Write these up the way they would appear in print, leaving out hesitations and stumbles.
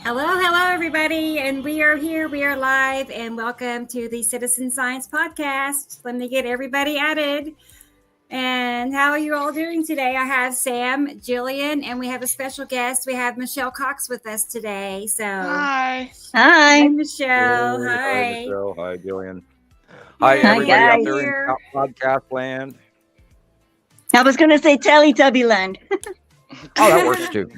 Hello, everybody, and we are here. We are live, and welcome to the Citizen Science Podcast. Let me get everybody added. And how are you all doing today? I have Sam, Gillian, and we have a special guest. We have Michelle Cox with us today. So, Hi. Hi, Michelle. Hey, Hi. Hi, Michelle. Hi, Gillian. Hi, everybody out guys. there in podcast land. I was going to say Teletubby Land. Oh, that works too.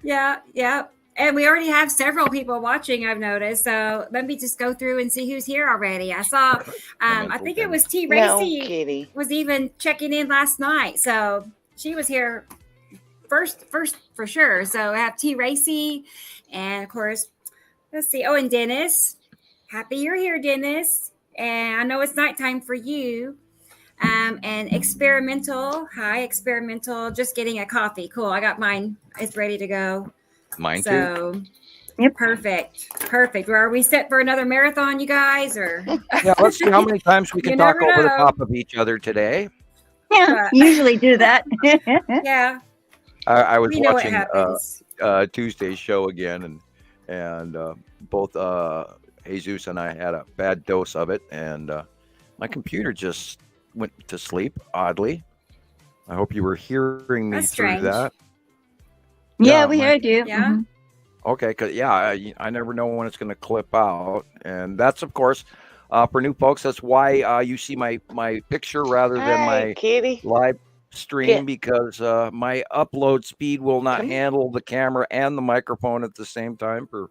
Yeah. Yeah. And we already have several people watching, I've noticed. So let me just go through and see who's here already. I saw, I think it was T. Racy was even checking in last night. So she was here first for sure. So I have T. Racy, and of course, let's see. Oh, and Dennis. Happy you're here, Dennis. And I know it's nighttime for you. And experimental. Hi, experimental. Just getting a coffee. Cool. I got mine. It's ready to go. Mine too. So, yep. Perfect. Are we set for another marathon, you guys? Or Yeah, let's see how many times we can talk over the top of each other today. Yeah, usually do that. Yeah. I was watching Tuesday's show again, and both Jesus and I had a bad dose of it, and my computer just went to sleep, oddly. I hope you were hearing me through that. Yeah, we heard you. Yeah. Mm-hmm. Okay, because I never know when it's going to clip out, and that's of course for new folks. That's why you see my picture rather than my live stream, because my upload speed will not handle the camera and the microphone at the same time. For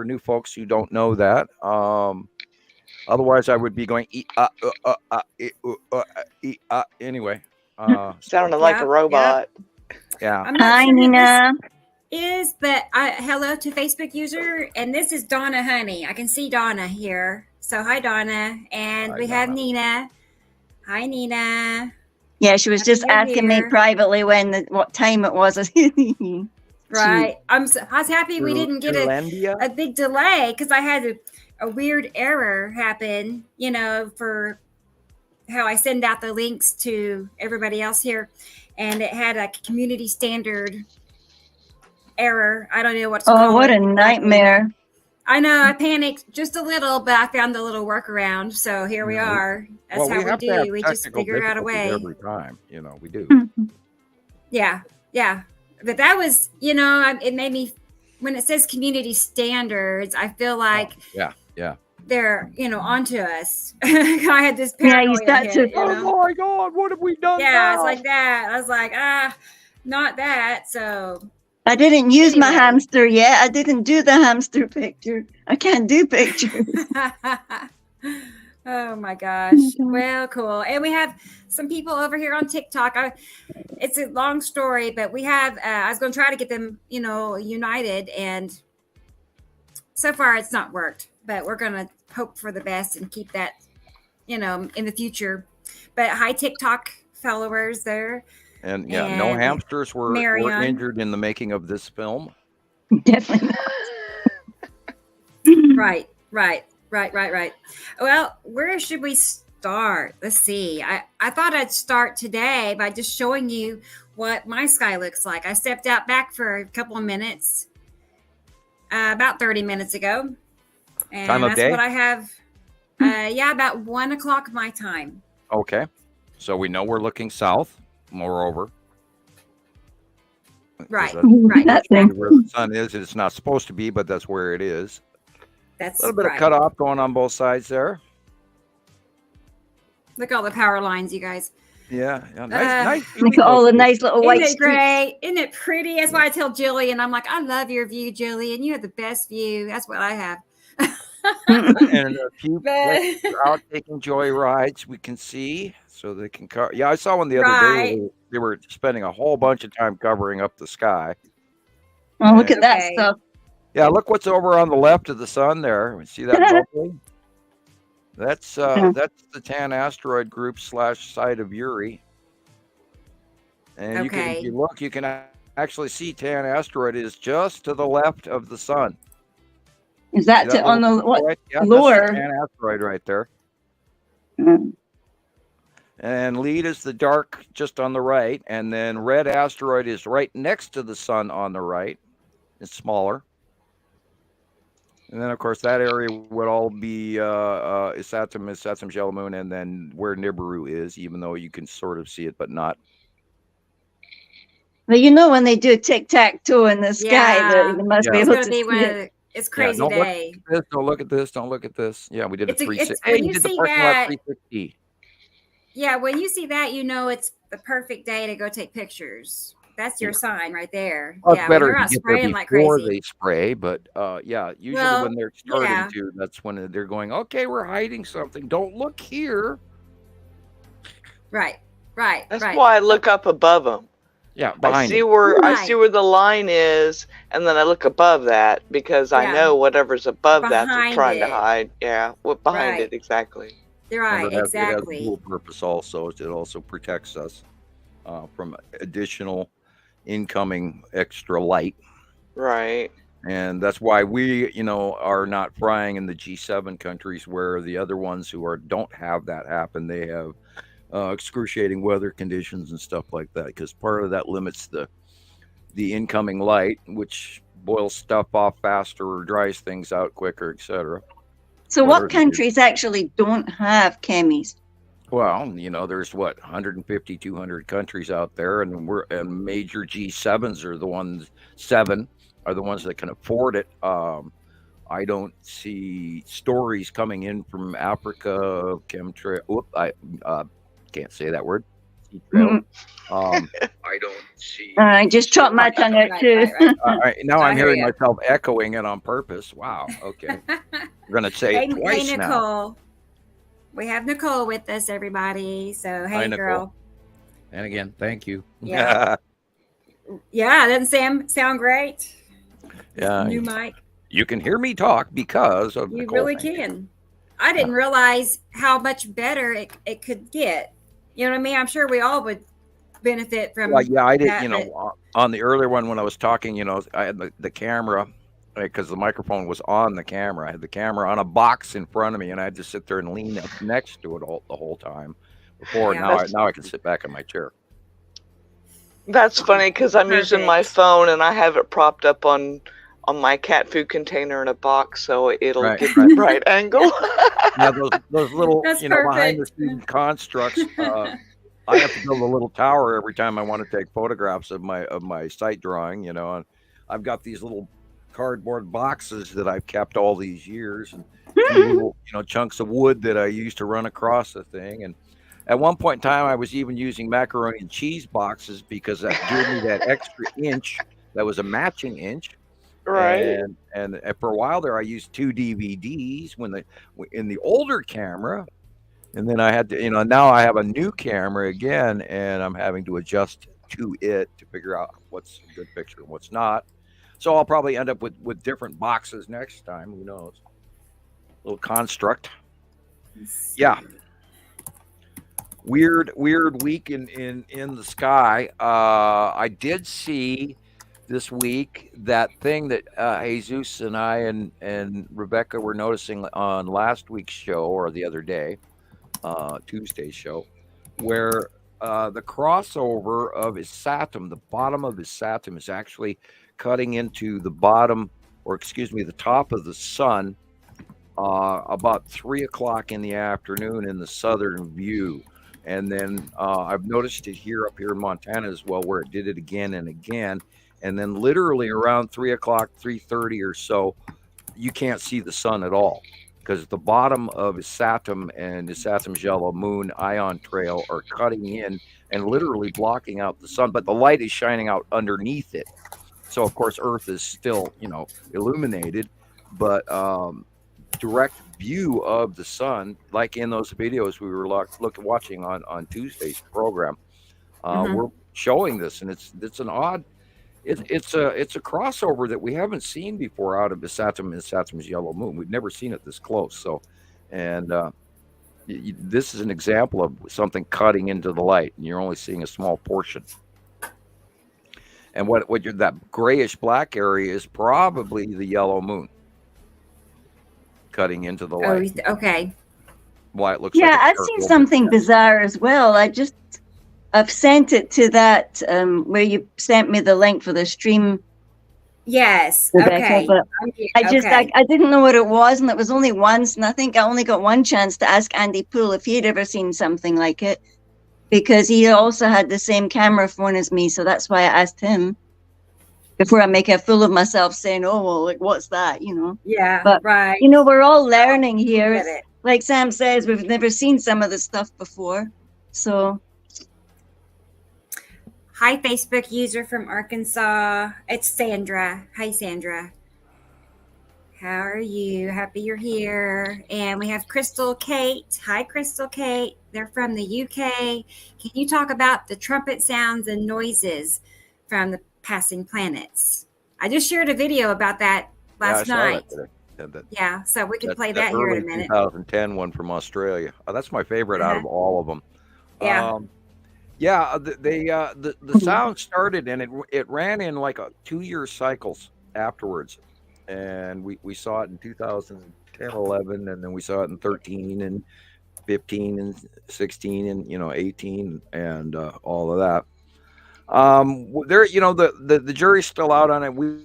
new folks who don't know that, otherwise I would be going anyway. Sounded like a robot. Yeah. Hi, Nina. But hello to Facebook user, and this is Donna Honey. I can see Donna here. So hi, Donna, and we have Nina. Hi, Nina. Yeah, she was just asking me privately what time it was. Right. I was happy we didn't get a big delay, because I had a weird error happen. For how I send out the links to everybody else here. And it had a community standard error. I don't know what's going on. Oh, what a nightmare. I know. I panicked just a little, but I found a little workworkaround. So here we are. That's how we do. We just figure out a way. Every time, we do. Yeah. But that was, it made me, when it says community standards, I feel like they're onto us. I had this paranoia. Yeah, you start to oh my God, what have we done? Yeah, it's like that. I was like, not that. So I didn't use my hamster yet. I didn't do the hamster picture. I can't do pictures. Oh my gosh. Well, cool. And we have some people over here on TikTok. It's a long story, but we have I was going to try to get them united, and so far it's not worked, but we're going to hope for the best and keep that, in the future. But hi, TikTok followers there. And no hamsters were injured in the making of this film. Definitely not. Right. Well, where should we start? Let's see. I thought I'd start today by just showing you what my sky looks like. I stepped out back for a couple of minutes, about 30 minutes ago. And time of day? What I have. About 1 o'clock my time. Okay. So we know we're looking south, moreover. Right. That's where the sun is. It's not supposed to be, but that's where it is. That's a little bit of cutoff going on both sides there. Look at all the power lines, you guys. Yeah. Nice. Look at all the nice little white Isn't it great? Isn't it pretty? That's why I tell Jillian, I'm like, I love your view, Jillian. You have the best view. That's what I have. And a few places are out taking joy rides, we can see, so they can cover. Yeah, I saw one the other day. They were spending a whole bunch of time covering up the sky. Oh, look at that stuff. Yeah, look what's over on the left of the sun there. See that bubble? That's the Tan asteroid group / site of Uri. And if you look, you can actually see Tan asteroid is just to the left of the sun. Is that on the lower? That's the Tan asteroid right there. Mm. And lead is the dark just on the right, and then red asteroid is right next to the sun on the right. It's smaller. And then, of course, that area would all be Isatum's yellow moon, and then where Nibiru is, even though you can sort of see it, but not. Well, when they do tic-tac-toe in the sky, they must be able to see it. It's crazy day. Don't look at this. Don't look at this. Yeah, we did a 360. When you see that, 360. Yeah, when you see that, it's the perfect day to go take pictures. That's your sign right there. Well, yeah, better they're not spraying like before crazy. They spray, but usually when they're starting to, that's when they're going, okay, we're hiding something. Don't look here. Right. That's why I look up above them. Yeah, I see where the line is, and then I look above that because I know whatever's above that they're trying to hide. Yeah, behind it exactly. Right, exactly. It has dual purpose also. It also protects us from additional incoming extra light. Right. And that's why we, are not flying in the G7 countries where the other ones who don't have that happen. They have excruciating weather conditions and stuff like that, because part of that limits the incoming light, which boils stuff off faster or dries things out quicker, etc. So what countries actually don't have chemis? Well, there's 150, 200 countries out there, and major G7s are the ones that can afford it. I don't see stories coming in from Africa, chemtrail. I can't say that word. I don't see. I just chopped my tongue out too. Now I'm hearing myself echoing it on purpose. Wow. Okay. We're going to say it twice Nicole. now. We have Nicole with us, everybody. So, hey, girl. And again, thank you. Yeah. Doesn't sound great? Yeah. New mic. You can hear me talk because of You Nicole. really can. I didn't realize how much better it could get. You know what I mean? I'm sure we all would benefit from. Well, yeah, I did. On the earlier one when I was talking, I had the camera, because the microphone was on the camera. I had the camera on a box in front of me, and I had to sit there and lean up next to it the whole time. Now I can sit back in my chair. That's funny because I'm using my phone and I have it propped up on my cat food container in a box, so it'll get the right angle. Yeah, those little behind the scenes constructs. I have to build a little tower every time I want to take photographs of my sight drawing. And I've got these little cardboard boxes that I've kept all these years, and little, chunks of wood that I used to run across the thing. And at one point in time, I was even using macaroni and cheese boxes because that gave me that extra inch. That was a matching inch. Right. And for a while there, I used 2 DVDs in the older camera. And then I had to, now I have a new camera again, and I'm having to adjust to it to figure out what's a good picture and what's not. So I'll probably end up with different boxes next time. Who knows? Little construct. Yeah. Weird week in the sky. I did see this week that thing that Jesus and I and Rebecca were noticing on last week's show, or the other day, Tuesday's show, where the crossover of Isatum, the bottom of Isatum, is actually cutting into the the top of the sun about 3 o'clock in the afternoon in the southern view. And then I've noticed it up here in Montana as well, where it did it again and again. And then literally around 3 o'clock, 3:30 or so, you can't see the sun at all, because the bottom of Isatum and Isatum's yellow moon ion trail are cutting in and literally blocking out the sun, but the light is shining out underneath it. So of course Earth is still, illuminated, but direct view of the sun, like in those videos we were watching on Tuesday's program, we're showing this, and it's an odd. It's a crossover that we haven't seen before out of Isatum and Isatum's yellow moon. We've never seen it this close. So, and this is an example of something cutting into the light, and you're only seeing a small portion. And that grayish black area is probably the yellow moon cutting into the light. Oh, okay. Why it looks like I've seen something bizarre as well. I've sent it to that where you sent me the link for the stream Yes. Rebecca, Okay. but I okay. I didn't know what it was, and it was only once, and I think I only got one chance to ask Andy Poole if he'd ever seen something like it, because he also had the same camera phone as me, so that's why I asked him before I make a fool of myself saying, "Oh, well, like what's that?" You know. Yeah. But right. you know, we're all learning here. Get it. Like Sam says, we've never seen some of this stuff before, so. Hi, Facebook user from Arkansas. It's Sandra. Hi, Sandra. How are you? Happy you're here. And we have Crystal Kate. Hi, Crystal Kate. They're from the UK. Can you talk about the trumpet sounds and noises from the passing planets? I just shared a video about that last night. Yeah, so we can play that here in a minute. 2010 one from Australia. That's my favorite out of all of them. Yeah. Yeah, the sound started and it ran in like 2-year cycles afterwards, and we saw it in 2010, 11, and then we saw it in 13 and 15 and 16 and 18 and all of that. There, the jury's still out on it. We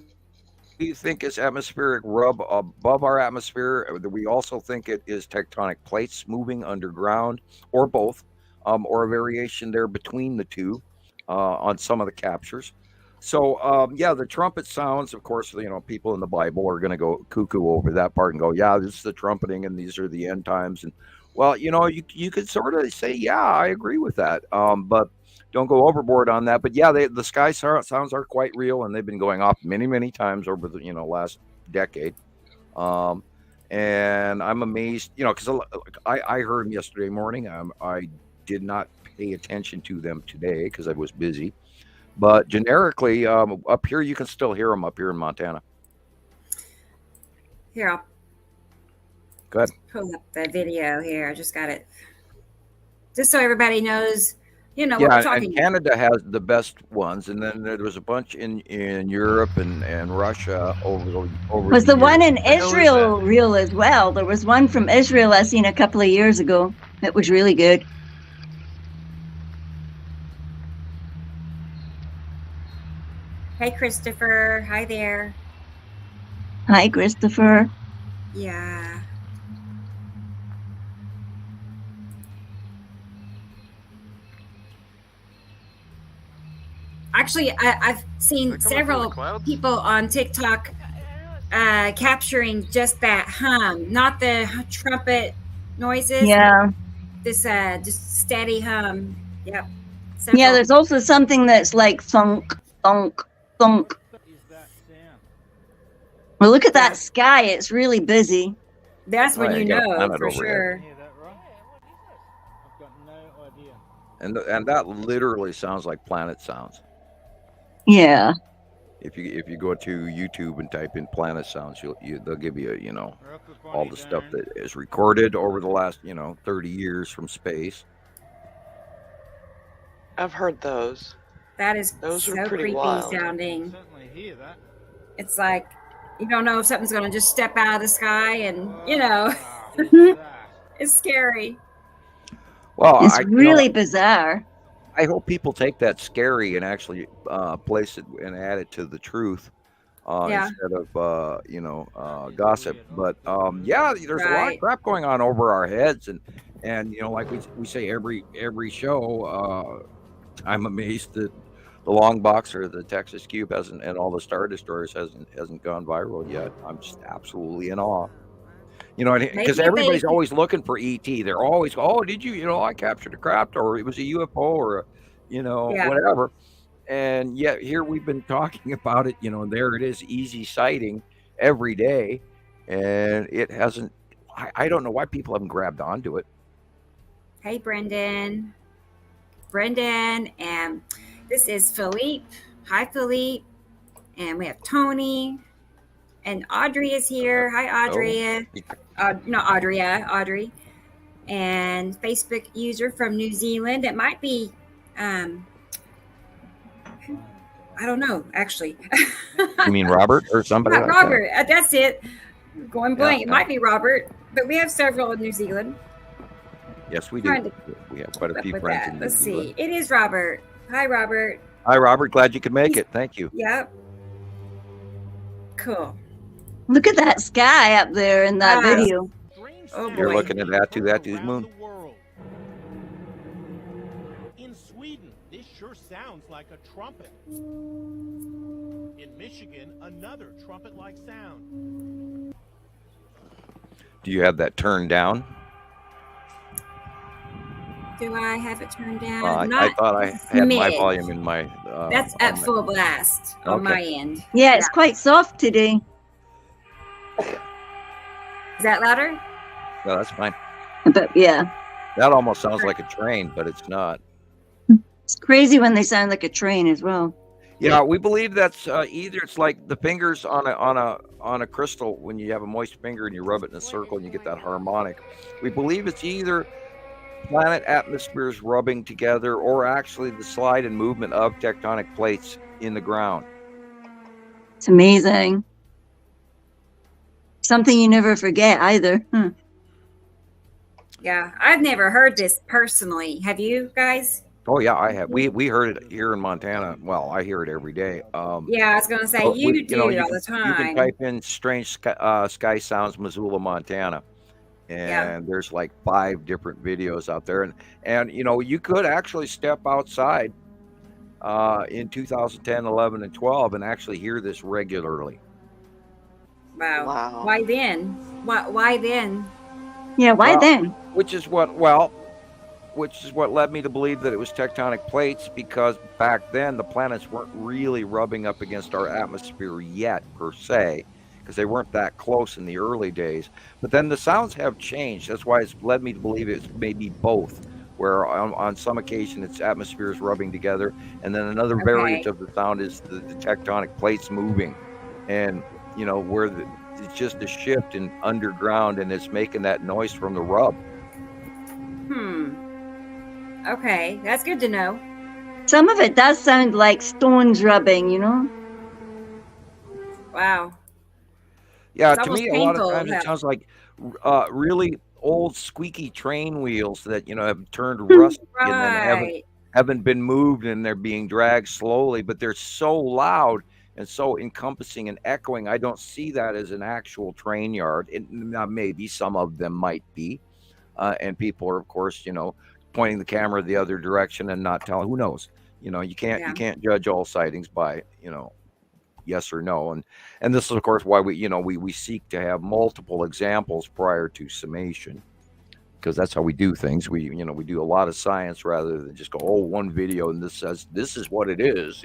think it's atmospheric rub above our atmosphere. We also think it is tectonic plates moving underground, or both. Or a variation there between the two on some of the captures. So, yeah, the trumpet sounds, of course, people in the Bible are going to go cuckoo over that part and go, yeah, this is the trumpeting and these are the end times. And, well, you could sort of say, yeah, I agree with that. But don't go overboard on that. But, yeah, the sky sounds are quite real, and they've been going off many, many times over the, last decade. And I'm amazed, because I heard them yesterday morning. I did not pay attention to them today because I was busy, but generically up here you can still hear them up here in Montana. Here, I'll pull up the video here. I just got it just so everybody knows what we're talking about. Canada has the best ones, and then there was a bunch in Europe and Russia over was the one in Israel real as well? There was one from Israel I seen a couple of years ago. It was really good. Hey, Christopher. Hi there. Hi, Christopher. Yeah. Actually, I've seen several people on TikTok capturing just that hum, not the trumpet noises. Yeah. This just steady hum. Yep. Several. Yeah, there's also something that's like thunk, thunk, thunk. Well, look at that sky. It's really busy. That's when you know for sure. I've got no idea. And that literally sounds like planet sounds. Yeah. If you go to YouTube and type in planet sounds, they'll give you all the stuff that is recorded over the last 30 years from space. I've heard those. Those so are pretty creepy wild. sounding. Certainly hear that. It's like you don't know if something's going to just step out of the sky, and it's scary. Well, it's really bizarre. I hope people take that scary and actually place it and add it to the truth instead of gossip. But there's a lot of crap going on over our heads, and like we say every show. I'm amazed that the long box or the Texas Cube hasn't, and all the Star Destroyers hasn't gone viral yet. I'm just absolutely in awe. Because everybody's always looking for ET. They're always, did you? I captured a craft, or it was a UFO, or whatever. And yet here we've been talking about it. There it is, easy sighting every day, and it hasn't. I don't know why people haven't grabbed onto it. Hey, Brendan, and this is Philippe. Hi, Philippe, and we have Tony. And Audrey is here. Hi, Audrey. Not Audrey, Audrey. And Facebook user from New Zealand. It might be, I don't know, actually. You mean Robert or somebody? Not Robert. That's it. Going blank. It might be Robert, but we have several in New Zealand. Yes, we do. We have quite a few friends in New Zealand. Let's see. It is Robert. Hi, Robert. Hi, Robert. Glad you could make it. Thank you. Yep. Cool. Look at that sky up there in that video. Oh boy. You're looking at that too. That is moon. In Sweden, this sure sounds like a trumpet. In Michigan, another trumpet-like sound. Do you have that turned down? Do I have it turned down? I thought I had my volume in my. That's at full blast on my end. Yeah, it's quite soft today. Is that louder? No, that's fine. But yeah. That almost sounds like a train, but it's not. It's crazy when they sound like a train as well. Yeah, we believe that's either it's like the fingers on a crystal when you have a moist finger and you rub it in a circle and you get that harmonic. We believe it's either planet atmospheres rubbing together or actually the slide and movement of tectonic plates in the ground. It's amazing. Something you never forget either. Yeah, I've never heard this personally. Have you guys? Oh yeah, I have. We heard it here in Montana. Well, I hear it every day. Yeah, I was going to say you do all the time. You can type in strange sky sounds Missoula, Montana, and there's like 5 different videos out there. And you could actually step outside in 2010, 11, and 12 and actually hear this regularly. Wow. Why then? Why then? Yeah, why then? Which is what led me to believe that it was tectonic plates, because back then the planets weren't really rubbing up against our atmosphere yet per se, because they weren't that close in the early days. But then the sounds have changed. That's why it's led me to believe it's maybe both, where on some occasion it's atmospheres rubbing together, and then another variant of the sound is the tectonic plates moving, and where it's just a shift in underground and it's making that noise from the rub. Okay, that's good to know. Some of it does sound like stones rubbing, Wow. Yeah, to me, a lot of times it sounds like really old squeaky train wheels that have turned rusty and then haven't been moved, and they're being dragged slowly, but they're so loud and so encompassing and echoing. I don't see that as an actual train yard. Maybe some of them might be, and people are, of course, pointing the camera the other direction and not telling. Who knows? You can't judge all sightings by yes or no. And this is, of course, why we seek to have multiple examples prior to summation, because that's how we do things. We do a lot of science rather than just go, one video and this says this is what it is.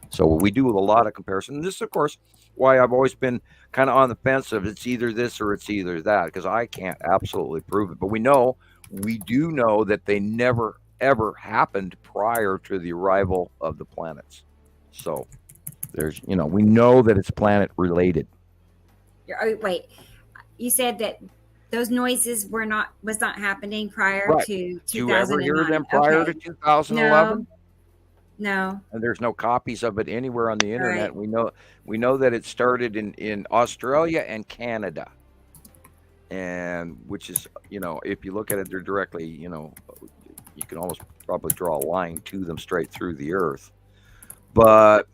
So we do a lot of comparison. And this is, of course, why I've always been kind of on the fence of it's either this or it's either that, because I can't absolutely prove it. But we do know that they never, ever happened prior to the arrival of the planets. So there's, we know that it's planet related. Wait, you said that those noises was not happening prior to 2009. Did you ever hear them prior to 2011? No. And there's no copies of it anywhere on the internet. Right. We know that it started in Australia and Canada, and which is, if you look at it, they're directly, you can almost probably draw a line to them straight through the earth. But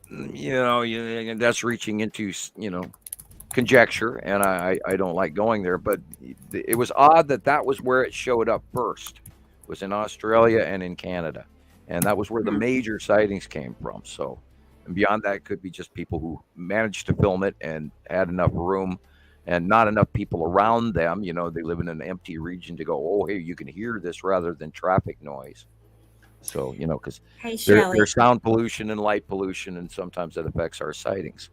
that's reaching into conjecture, and I don't like going there. But it was odd that was where it showed up first. It was in Australia and in Canada. And that was where the major sightings came from. So, and beyond that, it could be just people who managed to film it and had enough room and not enough people around them. They live in an empty region to go, oh, hey, you can hear this rather than traffic noise. So, because there's sound pollution and light pollution, and sometimes that affects our sightings.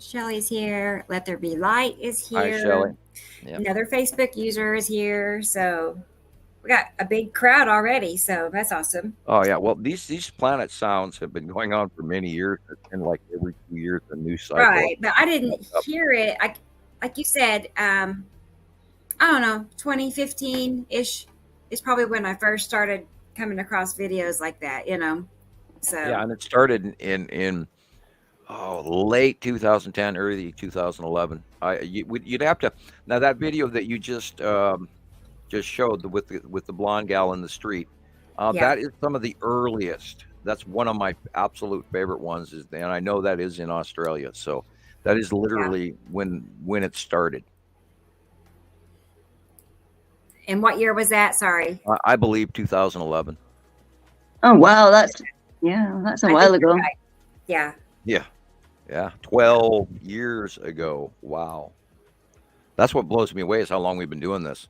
Shelly's here. Let There Be Light is here. Hi, Shelly. Yep. Another Facebook user is here. So we got a big crowd already, so that's awesome. Oh yeah, well these planet sounds have been going on for many years. It's been like every 2 years a new cycle. Right, but I didn't hear it. Like you said, I don't know, 2015-ish is probably when I first started coming across videos like that. So yeah, and it started in late 2010, early 2011. You'd have to now that video that you just showed with the blonde gal in the street. That is some of the earliest that's one of my absolute favorite ones. And I know that is in Australia. So that is literally when it started. And what year was that? Sorry. I believe 2011. Oh wow, that's a while ago. Right. Yeah. Yeah. 12 years ago. Wow. That's what blows me away is how long we've been doing this.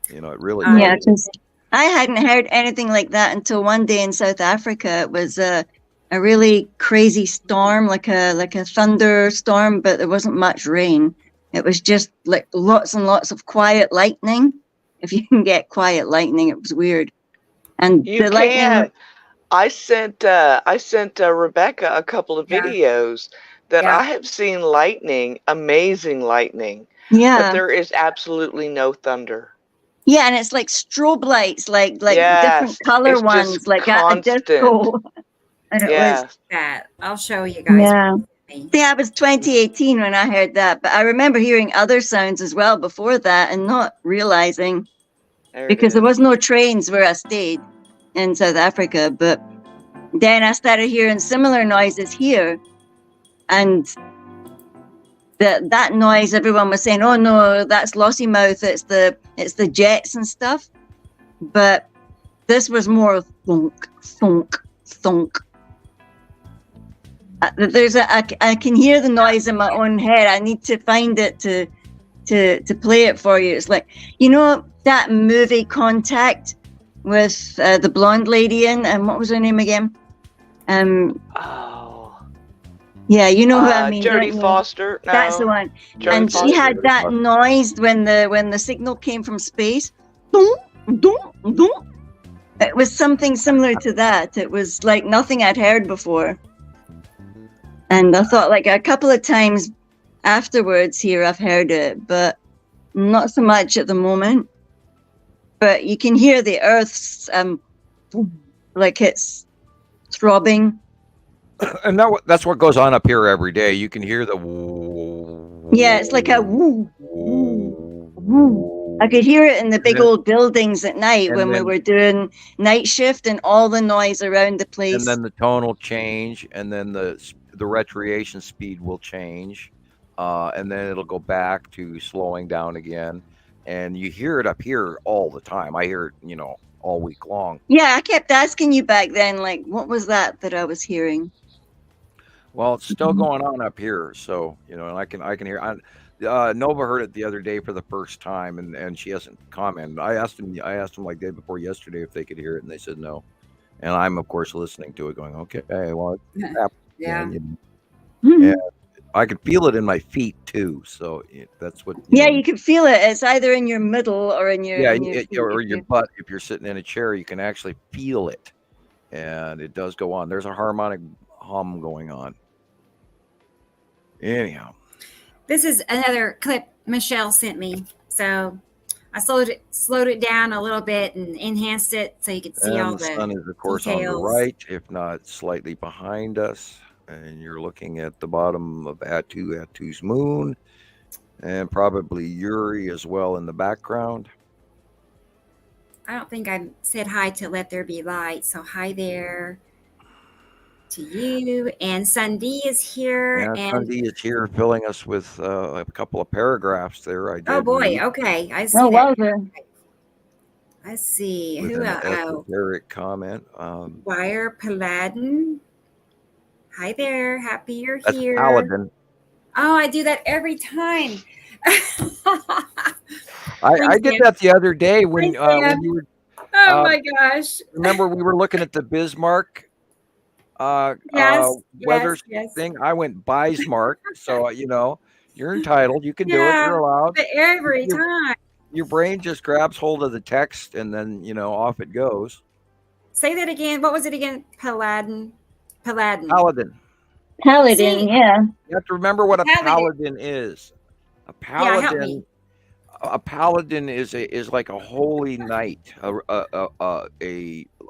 It really. Yeah, because I hadn't heard anything like that until one day in South Africa. It was a really crazy storm, like a thunderstorm, but there wasn't much rain. It was just like lots and lots of quiet lightning. If you can get quiet lightning, it was weird. And you can. I sent Rebecca a couple of videos that I have seen lightning, amazing lightning. Yeah. But there is absolutely no thunder. Yeah, and it's like strobe lights, like different color ones, like at a disco. And it was that. I'll show you guys. Yeah. Yeah, it was 2018 when I heard that, but I remember hearing other sounds as well before that and not realizing because there was no trains where I stayed in South Africa, but then I started hearing similar noises here, and that noise, everyone was saying, "Oh no, that's Lossiemouth. It's the jets and stuff." But this was more thunk, thunk, thunk. I can hear the noise in my own head. I need to find it to play it for you. It's like, that movie Contact with the blonde lady in, and what was her name again? Yeah, you know who I mean. Jodie Foster. No. That's the one. Jodie and Foster. She had that noise when the signal came from space. Dun, dun, dun. It was something similar to that. It was like nothing I'd heard before. And I thought like a couple of times afterwards here I've heard it, but not so much at the moment. But you can hear the earth's like it's throbbing. And that's what goes on up here every day. You can hear the woo. Yeah, it's like a woo, woo, woo. I could hear it in the big old buildings at night when we were doing night shift and all the noise around the place. And then the tone will change, and then the retriation speed will change, and then it'll go back to slowing down again. And you hear it up here all the time. I hear it, all week long. Yeah, I kept asking you back then, like, what was that I was hearing? Well, it's still going on up here, so and I can hear. Nova heard it the other day for the first time, and she hasn't commented. I asked them like day before yesterday if they could hear it, and they said no. And I'm of course listening to it, going, okay, well, it's happening. And I could feel it in my feet too, so that's what. You can feel it. It's either in your middle or in your or your butt. If you're sitting in a chair, you can actually feel it, and it does go on. There's a harmonic hum going on. Anyhow, this is another clip Michelle sent me, so I slowed it down a little bit and enhanced it so you could see all the sun is of course details. On the right, if not slightly behind us, and you're looking at the bottom of Attu's moon, and probably Uri as well in the background. I don't think I said hi to Let There Be Light, so hi there to you. And Sundee is here. Yeah, Sundee is here filling us with a couple of paragraphs there. I did. Oh boy, okay. I see. Oh, well done. Let's see. Who else? Esoteric comment. Wire Paladin. Hi there. Happy you're That's here. Paladin. Oh, I do that every time. I did that the other day when you were. Oh my gosh! Remember we were looking at the Bismarck weather thing. I went Bismarck, so you're entitled. You can do it. You're allowed. But every time your brain just grabs hold of the text and then off it goes. Say that again. What was it again? Paladin. Paladin. Yeah. You have to remember what a paladin is. A paladin. A paladin is like a holy knight,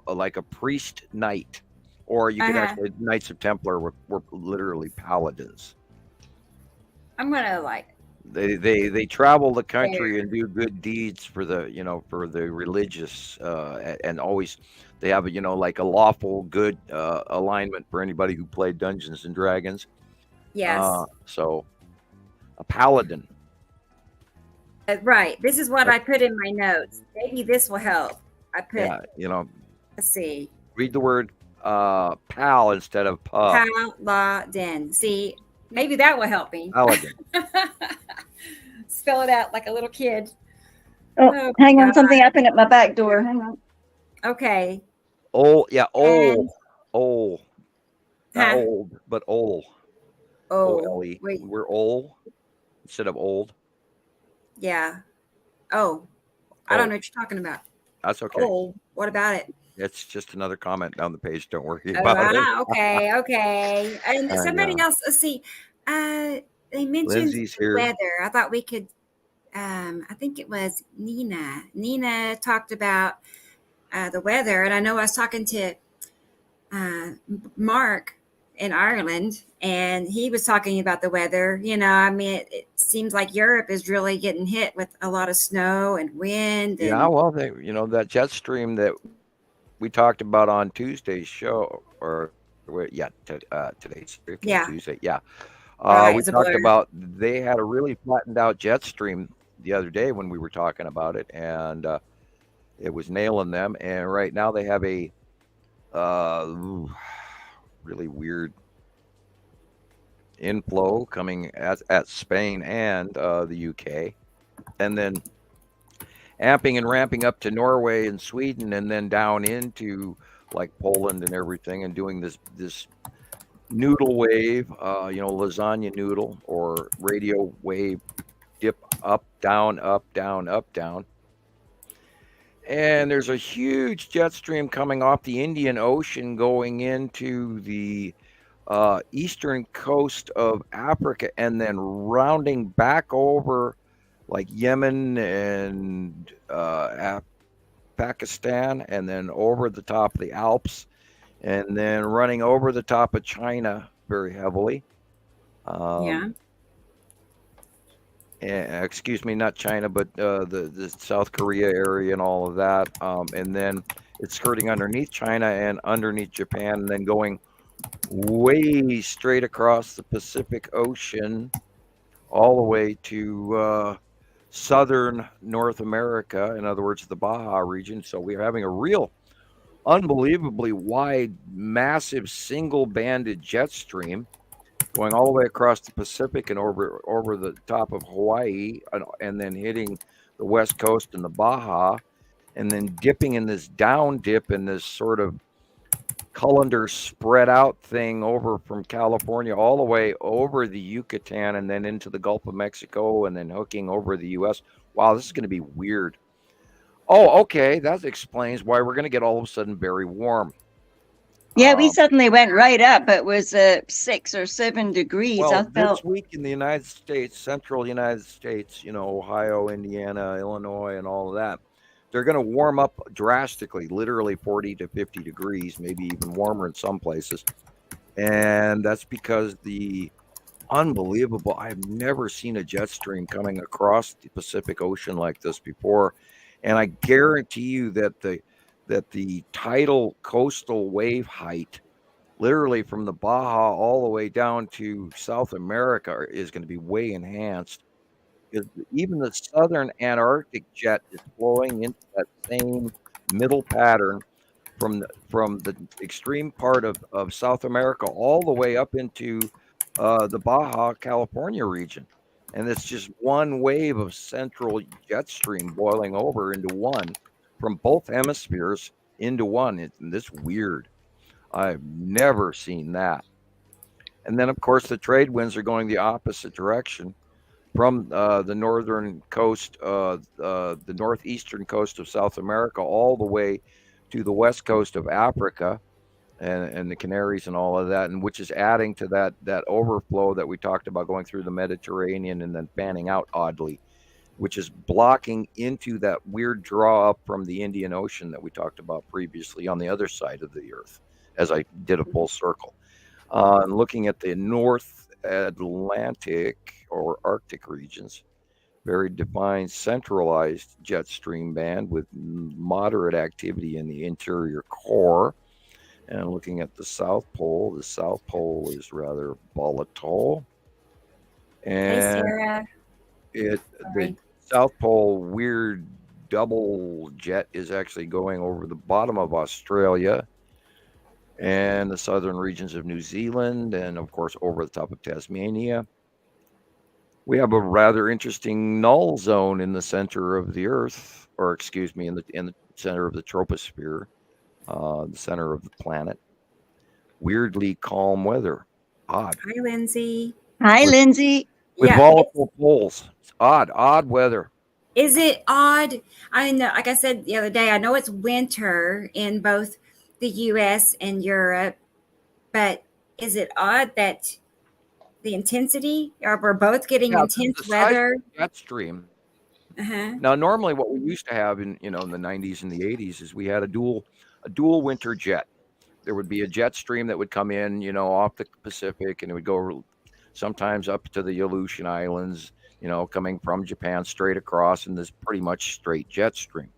like a priest knight, or you could actually Knights of Templar were literally paladins. I'm gonna they travel the country and do good deeds for the for the religious, and always They have like a lawful good alignment for anybody who played Dungeons and Dragons. Yes. So a paladin. Right. This is what I put in my notes. Maybe this will help. I put. Yeah. Let's see. Read the word pal instead of pub. Paladin. See, maybe that will help me. Paladin. Spell it out like a little kid. Oh, hang on. Something happened at my back door. Hang on. Okay. Old. Not old, but old. O-L-E. Wait. We're old instead of old. Yeah. Oh. I don't know what you're talking about. That's okay. Oh, what about it? It's just another comment down the page. Don't worry about it. Okay. And somebody else, let's see. They mentioned the weather. I thought we could, I think it was Nina. Nina talked about the weather. And I know I was talking to Mark in Ireland, and he was talking about the weather. I mean, it seems like Europe is really getting hit with a lot of snow and wind. Yeah, well, that jet stream that we talked about on Tuesday's show, or today's Tuesday. Yeah. We talked about they had a really flattened out jet stream the other day when we were talking about it, and it was nailing them. And right now they have a really weird inflow coming at Spain and the UK, and then amping and ramping up to Norway and Sweden, and then down into like Poland and everything, and doing this noodle wave, lasagna noodle or radio wave dip up, down, up, down, up, down. And there's a huge jet stream coming off the Indian Ocean going into the eastern coast of Africa, and then rounding back over like Yemen and Pakistan, and then over the top of the Alps, and then running over the top of China very heavily. Excuse me, not China, but the South Korea area and all of that. And then it's skirting underneath China and underneath Japan, and then going way straight across the Pacific Ocean all the way to southern North America, in other words, the Baja region. So we're having a real unbelievably wide, massive single-banded jet stream going all the way across the Pacific and over the top of Hawaii, and then hitting the West Coast and the Baja, and then dipping in this down dip in this sort of colander spread out thing over from California all the way over the Yucatan, and then into the Gulf of Mexico, and then hooking over the U.S. Wow, this is going to be weird. Oh, okay. That explains why we're going to get all of a sudden very warm. Yeah, we suddenly went right up. It was 6 or 7 degrees. Well, this week in the United States, central United States, Ohio, Indiana, Illinois, and all of that, they're going to warm up drastically, literally 40 to 50 degrees, maybe even warmer in some places. And that's because I've never seen a jet stream coming across the Pacific Ocean like this before. And I guarantee you that the tidal coastal wave height, literally from the Baja all the way down to South America, is going to be way enhanced. Because even the southern Antarctic jet is flowing into that same middle pattern from the extreme part of South America all the way up into the Baja California region. And it's just one wave of central jet stream boiling over into one from both hemispheres into one. And this weird. I've never seen that. And then, of course, the trade winds are going the opposite direction from the northern coast, the northeastern coast of South America, all the way to the west coast of Africa and the Canaries and all of that, and which is adding to that overflow that we talked about going through the Mediterranean and then fanning out oddly, which is blocking into that weird draw up from the Indian Ocean that we talked about previously on the other side of the Earth, as I did a full circle. And looking at the North Atlantic or Arctic regions, very defined centralized jet stream band with moderate activity in the interior core. And looking at the South Pole is rather volatile. Hey, And Sarah. the South Pole weird double jet is actually going over the bottom of Australia and the southern regions of New Zealand, and of course over the top of Tasmania. We have a rather interesting null zone in the center of the Earth, or excuse me, in the center of the troposphere, the center of the planet. Weirdly calm weather. Odd. Hi, Lindsay. Hi, Lindsay. With volatile poles. It's odd weather. Is it odd? I know, like I said the other day, I know it's winter in both the US and Europe, but is it odd that the intensity, or we're both getting intense weather? Jet stream. Now, normally what we used to have in the 90s and the 80s is we had a dual winter jet. There would be a jet stream that would come in, off the Pacific, and it would go sometimes up to the Aleutian Islands, coming from Japan straight across in this pretty much straight jet stream.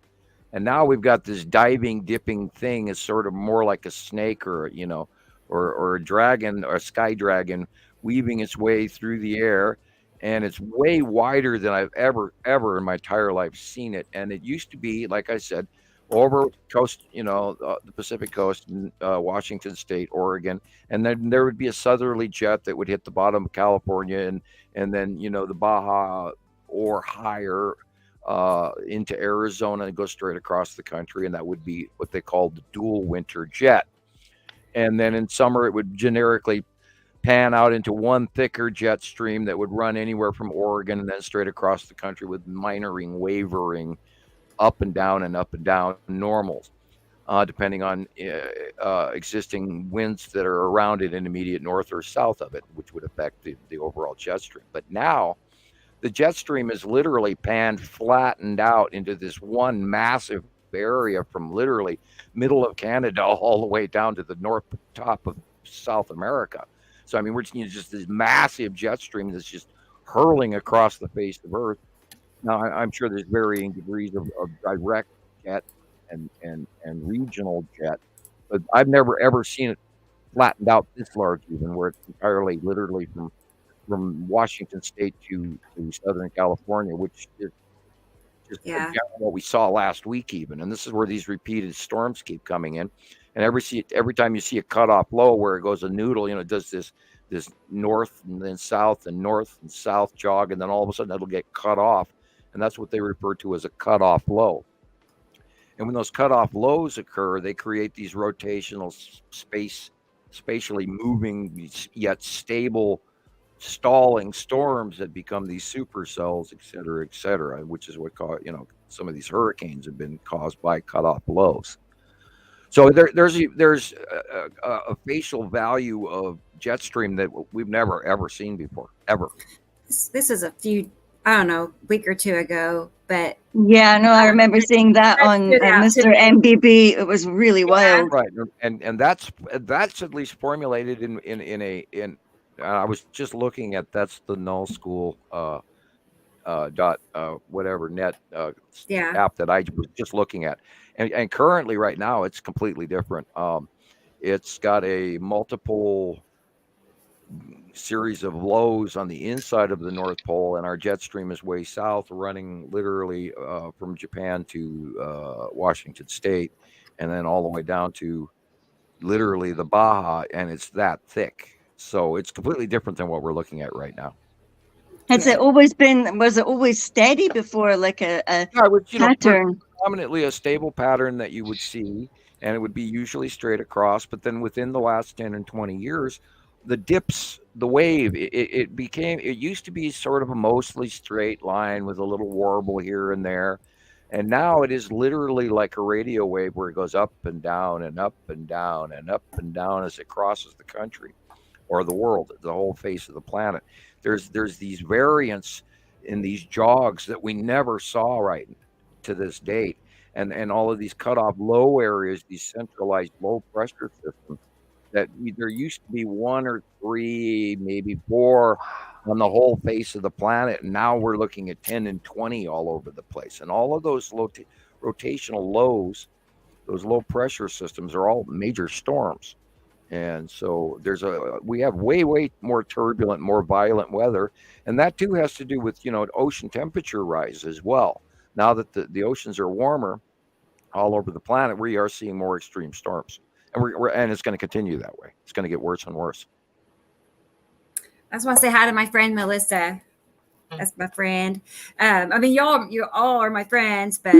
And now we've got this diving, dipping thing is sort of more like a snake or a dragon or a sky dragon weaving its way through the air. And it's way wider than I've ever in my entire life seen it. And it used to be, like I said, over coast, the Pacific coast, Washington State, Oregon, and then there would be a southerly jet that would hit the bottom of California, and then the Baja or higher into Arizona and go straight across the country, and that would be what they called the dual winter jet. And then in summer, it would generically pan out into one thicker jet stream that would run anywhere from Oregon and then straight across the country with minoring, wavering, up and down normals, depending on existing winds that are around it in immediate north or south of it, which would affect the overall jet stream. But now the jet stream is literally flattened out into this one massive area from literally middle of Canada all the way down to the north top of South America. So, I mean, we're just this massive jet stream that's just hurling across the face of Earth. Now, I'm sure there's varying degrees of direct jet and regional jet, but I've never ever seen it flattened out this large, even where it's entirely, literally from Washington State to Southern California, which is just what we saw last week, even. And this is where these repeated storms keep coming in. And every time you see a cutoff low where it goes a noodle, it does this north and then south and north and south jog, and then all of a sudden it'll get cut off. And that's what they refer to as a cutoff low. And when those cutoff lows occur, they create these rotational spatially moving yet stable stalling storms that become these supercells, et cetera, which is what some of these hurricanes have been caused by cutoff lows. So there's a facial value of jet stream that we've never ever seen before, ever. This is a few, I don't know, week or two ago, but yeah, no, I remember seeing that on Mr. MBB. It was really wild, right? And that's at least formulated in. I was just looking at that's the Null School dot whatever net app that I was just looking at, and currently right now it's completely different. It's got a multiple series of lows on the inside of the North Pole, and our jet stream is way south, running literally from Japan to Washington State, and then all the way down to literally the Baja, and it's that thick. So it's completely different than what we're looking at right now. Was it always steady before, like a pattern? Predominantly a stable pattern that you would see, and it would be usually straight across. But then within the last 10 and 20 years, the dips, the wave, it used to be sort of a mostly straight line with a little warble here and there. And now it is literally like a radio wave where it goes up and down and up and down and up and down as it crosses the country or the world, the whole face of the planet. There's these variants in these jogs that we never saw right to this date. And all of these cutoff low areas, these centralized low pressure systems that there used to be 1 or 3, maybe 4 on the whole face of the planet, and now we're looking at 10 and 20 all over the place. And all of those rotational lows, those low pressure systems, are all major storms. And so we have way more turbulent, more violent weather, and that too has to do with ocean temperature rise as well. Now that the oceans are warmer all over the planet, we are seeing more extreme storms, and it's going to continue that way. It's going to get worse and worse. I just want to say hi to my friend Melissa. That's my friend. I mean, you all are my friends, but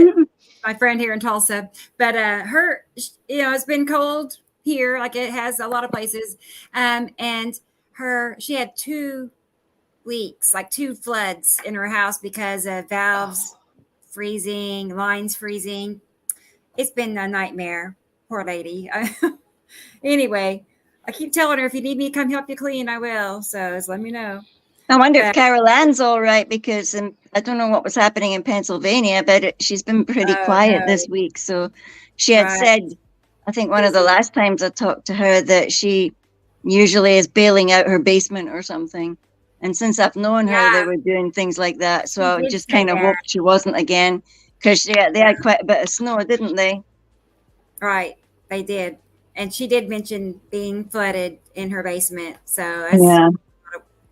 my friend here in Tulsa. But her, it's been cold here, like it has a lot of places. And she had 2 leaks, like 2 floods in her house because of valves freezing, lines freezing. It's been a nightmare. Poor lady. Anyway, I keep telling her if you need me to come help you clean, I will. So just let me know. I wonder if Carol Ann's all right, because I don't know what was happening in Pennsylvania, but she's been pretty quiet this week. So she had said, I think one of the last times I talked to her, that she usually is bailing out her basement or something. And since I've known her, they were doing things like that. So I just kind of hoped she wasn't again, because they had quite a bit of snow, didn't they? Right, they did. And she did mention being flooded in her basement. So that's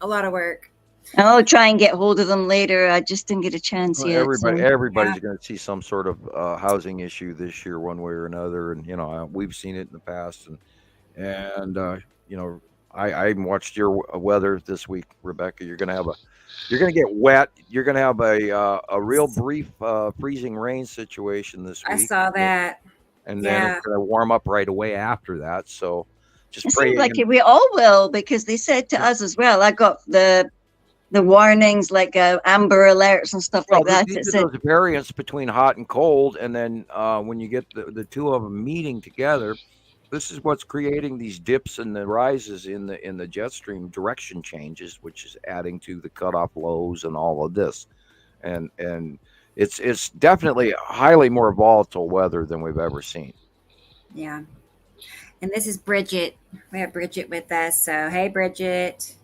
a lot of work. I'll try and get hold of them later. I just didn't get a chance yet. Everybody's going to see some sort of housing issue this year, one way or another. And we've seen it in the past. And I even watched your weather this week, Rebecca. You're going to get wet. You're going to have a real brief freezing rain situation this week. I saw that. And then it's going to warm up right away after that. So just it pray. Seems like we all will, because they said to us as well. I got the warnings, like amber alerts and stuff like that. These are those variants between hot and cold, and then when you get the 2 of them meeting together, this is what's creating these dips and the rises in the jet stream direction changes, which is adding to the cutoff lows and all of this, and it's definitely highly more volatile weather than we've ever seen. Yeah. And this is Bridget. We have Bridget with us. So, hey, Bridget.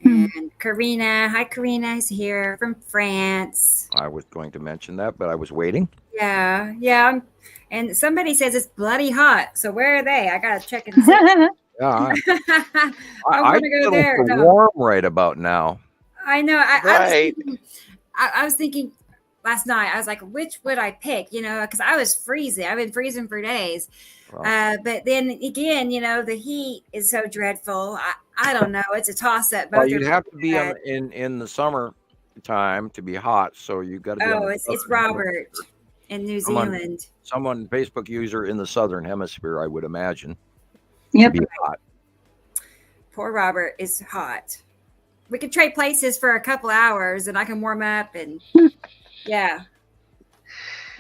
And Karina. Hi, Karina is here from France. I was going to mention that, but I was waiting. Yeah. And somebody says it's bloody hot. So where are they? I got to check and see. I want to go there. Warm right about now. I know. I was thinking last night, I was like, which would I pick? Because I was freezing. I've been freezing for days. Wow. But then again, the heat is so dreadful. I don't know. It's a toss up. Well, you'd have to be in the summer time to be hot. So you got to be. Oh, it's Robert in New Zealand. Someone Facebook user in the southern hemisphere, I would imagine. Yep. To be hot. Poor Robert is hot. We could trade places for a couple hours, and I can warm up and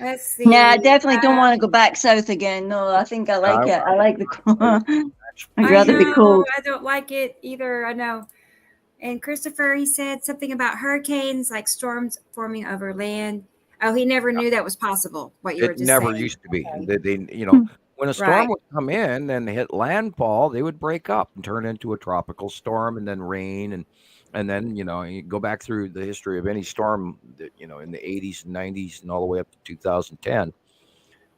Let's see. Yeah, I definitely don't want to go back south again. No, I think I like it. I like the cold. I'd rather be cold. I don't like it either. I know. And Christopher, he said something about hurricanes, like storms forming over land. Oh, he never knew that was possible. What you were just saying. It never used to be. They when a storm would come in and hit landfall, they would break up and turn into a tropical storm, and then rain, and then you go back through the history of any storm that in the 80s and 90s and all the way up to 2010,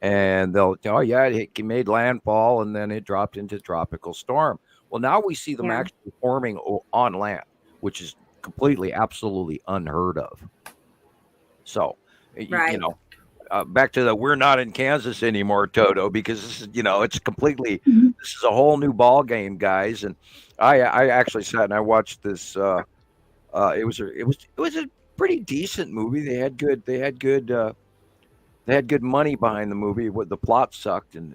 and they'll it made landfall and then it dropped into tropical storm. Well, now we see them actually forming on land, which is completely, absolutely unheard of. So back to we're not in Kansas anymore, Toto, because this is it's completely this is a whole new ball game, guys. And I actually sat and I watched this. It was a pretty decent movie. They had good money behind the movie. What the plot sucked and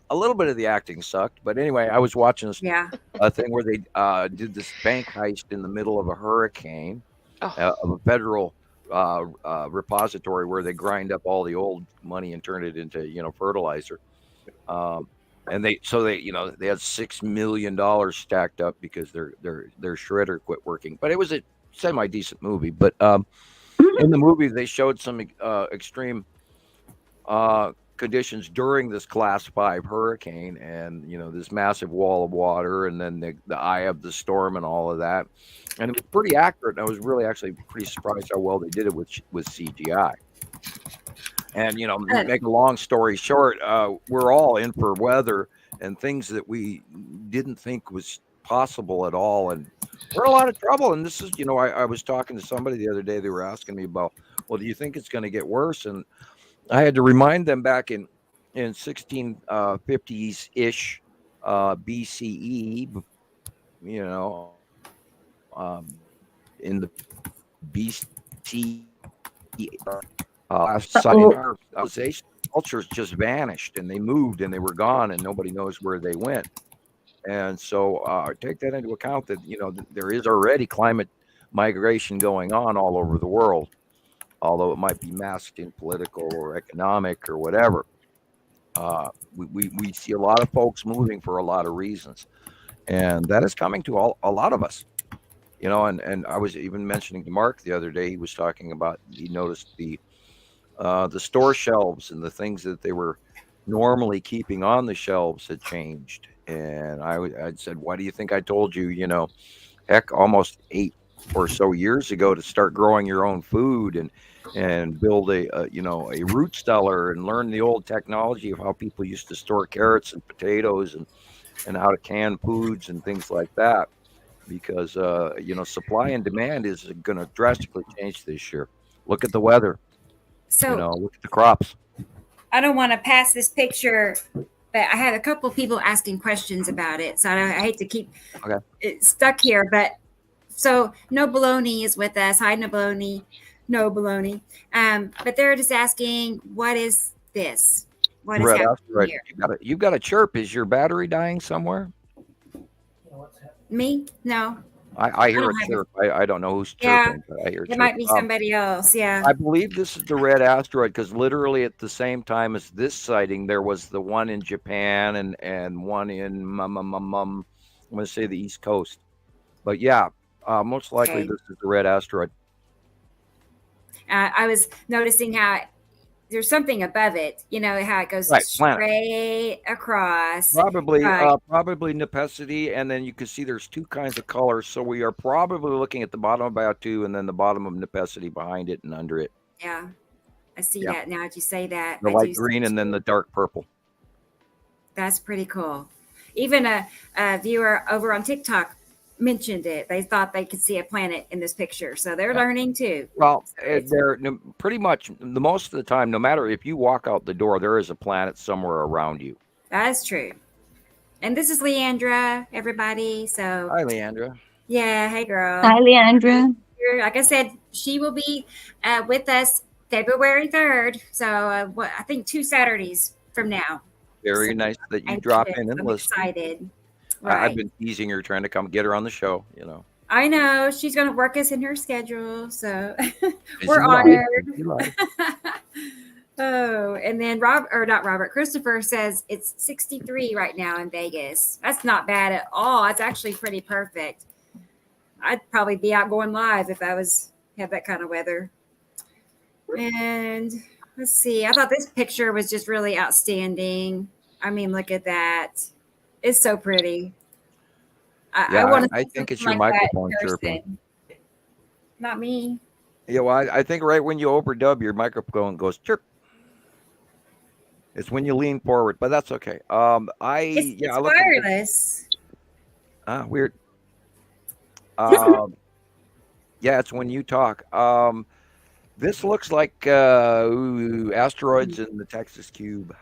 a little bit of the acting sucked. But anyway, I was watching this thing where they did this bank heist in the middle of a hurricane of a federal repository where they grind up all the old money and turn it into fertilizer. And they had $6 million stacked up because their shredder quit working. But it was a semi decent movie. But in the movie they showed some extreme conditions during this Class 5 hurricane, and this massive wall of water, and then the eye of the storm and all of that. And it was pretty accurate. And I was really actually pretty surprised how well they did it with CGI. And make a long story short, we're all in for weather and things that we didn't think was possible at all, and we're in a lot of trouble. And this is, I was talking to somebody the other day. They were asking me about, well, do you think it's going to get worse? And I had to remind them back in 1650s ish BCE, in the BC civilization, cultures just vanished, and they moved, and they were gone, and nobody knows where they went. And so take that into account, that there is already climate migration going on all over the world, although it might be masked in political or economic or whatever. We see a lot of folks moving for a lot of reasons, and that is coming to a lot of us. And I was even mentioning to Mark the other day, he was talking about, he noticed the store shelves and the things that they were normally keeping on the shelves had changed. And I said, why do you think I told you, heck, almost 8 or so years ago, to start growing your own food and build a root cellar and learn the old technology of how people used to store carrots and potatoes and how to can foods and things like that. Because, supply and demand is going to drastically change this year. Look at the weather. So, look at the crops. I don't want to pass this picture, but I had a couple of people asking questions about it. So I hate to keep it stuck here. But so No Baloney is with us. Hi, No Baloney. No Baloney. But they're just asking, what is this? What is happening here? You've got a chirp. Is your battery dying somewhere? Me? No. I hear a chirp. I don't know who's chirping, but I hear it might be somebody else. Yeah. I believe this is the red asteroid, because literally at the same time as this sighting, there was the one in Japan and one in I'm going to say the East Coast. But yeah, most likely this is the red asteroid. I was noticing how there's something above it, how it goes straight across. Probably Nepacity, and then you can see there's 2 kinds of colors. So we are probably looking at the bottom of Batu and then the bottom of Nepacity behind it and under it. Yeah, I see that now that you say that. The light green and then the dark purple. That's pretty cool. Even a viewer over on TikTok mentioned it. They thought they could see a planet in this picture, so they're learning too. Well, they're pretty much the most of the time, no matter if you walk out the door, there is a planet somewhere around you. That's true. And this is Leandra, everybody. So hi, Leandra. Yeah, hey girl. Hi, Leandra. Like I said, she will be with us February 3rd. So I think 2 Saturdays from now. Very nice that you drop in and listen. Excited. Right. I've been teasing her, trying to come get her on the show, I know. She's going to work us in her schedule, so we're honored. Oh, and then Christopher says it's 63 right now in Vegas. That's not bad at all. That's actually pretty perfect. I'd probably be out going live if I had that kind of weather. And let's see. I thought this picture was just really outstanding. I mean, look at that. It's so pretty. I think it's your microphone chirping. Not me. Yeah, well, I think right when you overdub, your microphone goes chirp. It's when you lean forward, but that's okay. It's wireless. Weird. Yeah, it's when you talk. This looks like asteroids in the Texas Cube.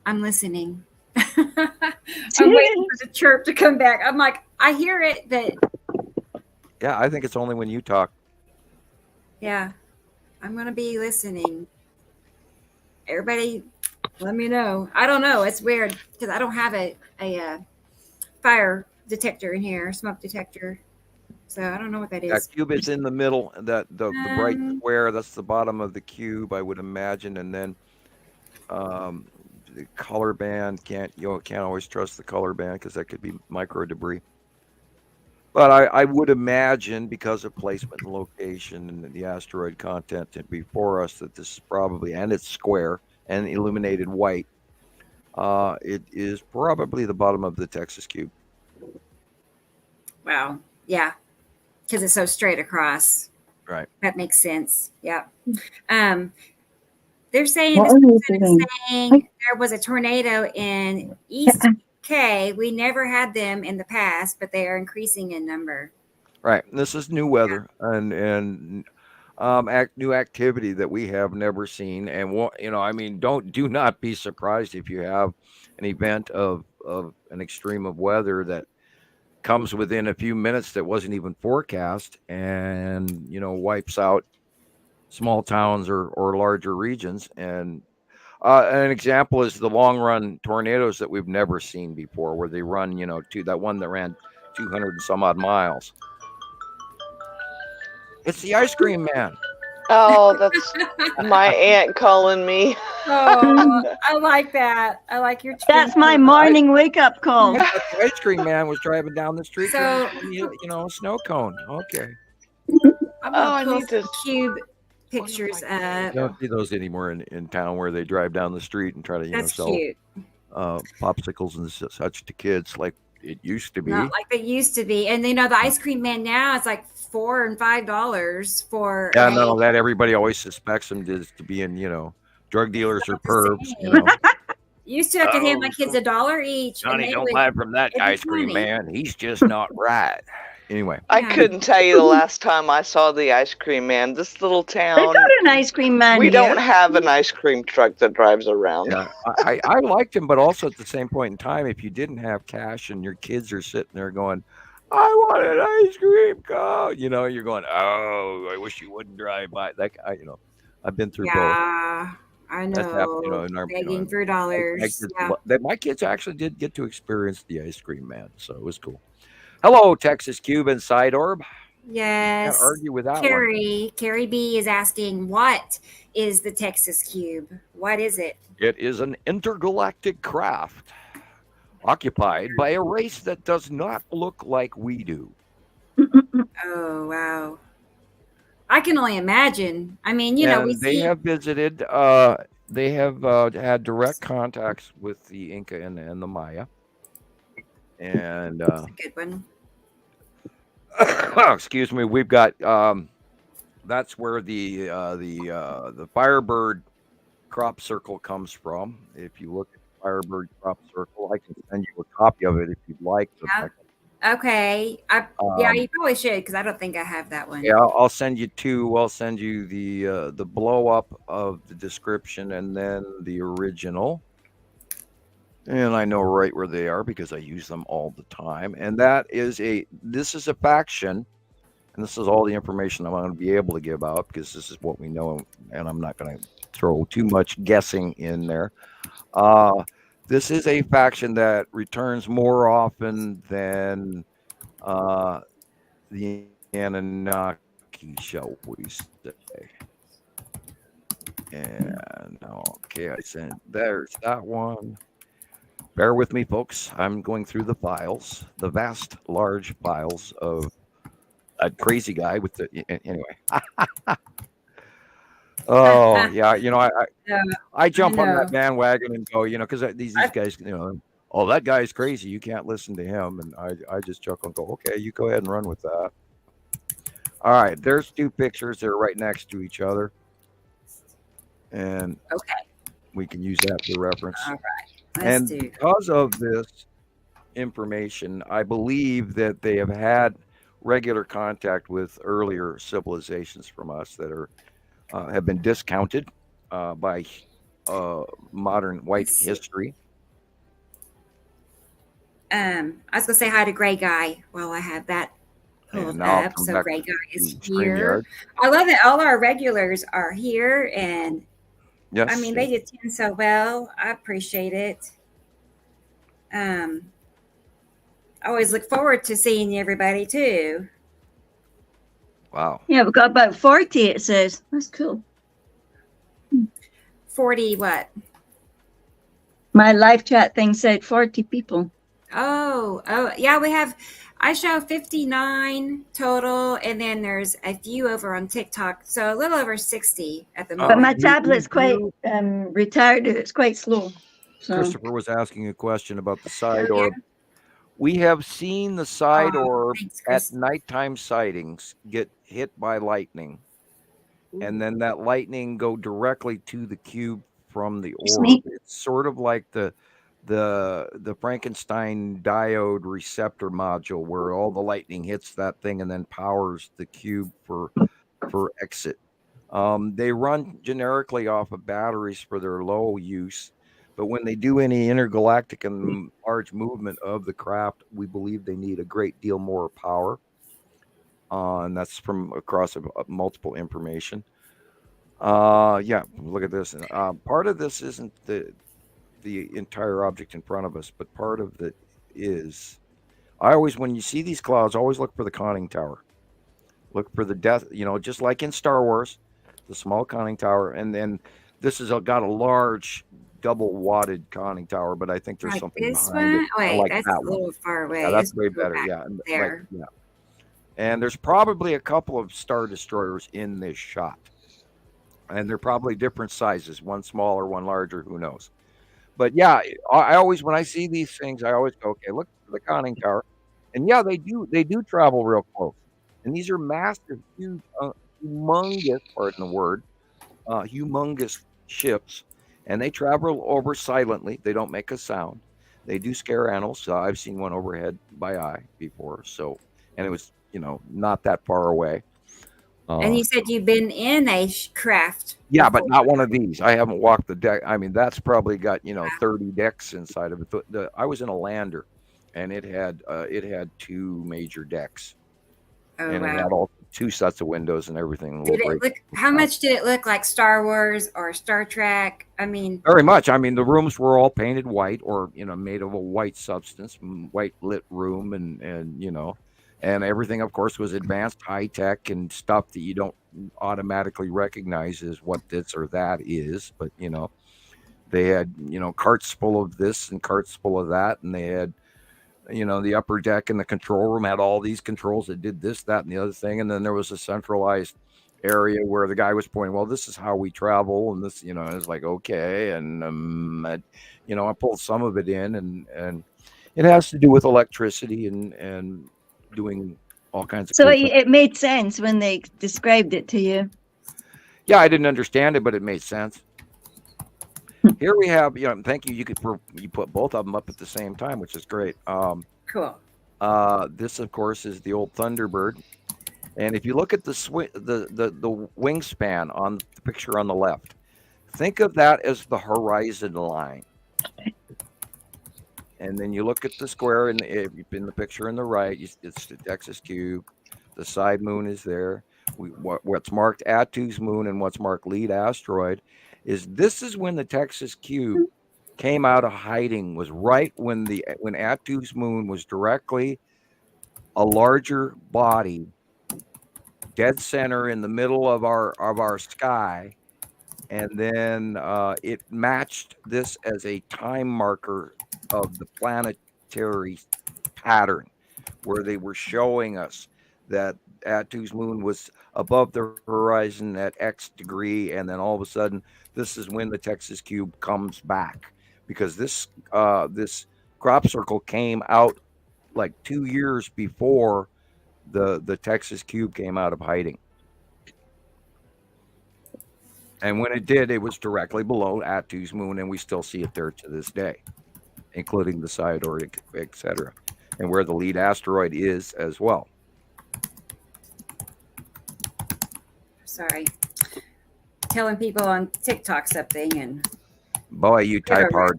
I'm listening. I'm waiting for the chirp to come back. I'm like, I hear it, but yeah, I think it's only when you talk. Yeah, I'm gonna be listening. Everybody, let me know. I don't know. It's weird because I don't have a fire detector in here, smoke detector. So I don't know what that is. That cube is in the middle. That the bright square. That's the bottom of the cube, I would imagine, and then the color band can't always trust the color band because that could be micro debris. But I would imagine because of placement and location and the asteroid content before us that this is probably, and it's square and illuminated white. It is probably the bottom of the Texas cube. Wow. Yeah. Because it's so straight across. Right. That makes sense. Yeah. They're saying, What this are you person is doing? saying there was a tornado in East UK. We never had them in the past, but they are increasing in number. Right. And this is new weather and new activity that we have never seen. And I mean, do not be surprised if you have an event of an extreme of weather that comes within a few minutes that wasn't even forecast and wipes out small towns or larger regions. And an example is the long run tornadoes that we've never seen before, where they run to that one that ran 200 and some odd miles. It's the ice cream man. Oh, that's my aunt calling me. Oh, I like that. I like your. That's my morning wake up call. The ice cream man was driving down the street. So a snow cone. Okay. I need to cube pictures. You don't see those anymore in town where they drive down the street and try to sell cute. Popsicles and such to kids like it used to be. Not like they used to be. And the ice cream man now it's like $4 and $5 for. Yeah, no, that everybody always suspects them to be in drug dealers or pervs. Used to I could hand my kids $1 each. Johnny, don't buy from that ice cream man. He's just not right. Anyway, I couldn't tell you the last time I saw the ice cream man. This little town. They got an ice cream man. We don't have an ice cream truck that drives around. Yeah, I liked him, but also at the same point in time, if you didn't have cash and your kids are sitting there going, "I want an ice cream cone," you're going, "Oh, I wish you wouldn't drive by." That guy, I've been through both. Yeah, I know. That's happened, in our, begging for dollars. My kids actually did get to experience the ice cream man, so it was cool. Hello, Texas Cube and Side Orb. Yes. Can't argue with that one. Carrie B is asking, what is the Texas Cube? What is it? It is an intergalactic craft occupied by a race that does not look like we do. Oh, wow. I can only imagine. I mean, they have visited, they have had direct contacts with the Inca and the Maya. And that's a good one. Excuse me. We've got that's where the Firebird crop circle comes from. If you look at the Firebird crop circle, I can send you a copy of it if you'd like. Yeah. Okay. You probably should because I don't think I have that one. Yeah, I'll send you two. I'll send you the blow up of the description and then the original. And I know right where they are because I use them all the time. And this is a faction. And this is all the information I'm going to be able to give out because this is what we know. And I'm not going to throw too much guessing in there. This is a faction that returns more often than the Anunnaki, shall we say. And okay, there's that one. Bear with me, folks. I'm going through the files, the vast, large files of a crazy guy with anyway. Oh yeah, I jump on that bandwagon and go, because these guys, oh, that guy's crazy. You can't listen to him, and I just chuckle and go, okay, you go ahead and run with that. All right, there's two pictures. They're right next to each other, and we can use that for reference. All right. And because of this information, I believe that they have had regular contact with earlier civilizations from us that have been discounted by modern white history. I was gonna say hi to Gray Guy while I have that pulled up. So Gray Guy is here. I love that all our regulars are here and. Yes. I mean, they attend so well. I appreciate it. I always look forward to seeing everybody too. Wow. Yeah, we've got about 40, it says. That's cool. 40 what? My live chat thing said 40 people. Oh, yeah, we have I show 59 total, and then there's a few over on TikTok, so a little over 60 at the moment. But my tablet's quite retired. It's quite slow. So. Christopher was asking a question about the side orb. We have seen the side orb at nighttime sightings get hit by lightning, and then that lightning go directly to the cube from the orb. It's sort of like the Frankenstein diode receptor module, where all the lightning hits that thing and then powers the cube for exit. They run generically off of batteries for their low use, but when they do any intergalactic and large movement of the craft, we believe they need a great deal more power. And that's from across multiple information. Yeah, look at this. Part of this isn't the entire object in front of us, but part of it is, when you see these clouds, always look for the conning tower. Look for the death, just like in Star Wars, the small conning tower. And then this has got a large double wadded conning tower, but I think there's something behind it. Wait, that's a little far away. Yeah, that's way better. Yeah. There. Yeah. And there's probably a couple of Star Destroyers in this shot. And they're probably different sizes, one smaller, one larger, who knows. But yeah, I always, when I see these things, I always go, okay, look for the conning tower. And yeah, they do travel real close. And these are massive, huge, humongous, pardon the word, humongous ships. And they travel over silently. They don't make a sound. They do scare animals. I've seen one overhead by eye before. So, and it was, not that far away. And you said you've been in a craft. Yeah, but not one of these. I haven't walked the deck. I mean, that's probably got 30 decks inside of it. I was in a lander, and it had 2 major decks, and it had all 2 sets of windows and everything. How much did it look like Star Wars or Star Trek? I mean, very much. I mean, the rooms were all painted white, or made of a white substance, white lit room, and everything, of course, was advanced, high tech, and stuff that you don't automatically recognize as what this or that is. But they had carts full of this and carts full of that, and they had the upper deck and the control room had all these controls that did this, that, and the other thing. And then there was a centralized area where the guy was pointing, well, this is how we travel, and this, it's like, okay. And I pulled some of it in, and it has to do with electricity and doing all kinds of. So it made sense when they described it to you. Yeah, I didn't understand it, but it made sense. Here we have, thank you. You put both of them up at the same time, which is great. Cool. This, of course, is the old Thunderbird, and if you look at the wingspan on the picture on the left, think of that as the horizon line. And then you look at the square in the picture on the right. It's the Texas cube. The side moon is there. What's marked Atu's moon and what's marked lead asteroid is when the Texas cube came out of hiding. Was right when Atu's moon was directly a larger body, dead center in the middle of our sky, and then it matched this as a time marker of the planetary pattern, where they were showing us that Atu's moon was above the horizon at X degree, and then all of a sudden, this is when the Texas cube comes back, because this crop circle came out like 2 years before the Texas cube came out of hiding. And when it did, it was directly below Atu's moon, and we still see it there to this day, including the side or etc., and where the lead asteroid is as well. Sorry, telling people on TikTok something, and boy, you type hard.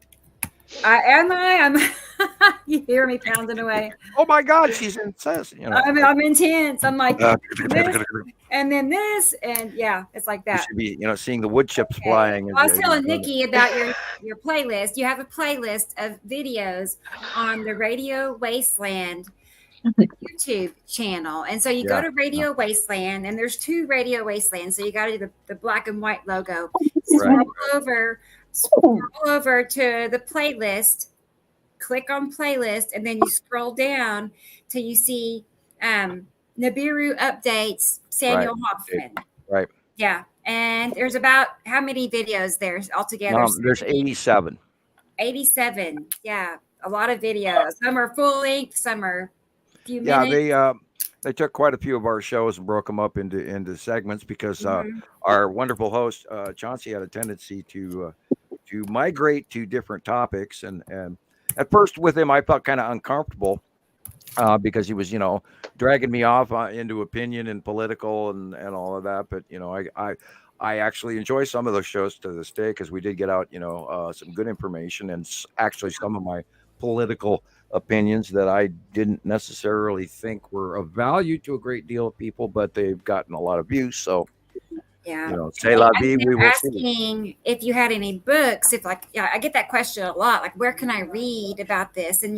I'm you hear me pounding away. Oh my God, she's intense. I'm intense. I'm like this, and then this, and yeah, it's like that. You should be, seeing the wood chips flying. Well, I was telling Nikki about your playlist. You have a playlist of videos on the Radio Wasteland YouTube channel, and so you go to Radio Wasteland, and there's 2 Radio Wastelands. So you got to do the black and white logo. Scroll over to the playlist click on playlist, and then you scroll down till you see Nibiru updates Samuel Hofman. Right. Yeah. And there's about how many videos there's altogether? There's 87. 87. Yeah. A lot of videos. Some are full length, some are a few minutes. They took quite a few of our shows and broke them up into segments because our wonderful host Chauncey had a tendency to migrate to different topics, and at first with him I felt kind of uncomfortable because he was dragging me off into opinion and political and all of that. But I actually enjoy some of those shows to this day because we did get out some good information and actually some of my political opinions that I didn't necessarily think were of value to a great deal of people, but they've gotten a lot of views. So, say la vie, we will asking if you had any books, I get that question a lot, like, where can I read about this? And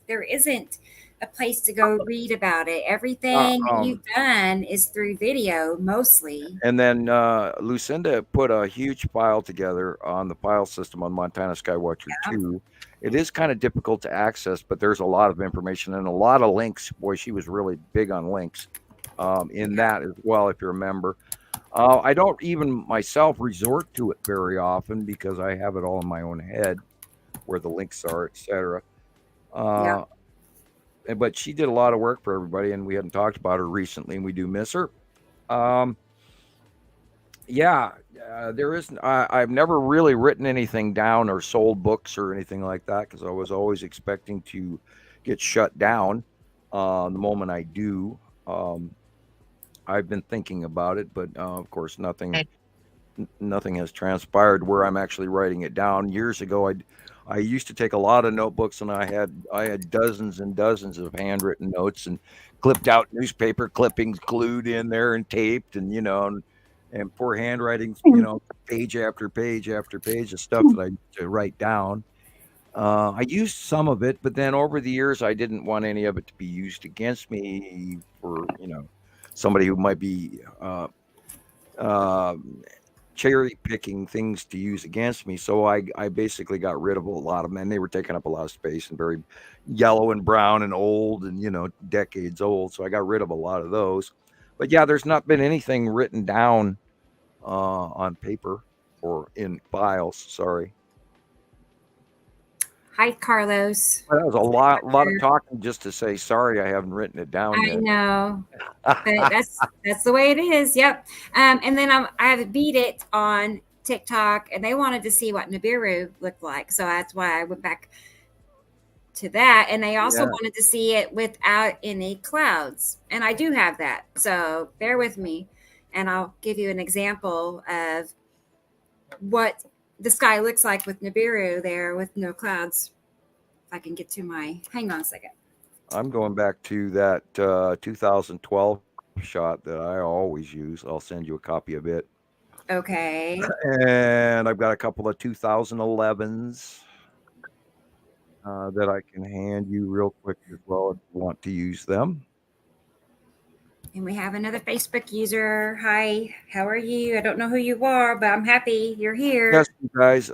there isn't a place to go read about it. Everything you've done is through video mostly. And then Lucinda put a huge file together on the file system on Montana Skywatcher 2. It is kind of difficult to access, but there's a lot of information and a lot of links. Boy, she was really big on links in that as well, if you remember. I don't even myself resort to it very often because I have it all in my own head where the links are, etc. But she did a lot of work for everybody, and we hadn't talked about her recently, and we do miss her. There isn't. I've never really written anything down or sold books or anything like that because I was always expecting to get shut down the moment I do. I've been thinking about it, but of course, nothing has transpired where I'm actually writing it down. Years ago, I used to take a lot of notebooks, and I had dozens and dozens of handwritten notes and clipped out newspaper clippings glued in there and taped, and and poor handwriting, page after page after page of stuff that I used to write down. I used some of it, but then over the years, I didn't want any of it to be used against me for somebody who might be cherry picking things to use against me. So I basically got rid of a lot of them, and they were taking up a lot of space and very yellow and brown and old and decades old. So I got rid of a lot of those. But there's not been anything written down on paper or in files. Sorry. Hi, Carlos. That was a lot of talking just to say sorry. I haven't written it down yet. I know, but that's the way it is. Yep. And then I have beat it on TikTok, and they wanted to see what Nibiru looked like, so that's why I went back to that. And they also wanted to see it without any clouds, and I do have that. So bear with me, and I'll give you an example of what the sky looks like with Nibiru there with no clouds. If I can get to hang on a second. I'm going back to that 2012 shot that I always use. I'll send you a copy of it. Okay. And I've got a couple of 2011s that I can hand you real quick as well if you want to use them. And we have another Facebook user. Hi, how are you? I don't know who you are, but I'm happy you're here. Yes, you guys.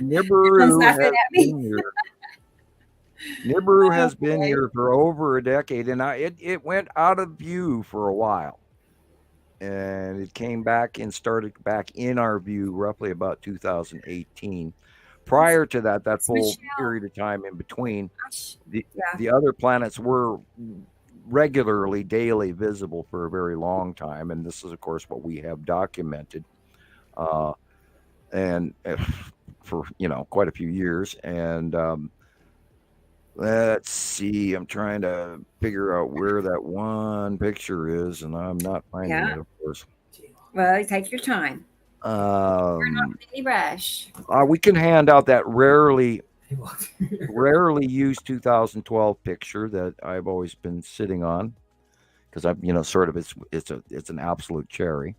Nibiru has been here. Nibiru has been here for over a decade, and it went out of view for a while. And it came back and started back in our view roughly about 2018. Prior to that full period of time in between, the other planets were regularly daily visible for a very long time, and this is of course what we have documented and for quite a few years. And let's see, I'm trying to figure out where that one picture is, and I'm not finding it, of course. Well, take your time. We're not in any rush. We can hand out that rarely used 2012 picture that I've always been sitting on because I'm, sort of it's an absolute cherry.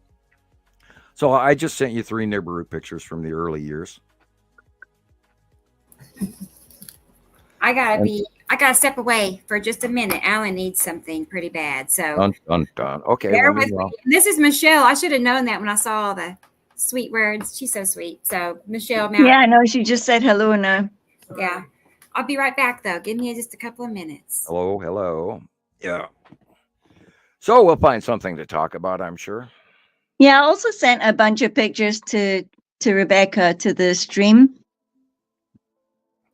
So I just sent you 3 Nibiru pictures from the early years. I gotta step away for just a minute. Alan needs something pretty bad. So done. Okay. Bear with me. This is Michelle. I should have known that when I saw all the sweet words. She's so sweet. So Michelle. Yeah, I know. She just said hello now. Yeah. I'll be right back, though. Give me just a couple of minutes. Hello. Yeah. So we'll find something to talk about, I'm sure. Yeah, I also sent a bunch of pictures to Rebecca to the stream.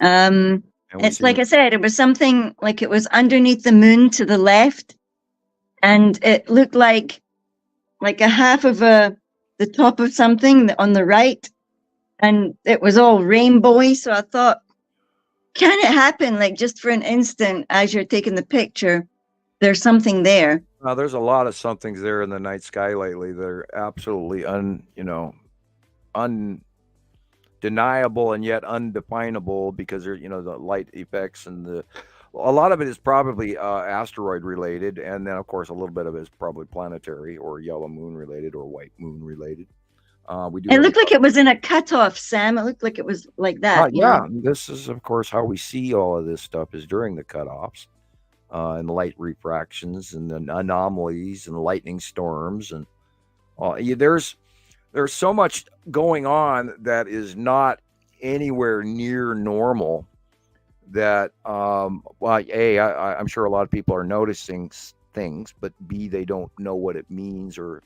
It's like I said, it was something like it was underneath the moon to the left, and it looked like a half of the top of something on the right, and it was all rainbowy. So I thought, can it happen like just for an instant as you're taking the picture? There's something there. Well, there's a lot of somethings there in the night sky lately. They're absolutely undeniable and yet undefinable because they're, the light effects and a lot of it is probably asteroid related, and then of course a little bit of it is probably planetary or yellow moon related or white moon related. It looked like it was in a cutoff, Sam. It looked like it was like that. Yeah, this is of course how we see all of this stuff is during the cutoffs. And light refractions and then anomalies and lightning storms and there's so much going on that is not anywhere near normal that I'm sure a lot of people are noticing things, but B, they don't know what it means or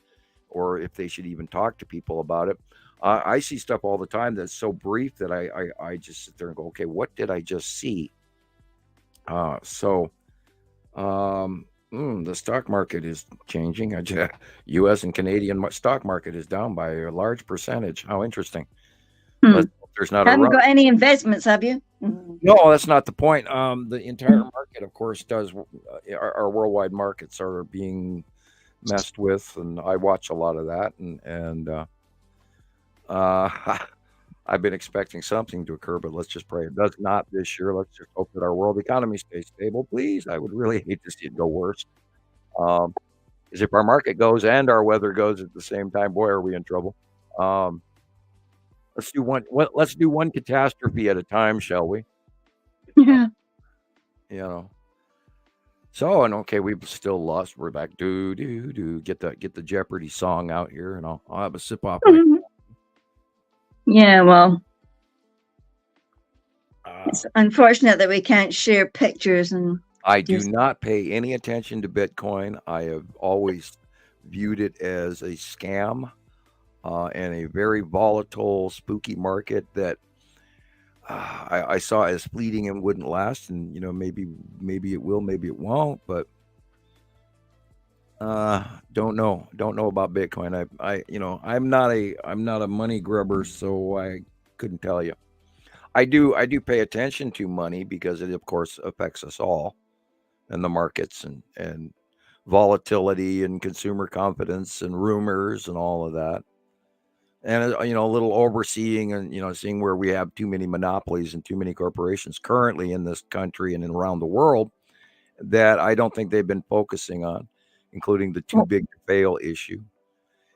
if they should even talk to people about it. I see stuff all the time that's so brief that I just sit there and go, okay, what did I just see? The stock market is changing. U.S. and Canadian stock market is down by a large percentage. How interesting. There's not haven't got any investments, have you? No, that's not the point. The entire market, of course, does. Our worldwide markets are being messed with, and I watch a lot of that. And I've been expecting something to occur, but let's just pray it does not this year. Let's just hope that our world economy stays stable, please. I would really hate to see it go worse. Because if our market goes and our weather goes at the same time, boy, are we in trouble. Let's do one catastrophe at a time, shall we? Yeah. So, and okay, we've still lost. We're back. Do get the Jeopardy song out here, and I'll have a sip off. Yeah, well, it's unfortunate that we can't share pictures. And I do not pay any attention to Bitcoin. I have always viewed it as a scam and a very volatile, spooky market that I saw as fleeting and wouldn't last. And maybe it will, maybe it won't. But don't know about Bitcoin. I'm not a money grubber, so I couldn't tell you. I do pay attention to money because it of course affects us all, and the markets and volatility and consumer confidence and rumors and all of that. And a little overseeing and seeing where we have too many monopolies and too many corporations currently in this country and around the world that I don't think they've been focusing on, including the too big to fail issue.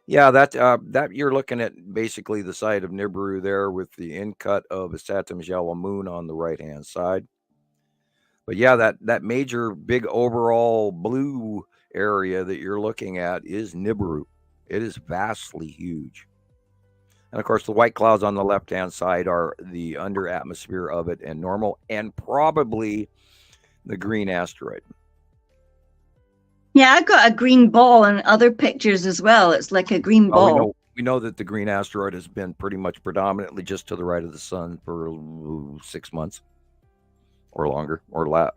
Yeah, that you're looking at basically the side of Nibiru there with the in-cut of Saturn's yellow moon on the right-hand side. But yeah, that major big overall blue area that you're looking at is Nibiru. It is vastly huge. And of course, the white clouds on the left-hand side are the under atmosphere of it and normal, and probably the green asteroid. Yeah, I got a green ball in other pictures as well. It's like a green ball. We know that the green asteroid has been pretty much predominantly just to the right of the sun for 6 months or longer.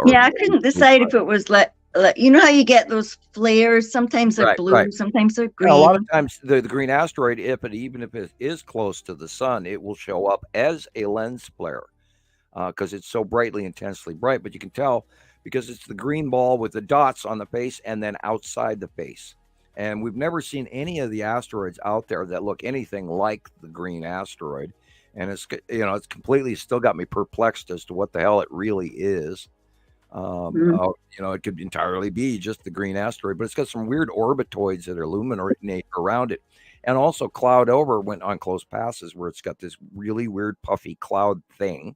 Yeah, I couldn't decide if it was like you know how you get those flares? Sometimes they're blue, sometimes they're green. Yeah, a lot of times the green asteroid, even if it is close to the sun, it will show up as a lens flare because it's so brightly, intensely bright. But you can tell because it's the green ball with the dots on the face and then outside the face. And we've never seen any of the asteroids out there that look anything like the green asteroid. And it's completely still got me perplexed as to what the hell it really is. It could entirely be just the green asteroid, but it's got some weird orbitoids that illuminate around it. And also cloud over went on close passes where it's got this really weird puffy cloud thing.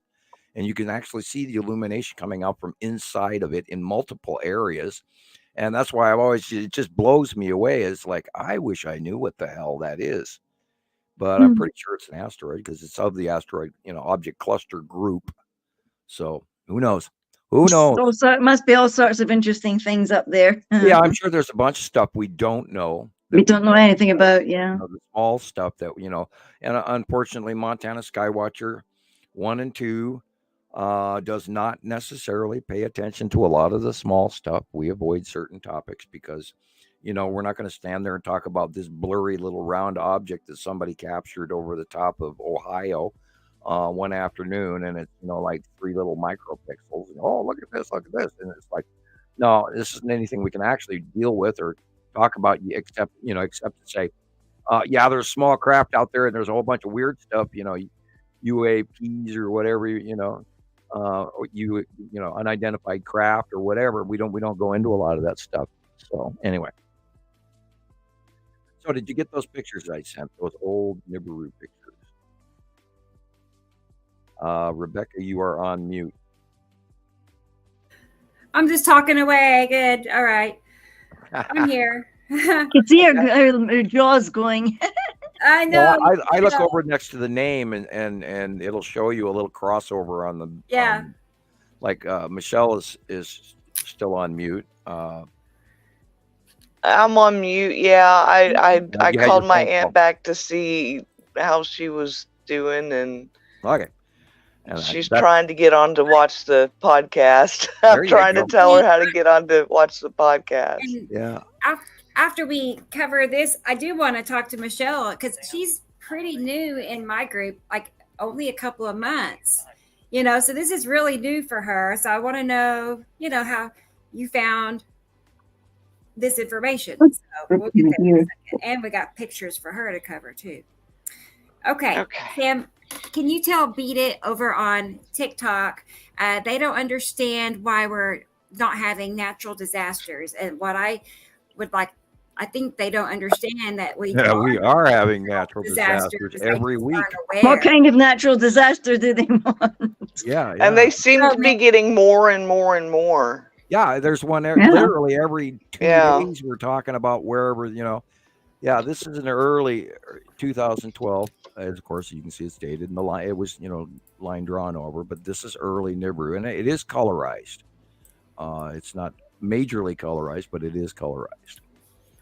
And you can actually see the illumination coming out from inside of it in multiple areas. And that's why it just blows me away. It's like, I wish I knew what the hell that is. But I'm pretty sure it's an asteroid because it's of the asteroid, object cluster group. So Who knows? Who knows? Also, it must be all sorts of interesting things up there. Yeah, I'm sure there's a bunch of stuff we don't know. We don't know anything about, yeah. The small stuff that, and unfortunately, Montana Skywatcher 1 and 2 does not necessarily pay attention to a lot of the small stuff. We avoid certain topics because, we're not going to stand there and talk about this blurry little round object that somebody captured over the top of Ohio one afternoon, and it's like 3 little micropixels. Oh, look at this, and it's like, no, this isn't anything we can actually deal with or talk about, except to say, yeah, there's small craft out there, and there's a whole bunch of weird stuff, UAPs or whatever, unidentified craft or whatever. We don't go into a lot of that stuff. So anyway. So did you get those pictures I sent? Those old Nibiru pictures? Rebecca, you are on mute. I'm just talking away. Good. All right. I'm here. You can see her jaws going. I know. Well, I look over next to the name and it'll show you a little crossover on the. Yeah. Michelle is still on mute. I'm on mute. Yeah, I called my aunt back to see how she was doing, and okay. And she's trying to get on to watch the podcast. I'm trying to tell her how to get on to watch the podcast. And yeah. After we cover this, I do want to talk to Michelle because she's pretty new in my group, like only a couple of months. So this is really new for her. So I want to know, how you found this information. So we'll get that in a second. And we got pictures for her to cover too. Okay. Sam, can you tell Beat It over on TikTok? They don't understand why we're not having natural disasters. And what I would like, I think they don't understand that we are having natural disasters every week. What kind of natural disaster do they want? Yeah. And they seem to be getting more and more and more. Yeah, there's one literally every 2 days we're talking about wherever, Yeah, this is an early 2012, as of course you can see it's dated, and the line it was line drawn over, but this is early Nibiru, and it is colorized. It's not majorly colorized, but it is colorized.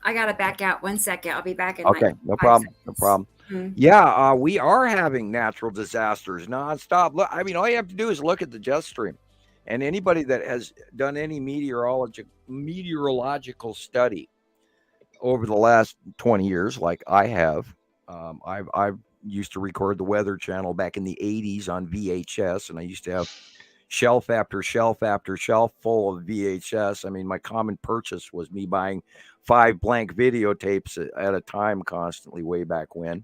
I gotta back out 1 second. I'll be back in. Okay, no problem. No problem. Mm-hmm. Yeah, we are having natural disasters nonstop. Look, I mean, all you have to do is look at the jet stream, and anybody that has done any meteorological study over the last 20 years, like I have, I've used to record the Weather Channel back in the 80s on VHS, and I used to have shelf after shelf after shelf full of VHS. I mean, my common purchase was me buying 5 blank videotapes at a time constantly way back when.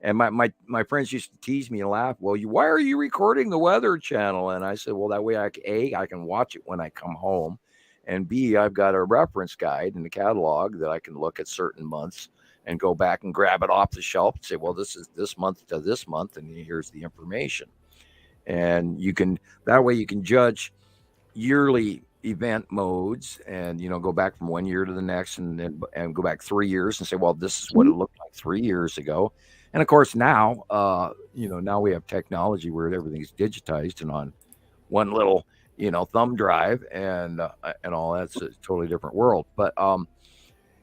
And my friends used to tease me and laugh, well, why are you recording the Weather Channel? And I said, well, that way I can watch it when I come home. And B, I've got a reference guide in the catalog that I can look at certain months and go back and grab it off the shelf and say, well, this is this month to this month, and here's the information. And that way you can judge yearly event modes and, go back from 1 year to the next and go back 3 years and say, well, this is what it looked like 3 years ago. And of course, now, now we have technology where everything's digitized and on one little, thumb drive and all that's a totally different world. But,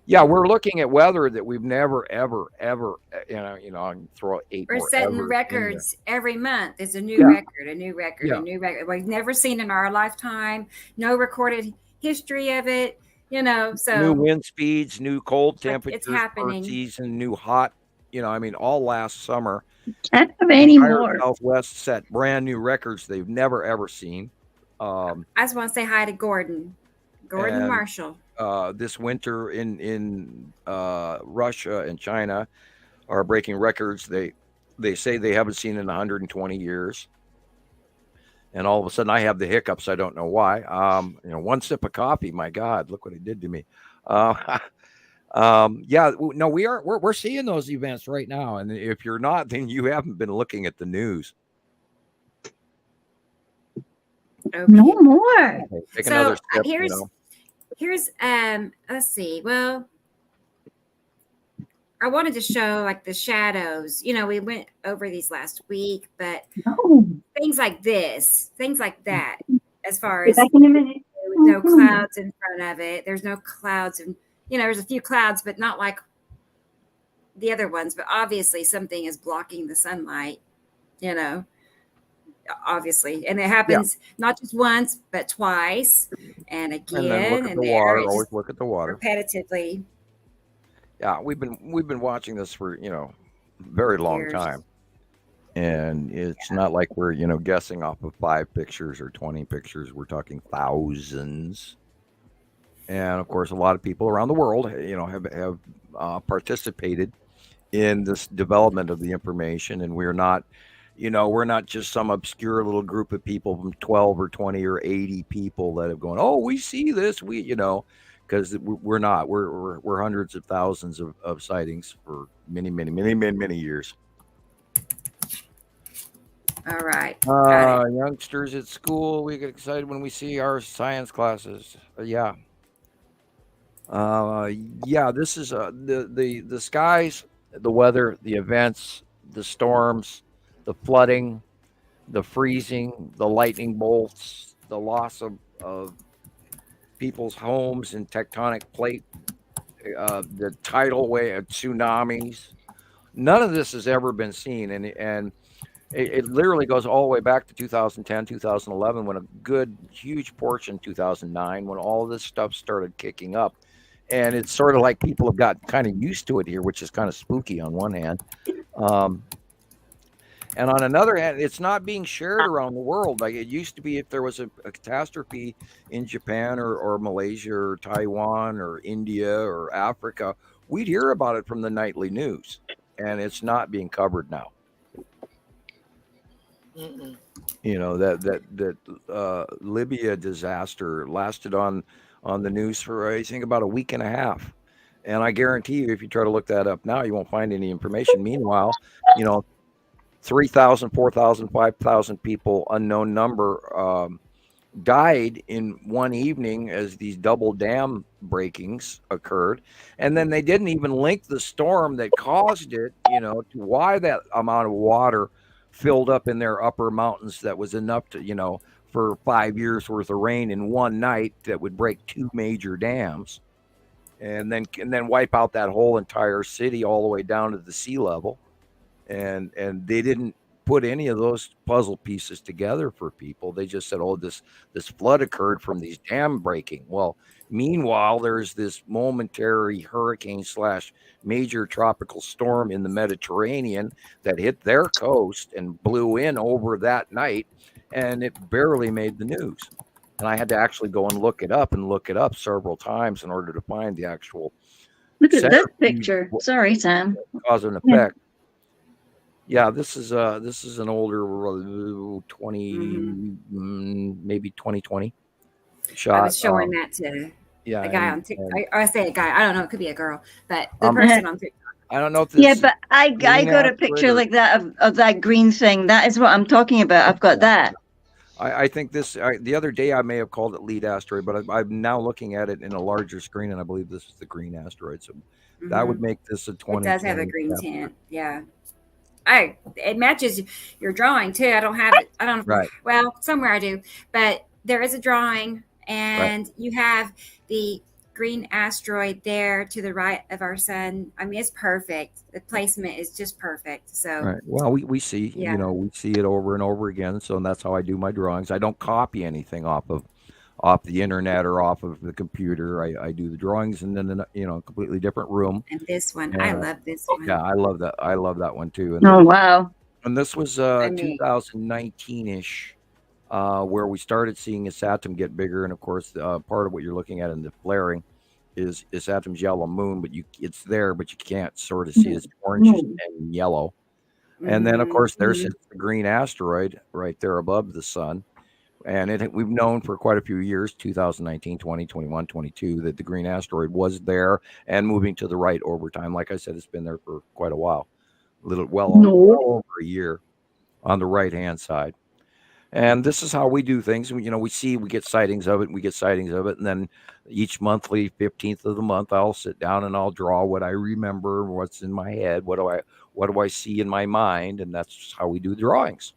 yeah, we're looking at weather that we've never, ever, I can throw 8 We're more setting records every month. It's a new record, a new record, a new record. We've never seen in our lifetime, no recorded history of it, so. New wind speeds, new cold temperatures, it's happening. Season, new hot, all last summer. Can't have any more. Southwest set brand new records they've never, ever seen. I just want to say hi to Gordon Marshall. This winter in Russia and China are breaking records they say they haven't seen in 120 years. And all of a sudden I have the hiccups. I don't know why. 1 sip of coffee, my God, look what it did to me. We're seeing those events right now. And if you're not, then you haven't been looking at the news. Okay. No more. Okay, take another step, Here's let's see. Well, I wanted to show like the shadows. We went over these last week, but things like this, things like that, as far Be as back in a minute. with no clouds in front of it. There's no clouds, and there's a few clouds, but not like the other ones. But obviously, something is blocking the sunlight. Obviously, and it happens not just once, but twice, and again, and then look at the water. Always look at the water repetitively. Yeah, we've been watching this for very long time, and it's not like we're guessing off of 5 pictures or 20 pictures. We're talking thousands, and of course, a lot of people around the world, have participated in this development of the information, and we're not just some obscure little group of people from 12 or 20 or 80 people that have gone, oh, we see this, because we're not. We're hundreds of thousands of sightings for many years. All right. Youngsters at school, we get excited when we see our science classes. This is the skies, the weather, the events, the storms, the flooding, the freezing, the lightning bolts, the loss of people's homes and tectonic plate, the tidal wave, tsunamis. None of this has ever been seen, and it literally goes all the way back to 2010, 2011, when a good, huge portion, 2009, when all of this stuff started kicking up. And it's sort of like people have got kind of used to it here, which is kind of spooky on one hand. And on another hand, it's not being shared around the world. Like it used to be, if there was a catastrophe in Japan or Malaysia or Taiwan or India or Africa, we'd hear about it from the nightly news. And it's not being covered now. Mm-mm. That Libya disaster lasted on the news for, I think, about a week and a half. And I guarantee you, if you try to look that up now, you won't find any information. Meanwhile, 3,000, 4,000, 5,000 people, unknown number, died in one evening as these double dam breakings occurred. And then they didn't even link the storm that caused it, to why that amount of water filled up in their upper mountains that was enough to, for 5 years worth of rain in one night that would break 2 major dams and then wipe out that whole entire city all the way down to the sea level. And they didn't put any of those puzzle pieces together for people. They just said, oh, this flood occurred from these dam breaking. Well, meanwhile, there's this momentary hurricane / major tropical storm in the Mediterranean that hit their coast and blew in over that night, and it barely made the news. And I had to actually go and look it up several times in order to find the actual. Look at this picture. Sorry, Sam. Cause and effect. Yeah, this is an older 20, maybe 2020 shot. I was showing that to a guy on TikTok. I say a guy. I don't know. It could be a girl, but the person on TikTok. I don't know if this. Yeah, but I got a picture like that of that green thing. That is what I'm talking about. I've got that. I think this. The other day I may have called it lead asteroid, but I'm now looking at it in a larger screen, and I believe this is the green asteroid. So that would make this a 20. It does have a green tint. Yeah. It matches your drawing too. I don't have it. I don't. Right. Well, somewhere I do, but there is a drawing, and you have the green asteroid there to the right of our sun. I mean, it's perfect. The placement is just perfect. So, right. Well, we see, we see it over and over again. So that's how I do my drawings. I don't copy anything off the internet or off of the computer. I do the drawings in a completely different room. And this one, I love this one. Yeah, I love that. I love that one too. And wow! And this was 2019-ish, where we started seeing a Saturn get bigger. And of course, part of what you're looking at in the flaring is Saturn's yellow moon, but it's there, but you can't sort of see it's orange and yellow. And then of course there's the green asteroid right there above the sun. And we've known for quite a few years, 2019, 20, 21, 22, that the green asteroid was there and moving to the right over time. Like I said, it's been there for quite a while, well over a year on the right-hand side. And this is how we do things. We get sightings of it, and then each monthly 15th of the month, I'll sit down and I'll draw what I remember, what's in my head, what do I see in my mind, and that's how we do drawings.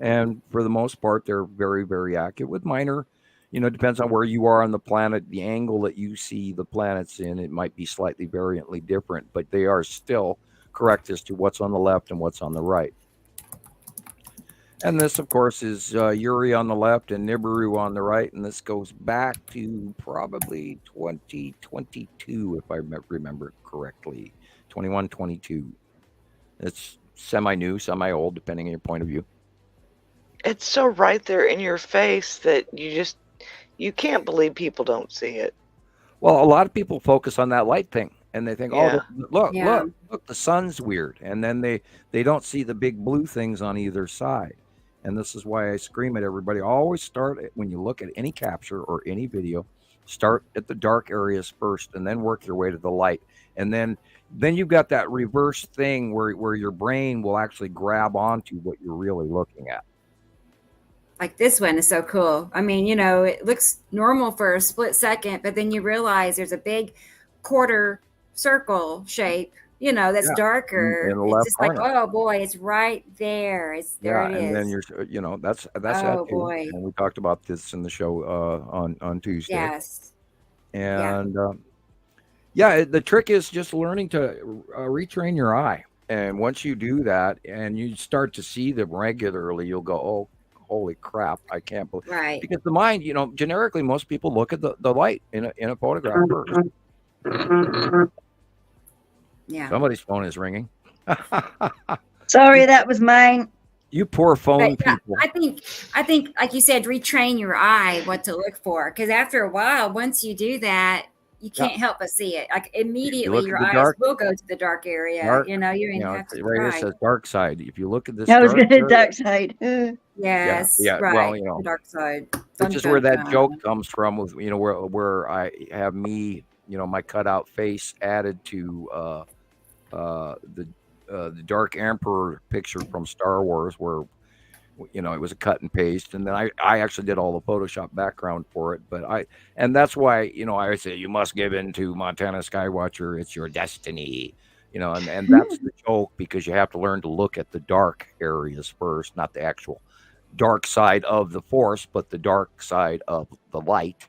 And for the most part, they're very, very accurate with minor, depends on where you are on the planet, the angle that you see the planets in, it might be slightly variantly different, but they are still correct as to what's on the left and what's on the right. And this, of course, is Uri on the left and Nibiru on the right. And this goes back to probably 2022, if I remember correctly. 21, 22. It's semi-new, semi-old, depending on your point of view. It's so right there in your face that you can't believe people don't see it. Well, a lot of people focus on that light thing. And they think, oh, look, the sun's weird. And then they don't see the big blue things on either side. And this is why I scream at everybody. Always start when you look at any capture or any video, start at the dark areas first and then work your way to the light. And then you've got that reverse thing where your brain will actually grab onto what you're really looking at. Like this one is so cool. I mean, it looks normal for a split second, but then you realize there's a big quarter circle shape, that's darker. It's just corner. Like, oh boy, it's right there. There it is. And then you're, that's that too. Boy. And we talked about this in the show on Tuesday. Yes. And the trick is just learning to retrain your eye. And once you do that and you start to see them regularly, you'll go, oh, holy crap, I can't believe. Right. Because the mind, generically, most people look at the light in a photograph first. Yeah. Somebody's phone is ringing. Sorry, that was mine. You poor phone people. I think, like you said, retrain your eye what to look for. Because after a while, once you do that, you can't help but see it. Like immediately, your eyes will go to the dark area. You have to right here says dark side. If you look at this, I was going to dark side. Yes, yeah. Right. Well, the dark side. Which is where that joke comes from. With where I have me, my cutout face added to the Dark Emperor picture from Star Wars, where it was a cut and paste, and then I actually did all the Photoshop background for it. And that's why I say you must give in to Montana Skywatcher. It's your destiny, and that's the joke, because you have to learn to look at the dark areas first, not the actual dark side of the force, but the dark side of the light.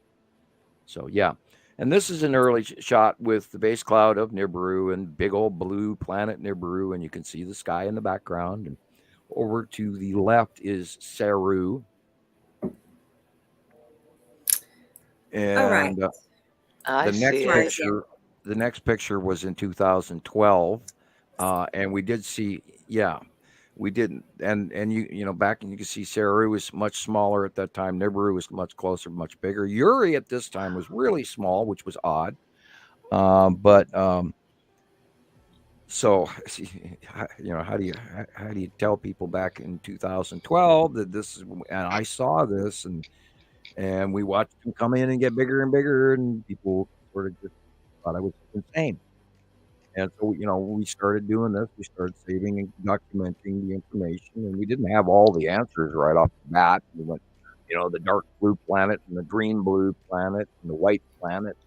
So yeah. And this is an early shot with the base cloud of Nibiru and big old blue planet Nibiru, and you can see the sky in the background. And over to the left is Saru. And the next picture was in 2012, and we did see, we didn't, and you back, and you can see Saru was much smaller at that time. Nibiru was much closer, much bigger. Uri at this time was really small, which was odd. So, how do you tell people back in 2012 that this is, and I saw this, and we watched them come in and get bigger and bigger, and people sort of just thought I was insane. And so, we started doing this. We started saving and documenting the information, and we didn't have all the answers right off the bat. We went, the dark blue planet and the green blue planet and the white planet,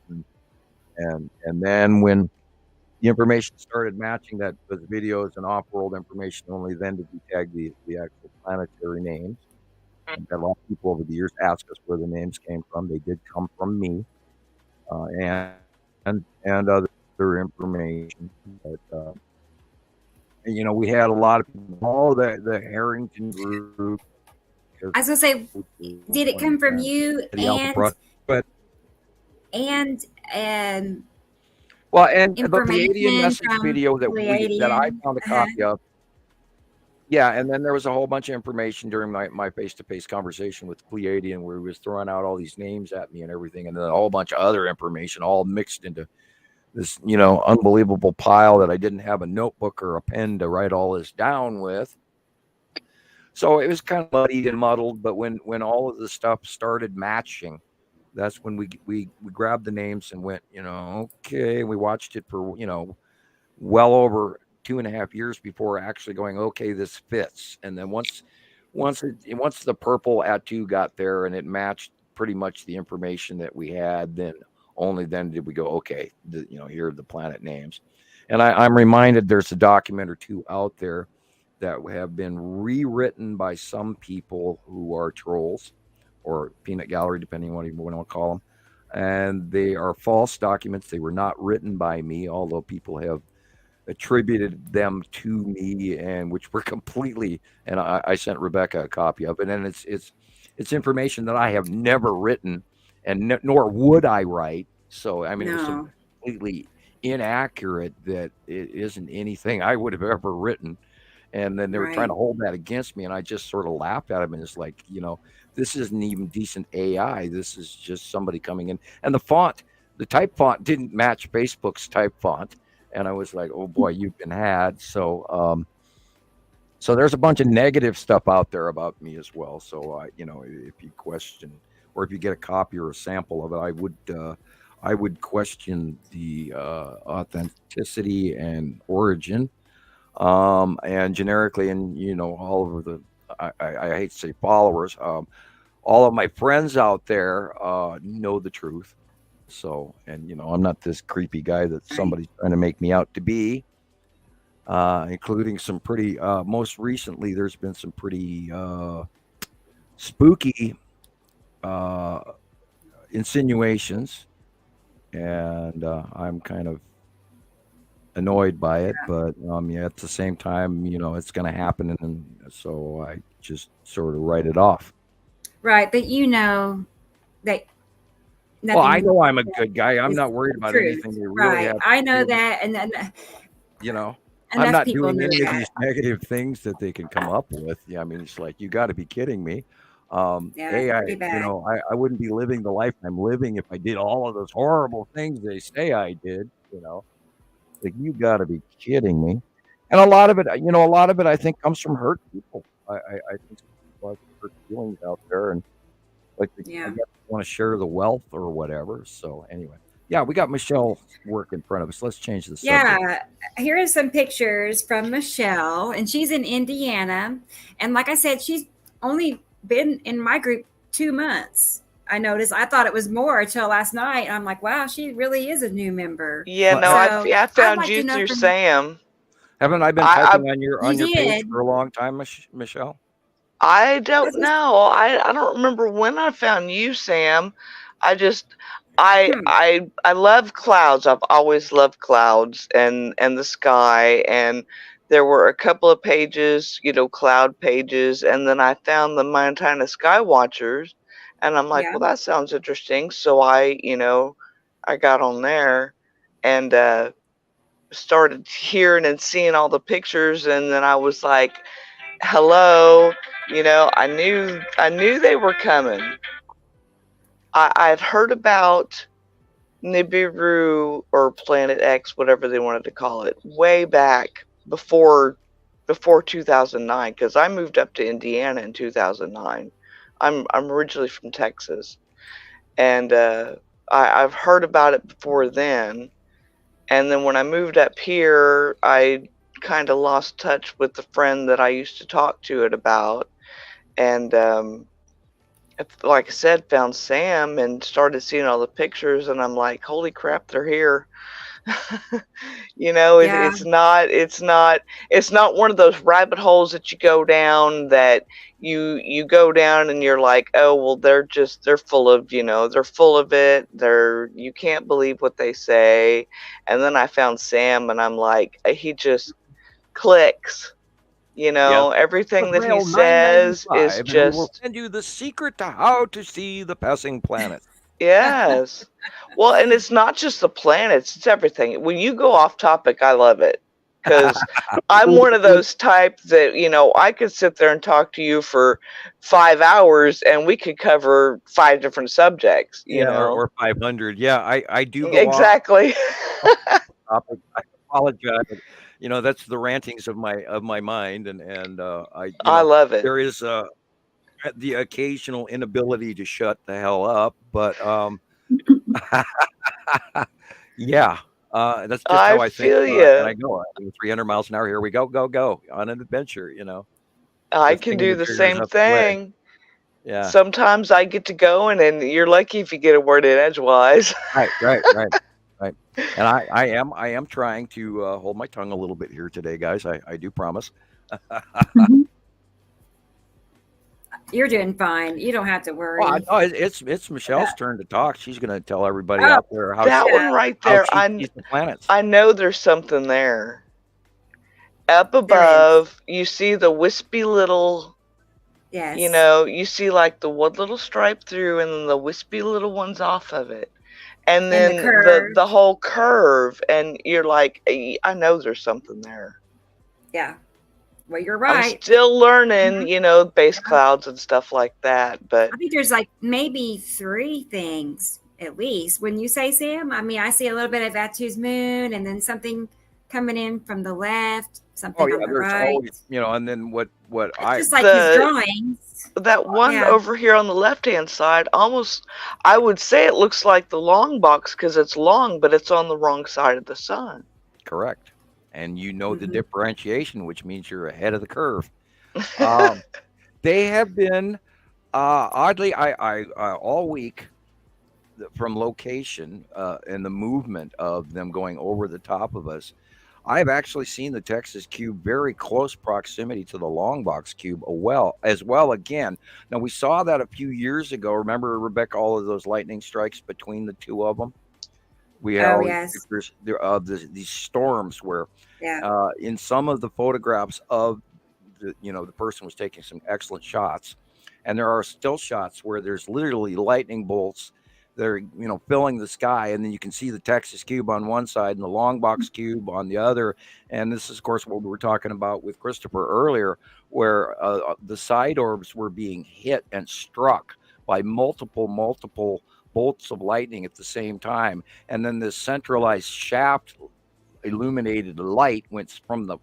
and then when the information started matching, that was videos and off-world information only, then did we tag the actual planetary names. And a lot of people over the years ask us where the names came from. They did come from me, and other information. But we had a lot of people. The Harrington group. I was gonna say, did it come from you and well, and the Pleiadian message video that I found a copy of. Yeah, and then there was a whole bunch of information during my face-to-face conversation with Pleiadian, where he was throwing out all these names at me and everything, and then a whole bunch of other information all mixed into this, unbelievable pile that I didn't have a notebook or a pen to write all this down with. So it was kind of muddy and muddled, but when all of the stuff started matching, that's when we grabbed the names and went, okay. We watched it for, well over 2.5 years before actually going, okay, this fits. And then once the purple Atu got there and it matched pretty much the information that we had, then did we go, okay, here are the planet names. And I'm reminded there's a document or two out there that have been rewritten by some people who are trolls or peanut gallery, depending on what you want to call them. And they are false documents. They were not written by me, although people have attributed them to me, and which were completely, and I sent Rebecca a copy of it, and it's information that I have never written, and nor would I write. So I mean, it was so completely inaccurate that it isn't anything I would have ever written. And then they were trying to hold that against me, and I just sort of laughed at them, and it's like, this isn't even decent AI. This is just somebody coming in, and the type font didn't match Facebook's type font. And I was like, oh boy, you've been had. So, so there's a bunch of negative stuff out there about me as well. So, if you question, or if you get a copy or a sample of it, I would question the authenticity and origin, and generically, and all over the, I hate to say followers, all of my friends out there know the truth. So, and I'm not this creepy guy that somebody's trying to make me out to be, including some pretty, most recently, there's been some pretty spooky insinuations, and I'm kind of annoyed by it, but at the same time, it's going to happen, and so I just sort of write it off. Right, but that. Well, I know I'm a good guy. I'm not worried about anything. They really have I know that, and then I'm not doing any of these negative things that they can come up with. Yeah, I mean, it's like, you got to be kidding me. I wouldn't be living the life I'm living if I did all of those horrible things they say I did. Like, you got to be kidding me. And a lot of it, I think comes from hurt people. I think a lot of hurt feelings out there, and like I want to share the wealth or whatever. So anyway, we got Michelle's work in front of us. Let's change the subject. Yeah, here are some pictures from Michelle, and she's in Indiana. And like I said, she's only been in my group 2 months. I noticed. I thought it was more until last night. I'm like, wow, she really is a new member. Yeah, no, I found you through Sam. Haven't I been typing on your page for a long time, Michelle? I don't know. I don't remember when I found you, Sam. I love clouds. I've always loved clouds and the sky. And there were a couple of pages, cloud pages. And then I found the Montana Skywatchers. And I'm like, well, that sounds interesting. So I got on there and started hearing and seeing all the pictures. And then I was like, hello. I knew they were coming. I've heard about Nibiru or Planet X, whatever they wanted to call it, way back before 2009, because I moved up to Indiana in 2009. I'm originally from Texas, and I've heard about it before then. And then when I moved up here, I kind of lost touch with the friend that I used to talk to it about. And like I said, found Sam and started seeing all the pictures, and I'm like, holy crap, they're here. It's not one of those rabbit holes that you go down that you go down and you're like, oh well, they're full of it. You can't believe what they say. And then I found Sam, and I'm like, he just clicks. Everything that he says is just. We'll send you the secret to how to see the passing planets. Yes. Well, and it's not just the planets, it's everything. When you go off topic, I love it. Because I'm one of those type that, I could sit there and talk to you for 5 hours and we could cover 5 different subjects, or 500. Yeah, I do. Exactly. Topic. I apologize. That's the rantings of my mind. And I love it. There is the occasional inability to shut the hell up, but that's just how I think. And I go 300 miles an hour. Here we go on an adventure. I can do the same thing. Yeah. Sometimes I get to go, and then you're lucky if you get a word in edgewise. Right. And I am trying to hold my tongue a little bit here today, guys. I do promise. You're doing fine. You don't have to worry. Well, it's Michelle's turn to talk. She's going to tell everybody out there how that one right there. she sees the planets. I know there's something there. Up above, you see the wispy little. Yes. You know, you see like the one little stripe through, and then the wispy little ones off of it, and then the whole curve, and you're like, I know there's something there. Yeah. Well, you're right. I'm still learning, you know, base clouds and stuff like that. But I think there's like maybe 3 things at least. When you say, Sam, I mean, I see a little bit of Atu's moon, and then something coming in from the left, something on the right. Always, you know, and then what just like his drawings. That one over here on the left-hand side, almost, I would say it looks like the long box because it's long, but it's on the wrong side of the sun. Correct. And you know the differentiation, which means you're ahead of the curve. They have been, oddly, I all week, from location and the movement of them going over the top of us, I've actually seen the Texas cube very close proximity to the long box cube as well again. Now, we saw that a few years ago. Remember, Rebecca, all of those lightning strikes between the 2 of them? We have pictures of these storms where in some of the photographs of the person was taking some excellent shots, and there are still shots where there's literally lightning bolts that are filling the sky, and then you can see the Texas cube on one side and the long box cube on the other. And this is, of course, what we were talking about with Christopher earlier, where the side orbs were being hit and struck by multiple bolts of lightning at the same time, and then this centralized shaft illuminated light went from the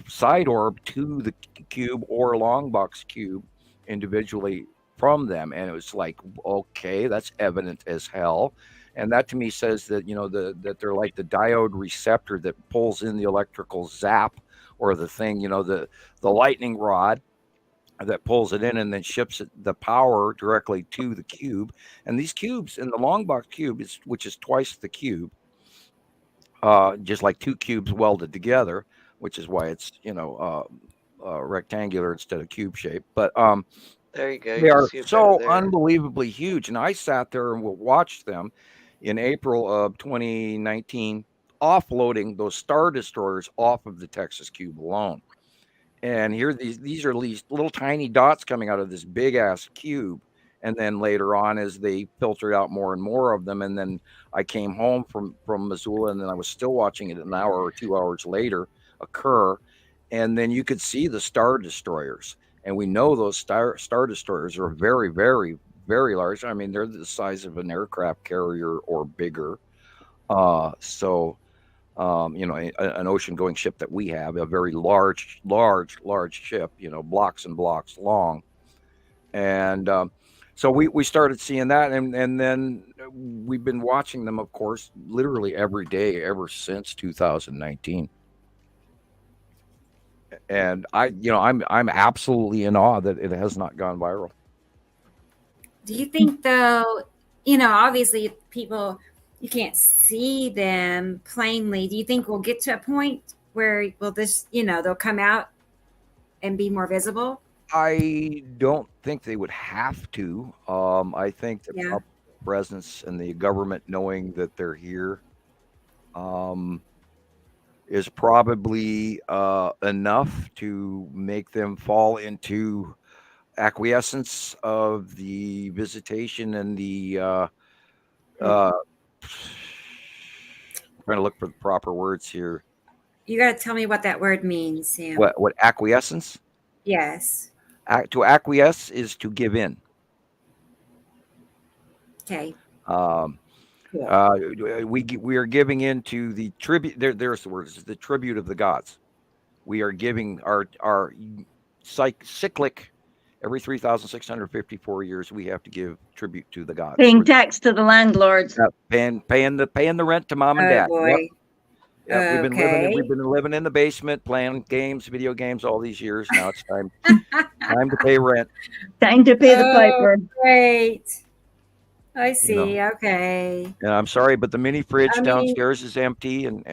side orb to the cube or long box cube individually from them, and it was like, okay, that's evident as hell. And that to me says that that they're like the diode receptor that pulls in the electrical zap, or the thing, the lightning rod that pulls it in and then ships the power directly to the cube. And these cubes in the long box cube, which is twice the cube, just like 2 cubes welded together, which is why it's rectangular instead of cube shape. But there you go. They are so unbelievably huge. And I sat there and watched them in April of 2019, offloading those Star Destroyers off of the Texas cube alone. And here these are these little tiny dots coming out of this big ass cube. And then later on, as they filtered out more and more of them, and then I came home from Missoula, and then I was still watching it an hour or 2 hours later occur. And then you could see the Star Destroyers. And we know those Star Destroyers are very, very, very large. I mean, they're the size of an aircraft carrier or bigger. An ocean-going ship that we have, a very large ship, blocks and blocks long. And so we started seeing that, and then we've been watching them, of course, literally every day ever since 2019. And I'm absolutely in awe that it has not gone viral. Do you think, though, obviously people, you can't see them plainly. Do you think we'll get to a point where they'll come out and be more visible? I don't think they would have to. I think the public presence and the government knowing that they're here is probably enough to make them fall into acquiescence of the visitation and the trying to look for the proper words here. You got to tell me what that word means, Sam. What acquiescence? Yes. To acquiesce is to give in. Okay. We are giving into the tribute. There's the words. The tribute of the gods. We are giving our cyclic. Every 3,654 years, we have to give tribute to the gods. Paying tax to the landlords. Paying the rent to mom and dad. Boy. Yep. We've been living in the basement, playing games, video games, all these years. Now it's time to pay rent. Time to pay the piper. Great. I see. Okay. And I'm sorry, but the mini fridge downstairs is empty, and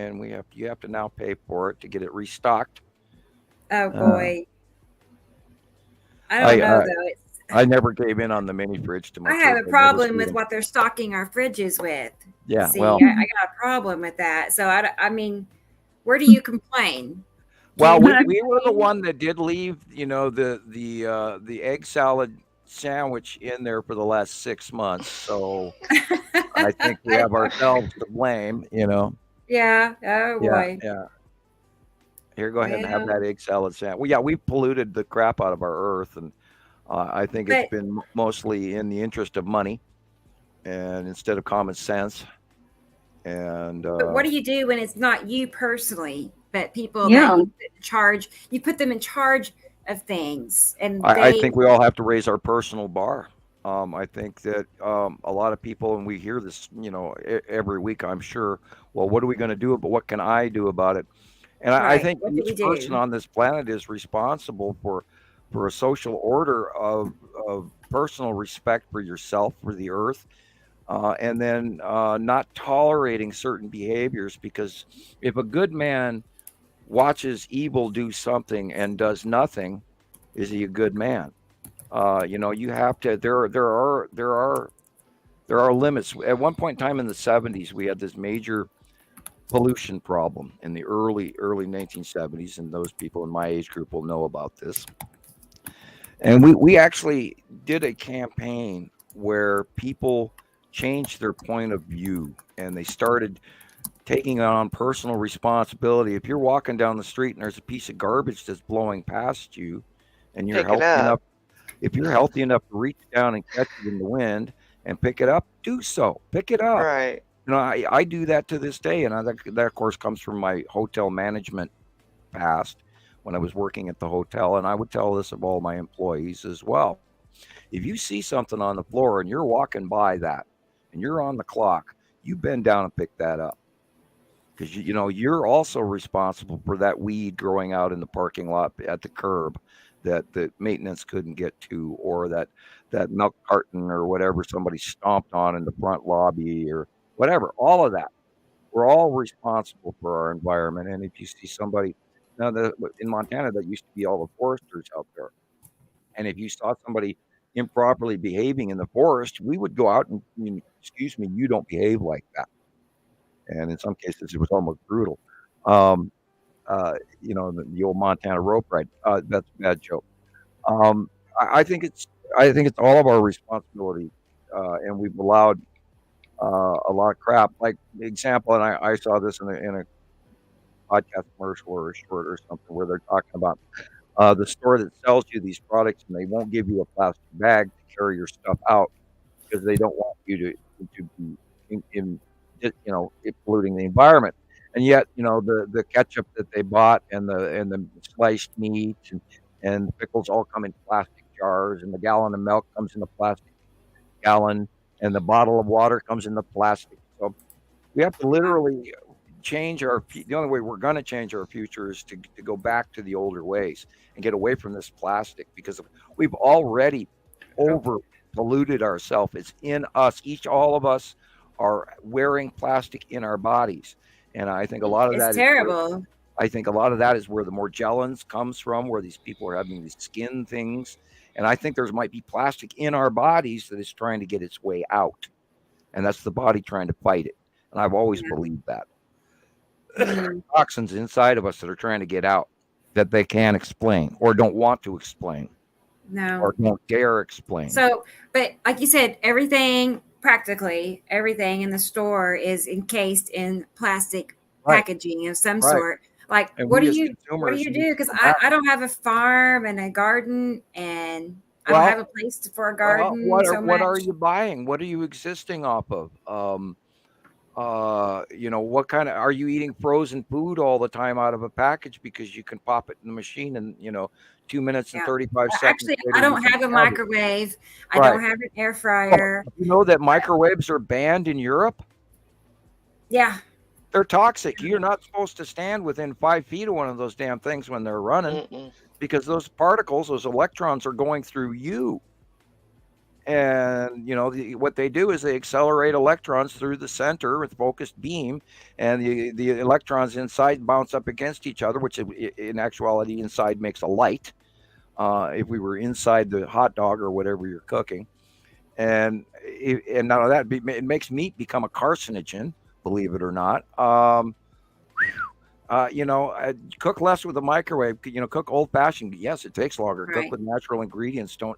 you have to now pay for it to get it restocked. Oh boy. I don't know though. I never gave in on the mini fridge to my I have a kids. problem with what they're stocking our fridges with. Yeah, See, well, I got a problem with that. So I mean, where do you complain? Well, we were the one that did leave, the egg salad sandwich in there for the last 6 months. So I think we have ourselves to blame, Yeah. Oh boy. Yeah. Here, go ahead and have that egg salad sandwich. Well, yeah, we've polluted the crap out of our earth, and I think it's been mostly in the interest of money, and instead of common sense. And but what do you do when it's not you personally, but people that you put in charge? You put them in charge of things, and I think we all have to raise our personal bar. I think that a lot of people, and we hear this, every week, I'm sure. Well, what are we going to do? But what can I do about it? And I think each person on this planet is responsible for a social order of personal respect for yourself, for the earth, and then not tolerating certain behaviors. Because if a good man watches evil do something and does nothing, is he a good man? You have to. There are limits. At one point in time in the 70s, we had this major pollution problem in the early 1970s, and those people in my age group will know about this. And we actually did a campaign where people changed their point of view, and they started taking on personal responsibility. If you're walking down the street and there's a piece of garbage that's blowing past you, and you're if you're healthy enough to reach down and catch it in the wind and pick it up, do so. Pick it up. Right. I do that to this day, and that of course comes from my hotel management past when I was working at the hotel, and I would tell this of all my employees as well. If you see something on the floor and you're walking by that and you're on the clock, you bend down and pick that up, because you're also responsible for that weed growing out in the parking lot at the curb that the maintenance couldn't get to, or that milk carton or whatever somebody stomped on in the front lobby, or whatever. All of that, we're all responsible for our environment. And if you see somebody in Montana, that used to be all the foresters out there, and if you saw somebody improperly behaving in the forest, we would go out and, excuse me, you don't behave like that. And in some cases, it was almost brutal. The old Montana rope ride. That's a bad joke. I think it's all of our responsibility, and we've allowed a lot of crap. Like the example, and I saw this in a podcast commercial or a short or something, where they're talking about the store that sells you these products, and they won't give you a plastic bag to carry your stuff out because they don't want you to be polluting the environment. And yet, the ketchup that they bought, and the sliced meats and the pickles all come in plastic jars, and the gallon of milk comes in a plastic gallon, and the bottle of water comes in the plastic. So we have to literally change the only way we're going to change our future is to go back to the older ways and get away from this plastic, because we've already over polluted ourselves. It's in us. All of us are wearing plastic in our bodies. And I think a lot of that is terrible. I think a lot of that is where the Morgellons comes from, where these people are having these skin things. And I think there might be plastic in our bodies that is trying to get its way out. And that's the body trying to fight it. And I've always believed that. Toxins inside of us that are trying to get out, that they can't explain or don't want to explain. No. Or don't dare explain. So, but like you said, practically everything in the store is encased in plastic packaging of some sort. Like, and what do you do? Because I don't have a farm and a garden, and I don't have a place for a garden. What are you buying? What are you existing off of? What kind of, are you eating frozen food all the time out of a package because you can pop it in the machine and 2 minutes and 35 seconds? Actually, I don't have a microwave. I don't have an air fryer. You know that microwaves are banned in Europe? Yeah. They're toxic. You're not supposed to stand within 5 feet of one of those damn things when they're running, because those particles, those electrons, are going through you. And what they do is they accelerate electrons through the center with focused beam, and the electrons inside bounce up against each other, which in actuality inside makes a light. If we were inside the hot dog or whatever you're cooking, and now that it makes meat become a carcinogen, believe it or not. Cook less with a microwave. Cook old fashioned. Yes, it takes longer. Right. Cook with natural ingredients. Don't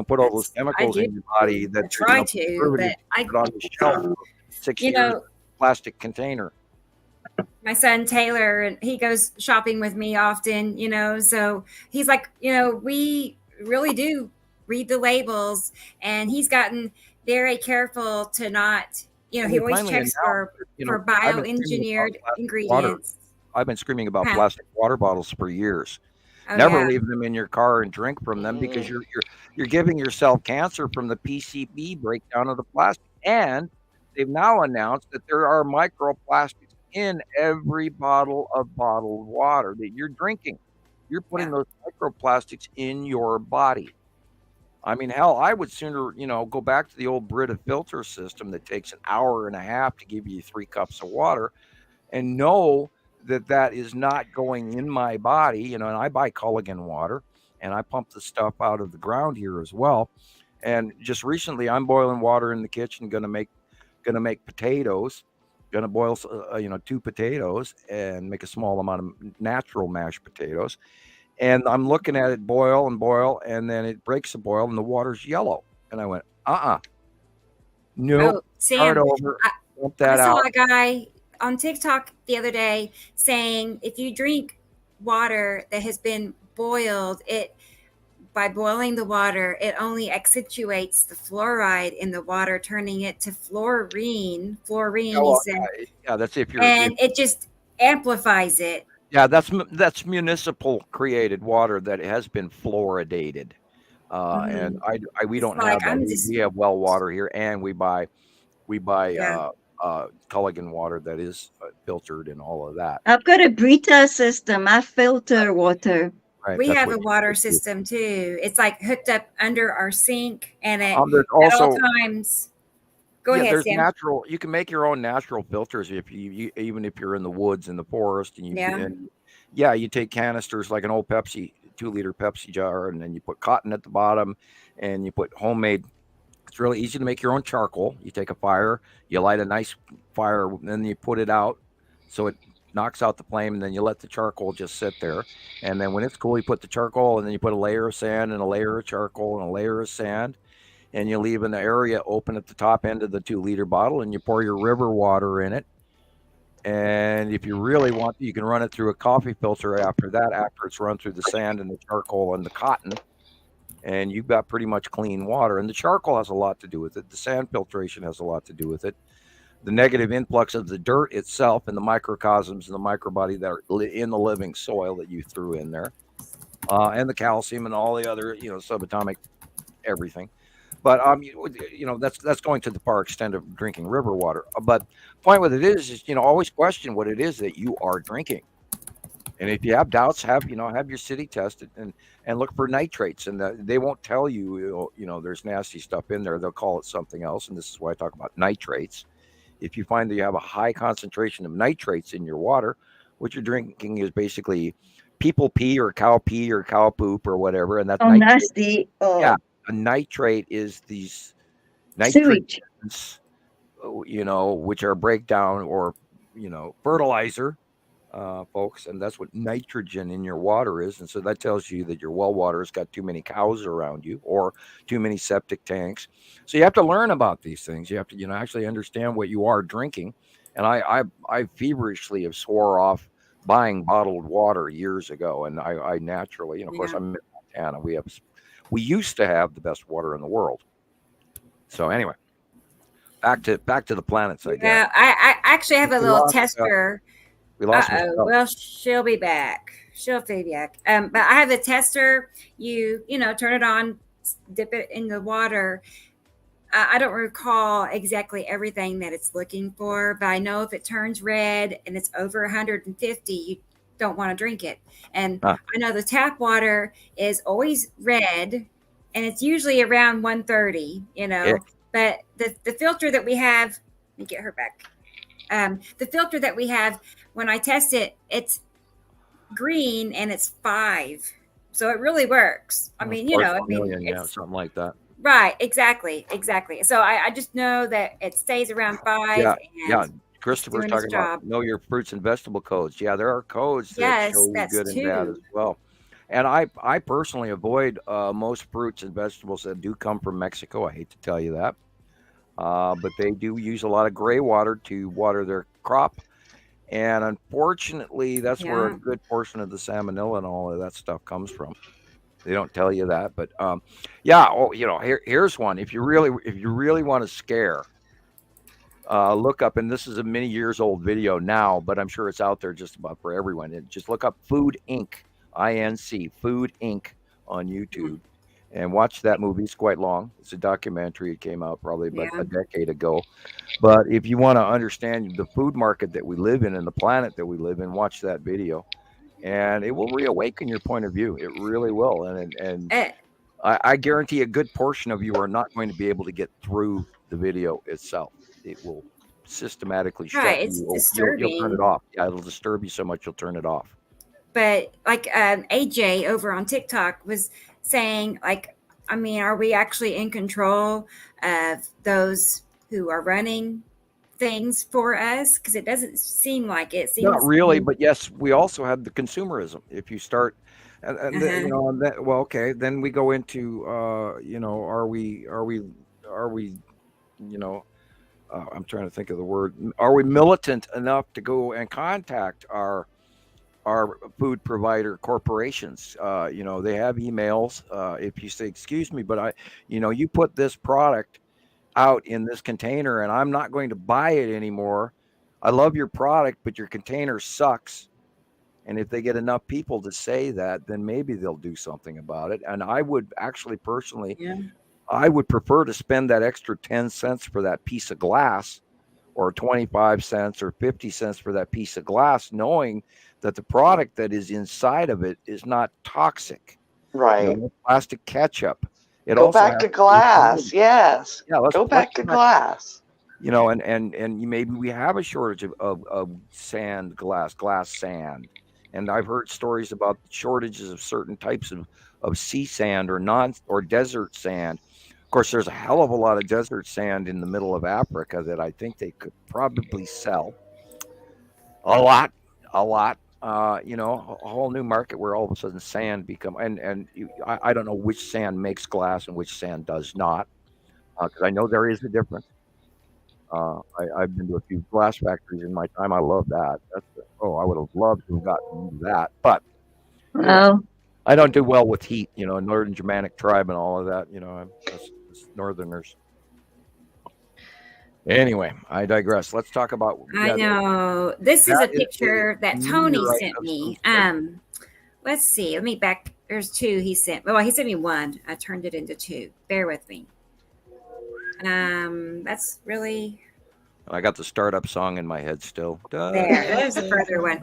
put all those chemicals in your body that I try to, but put on the shelf for 6 years plastic container. My son Taylor, he goes shopping with me often, so he's like, we really do read the labels, and he's gotten very careful to not, he always checks for bioengineered ingredients. I've been screaming about plastic water bottles for years. Never leave them in your car and drink from them, because you're giving yourself cancer from the PCB breakdown of the plastic. And they've now announced that there are microplastics in every bottle of bottled water that you're drinking. You're putting those microplastics in your body. I mean, hell, I would sooner, go back to the old Brita filter system that takes an hour and a half to give you 3 cups of water, and know that is not going in my body, and I buy Culligan water, and I pump the stuff out of the ground here as well. And just recently, I'm boiling water in the kitchen, gonna make potatoes, gonna boil 2 potatoes and make a small amount of natural mashed potatoes. And I'm looking at it boil, and then it breaks the boil, and the water's yellow. And I went, no, start over, dump that out. I saw a guy on TikTok the other day saying if you drink water that has been boiled, by boiling the water, it only accentuates the fluoride in the water, turning it to fluorine. That's it just amplifies it. Yeah, that's municipal created water that has been fluoridated. And we don't have that. We have well water here, and we buy Culligan water that is filtered and all of that. I've got a Brita system. I filter water. Right, we have a water system too. It's like hooked up under our sink, and at all times. Go ahead, Sam. Natural. You can make your own natural filters even if you're in the woods in the forest, and you take canisters like an old Pepsi 2-liter Pepsi jar, and then you put cotton at the bottom, and you put homemade. It's really easy to make your own charcoal. You take a fire, you light a nice fire, and then you put it out so it knocks out the flame, and then you let the charcoal just sit there. And then when it's cool, you put the charcoal, and then you put a layer of sand and a layer of charcoal and a layer of sand, and you leave an area open at the top end of the 2-liter bottle, and you pour your river water in it. And if you really want, you can run it through a coffee filter after it's run through the sand and the charcoal and the cotton, and you've got pretty much clean water. And the charcoal has a lot to do with it. The sand filtration has a lot to do with it. The negative influx of the dirt itself and the microcosms and the microbody that are in the living soil that you threw in there, and the calcium and all the other, subatomic everything. But that's going to the far extent of drinking river water. But point with it is always question what it is that you are drinking. And if you have doubts, have your city tested and look for nitrates. And they won't tell you, there's nasty stuff in there. They'll call it something else. And this is why I talk about nitrates. If you find that you have a high concentration of nitrates in your water, what you're drinking is basically people pee or cow poop or whatever. And that's nasty. Oh. Yeah. A nitrate is these nitrates, which are breakdown or, fertilizer, folks. And that's what nitrogen in your water is. And so that tells you that your well water has got too many cows around you or too many septic tanks. So you have to learn about these things. You have to, actually understand what you are drinking. And I feverishly have swore off buying bottled water years ago. And I naturally, of course, I'm in Montana. We used to have the best water in the world. So anyway, back to the planets, I guess. Yeah, I actually have a little tester. We lost well, she'll be back. She'll be back. But I have a tester. You turn it on, dip it in the water. I don't recall exactly everything that it's looking for, but I know if it turns red and it's over 150, you don't want to drink it. And I know the tap water is always red and it's usually around 1:30, but the filter that we have, let me get her back. The filter that we have, when I test it, it's green and it's 5. So it really works. It's something like that. Right. Exactly. So I just know that it stays around 5. Yeah. Christopher's talking about know your fruits and vegetable codes. Yeah, there are codes that show you good and bad as well. And I personally avoid most fruits and vegetables that do come from Mexico. I hate to tell you that. But they do use a lot of gray water to water their crop. And unfortunately, that's where a good portion of the salmonella and all of that stuff comes from. They don't tell you that, but here's one. If you really want to scare, look up, and this is a many years old video now, but I'm sure it's out there just about for everyone. And just look up Food Inc. INC Food Inc. on YouTube and watch that movie. It's quite long. It's a documentary. It came out probably about a decade ago. But if you want to understand the food market that we live in and the planet that we live in, watch that video. And it will reawaken your point of view. It really will. And I guarantee a good portion of you are not going to be able to get through the video itself. It will systematically shut it's you. disturbing. You'll turn it off. Yeah, it'll disturb you so much you'll turn it off. But like AJ over on TikTok was saying, are we actually in control of those who are running things for us? Because it doesn't seem like it. Not really, but yes, we also have the consumerism. If you start, then we go into, are we, I'm trying to think of the word. Are we militant enough to go and contact our food provider corporations? They have emails. If you say, excuse me, but you put this product out in this container and I'm not going to buy it anymore. I love your product, but your container sucks. And if they get enough people to say that, then maybe they'll do something about it. And I would actually personally, I would prefer to spend that extra 10 cents for that piece of glass, or 25 cents or 50 cents for that piece of glass, knowing that the product that is inside of it is not toxic. Right. Plastic ketchup. Go back to glass. Yes. Yeah, let's go back to glass. And maybe we have a shortage of sand, glass sand. And I've heard stories about shortages of certain types of sea sand or desert sand. Of course, there's a hell of a lot of desert sand in the middle of Africa that I think they could probably sell. A lot. A whole new market where all of a sudden sand I don't know which sand makes glass and which sand does not, because I know there is a difference. I've been to a few glass factories in my time. I love that. I would have loved to have gotten that, but I don't do well with heat. Northern Germanic tribe and all of that. That's Northerners. Anyway, I digress. Let's talk about. I know this is a picture that Tony sent me. Let's see. Let me back. There's 2 he sent. Well, he sent me 1. I turned it into 2. Bear with me. That's really. I got the startup song in my head still. There's a further one.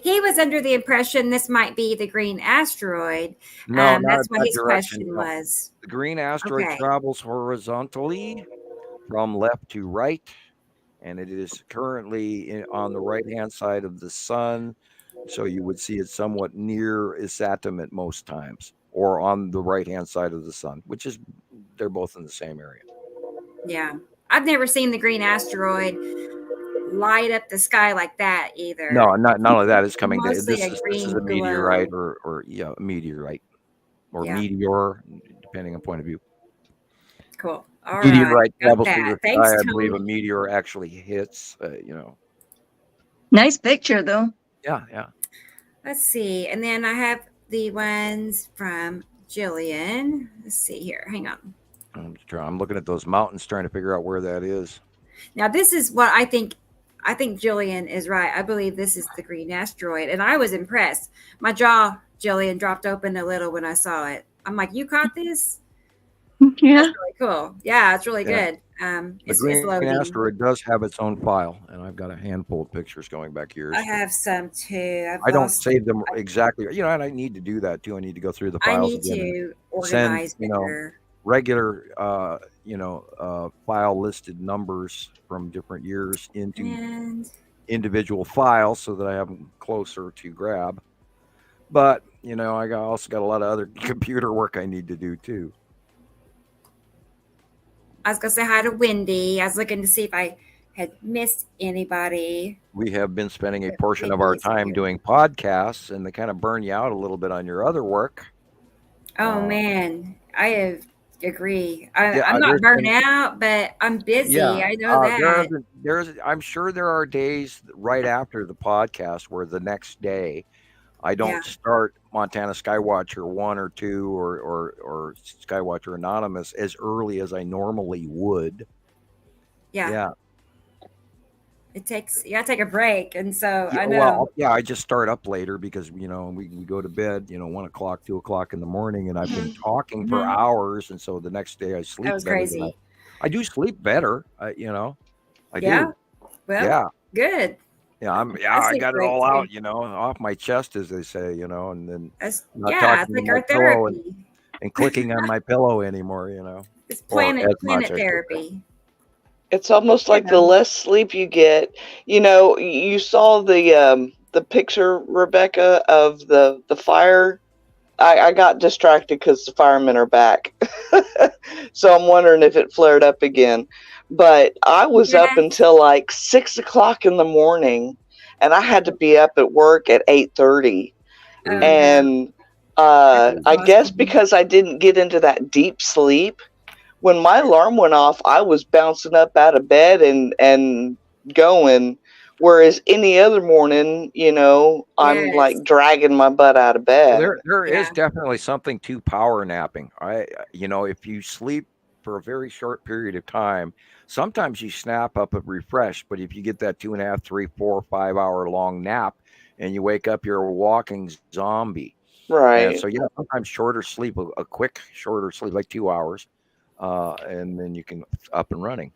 He was under the impression this might be the green asteroid. No, that's what his question was. The green asteroid travels horizontally from left to right, and it is currently on the right-hand side of the sun. So you would see it somewhat near its atom at most times, or on the right-hand side of the sun, which is they're both in the same area. Yeah. I've never seen the green asteroid light up the sky like that either. No, not only that, it's coming down. This is a meteorite or a meteorite or meteor, depending on point of view. Cool. All meteorite travels right. through the sky. I believe a meteor actually hits, Nice picture, though. Yeah. Let's see. And then I have the ones from Gillian. Let's see here. Hang on. I'm looking at those mountains, trying to figure out where that is. Now, this is what I think. I think Gillian is right. I believe this is the green asteroid. And I was impressed. My jaw, Gillian, dropped open a little when I saw it. I'm like, you caught this? Yeah. That's really cool. Yeah, it's really good. The It's green loading. asteroid does have its own file, and I've got a handful of pictures going back years. I have some too. I don't save them exactly, and I need to do that too. I need to go through the files. I need to organize better. Regular, file listed numbers from different years into individual files so that I have them closer to grab. But I also got a lot of other computer work I need to do too. I was gonna say hi to Wendy. I was looking to see if I had missed anybody. We have been spending a portion of our time doing podcasts, and they kind of burn you out a little bit on your other work. Oh man, I agree. I'm not burnt out, but I'm busy. Yeah, I know that. I'm sure there are days right after the podcast where the next day I don't start Montana Skywatcher 1 or 2 or Skywatcher Anonymous as early as I normally would. Yeah. It takes, you gotta take a break. And so I know. Well, I just start up later because, we go to bed, 1 o'clock, 2 o'clock in the morning, and I've been talking for hours. And so the next day I sleep. That was crazy. I do sleep better. I do. Well, good. Yeah, I got it all out, off my chest, as they say, and then it's like our therapy. And clicking on my pillow anymore, It's planet therapy. It's almost like the less sleep you get. You saw the picture, Rebecca, of the fire. I got distracted because the firemen are back. So I'm wondering if it flared up again. But I was up until like 6 o'clock in the morning, and I had to be up at work at 8:30. And I guess because I didn't get into that deep sleep, when my alarm went off, I was bouncing up out of bed and going. Whereas any other morning, I'm like dragging my butt out of bed. There is definitely something to power napping. If you sleep for a very short period of time, sometimes you snap up and refresh. But if you get that 2.5, 3, 4, 5 hour long nap and you wake up, you're a walking zombie. Right. And so, sometimes shorter sleep, a quick shorter sleep, like 2 hours. And then you can up and running.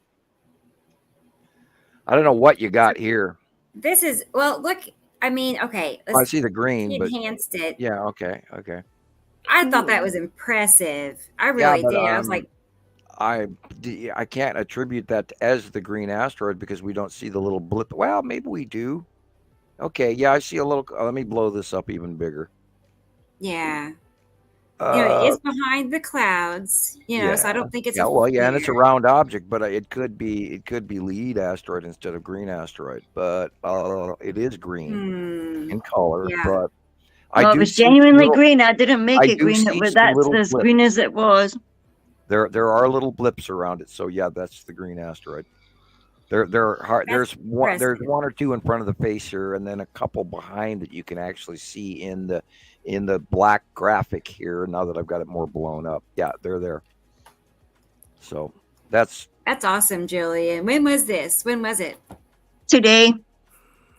I don't know what you got here. This is, look, okay. I see the green. He enhanced it. Yeah, okay. I thought that was impressive. I really did. I was like, I can't attribute that as the green asteroid because we don't see the little blip. Well, maybe we do. Okay, I see a little. Let me blow this up even bigger. Yeah. It is behind the clouds, so I don't think it's and it's a round object, but it could be lead asteroid instead of green asteroid, but it is green in color. But it was genuinely green. I didn't make it green, but that's as green as it was. There are little blips around it, so that's the green asteroid. There's one or two in front of the face here, and then a couple behind that you can actually see in the black graphic here. Now that I've got it more blown up, they're there. So that's awesome, Jillian. When was this? When was it? Today.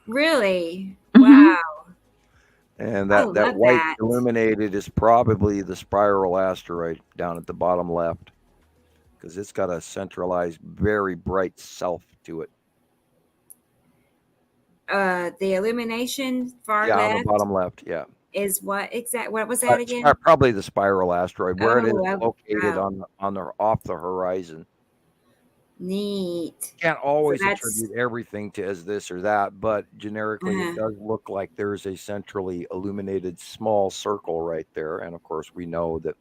Really? Wow. And that white illuminated is probably the spiral asteroid down at the bottom left, because it's got a centralized, very bright self to it. The illumination far left. Yeah, on the bottom left. Yeah. Is what exact? What was that again? Probably the spiral asteroid, where it is located off the horizon. Neat. Can't always attribute everything to as this or that, but generically it does look like there's a centrally illuminated small circle right there. And of course, we know that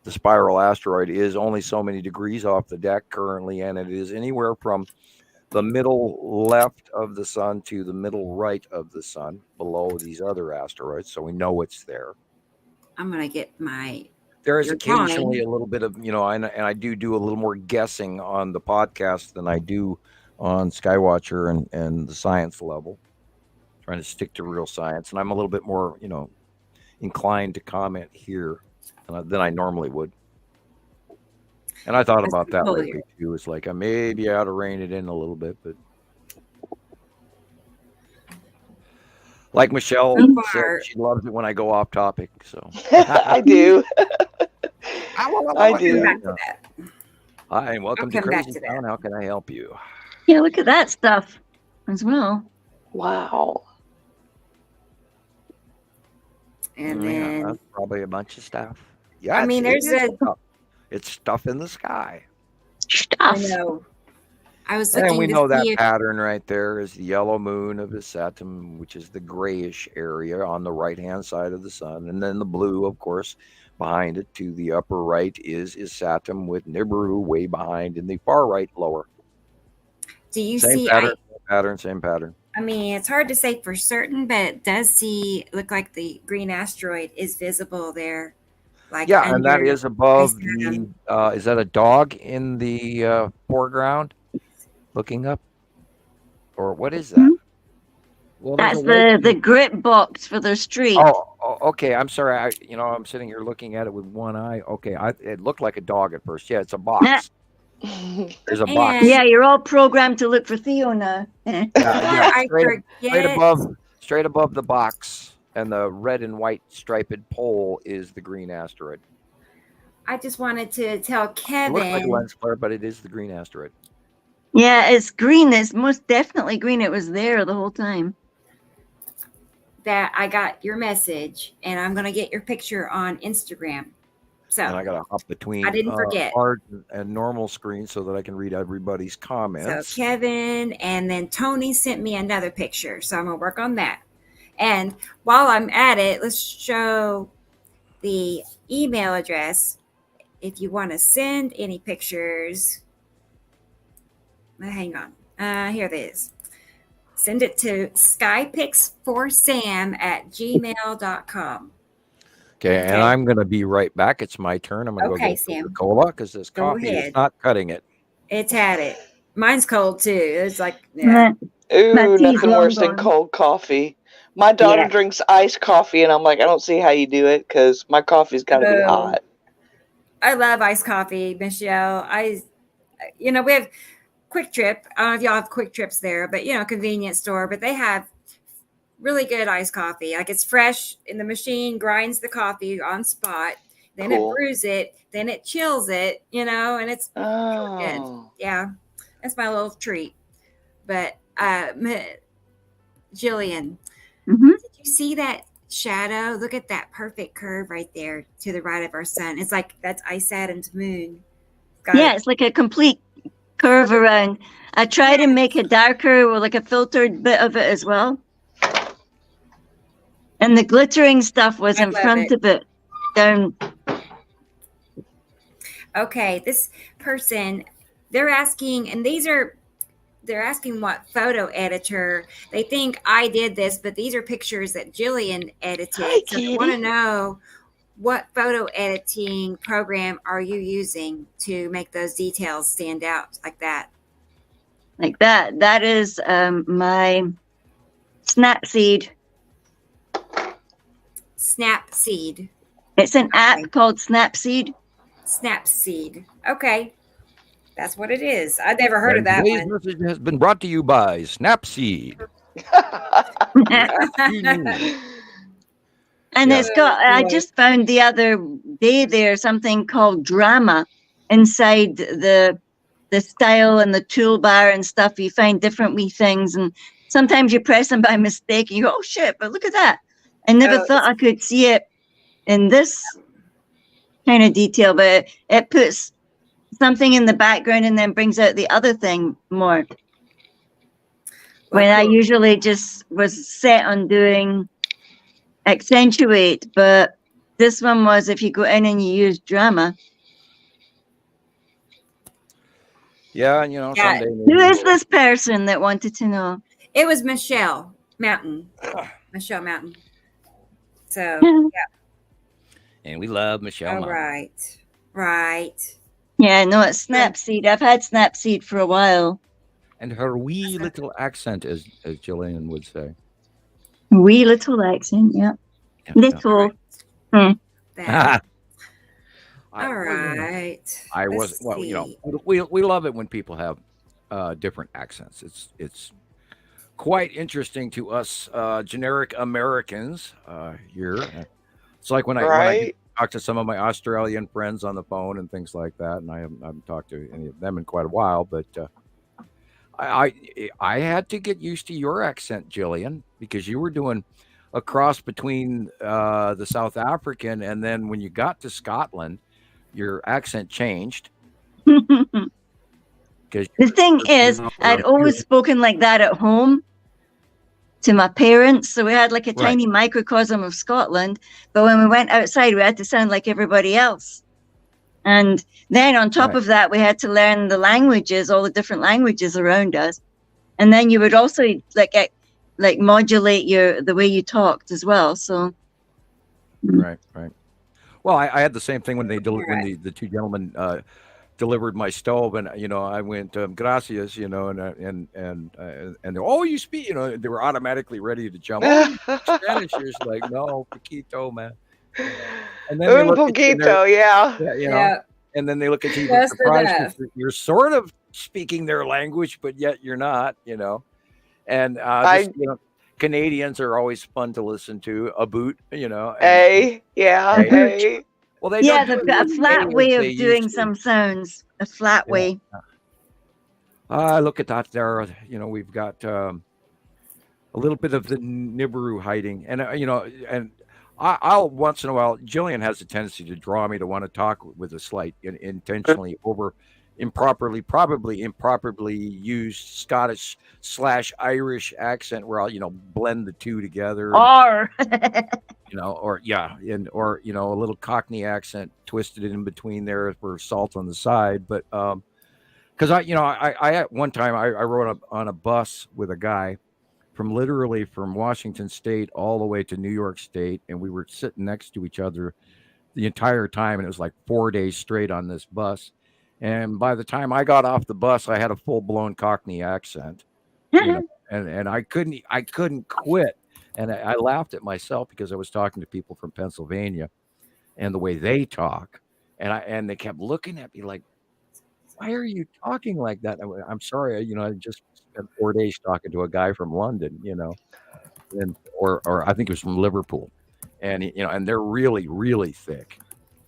the spiral asteroid is only so many degrees off the deck currently, and it is anywhere from the middle left of the sun to the middle right of the sun below these other asteroids. So we know it's there. I'm going to get my... There is occasionally a little bit of, and I do a little more guessing on the podcast than I do on Skywatcher and the science level, trying to stick to real science. And I'm a little bit more, inclined to comment here than I normally would. And I thought about that lately too. It's like maybe I ought to rein it in a little bit, but like Michelle said, she loves it when I go off topic. So I do. I do. Back to that. Hi, and welcome to come back Crazy to Town. that. How can I help you? Yeah, look at that stuff as well. Wow. And Yeah, then that's probably a bunch of stuff. Yeah, I mean, it's stuff in the sky. Stuff. I know. I was And looking we to know that see if pattern right there is the yellow moon of Saturn, which is the grayish area on the right-hand side of the sun. And then the blue, of course, behind it to the upper right is Saturn with Nibiru way behind in the far right lower. do you Same see pattern, same pattern. I mean, it's hard to say for certain, but it does look like the green asteroid is visible there. Like Yeah, and that under is above Saturn. the, is that a dog in the foreground looking up? Or what is that? Well, that's the grip box for their street. Oh, okay. I'm sorry. I'm sitting here looking at it with one eye. Okay, it looked like a dog at first. Yeah, it's a box. There's a box. Yeah, you're all programmed to look for Theo now. Yeah, straight above the box, and the red and white striped pole is the green asteroid. I just wanted to tell Kevin. It looks like a lens flare, but it is the green asteroid. Yeah, it's green. It's most definitely green. It was there the whole time. That I got your message, and I'm going to get your picture on Instagram. So, and I got to hop between I didn't forget hard and normal screen so that I can read everybody's comments. So Kevin, and then Tony sent me another picture, so I'm going to work on that. And while I'm at it, let's show the email address if you want to send any pictures. Hang on. Here it is. Send it to skypics4sam@gmail.com. Okay, and I'm going to be right back. It's my turn. I'm going to go get Coca-Cola because this coffee is not cutting it. It's had it. Mine's cold too. It's like, Ooh, nothing worse than cold coffee. My daughter drinks iced coffee, and I'm like, I don't see how you do it because my coffee's got to be hot. I love iced coffee, Michelle. We have Quick Trip. I don't know if y'all have Quick Trips there, but convenience store. But they have really good iced coffee. Like it's fresh in the machine, grinds the coffee on spot, then it brews it, then it chills it, and it's good. Yeah, that's my little treat. But Gillian, did you see that shadow? Look at that perfect curve right there to the right of our sun. It's like that's Saturn's moon. It's like a complete curve around. I try to make it darker with like a filtered bit of it as well. And the glittering stuff was in front of it. Down. Okay, this person, they're asking, and they're asking what photo editor. They think I did this, but these are pictures that Gillian edited. So they want to know what photo editing program are you using to make those details stand out like that? Like that. That is my Snapseed. Snapseed. It's an app called Snapseed. Snapseed. Okay. That's what it is. I've never heard of that today's one. Message has been brought to you by Snapseed. And it's got, I just found the other day there's something called drama inside the style and the toolbar and stuff. You find different wee things, and sometimes you press them by mistake and you go, oh shit, but look at that. I never thought I could see it in this kind of detail, but it puts something in the background and then brings out the other thing more. When I usually just was set on doing accentuate, but this one was if you go in and you use drama. Yeah, someday. Who is this person that wanted to know? It was Michelle Mountain. Michelle Mountain. So, yeah. And we love Michelle Mountain. Right. Yeah, no, it's Snapseed. I've had Snapseed for a while. And her wee little accent, as Gillian would say. Wee little accent, yeah. Little. All right. We love it when people have different accents. It's quite interesting to us generic Americans here. It's like when I talked to some of my Australian friends on the phone and things like that, and I haven't talked to any of them in quite a while. But I had to get used to your accent, Gillian, because you were doing a cross between the South African, and then when you got to Scotland, your accent changed. The thing is, I'd always spoken like that at home to my parents, so we had like a tiny microcosm of Scotland, but when we went outside we had to sound like everybody else. And then on top of that, we had to learn the languages, all the different languages around us, and then you would also like modulate the way you talked as well. So right. Well, I had the same thing when they when the two gentlemen delivered my stove, and I went gracias, and oh, you speak, they were automatically ready to jump. Oh, you speak Spanish? You're just like, no, poquito, man. And then they look poquito, yeah. And then they look at you with surprise. You're sort of speaking their language, but yet you're not, And Canadians are always fun to listen to. A boot, Hey. Well, they've got a flat way of doing some sounds. A flat way. Look at that there. We've got a little bit of the Nibiru hiding, and and I'll once in a while. Gillian has a tendency to draw me to want to talk with a slight intentionally probably improperly used Scottish / Irish accent, where I'll blend the two together. Or or a little Cockney accent twisted in between there for salt on the side. But because I at one time I rode on a bus with a guy from Washington State all the way to New York State, and we were sitting next to each other the entire time, and it was like 4 days straight on this bus. And by the time I got off the bus, I had a full-blown Cockney accent, and I couldn't quit. And I laughed at myself because I was talking to people from Pennsylvania and the way they talk. And they kept looking at me like, why are you talking like that? I'm sorry. I just spent 4 days talking to a guy from London, or I think it was from Liverpool. And, and they're really, really thick.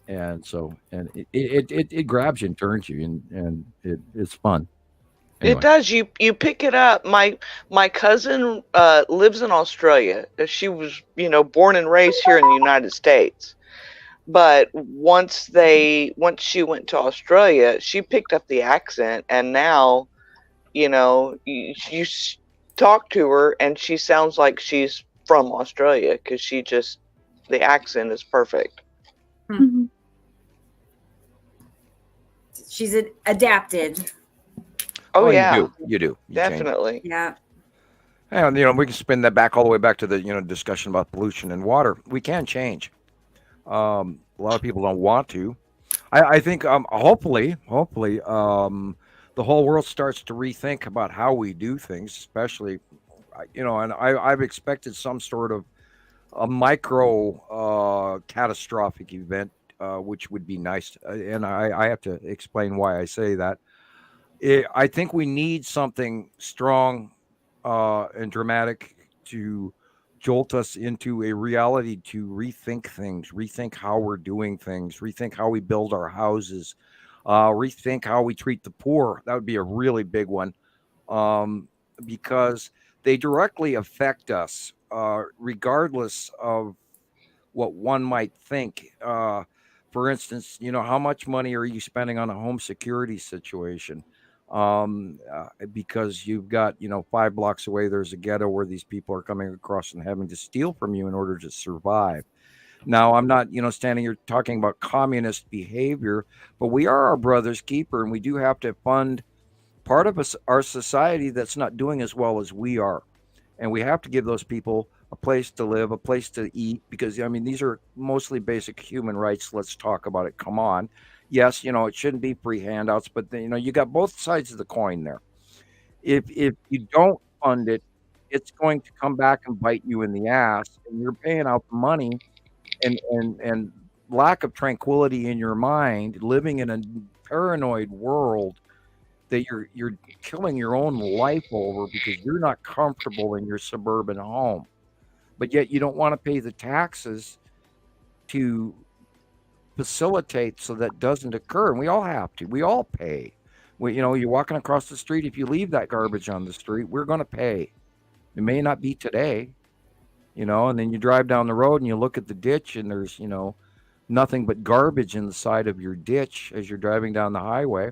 And so, and it grabs you and turns you, and it's fun. Anyway. It does. You pick it up. My cousin lives in Australia. She was, born and raised here in the United States. But once she went to Australia, she picked up the accent, and now, you talk to her, and she sounds like she's from Australia because the accent is perfect. Mm-hmm. She's adapted. Oh yeah, you do. You definitely. Change. Yeah. And we can spin that back all the way back to the discussion about pollution and water. We can change. A lot of people don't want to. I think hopefully the whole world starts to rethink about how we do things, especially and I've expected some sort of a micro catastrophic event, which would be nice. And I have to explain why I say that. I think we need something strong and dramatic to jolt us into a reality to rethink things, rethink how we're doing things, rethink how we build our houses, rethink how we treat the poor. That would be a really big one, because they directly affect us, regardless of what one might think. For instance, how much money are you spending on a home security situation? Because you've got, 5 blocks away, there's a ghetto where these people are coming across and having to steal from you in order to survive. Now, I'm not, standing here talking about communist behavior, but we are our brother's keeper, and we do have to fund part of our society that's not doing as well as we are. And we have to give those people a place to live, a place to eat, because, these are mostly basic human rights. Let's talk about it. Come on. Yes, it shouldn't be free handouts, but you got both sides of the coin there. If you don't fund it, it's going to come back and bite you in the ass, and you're paying out the money and lack of tranquility in your mind, living in a paranoid world that you're killing your own life over because you're not comfortable in your suburban home. But yet you don't want to pay the taxes to facilitate so that doesn't occur. And we all have to. We all pay. You're walking across the street. If you leave that garbage on the street, we're going to pay. It may not be today, and then you drive down the road and you look at the ditch and there's, nothing but garbage in the side of your ditch as you're driving down the highway.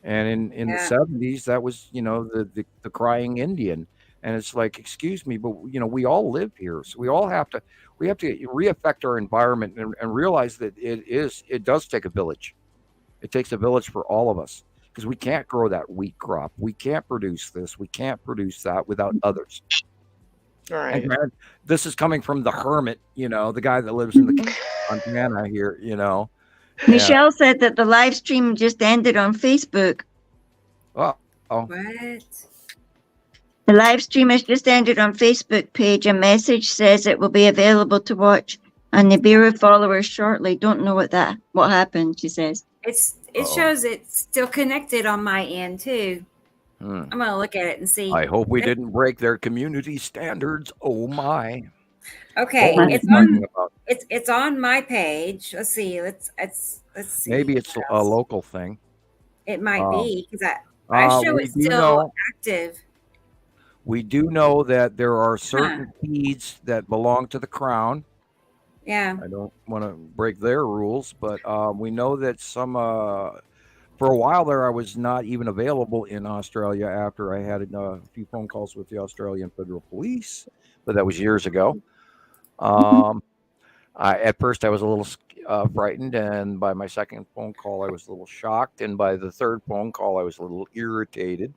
And in the 70s, that was, the crying Indian. And it's like, excuse me, but we all live here. So we have to reaffect our environment and realize that it does take a village. It takes a village for all of us, because we can't grow that wheat crop. We can't produce this. We can't produce that without others. All right. And this is coming from the hermit, the guy that lives in the Montana here, Michelle said that the live stream just ended on Facebook. Oh. What? The live stream has just ended on Facebook page. A message says it will be available to watch on Nibiru followers shortly. Don't know what happened, she says. It shows it's still connected on my end too. I'm gonna look at it and see. I hope we didn't break their community standards. Oh my. Okay, it's on my page. Let's see. Let's see. Maybe it's a local thing. It might be, because I show it's still active. We do know that there are certain feeds that belong to the Crown. Yeah. I don't want to break their rules, but we know that some for a while there, I was not even available in Australia after I had a few phone calls with the Australian Federal Police, but that was years ago. At first I was a little frightened, and by my second phone call I was a little shocked, and by the third phone call I was a little irritated,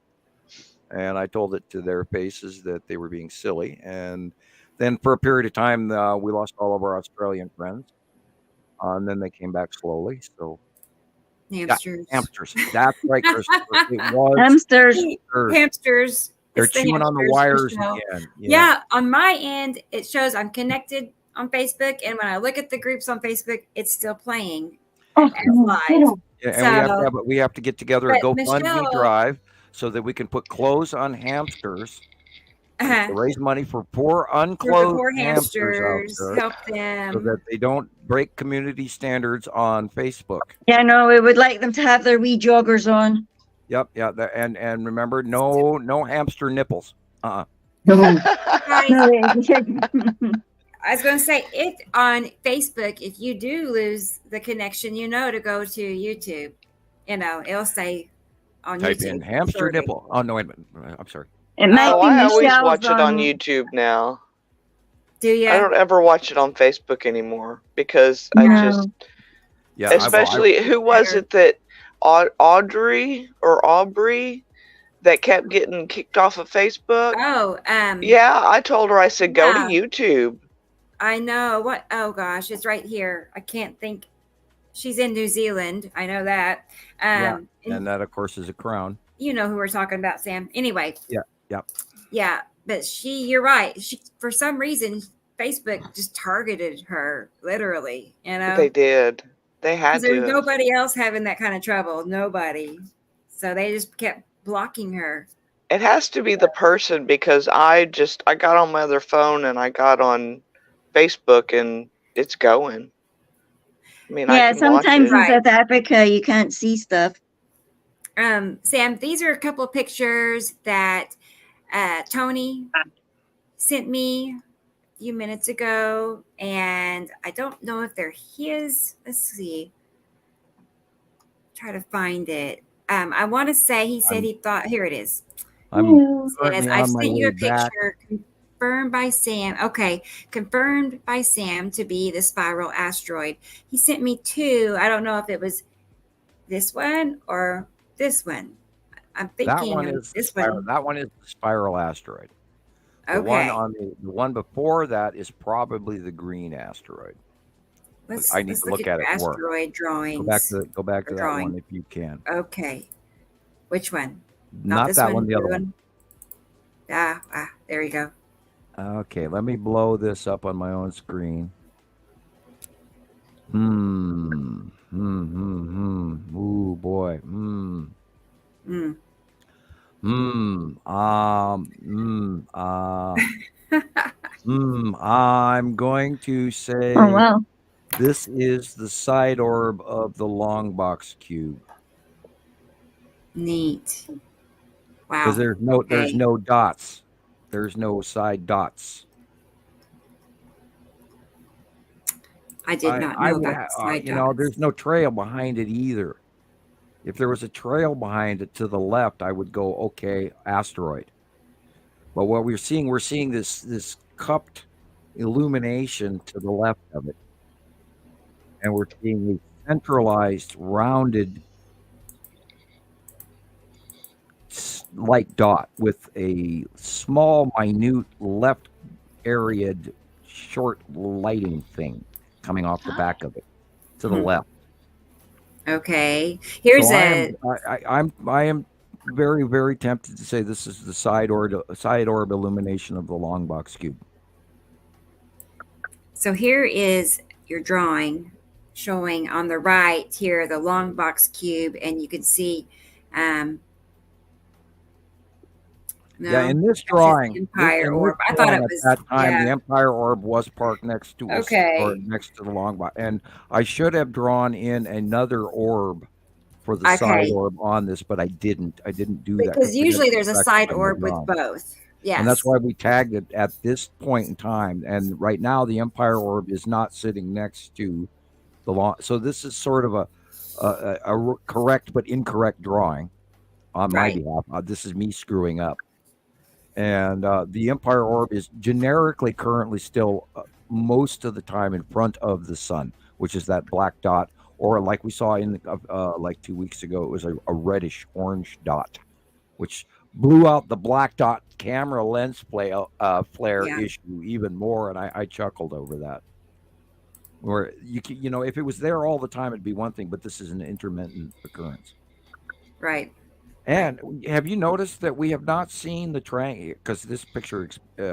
and I told it to their faces that they were being silly. And then for a period of time we lost all of our Australian friends, and then they came back slowly. So hamsters. Yeah, hamsters. That's right, Christopher. It was hamsters. They're chewing on the wires again. Yeah, on my end, it shows I'm connected on Facebook, and when I look at the groups on Facebook, it's still playing. We have to get together a GoFundMe drive so that we can put clothes on hamsters to raise money for poor unclothed hamsters out there, help them so that they don't break community standards on Facebook. Yeah, no, we would like them to have their wee joggers on. Yep, yeah, and remember, no hamster nipples. I was going to say, if on Facebook, if you do lose the connection, to go to YouTube. It'll say on Type YouTube. in hamster nipple. Oh no, wait a minute. I'm sorry. It might be I always Michelle's watch it on YouTube now. Do you? I don't ever watch it on Facebook anymore because especially who was it that Aubrey that kept getting kicked off of Facebook? Oh, yeah, I told her, I said, go to YouTube. I know what. Oh gosh, it's right here. I can't think. She's in New Zealand. I know that. And that, of course, is a Crown. You know who we're talking about, Sam. Anyway. Yeah. But you're right. She, for some reason, Facebook just targeted her, literally. They did. They had to. There's nobody else having that kind of trouble. Nobody. So they just kept blocking her. It has to be the person, because I got on my other phone and I got on Facebook and it's going. I mean, sometimes in South Africa you can't see stuff. Sam, these are a couple of pictures that Tony sent me a few minutes ago, and I don't know if they're his. Let's see. Try to find it. I want to say he said he thought. Here it is. I sent you a picture. Confirmed by Sam. Okay, confirmed by Sam to be the spiral asteroid. He sent me two. I don't know if it was this one or this one. I'm thinking this one. That one is the spiral asteroid. Okay. The one before that is probably the green asteroid. I need to look at it more. Asteroid drawings. Go back to that one if you can. Okay. Which one? Not this that one. The other one. There you go. Okay, let me blow this up on my own screen. Ooh, boy. I'm going to say. Oh wow. This is the side orb of the long box cube. Neat. Wow. Because there's no dots. There's no side dots. I did not know about side dots. There's no trail behind it either. If there was a trail behind it to the left, I would go, okay, asteroid. But what we're seeing this cupped illumination to the left of it. And we're seeing a centralized, rounded light dot with a small, minute, left areaed, short lighting thing coming off the back of it to the left. Okay. Here's I am very, very tempted to say this is the side orb illumination of the long box cube. So here is your drawing showing on the right here the long box cube, and you can see in this drawing, Empire Orb. I thought it was at that time. The Empire Orb was parked next to us, or next to the long box, and I should have drawn in another orb for the side orb on this, but I didn't. I didn't do that because usually there's a side orb with both. Yes, and that's why we tagged it at this point in time. And right now, the Empire Orb is not sitting next to the long. So this is sort of a correct but incorrect drawing on my behalf. This is me screwing up. And the Empire Orb is generically currently still most of the time in front of the sun, which is that black dot, or like we saw in like 2 weeks ago, it was a reddish orange dot, which blew out the black dot camera lens flare issue even more, and I chuckled over that. Where if it was there all the time, it'd be one thing, but this is an intermittent occurrence. Right. And have you noticed that we have not seen the triangle? Because this picture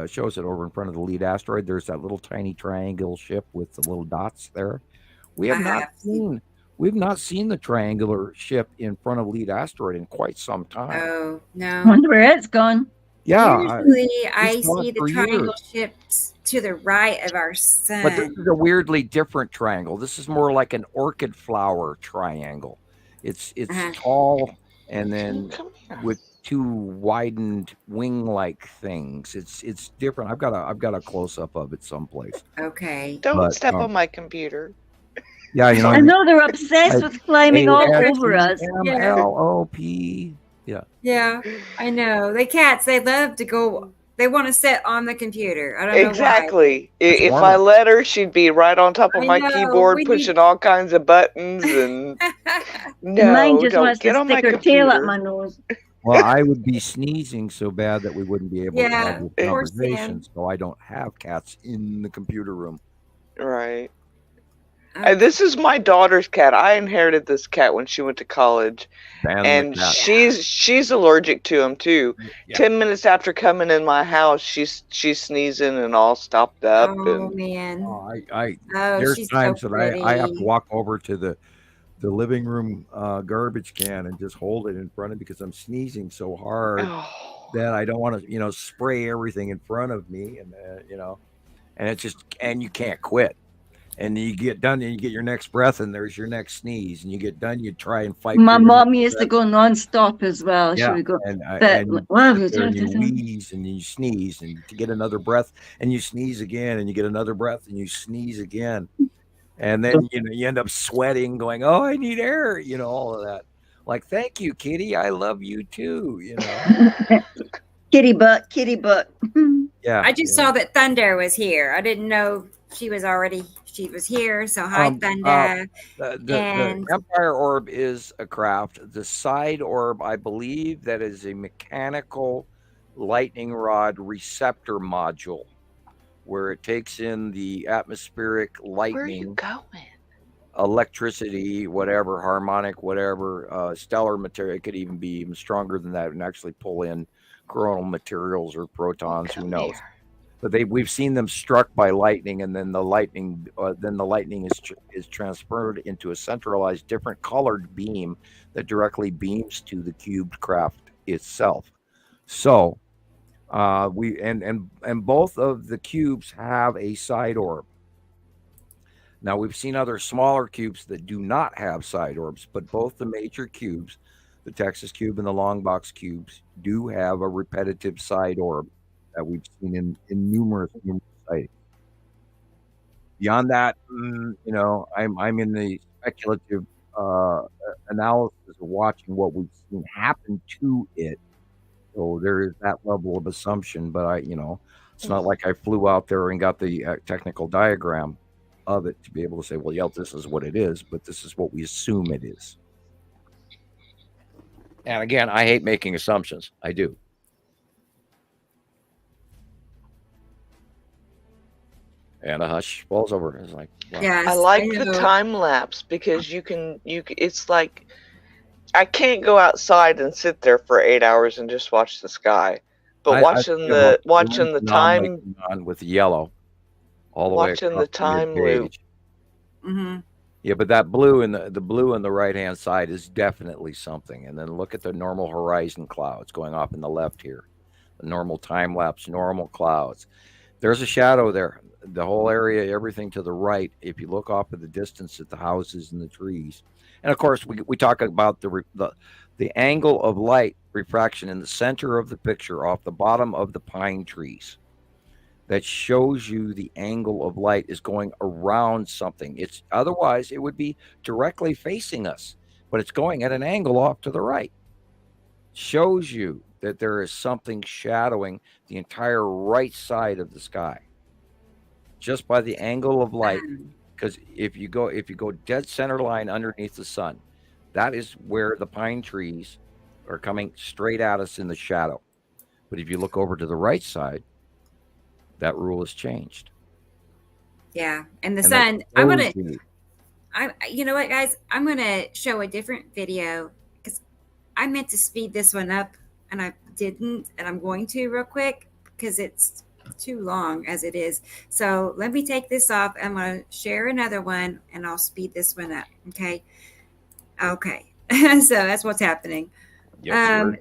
shows it over in front of the lead asteroid. There's that little tiny triangle ship with the little dots there. We've not seen the triangular ship in front of lead asteroid in quite some time. Oh no! Wonder where it's gone. Yeah, usually I see the triangle ships to the right of our sun. But this is a weirdly different triangle. This is more like an orchid flower triangle. It's tall. And then with two widened wing-like things, it's different. I've got a close-up of it someplace. Okay. Don't step on my computer. Yeah, I know they're obsessed with climbing all over us. LOP. Yeah. Yeah, I know. Cats. They love to go. They want to sit on the computer. I don't know exactly. If I let her, she'd be right on top of my keyboard, pushing all kinds of buttons. And mine just wants to stick her tail up my nose. Well, I would be sneezing so bad that we wouldn't be able to have a conversation. So I don't have cats in the computer room. Right. This is my daughter's cat. I inherited this cat when she went to college, and she's allergic to him too. Yeah. 10 minutes after coming in my house, she's sneezing and all stopped up. Oh man! There's times that I have to walk over to the living room garbage can and just hold it in front of me because I'm sneezing so hard that I don't want to spray everything in front of me, and and you can't quit. And you get done and you get your next breath and there's your next sneeze, and you get done, you try and fight. My mom used to go nonstop as well. Yeah. She would go and you wheeze and you sneeze and to get another breath, and you sneeze again and you get another breath and you sneeze again. And then you end up sweating, going, "Oh, I need air," all of that. Like, thank you, kitty. I love you too. Kitty butt. Yeah. I just saw that Thunder was here. I didn't know she was here. So hi, Thunder. The Empire Orb is a craft. The side orb, I believe, that is a mechanical lightning rod receptor module, where it takes in the atmospheric lightning. Where are you going? Electricity, whatever, harmonic, whatever, stellar material. It could even be even stronger than that and actually pull in coronal materials or protons. Who knows? But we've seen them struck by lightning, and then the lightning is transferred into a centralized, different colored beam that directly beams to the cubed craft itself. So we both of the cubes have a side orb. Now, we've seen other smaller cubes that do not have side orbs, but both the major cubes, the Texas cube and the long box cubes, do have a repetitive side orb that we've seen in numerous sightings. Beyond that, I'm in the speculative analysis of watching what we've seen happen to it. So there is that level of assumption, but it's not like I flew out there and got the technical diagram of it to be able to say, well, yeah, this is what it is, but this is what we assume it is. And again, I hate making assumptions. I do. And a hush falls over. It's like, wow. Yes, I like the time lapse because you can. It's like I can't go outside and sit there for 8 hours and just watch the sky. But watching the time on with yellow, all the way watching the time loop. Mm-hmm. Yeah, but that blue and the blue on the right hand side is definitely something. And then look at the normal horizon clouds going off in the left here, the normal time lapse, normal clouds. There's a shadow there. The whole area, everything to the right. If you look off at the distance at the houses and the trees, and of course we talk about the angle of light refraction in the center of the picture off the bottom of the pine trees. That shows you the angle of light is going around something. It's otherwise it would be directly facing us, but it's going at an angle off to the right. Shows you that there is something shadowing the entire right side of the sky just by the angle of light. Because if you go dead center line underneath the sun, that is where the pine trees are coming straight at us in the shadow. But if you look over to the right side, that rule has changed. Yeah, and the sun. You know what, guys? I'm gonna show a different video because I meant to speed this one up and I didn't, and I'm going to real quick because it's too long as it is. So let me take this off. I'm gonna share another one and I'll speed this one up. Okay. So that's what's happening. Wow!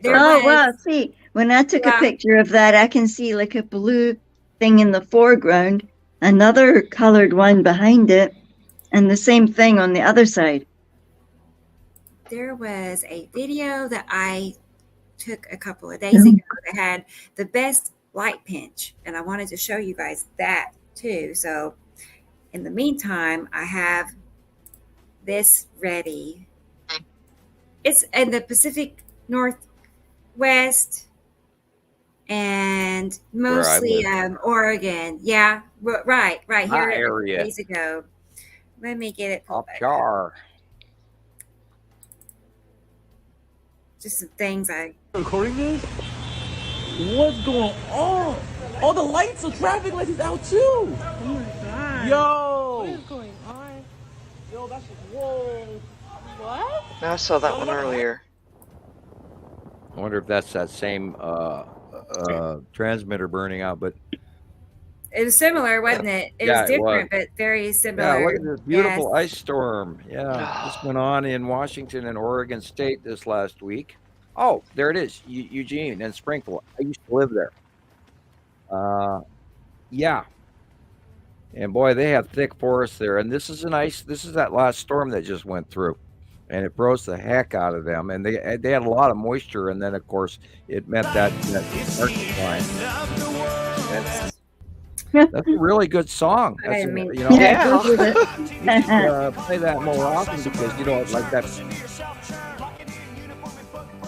See, when I took a picture of that, I can see like a blue thing in the foreground, another colored one behind it, and the same thing on the other side. There was a video that I took a couple of days ago that had the best light pinch, and I wanted to show you guys that too. So in the meantime, I have this ready. It's in the Pacific Northwest and mostly Oregon. Yeah, right here area. Days ago. Let me get it up here. Just some things I recording this. What's going on? Oh, the lights, the traffic lights is out too. Oh my god. Yo. What is going on? Yo, that's whoa. What? I saw that one earlier. I wonder if that's that same transmitter burning out, but it was similar, wasn't it? It was different, but very similar. Yeah, look at this beautiful ice storm. Yeah, this went on in Washington and Oregon State this last week. Oh, there it is, Eugene and Springfield. I used to live there. Yeah. And boy, they have thick forests there. And this is that last storm that just went through. And it froze the heck out of them. And they had a lot of moisture. And then, of course, it meant that Arctic line. That's a really good song. That's play that more often because you don't like that.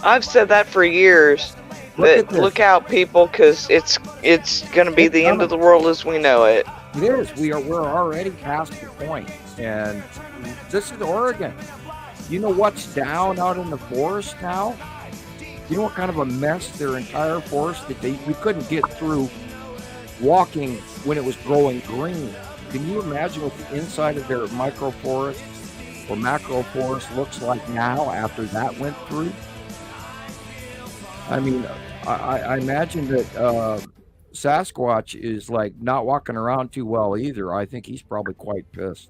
I've said that for years. Look out, people, because it's going to be the end of the world as we know it. It is. We're already past the point, and this is Oregon. You know what's down out in the forest now? You know what kind of a mess their entire forest that we couldn't get through walking when it was growing green. Can you imagine what the inside of their microforest or macroforest looks like now after that went through? I mean, I imagine that Sasquatch is like not walking around too well either. I think he's probably quite pissed.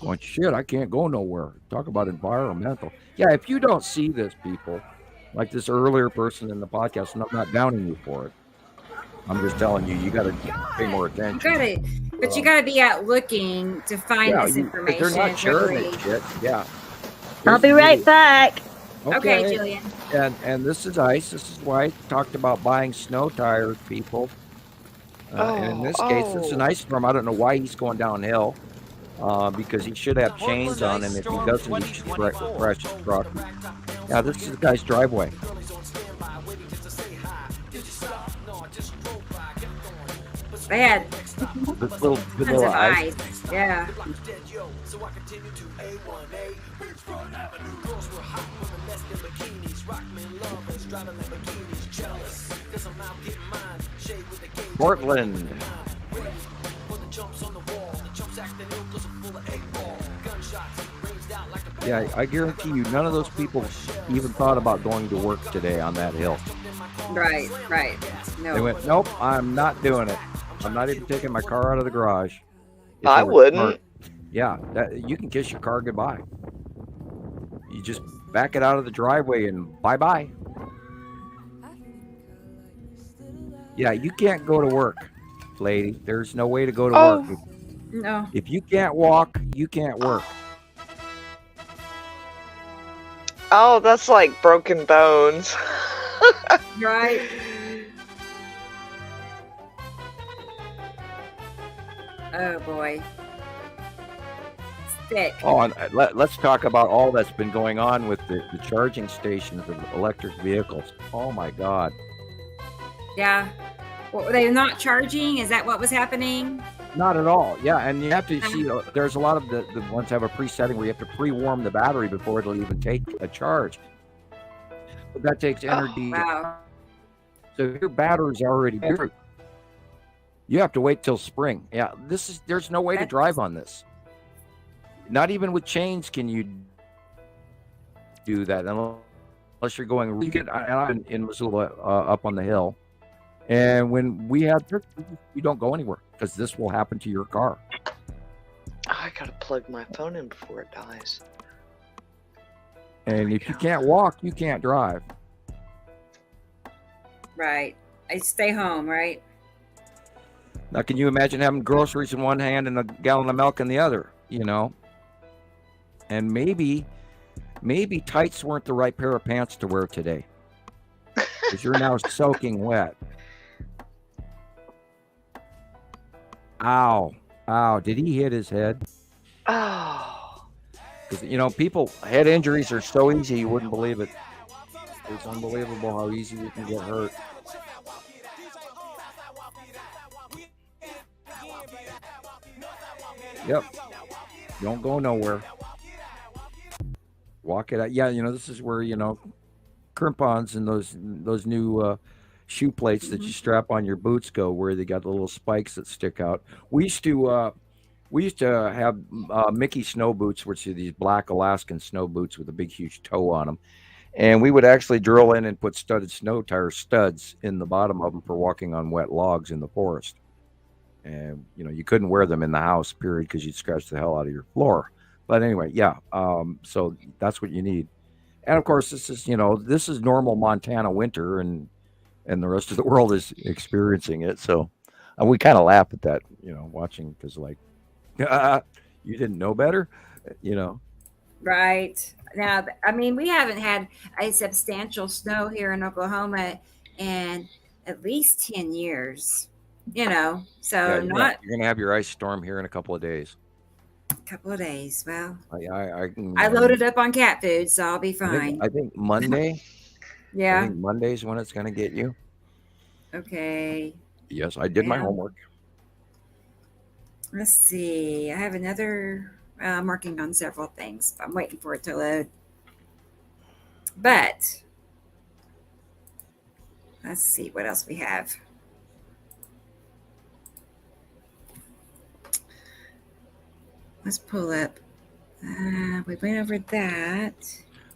Going, shit, I can't go nowhere. Talk about environmental. Yeah, if you don't see this, people, like this earlier person in the podcast, and I'm not downing you for it, I'm just telling you, you got to pay more attention. You gotta be out looking to find this information. They're not sharing it shit. Yeah. I'll be right back. Okay, Gillian. And this is ice. This is why I talked about buying snow tires, people. And in this case, it's an ice storm. I don't know why he's going downhill. Because he should have chains on him. If he doesn't, he should crash his truck. Yeah, this is the guy's driveway. They had this little vanilla ice. Yeah. Portland. Yeah, I guarantee you, none of those people even thought about going to work today on that hill. Right. No. They went, nope, I'm not doing it. I'm not even taking my car out of the garage. I wouldn't. Smart. Yeah, you can kiss your car goodbye. You just back it out of the driveway and bye-bye. Yeah, you can't go to work, lady. There's no way to go to work. No. If you can't walk, you can't work. Oh, that's like broken bones. Right. Oh boy. Sick. Oh, and let's talk about all that's been going on with the charging stations of electric vehicles. Oh my God. Yeah. Well, they're not charging? Is that what was happening? Not at all. Yeah, and you have to see, there's a lot of the ones have a presetting where you have to pre-warm the battery before it'll even take a charge. But that takes energy. Wow. So your battery's already there. You have to wait till spring. Yeah, there's no way to drive on this. Not even with chains can you do that unless you're going really good. I'm in Missoula, up on the hill. And when we don't go anywhere because this will happen to your car. I gotta plug my phone in before it dies. And if you can't walk, you can't drive. Right. I stay home, right? Now, can you imagine having groceries in one hand and a gallon of milk in the other, And maybe tights weren't the right pair of pants to wear today. Because you're now soaking wet. Ow. Did he hit his head? Oh. Because, people, head injuries are so easy, you wouldn't believe it. It's unbelievable how easy you can get hurt. Yep. Don't go nowhere. Walk it out. Yeah, this is where, crampons and those new shoe plates that you strap on your boots go, where they got the little spikes that stick out. We used to have Mickey snow boots, which are these black Alaskan snow boots with a big, huge toe on them. And we would actually drill in and put studded snow tire studs in the bottom of them for walking on wet logs in the forest. And, you couldn't wear them in the house, period, because you'd scratch the hell out of your floor. But anyway, yeah. So that's what you need. And of course, this is normal Montana winter, and the rest of the world is experiencing it. So we kind of laugh at that, watching, because you didn't know better, Right. Now, we haven't had a substantial snow here in Oklahoma in at least 10 years, so yeah, you're going to have your ice storm here in a couple of days. Couple of days. Well, I loaded up on cat food, so I'll be fine. I think Monday. Yeah. I think Monday's when it's going to get you. Okay. Yes, I did my homework. Let's see. I have another. I'm working on several things. I'm waiting for it to load. But let's see what else we have. Let's pull up. We went over that.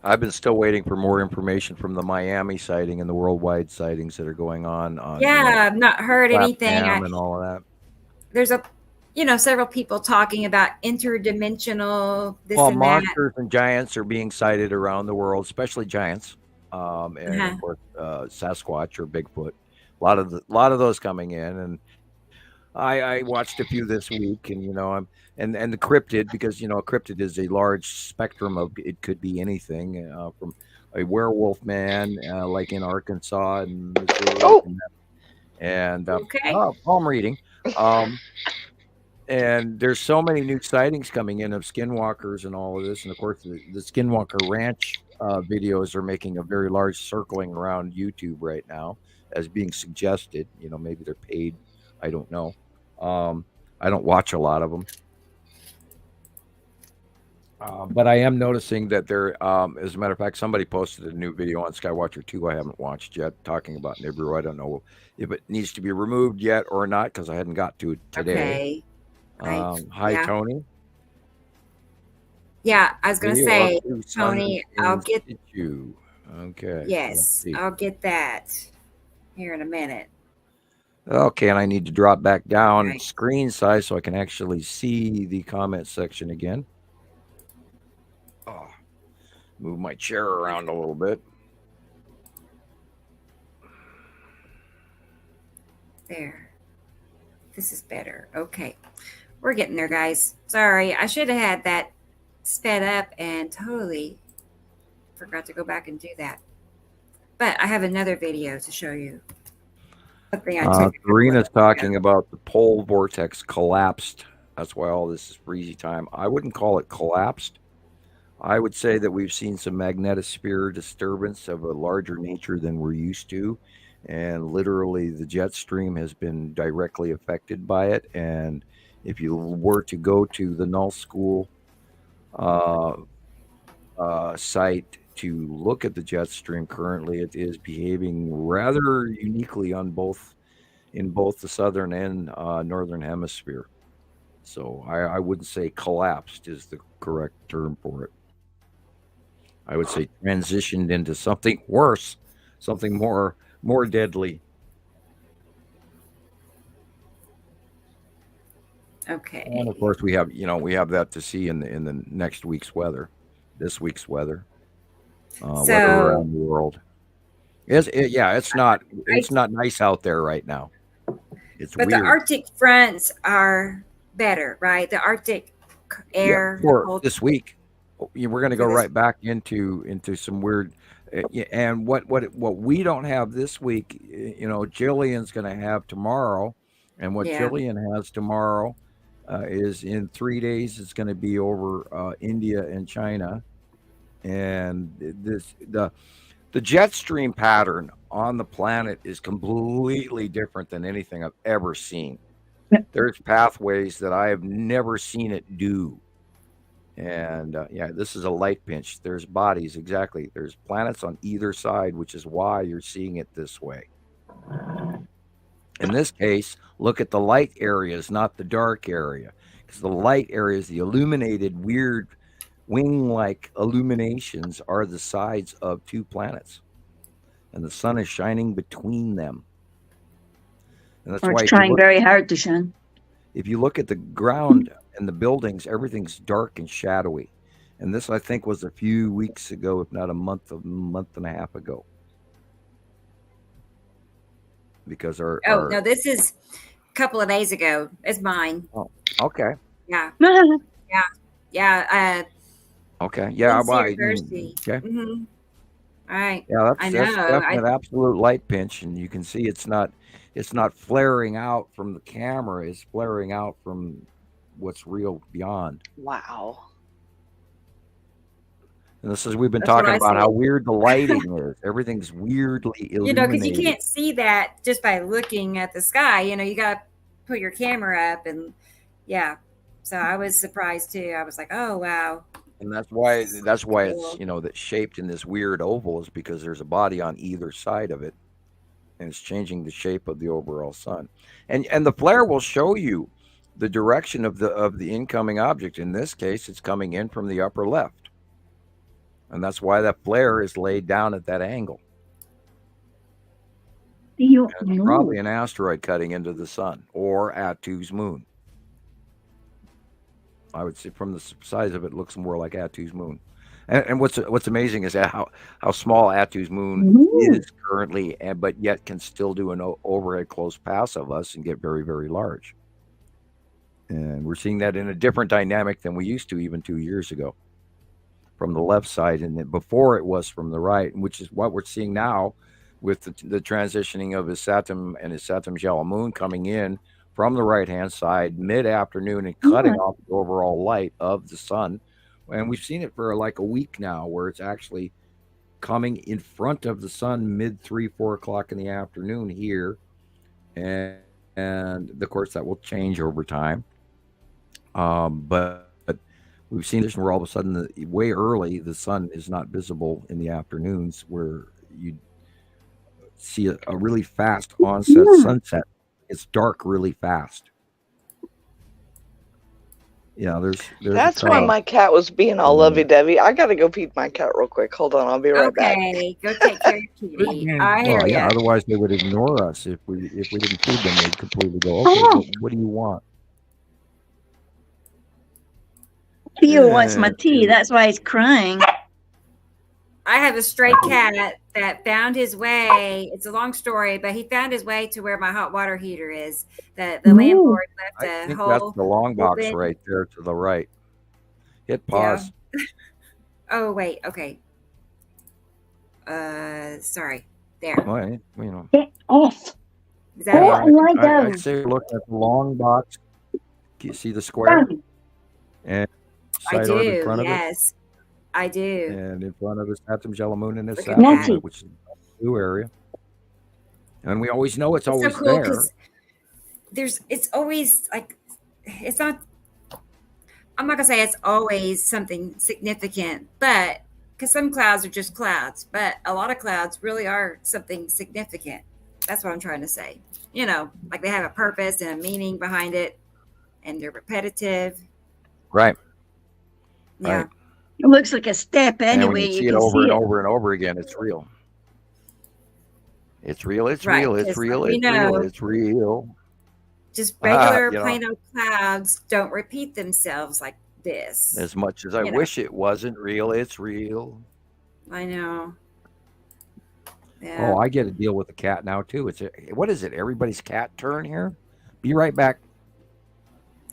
I've been still waiting for more information from the Miami sighting and the worldwide sightings that are going on. Yeah, I've not heard anything. And all of that. There's several people talking about interdimensional this well, and monsters and giants are being sighted around the world, especially giants, and of course Sasquatch or Bigfoot. A lot of those coming in, and I watched a few this week, and and the cryptid, because a cryptid is a large spectrum of, it could be anything, from a werewolf man, like in Arkansas and Missouri, Oh, and Okay. I'm reading. And there's so many new sightings coming in of skinwalkers and all of this, and of course the Skinwalker Ranch videos are making a very large circling around YouTube right now as being suggested. Maybe they're paid. I don't know. I don't watch a lot of them. But I am noticing that there, as a matter of fact, somebody posted a new video on Skywatcher 2 I haven't watched yet, talking about Nibiru. I don't know if it needs to be removed yet or not, because I hadn't got to it today. Okay. Hi, Yeah. Tony. Yeah, I was going to say, Tony, I'll get you. Okay. Yes, I'll get that here in a minute. Okay, and I need to drop back down Right. screen size so I can actually see the comment section again. Oh, move my chair around a little bit. There. This is better. Okay. We're getting there, guys. Sorry, I should have had that sped up and totally forgot to go back and do that. But I have another video to show you. Something I took. Karina's talking about the pole vortex collapsed. That's why all this is breezy time. I wouldn't call it collapsed. I would say that we've seen some magnetosphere disturbance of a larger nature than we're used to. And literally the jet stream has been directly affected by it. And if you were to go to the Null School site to look at the jet stream currently, it is behaving rather uniquely in both the southern and northern hemisphere. So I wouldn't say collapsed is the correct term for it. I would say transitioned into something worse, something more deadly. Okay. And of course we have that to see in the next week's weather, this week's weather. Weather around the world. It's not nice out there right now. It's but weird. The Arctic fronts are better, right? The Arctic air for this week. We're going to go right back into some weird, and what we don't have this week, Gillian's going to have tomorrow, and what Gillian has tomorrow is in 3 days. It's going to be over India and China, and the jet stream pattern on the planet is completely different than anything I've ever seen. There's pathways that I have never seen it do. And this is a light pinch. There's bodies, exactly. There's planets on either side, which is why you're seeing it this way. In this case, look at the light areas, not the dark area, because the light areas, the illuminated, weird wing-like illuminations, are the sides of two planets, and the sun is shining between them. And that's why it's trying very hard to shine. If you look at the ground and the buildings, everything's dark and shadowy. And this, I think, was a few weeks ago, if not a month and a half ago. Because no, this is a couple of days ago. It's mine. Oh, okay. Yeah. Okay. Yeah. Okay. Mm-hmm. All right. Yeah, that's definitely an absolute light pinch, and you can see it's not flaring out from the camera. It's flaring out from what's real beyond. Wow. And this is, we've been talking about how weird the lighting is. Everything's weirdly illuminated. Because you can't see that just by looking at the sky. You got to put your camera up, and so I was surprised too. I was like, oh wow. And that's why it's that's shaped in this weird oval, is because there's a body on either side of it, and it's changing the shape of the overall sun. And the flare will show you the direction of the incoming object. In this case, it's coming in from the upper left, and that's why that flare is laid down at that angle. It's probably an asteroid cutting into the sun, or Atu's moon. I would say from the size of it, looks more like Atu's moon. And what's amazing is how small Atu's moon is currently, but yet can still do an overhead close pass of us and get very, very large. And we're seeing that in a different dynamic than we used to even 2 years ago, from the left side, and then before it was from the right, which is what we're seeing now with the transitioning of his Saturn and his Saturn's yellow moon coming in from the right-hand side mid-afternoon and cutting off the overall light of the sun. And we've seen it for like a week now, where it's actually coming in front of the sun mid 3-4 o'clock in the afternoon here. And of course, that will change over time. But we've seen this where all of a sudden, way early, the sun is not visible in the afternoons, where you see a really fast onset sunset. It's dark really fast. Yeah, there's That's why my cat was being all lovey-dovey. I gotta go feed my cat real quick. Hold on, I'll be right back. Okay, go take care of your kitty. I hear you. Otherwise they would ignore us if we didn't feed them. They'd completely go, okay, what do you want? Theo wants my tea. That's why he's crying. I have a stray cat that found his way. It's a long story, but he found his way to where my hot water heater is. The landlord left I a think hole. that's the long box right there to the right. Hit pause. Yeah. Oh, wait. Okay. Sorry. There. Well, Get off. Is that it? I'd say look at the long box. Do you see the square? And I side orb in do. front of it? Yes. I do. And in front of the Saturn's yellow moon and the Look at Saturn, that. which is the blue area. And we always know it's It's always so cool there. because it's always like, it's not, I'm not gonna say it's always something significant, but because some clouds are just clouds, but a lot of clouds really are something significant. That's what I'm trying to say. Like they have a purpose and a meaning behind it, and they're repetitive. Right. Yeah. Right. It looks like a step And anyway. when you see it over and over and over again, it's real. It's real. It's Right, real. It's 'cause real. we It's real. know- It's real. Just regular you know. plain old clouds don't repeat themselves like this. As much as I wish it wasn't real, it's real. I know. Yeah. Oh, I get to deal with the cat now too. What is it? Everybody's cat turn here. Be right back.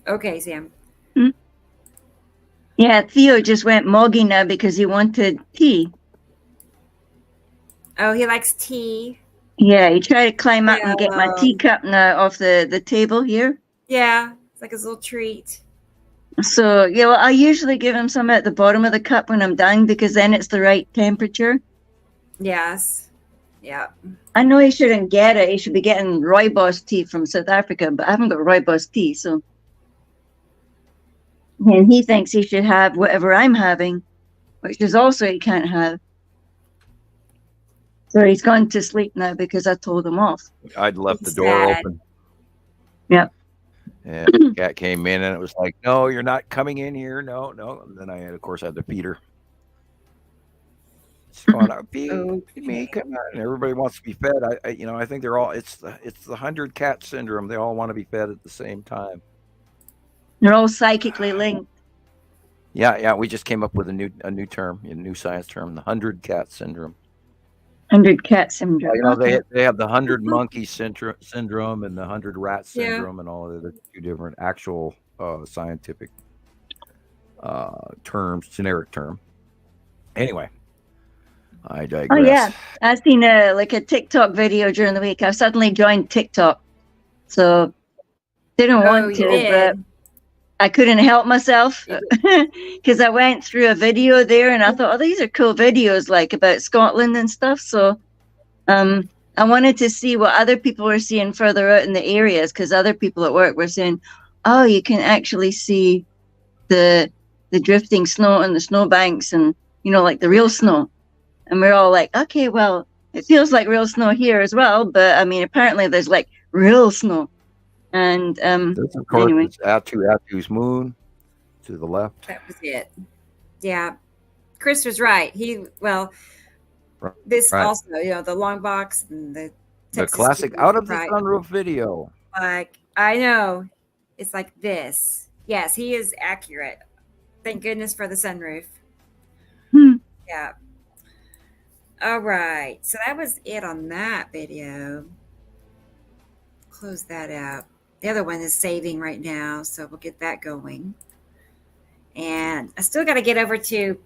Okay, Sam. Yeah, Theo just went moggy now because he wanted tea. Oh, he likes tea. Yeah, he tried to climb up and get my teacup now off the table here. Yeah, it's like his little treat. So, yeah, well, I usually give him some at the bottom of the cup when I'm done because then it's the right temperature. Yes. Yeah. I know he shouldn't get it. He should be getting rooibos tea from South Africa, but I haven't got rooibos tea, so. And he thinks he should have whatever I'm having, which is also he can't have. So he's gone to sleep now because I told him off. I'd left the door open. Yeah. And the cat came in and it was like, no, you're not coming in here. No, no. And then I had to feed her. She's going, feed me, come on. And everybody wants to be fed. I think they're all, it's the 100 cat syndrome. They all want to be fed at the same time. They're all psychically linked. Yeah. We just came up with a new term, a new science term, the 100 cat syndrome. 100 cat syndrome. They have the 100 monkey syndrome and the 100 rat syndrome and all of the two different actual scientific terms, generic term. Anyway, I digress. Oh yeah, I've seen a TikTok video during the week. I've suddenly joined TikTok, so didn't want to, but I couldn't help myself because I went through a video there and I thought, oh, these are cool videos like about Scotland and stuff. So I wanted to see what other people were seeing further out in the areas because other people at work were saying, oh, you can actually see the drifting snow and the snowbanks and, like the real snow. And we're all like, okay, well, it feels like real snow here as well. But I mean, apparently there's like real snow. And this, of course, anyway. is Atu's moon to the left. That was it. Yeah, Chris was right. This also, the long box and the classic out of the sunroof video. Like I know, it's like this. Yes, he is accurate. Thank goodness for the sunroof. Yeah. All right. So that was it on that video. Close that out. The other one is saving right now, so we'll get that going. And I still got to get over to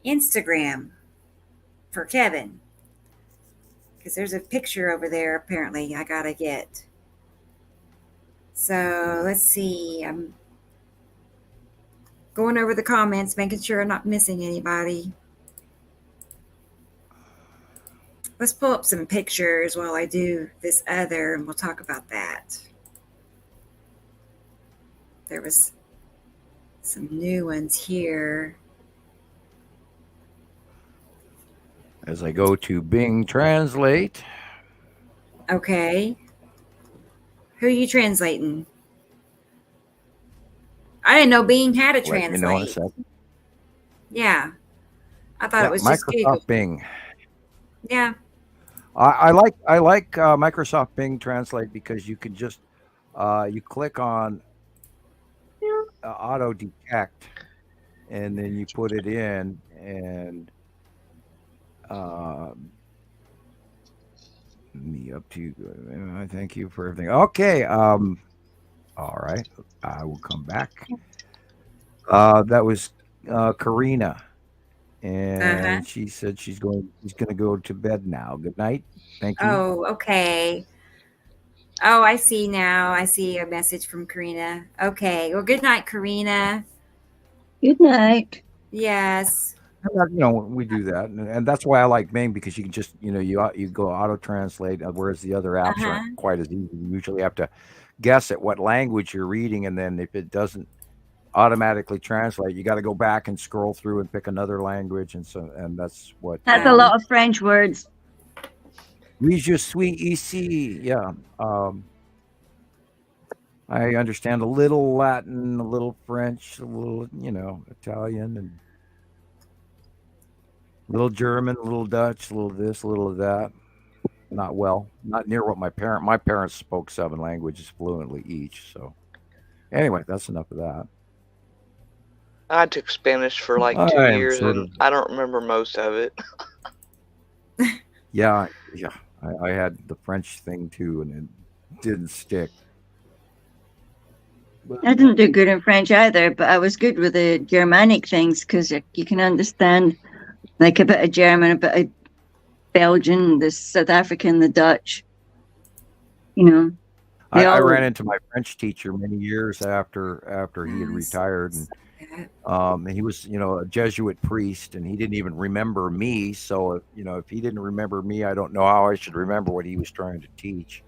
Instagram for Kevin, because there's a picture over there apparently I got to get. So let's see. I'm going over the comments, making sure I'm not missing anybody. Let's pull up some pictures while I do this other, and we'll talk about that. There was some new ones here. As I go to Bing Translate. Okay. Who are you translating? I didn't know Bing had a translate. Let me know in a second. Yeah. I thought it was just Microsoft Google. Bing. Yeah. I like Microsoft Bing Translate because you can just you click on auto detect, and then you put it in, and me up to you. I thank you for everything. Okay. All right. I will come back. That was Karina. And she said she's going to go to bed now. Good night. Thank you. Oh, okay. Oh, I see now. I see a message from Karina. Okay. Well, good night, Karina. Good night. Yes. We do that, and that's why I like Bing, because you can just you go auto translate, whereas the other apps aren't quite as easy. You usually have to guess at what language you're reading, and then if it doesn't automatically translate, you got to go back and scroll through and pick another language, and that's what has a lot of French words. Oui, je suis ici. Yeah. I understand a little Latin, a little French, a little Italian, and a little German, a little Dutch, a little this, a little of that. Not near what my parents spoke 7 languages fluently each. So anyway, that's enough of that. I took Spanish for like 2 years, and I don't remember most of it. Yeah. I had the French thing too, and it didn't stick. I didn't do good in French either, but I was good with the Germanic things, because you can understand like a bit of German, a bit of Belgian, the South African, the Dutch. I ran into my French teacher many years after he had retired, and he was a Jesuit priest, and he didn't even remember me. So if he didn't remember me, I don't know how I should remember what he was trying to teach.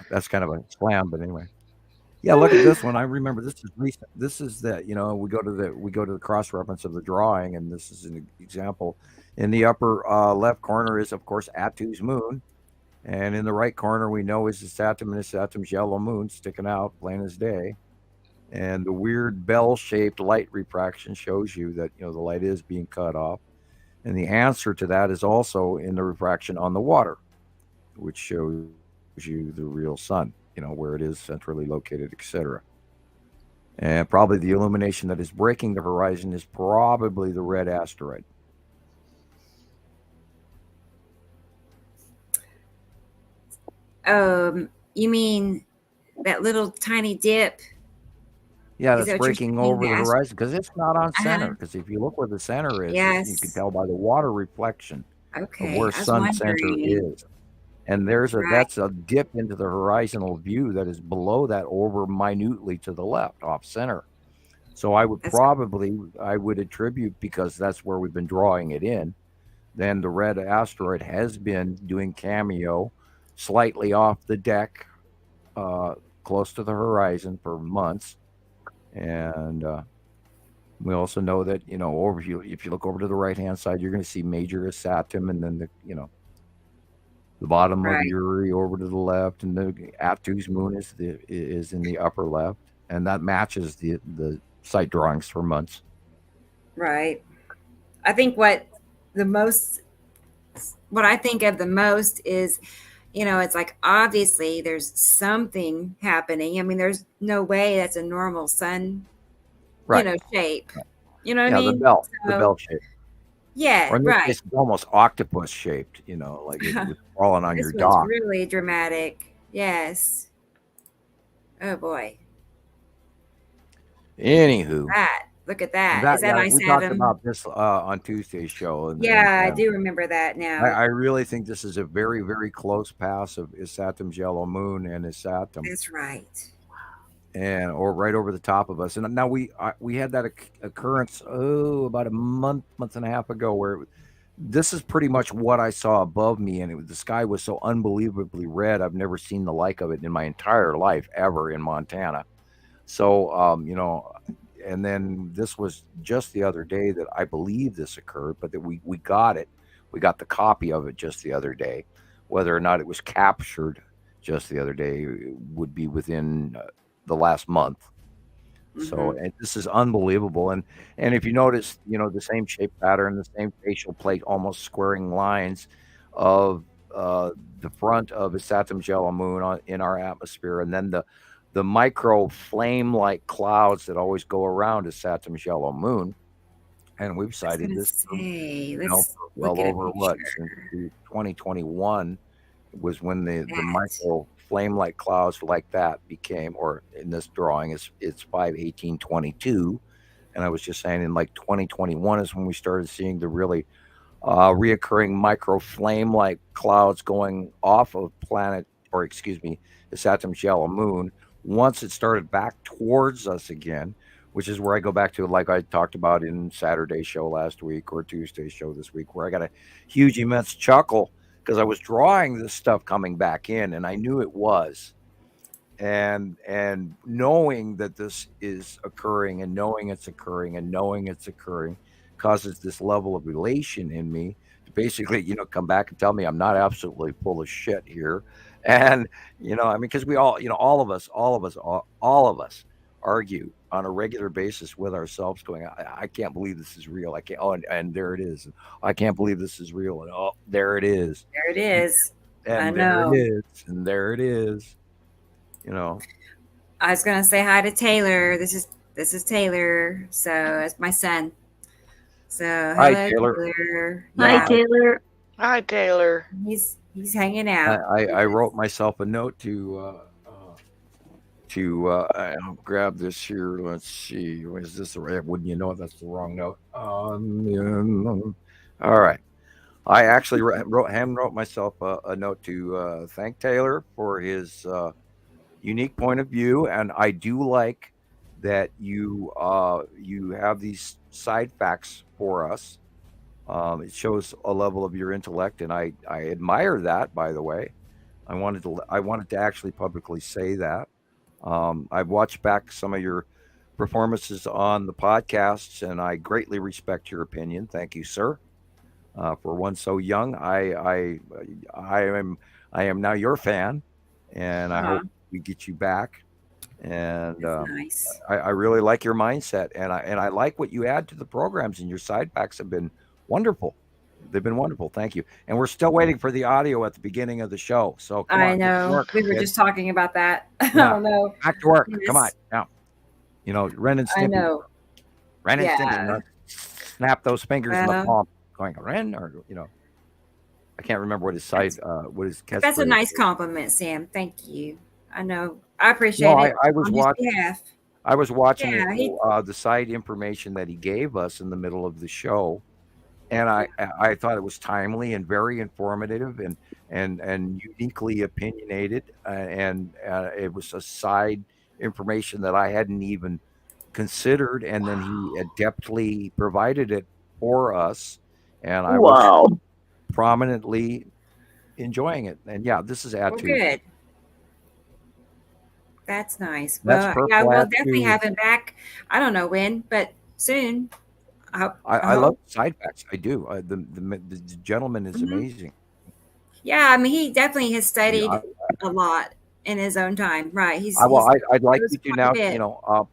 That's kind of a slam, but anyway. Yeah, look at this one. I remember this is recent. This is the we go to the cross reference of the drawing, and this is an example. In the upper left corner is, of course, Atu's moon, and in the right corner we know is the Saturn, and Saturn's yellow moon sticking out plain as day. And the weird bell-shaped light refraction shows you that the light is being cut off, and the answer to that is also in the refraction on the water, which shows you the real sun, where it is centrally located, etc. And probably the illumination that is breaking the horizon is probably the red asteroid. You mean that little tiny dip? Yeah, that's breaking over the horizon, because it's not on center. Because if you look where the center is, you can tell by the water reflection of where sun center is. And that's a dip into the horizontal view that is below that, over minutely to the left, off center. So I would attribute, because that's where we've been drawing it in, then the red asteroid has been doing cameo slightly off the deck, close to the horizon for months. And we also know that, if you look over to the right-hand side, you're going to see major Saturn, and then the bottom of Uri over to the left, and the Atu's moon is in the upper left, and that matches the site drawings for months. Right. I think what I think of the most is, it's like, obviously there's something happening. I mean, there's no way that's a normal sun, shape. You know what I Yeah, mean? the So, bell shape. yeah, Or in this right. case, it's almost octopus shaped, like it was falling on your This one's dock. really dramatic. Yes. Oh boy. Anywho, Look at that. Is that that we Ice talked Adam? about this on Tuesday's show, Yeah, I and do remember that now. I really think this is a very, very close pass of Isatum's yellow moon and Isatum, That's right. and or right over the top of us. And now we had that occurrence about a month and a half ago where this is pretty much what I saw above me, and the sky was so unbelievably red. I've never seen the like of it in my entire life ever in Montana. So and then this was just the other day that I believe this occurred, but that we got it. We got the copy of it just the other day. Whether or not it was captured just the other day would be within the last month. So, and this is unbelievable. And if you notice, the same shape pattern, the same facial plate, almost squaring lines of the front of Isatum's yellow moon in our atmosphere, and then the micro flame-like clouds that always go around Isatum's yellow moon. And we've cited this well over what, since 2021 was when the micro flame-like clouds like that became, or in this drawing it's 5/18/22, and I was just saying in like 2021 is when we started seeing the really reoccurring micro flame-like clouds going off of Isatum's yellow moon. Once it started back towards us again, which is where I go back to, like I talked about in Saturday's show last week or Tuesday's show this week, where I got a huge, immense chuckle because I was drawing this stuff coming back in, and I knew it was. And knowing that this is occurring, and knowing it's occurring, and knowing it's occurring causes this level of elation in me to basically, come back and tell me I'm not absolutely full of shit here. And, because we all, all of us argue on a regular basis with ourselves going, I can't believe this is real. I can't. Oh, and there it is. I can't believe this is real. And oh, there it is. There it is. And I there know. it is. And there it is. I was gonna say hi to Taylor. This is Taylor. So that's my son. So hi, hello, Taylor. Hi, Taylor. Hi, Taylor. He's hanging out. I wrote myself a note to I'll grab this here. Let's see. Is this the right? Wouldn't you know it? That's the wrong note. All right. I actually wrote myself a note to thank Taylor for his unique point of view, and I do like that you have these side facts for us. It shows a level of your intellect, and I admire that. By the way, I wanted to actually publicly say that. I've watched back some of your performances on the podcasts, and I greatly respect your opinion. Thank you, sir. For one so young, I am now your fan, and I hope we get you back. And nice. I really like your mindset, and I like what you add to the programs, and your side packs have been wonderful. They've been wonderful. Thank you. And we're still waiting for the audio at the beginning of the show. So come I on, know. We were just talking about that. Yeah. Oh no. Back to work. Yes. Come on now. Ren and Stimpy. I know. Ren and Stimpy. Snap those fingers in the palm. Going Ren, or I can't remember what his side. What his catchphrase. That's a nice compliment, Sam. Thank you. I know. I appreciate it. I was watching. I was watching the side information that he gave us in the middle of the show, and I thought it was timely and very informative and uniquely opinionated, and it was a side information that I hadn't even considered, and then he adeptly provided it for us, and I was prominently enjoying it. And yeah, this is add to. Good. That's nice. That's well, yeah, we'll definitely have him back. I don't know when, but soon. I love side facts. I do. The gentleman is amazing. Yeah, I mean, he definitely has studied a lot in his own time. Right. I'd like you to now,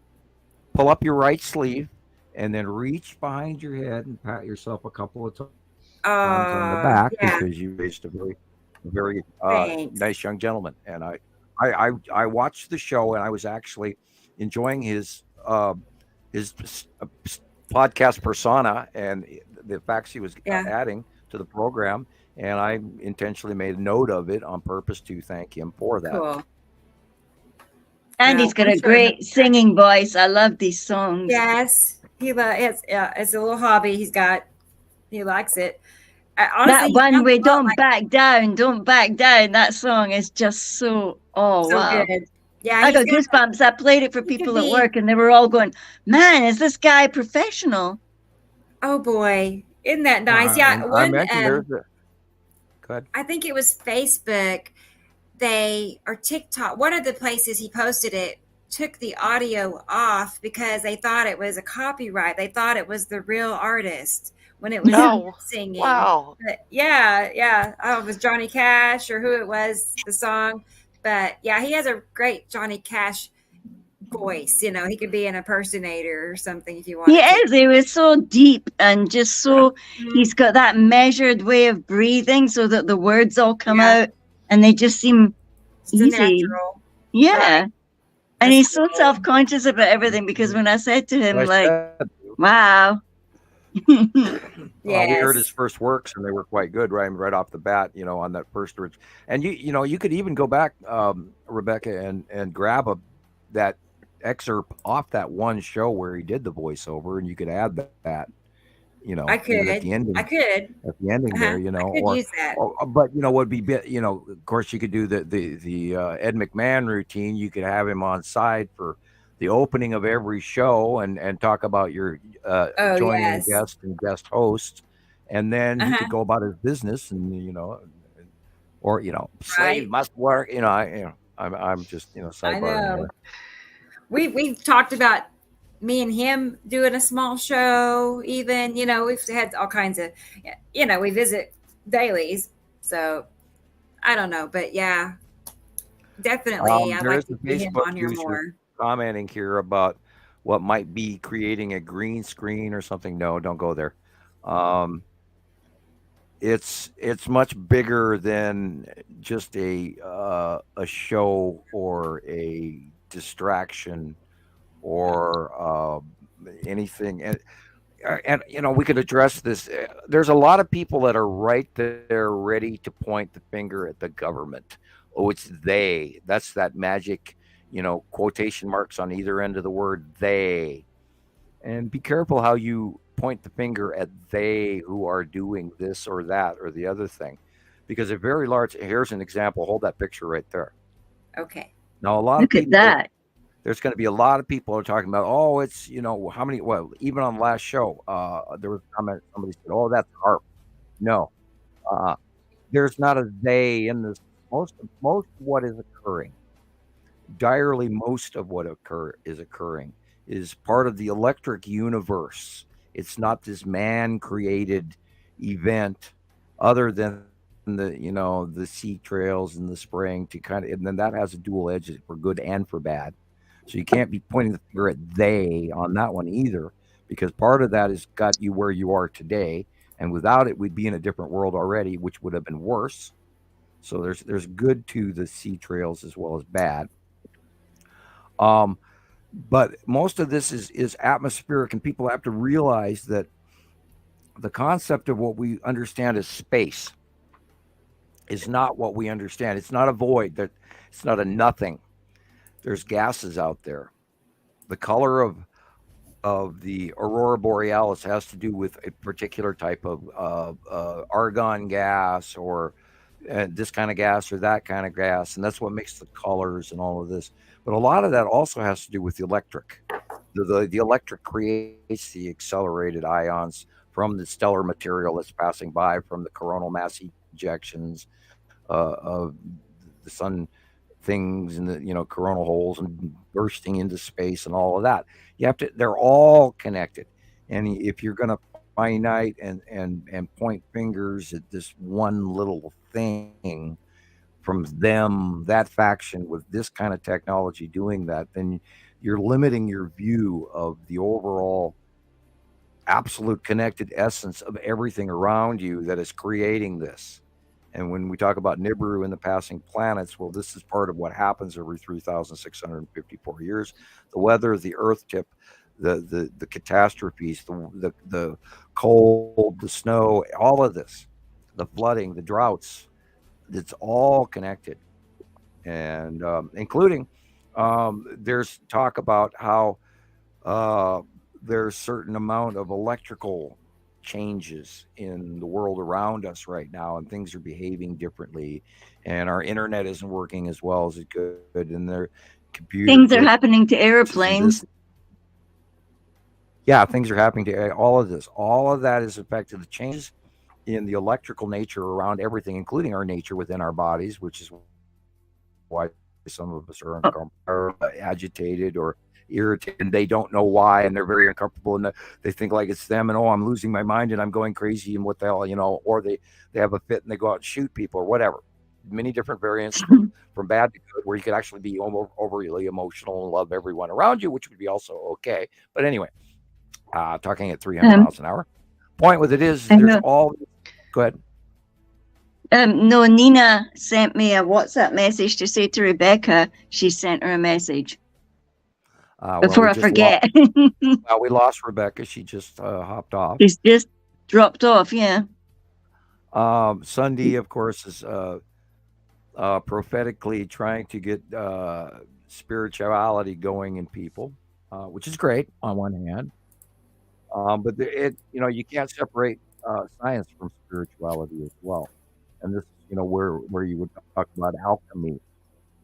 pull up your right sleeve and then reach behind your head and pat yourself a couple of times on the back, because you raised a very nice young gentleman. And I watched the show, and I was actually enjoying his podcast persona and the facts he was adding to the program. And I intentionally made a note of it on purpose to thank him for that. Cool. And he's got a great singing voice. I love these songs. Yes, it's a little hobby he's got. He likes it. Honestly, that one way, don't back down. That song is just so wow. Good. Yeah, I got goosebumps. I played it for people at work, and they were all going, "Man, is this guy professional?" Oh boy, isn't that nice? Yeah, I mentioned go ahead. I think it was Facebook. Or TikTok, one of the places he posted it, took the audio off because they thought it was a copyright. They thought it was the real artist when it was singing. Wow. But yeah. Oh, it was Johnny Cash or who it was, the song. But yeah, he has a great Johnny Cash voice. You know, he could be an impersonator or something if you want. He is. He was so deep and just so, he's got that measured way of breathing so that the words all come out. And they just seem easy. Natural. Yeah. Right. And he's so self-conscious about everything because when I said to him, wow. We heard his first works and they were quite good right off the bat, you know, on that first ridge. And you could even go back, Rebecca, and grab that excerpt off that one show where he did the voiceover, and you could add that. You know, I could. At the ending there, you know, I could use that. But you know, would be, you know, of course, you could do the Ed McMahon routine. You could have him on side for the opening of every show and talk about your joining guest and guest host, and then he could go about his business, and you know, or you know, slave must work. You know, I'm just sidebar. I know. We've talked about me and him doing a small show, even, you know, we've had all kinds of, you know, we visit dailies. So I don't know, but yeah, definitely. I'd like to see him on here more. Commenting here about what might be creating a green screen or something. No, don't go there. It's much bigger than just a show or a distraction or anything, and you know, we could address this. There's a lot of people that are right there ready to point the finger at the government. Oh, it's they. That's that magic, you know, quotation marks on either end of the word they. And be careful how you point the finger at they who are doing this or that or the other thing, because a very large, here's an example. Hold that picture right there. Okay. Now, a lot of people, that. There's going to be a lot of people who are talking about, oh, it's, you know, how many, well, even on the last show, there was a comment, somebody said, oh, that's HARP. No, there's not a they in this. Most of what is occurring, direly most of what is occurring is part of the electric universe. It's not this man-created event other than the, you know, the sea trails and the spraying to kind of, and then that has a dual edge for good and for bad. So you can't be pointing the finger at they on that one either, because part of that has got you where you are today. And without it, we'd be in a different world already, which would have been worse. So there's good to the sea trails as well as bad. But most of this is atmospheric, and people have to realize that the concept of what we understand as space is not what we understand. It's not a void. It's not a nothing. There's gases out there. The color of the aurora borealis has to do with a particular type of argon gas or this kind of gas or that kind of gas, and that's what makes the colors and all of this. But a lot of that also has to do with the electric. The electric creates the accelerated ions from the stellar material that's passing by from the coronal mass ejections of the sun things and the, you know, coronal holes and bursting into space and all of that. They're all connected. And if you're going to finite and point fingers at this one little thing from them, that faction with this kind of technology doing that, then you're limiting your view of the overall absolute connected essence of everything around you that is creating this. And when we talk about Nibiru and the passing planets, well, this is part of what happens every 3,654 years. The weather, the Earth tip, the catastrophes, the cold, the snow, all of this, the flooding, the droughts. It's all connected, and including there's talk about how there's certain amount of electrical changes in the world around us right now, and things are behaving differently, and our internet isn't working as well as it could, and their computer Things are happening to airplanes. Yeah, things are happening to all of this. All of that is affected. The changes in the electrical nature around everything, including our nature within our bodies, which is why some of us are agitated or irritated, and they don't know why, and they're very uncomfortable, and they think like it's them, and I'm losing my mind and I'm going crazy, and what the hell, or they have a fit and they go out and shoot people or whatever. Many different variants from bad to good, where you could actually be overly emotional and love everyone around you, which would be also okay. But anyway, talking at 300 miles an hour. Point with it is there's all. Go ahead. No, Nina sent me a WhatsApp message to say to Rebecca she sent her a message. Before I forget. We lost Rebecca. She just hopped off. She's just dropped off, yeah. Sunday, of course, is prophetically trying to get spirituality going in people, which is great on one hand. But you can't separate science from spirituality as well. And this, where you would talk about alchemy.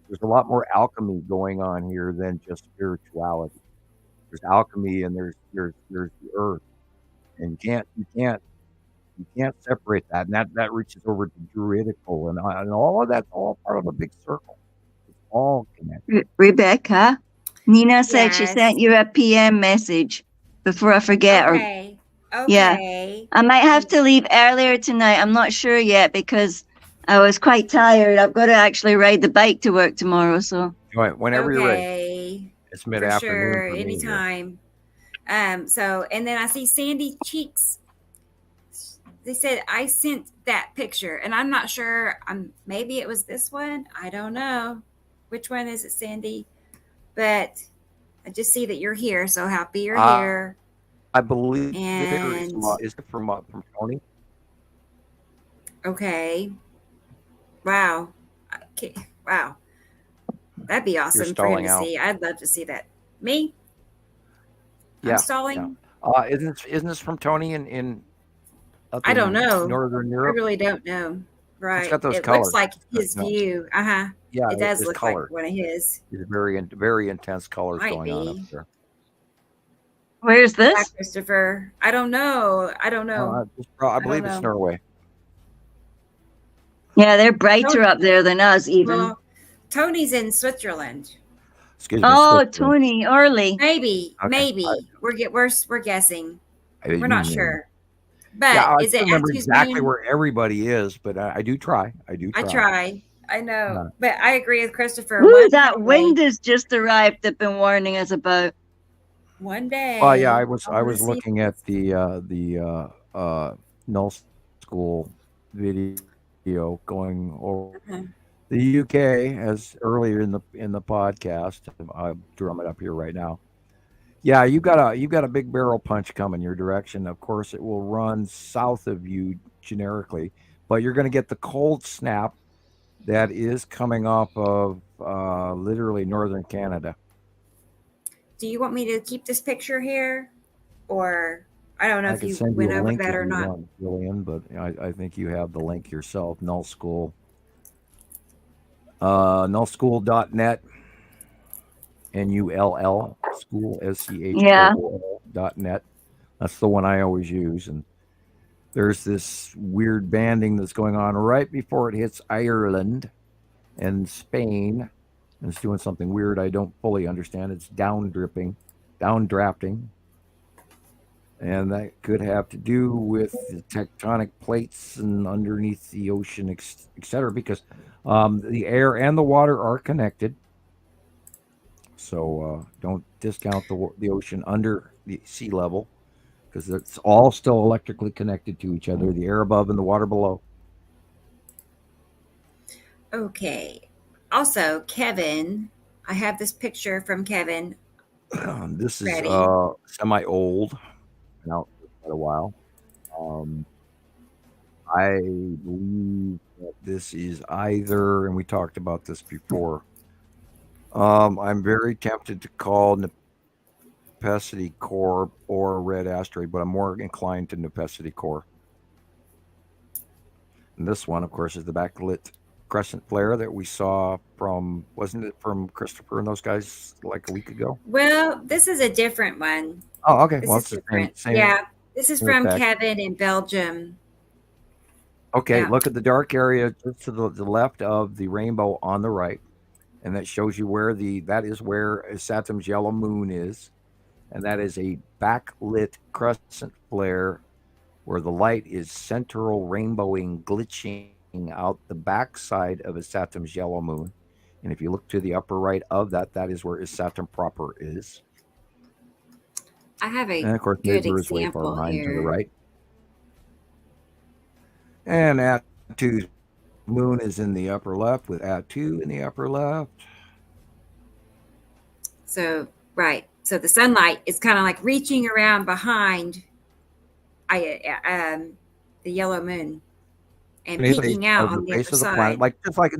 There's a lot more alchemy going on here than just spirituality. There's alchemy, and there's the earth, and you can't separate that. And that reaches over to druidical, and all of that's all part of a big circle. It's all connected. Rebecca, Nina said she sent you a PM message. Before I forget, Okay. Yeah, I might have to leave earlier tonight. I'm not sure yet because I was quite tired. I've got to actually ride the bike to work tomorrow. So whenever you're ready, it's mid-afternoon. Sure, anytime. So, and then I see Sandy Cheeks. They said I sent that picture, and I'm not sure. Maybe it was this one. I don't know. Which one is it, Sandy? But I just see that you're here. So happy you're here. I believe is it from Tony? Okay. Wow. Okay. Wow. That'd be awesome for him to see. I'd love to see that. Me? Yeah. I'm stalling. Yeah. Isn't this from Tony in I don't know. Northern Europe? I really don't know. Right. It's got those it colors. looks like his view. Yeah. It does look like one of his. There's very intense colors going on up there. Where's this? Hi, Christopher. I don't know. I believe it's Norway. Yeah, they're brighter up there than us, even. Well, Tony's in Switzerland. Excuse me. Tony Orley. Maybe. We're guessing. We're not sure. But is it remember exactly where everybody is? But I do try. I try. I know, but I agree with Christopher. Ooh, that wind has just arrived. They've been warning us about. One day. Oh yeah, I was looking at the Null School video going over the UK as earlier in the podcast. I'll drum it up here right now. Yeah, you got a big barrel punch coming your direction. Of course, it will run south of you generically, but you're going to get the cold snap that is coming off of literally northern Canada. Do you want me to keep this picture here, or I don't know if you went over that or not, Gillian, but I think you have the link yourself. Null School, nullschool.net, NULL school SCHOOL.net. That's the one I always use, and there's this weird banding that's going on right before it hits Ireland and Spain. And it's doing something weird I don't fully understand. It's downdrafting. And that could have to do with the tectonic plates and underneath the ocean, etc. Because the air and the water are connected. So don't discount the ocean under the sea level, because it's all still electrically connected to each other, the air above and the water below. Okay. Also, Kevin, I have this picture from Kevin. This is Ready. semi-old, been out for quite a while. I believe that this is either, and we talked about this before. I'm very tempted to call Nepacity Core or Red Asteroid, but I'm more inclined to Nepacity Core. And this one, of course, is the backlit crescent flare that we saw from, wasn't it from Christopher and those guys like a week ago? Well, this is a different one. Oh, okay. This Well, is it's the different. same. Yeah, this is from effect. Kevin in Belgium. Okay, Yeah. look at the dark area just to the left of the rainbow on the right. And that shows you where that is where Saturn's yellow moon is. And that is a backlit crescent flare where the light is central rainbowing, glitching out the backside of Saturn's yellow moon. And if you look to the upper right of that, that is where Saturn proper is. I have a and of course, good Nibiru is way far example behind to the here. right. And At2's moon is in the upper left with At2 in the upper left. So, right. So the sunlight is kind of like reaching around behind the yellow moon and peeking out on the base other of the side. planet, like just like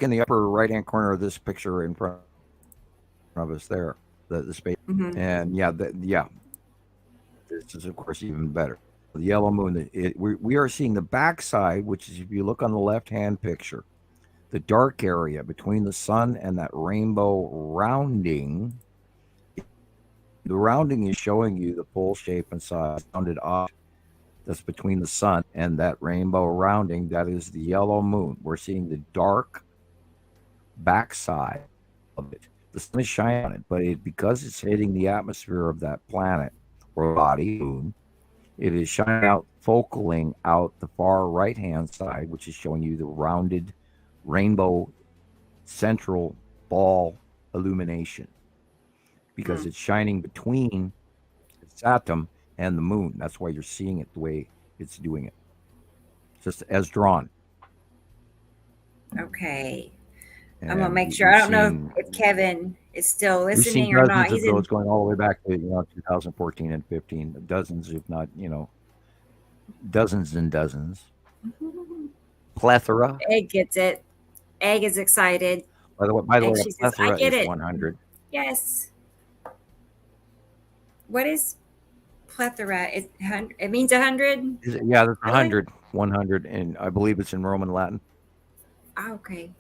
in the upper right hand corner of this picture in front of us there, the space. Mm-hmm. And this is of course even better. The yellow moon, we are seeing the backside, which is, if you look on the left hand picture, the dark area between the sun and that rainbow rounding. The rounding is showing you the full shape and size rounded off. That's between the sun and that rainbow rounding. That is the yellow moon. We're seeing the dark backside of it. The sun is shining on it, but because it's hitting the atmosphere of that planet or body moon, it is shining out, focaling out the far right-hand side, which is showing you the rounded rainbow central ball illumination, because it's shining between Saturn and the moon. That's why you're seeing it the way it's doing it, just as drawn. Okay. And I'm gonna make sure. I don't know if Kevin is still listening or not. He's those going all the way back to 2014 and 15, dozens, if not dozens and dozens. Plethora. Egg gets it. Egg is excited. By the way, plethora is 100. Yes. What is plethora? It means 100? Yeah, that's 100. 100, and I believe it's in Roman Latin. Oh, okay.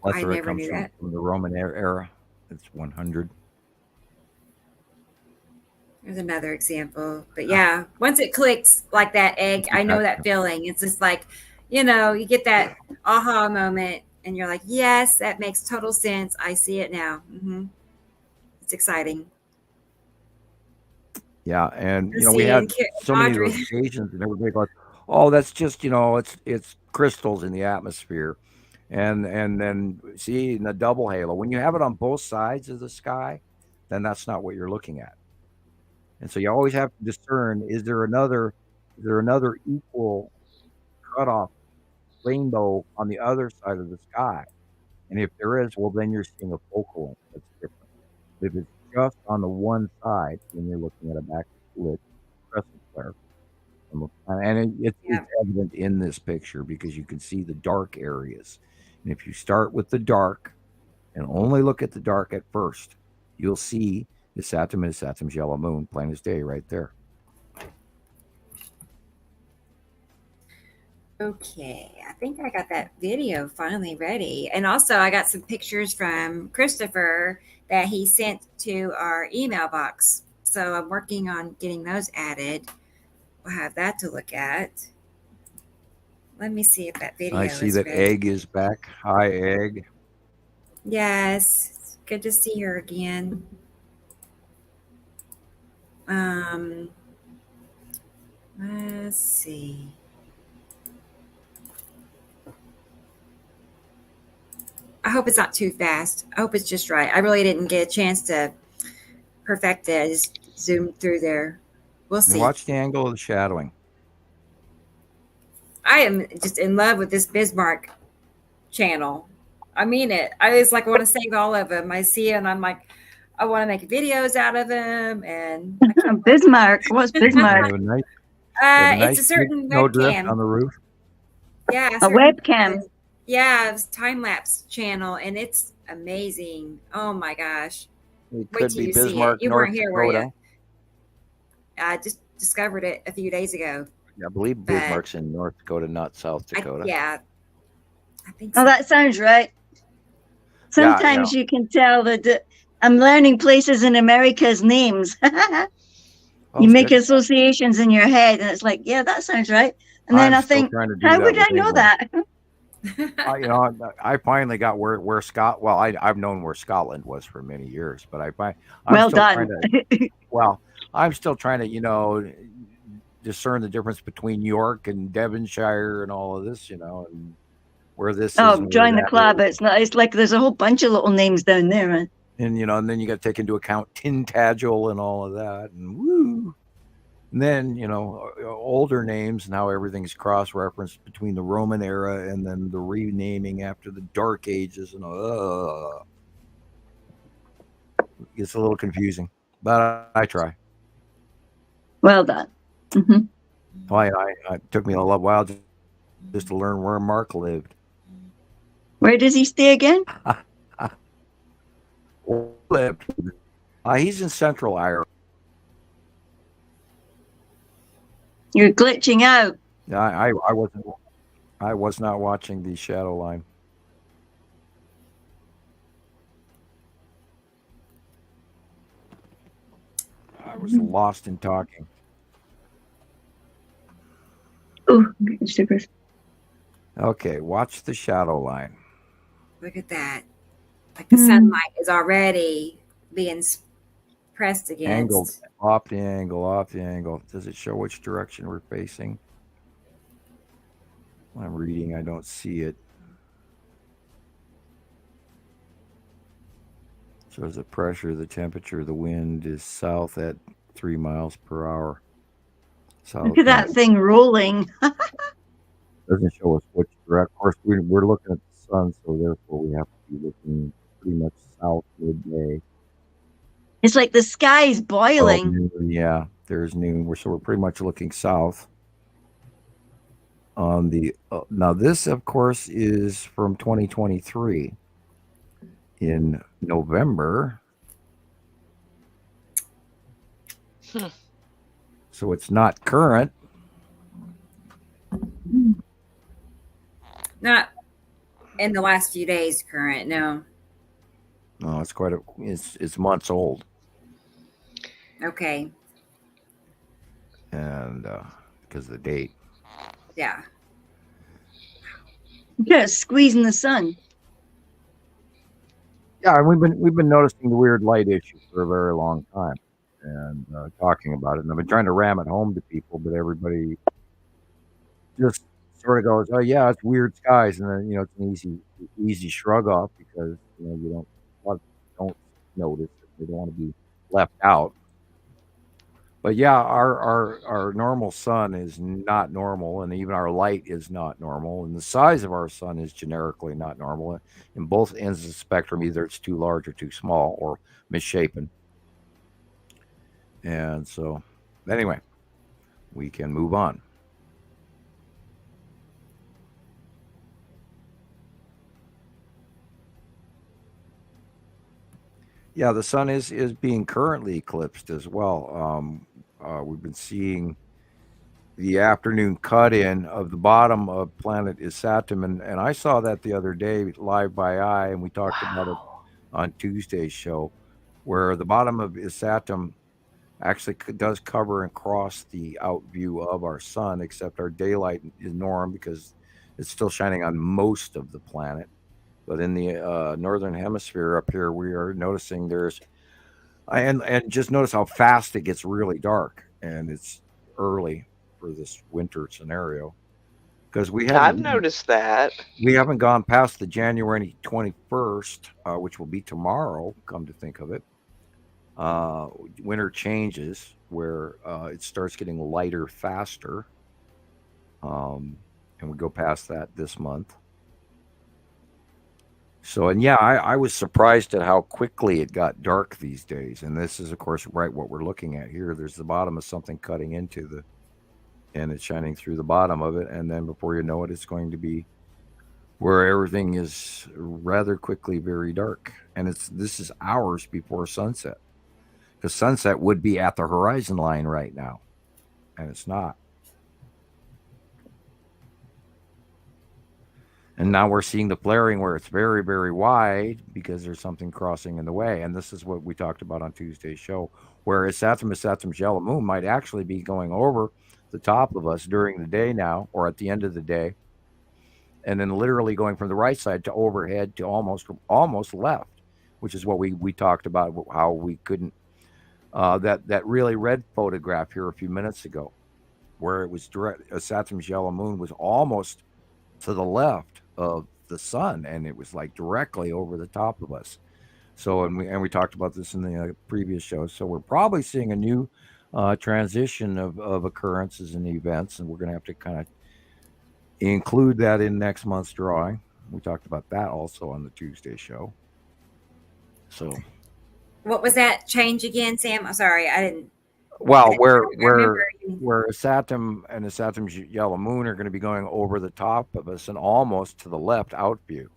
Plethora I never comes knew that. from the Roman era. It's 100. There's another example. But yeah, once it clicks like that, Egg, I know that feeling. It's just like, you get that aha moment and you're like, yes, that makes total sense. I see it now. Mm-hmm. It's exciting. Yeah, and we had so many of those occasions, and everybody goes, "Oh, that's just it's crystals in the atmosphere," and then see in the double halo. When you have it on both sides of the sky, then that's not what you're looking at. And so you always have to discern: is there another equal cutoff rainbow on the other side of the sky? And if there is, well, then you're seeing a focal length that's different. If it's just on the one side, then you're looking at a backlit crescent flare. And it's evident in this picture because you can see the dark areas. And if you start with the dark and only look at the dark at first, you'll see the Saturn and Saturn's yellow moon, plain as day, right there. Okay, I think I got that video finally ready. And also I got some pictures from Christopher that he sent to our email box. So I'm working on getting those added. We'll have that to look at. Let me see if that video is I see that ready. Egg is back. Hi, Egg. Yes, it's good to see her again. Let's see. I hope it's not too fast. I hope it's just right. I really didn't get a chance to perfect it. I just zoomed through there. We'll see. Watch the angle of the shadowing. I am just in love with this Bismarck channel. I mean it. I just want to save all of them. I see it and I'm like, I want to make videos out of them. And Bismarck. What's Bismarck? It's a certain webcam on the roof. Yeah, a webcam. Yeah, it's time lapse channel, and it's amazing. Oh my gosh! It could be Bismarck, you North weren't here, Dakota. were you? I just discovered it a few days ago. I believe Bismarck's in North Dakota, not South Dakota. I think so. Oh, that sounds right. Sometimes you can tell that I'm learning places in America's names. You make associations in your head, and it's like, yeah, that sounds right. And then I think, how would I know that? I finally got where Scott. Well, I've known where Scotland was for many years, but I'm still trying to discern the difference between York and Devonshire and all of this, and where this is. Oh, join the club. It's like there's a whole bunch of little names down there, man. And and then you got to take into account Tintagel and all of that, and woo. And then, older names and how everything's cross-referenced between the Roman era and then the renaming after the Dark Ages. And it's a little confusing, but I try. Well done. Mm-hmm. It took me a little while just to learn where Mark lived. Where does he stay again? He's in Central Ireland. You're glitching out. I wasn't. I was not watching the shadow line. I was lost in talking. Oh, stickers. Okay, watch the shadow line. Look at that. Like the sunlight is already being pressed against. Angled off the angle. Does it show which direction we're facing? When I'm reading, I don't see it. Shows the pressure, the temperature, the wind is south at 3 miles per hour. Look at that thing rolling. Doesn't show us which direction. Of course, we're looking at the sun, so therefore we have to be looking pretty much south midday. It's like the sky is boiling. Yeah, there's noon. So we're pretty much looking south. On the now, this of course is from 2023 in November. So it's not current. Not in the last few days current, no. No, it's it's months old. Okay. And because of the date. Yeah. Yeah, squeezing the sun. Yeah, and we've been noticing the weird light issue for a very long time, and talking about it. And I've been trying to ram it home to people, but everybody just sort of goes, "Oh yeah, it's weird skies," and then it's an easy shrug off because you don't notice it. They don't want to be left out. But yeah, our normal sun is not normal, and even our light is not normal, and the size of our sun is generically not normal. In both ends of the spectrum, either it's too large or too small or misshapen. And so, anyway, we can move on. Yeah, the sun is being currently eclipsed as well. We've been seeing the afternoon cut-in of the bottom of planet Isatum, and I saw that the other day live by eye, and we talked about it on Tuesday's show, where the bottom of Isatum actually does cover and cross the out view of our sun, except our daylight is norm because it's still shining on most of the planet. But in the northern hemisphere up here, we are noticing and just notice how fast it gets really dark, and it's early for this winter scenario because I've noticed that we haven't gone past the January 21st, which will be tomorrow. Come to think of it, winter changes where it starts getting lighter faster, and we go past that this month. So, and yeah, I was surprised at how quickly it got dark these days. And this is, of course, right what we're looking at here. There's the bottom of something cutting into and it's shining through the bottom of it. And then before you know it, it's going to be where everything is rather quickly very dark. And this is hours before sunset. Because sunset would be at the horizon line right now. And it's not. And now we're seeing the flaring where it's very, very wide because there's something crossing in the way. And this is what we talked about on Tuesday's show, where Saturn's yellow moon might actually be going over the top of us during the day now, or at the end of the day, and then literally going from the right side to overhead to almost left, which is what we talked about, how we couldn't, that really red photograph here a few minutes ago, where it was direct, Saturn's yellow moon was almost to the left of the sun, and it was like directly over the top of us. So, and we talked about this in the previous shows. So we're probably seeing a new transition of occurrences and events, and we're going to have to kind of include that in next month's drawing. We talked about that also on the Tuesday show. So, what was that change again, Sam? I'm sorry, I didn't. Well, where Saturn and the Saturn's yellow moon are going to be going over the top of us and almost to the left out view,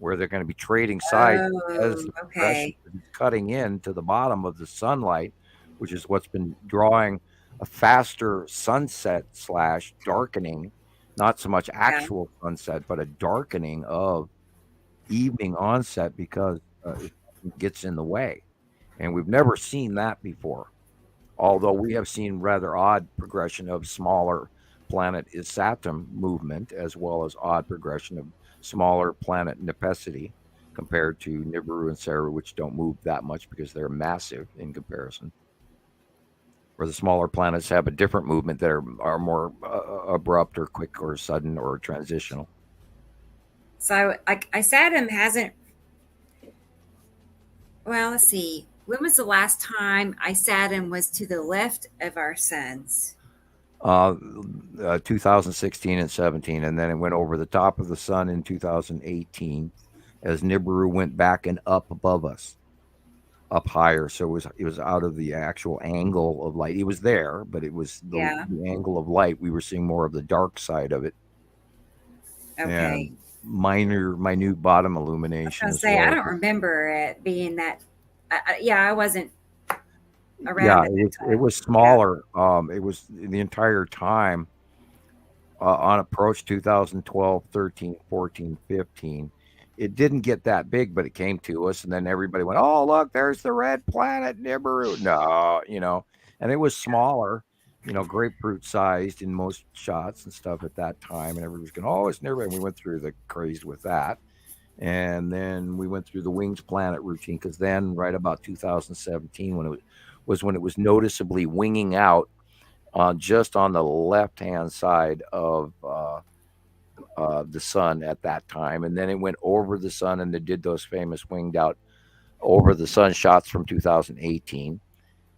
where they're going to be trading sides as the cutting in to the bottom of the sunlight, which is what's been drawing a faster sunset / darkening, not so much actual sunset, but a darkening of evening onset because it gets in the way. And we've never seen that before. Although we have seen rather odd progression of smaller planet is Saturn movement, as well as odd progression of smaller planet nepacity compared to Nibiru and Saru, which don't move that much because they're massive in comparison. Where the smaller planets have a different movement that are more abrupt or quick or sudden or transitional. So Saturn hasn't. Well, let's see. When was the last time Saturn was to the left of our suns? 2016 and 17, and then it went over the top of the sun in 2018 as Nibiru went back and up above us, up higher. So it was out of the actual angle of light. It was there, but it was the angle of light. We were seeing more of the dark side of it. Okay. And minute bottom illumination. I was gonna say, I don't remember it being that. I wasn't around. Yeah, it was smaller. It was the entire time on approach 2012, 13, 14, 15. It didn't get that big, but it came to us, and then everybody went, "Oh, look, there's the red planet Nibiru." No, and it was smaller, grapefruit sized in most shots and stuff at that time, and everybody was going, "Oh, it's Nibiru," and we went through the craze with that. And then we went through the Wings Planet routine, because then right about 2017, when it was noticeably winging out just on the left-hand side of the sun at that time. And then it went over the sun, and they did those famous winged out over the sun shots from 2018.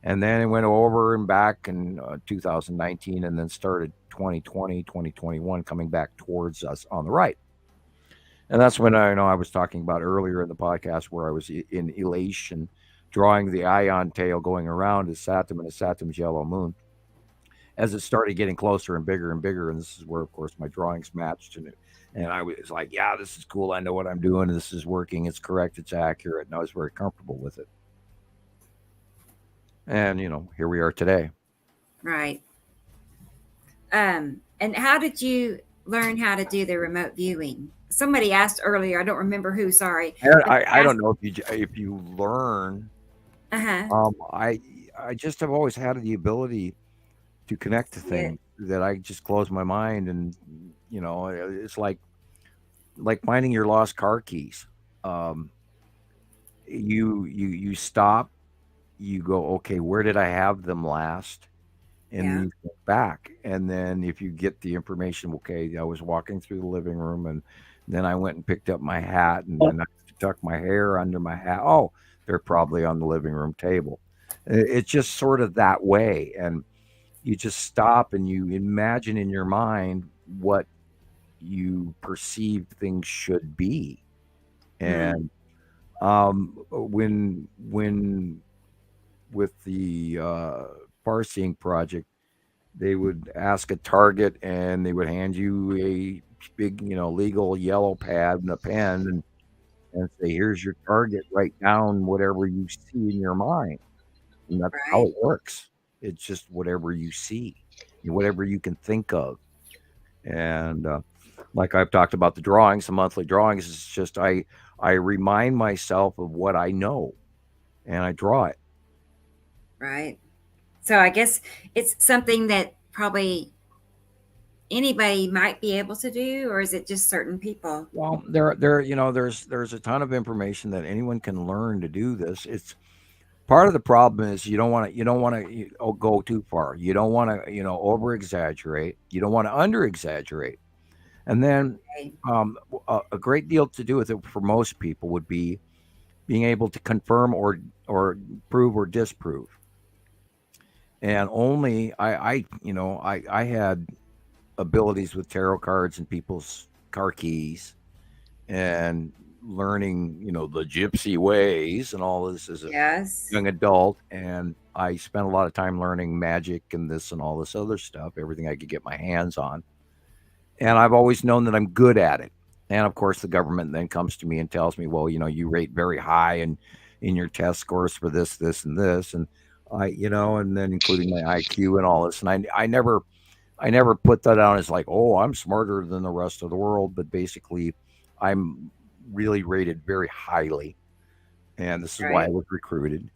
And then it went over and back in 2019, and then started 2020, 2021 coming back towards us on the right. And that's when I was talking about earlier in the podcast, where I was in elation, drawing the ion tail going around as Saturn and Saturn's yellow moon, as it started getting closer and bigger. And this is where, of course, my drawings matched. And I was like, yeah, this is cool. I know what I'm doing. This is working. It's correct. It's accurate. And I was very comfortable with it. And, here we are today. Right. And how did you learn how to do the remote viewing? Somebody asked earlier. I don't remember who. Sorry. I don't know if you learn. I just have always had the ability to connect to things that I just close my mind, and it's like finding your lost car keys. You stop. You go, okay, where did I have them last? And you go back, and then if you get the information, okay, I was walking through the living room, and then I went and picked up my hat, and then I tucked my hair under my hat. Oh, they're probably on the living room table. It's just sort of that way. And you just stop and you imagine in your mind what you perceive things should be. And when with the far seeing project, they would ask a target and they would hand you a big, legal yellow pad and a pen and say, here's your target, write down whatever you see in your mind. And that's how Right. it works. It's just whatever you see, whatever you can think of. And like I've talked about the drawings, the monthly drawings, it's just I remind myself of what I know and I draw it. Right. So I guess it's something that probably anybody might be able to do, or is it just certain people? Well, there's a ton of information that anyone can learn to do this. It's part of the problem is you don't want to go too far. You don't want to over exaggerate. You don't want to under exaggerate. And then a great deal to do with it for most people would be being able to confirm or prove or disprove. And only I had abilities with tarot cards and people's car keys and learning, the gypsy ways and all this as a young adult. And I spent a lot of time learning magic and this and all this other stuff, everything I could get my hands on. And I've always known that I'm good at it. And of course, the government then comes to me and tells me, well, you rate very high in your test scores for this, this, and this. And and then including my IQ and all this. And I never put that down as like, oh, I'm smarter than the rest of the world. But basically, I'm really rated very highly. And this is why I was recruited.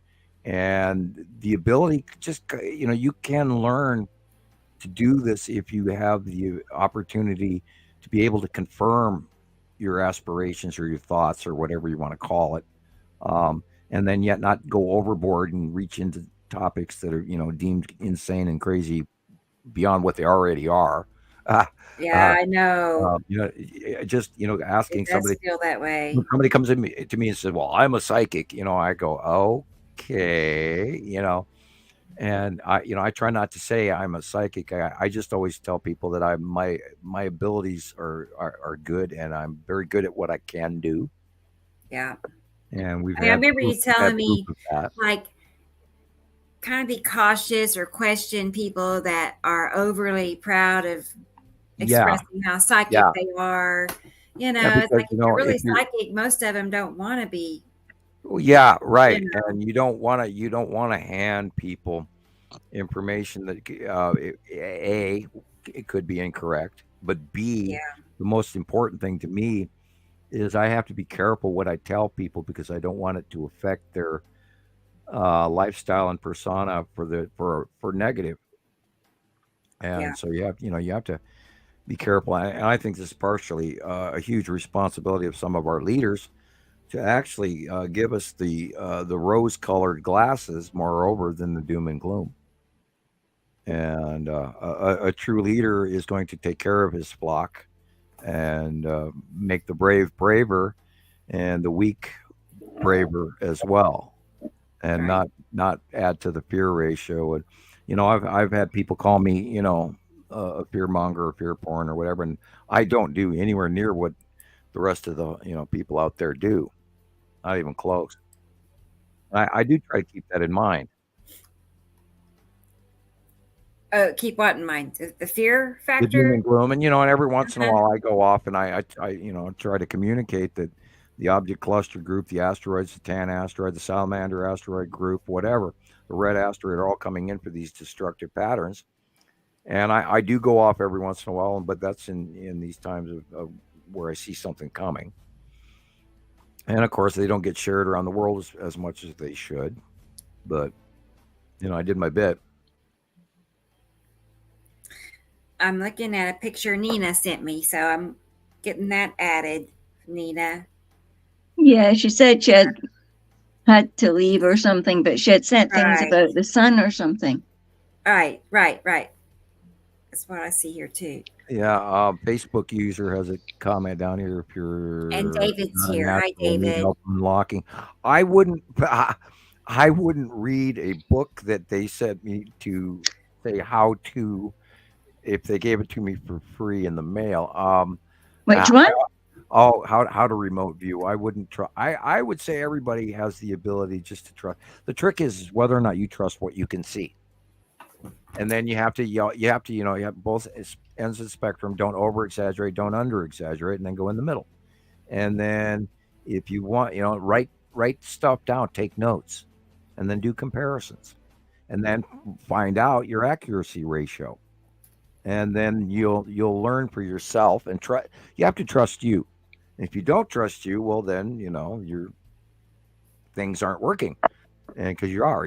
And the ability, just, you can learn to do this if you have the opportunity to be able to confirm your aspirations or your thoughts or whatever you want to call it. And then yet not go overboard and reach into topics that are, deemed insane and crazy beyond what they already are. I know. Just asking somebody feel that way. When somebody comes to me and says, "Well, I'm a psychic," I go, "Okay," and I try not to say I'm a psychic. I just always tell people that my abilities are good, and I'm very good at what I can do. Yeah. And I remember you telling me, like, kind of be cautious or question people that are overly proud of expressing how psychic they are. It's like if you're really psychic, most of them don't want to be. Yeah, right. And you don't want to hand people information that A, it could be incorrect, but B, the most important thing to me is I have to be careful what I tell people because I don't want it to affect their lifestyle and persona for negative. And so you have to be careful. And I think this is partially a huge responsibility of some of our leaders to actually give us the rose-colored glasses, moreover, than the doom and gloom. And a true leader is going to take care of his flock and make the brave braver and the weak braver as well, and not add to the fear ratio. And I've had people call me a fear monger or fear porn or whatever, and I don't do anywhere near what the rest of the people out there do, not even close. I do try to keep that in mind. Keep what in mind? The fear factor? The doom and gloom. And, and every once in a while I go off and I try to communicate that the object cluster group, the asteroids, the tan asteroid, the salamander asteroid group, whatever, the red asteroid are all coming in for these destructive patterns. And I do go off every once in a while, but that's in these times of where I see something coming. And, of course, they don't get shared around the world as much as they should. But, I did my bit. I'm looking at a picture Nina sent me, so I'm getting that added, Nina. Yeah, she said she had to leave or something, but she had sent things about the sun or something. Right. That's what I see here too. Yeah, Facebook user has a comment down here. If you're and David's here. Hi, David. Help unlocking. I wouldn't read a book that they sent me to say how to. If they gave it to me for free in the mail. Which one? Oh, how to remote view. I wouldn't try. I would say everybody has the ability just to trust. The trick is whether or not you trust what you can see. And then you have to you have both ends of the spectrum. Don't over exaggerate, don't under exaggerate, and then go in the middle. And then if you want, write stuff down, take notes, and then do comparisons, and then find out your accuracy ratio. And then you'll learn for yourself and try. You have to trust you. If you don't trust you, well, then your things aren't working, and because we're all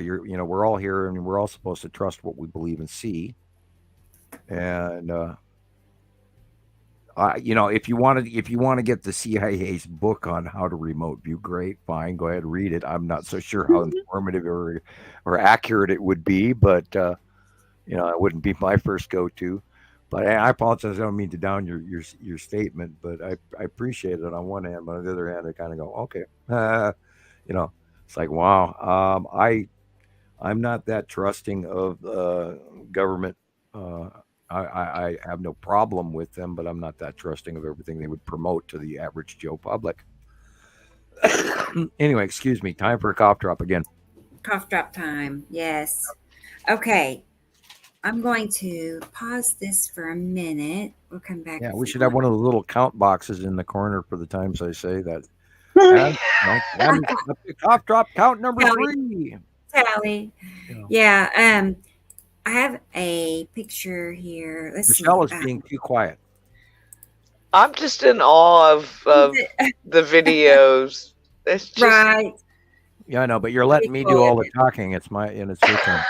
here and we're all supposed to trust what we believe and see. And if you want to get the CIA's book on how to remote view, great, fine, go ahead, read it. I'm not so sure how informative or accurate it would be, but it wouldn't be my first go-to. But I apologize. I don't mean to down your statement, but I appreciate it on one hand, but on the other hand, I kind of go, okay, it's like, wow, I'm not that trusting of government. I have no problem with them, but I'm not that trusting of everything they would promote to the average Joe public. Anyway, excuse me. Time for a cough drop again. Cough drop time. Yes. Okay. I'm going to pause this for a minute. We'll come back. Yeah, we should have one of the little count boxes in the corner for the times I say that. And cough drop count number 3. Tally. Yeah. I have a picture here. Michelle is being too quiet. I'm just in awe of the videos. It's just... Right. Yeah, I know, but you're letting me do all the talking. It's your turn.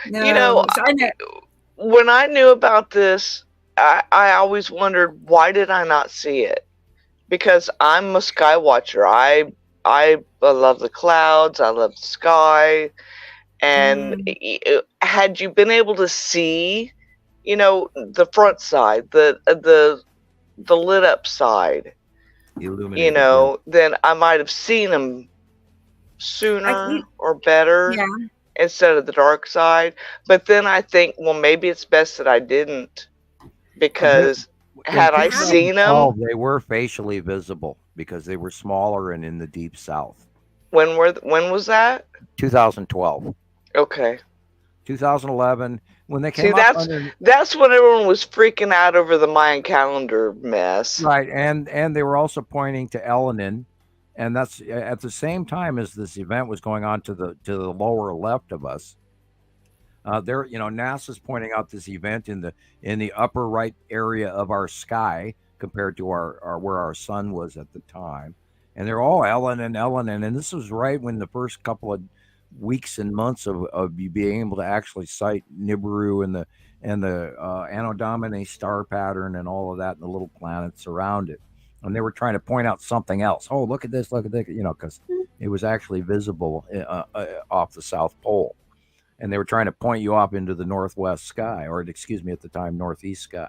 No, when I knew about this, I always wondered, why did I not see it? Because I'm a sky watcher. I love the clouds. I love the sky. And had you been able to see, the front side, the lit up side, then I might have seen them sooner or better instead of the dark side. But then I think, well, maybe it's best that I didn't, because had I seen them, they were facially visible because they were smaller and in the deep south. When was that? 2012. Okay. 2011, when they came up. That's when everyone was freaking out over the Mayan calendar mess. Right, and they were also pointing to Elenin, and that's at the same time as this event was going on to the lower left of us. NASA's pointing out this event in the upper right area of our sky compared to our where our sun was at the time, and they're all Elenin, and this was right when the first couple of weeks and months of you being able to actually sight Nibiru and the Anno Domini star pattern and all of that and the little planets around it. And they were trying to point out something else. Oh, look at this, because it was actually visible off the South Pole. And they were trying to point you off into the northwest sky, or excuse me, at the time, northeast sky.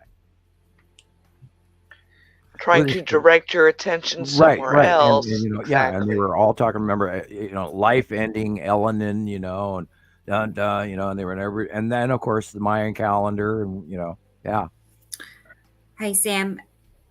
Trying to direct your attention somewhere else. And, and they were all talking, remember, life ending Elenin, and and they were and then of course the Mayan calendar, and Hey Sam,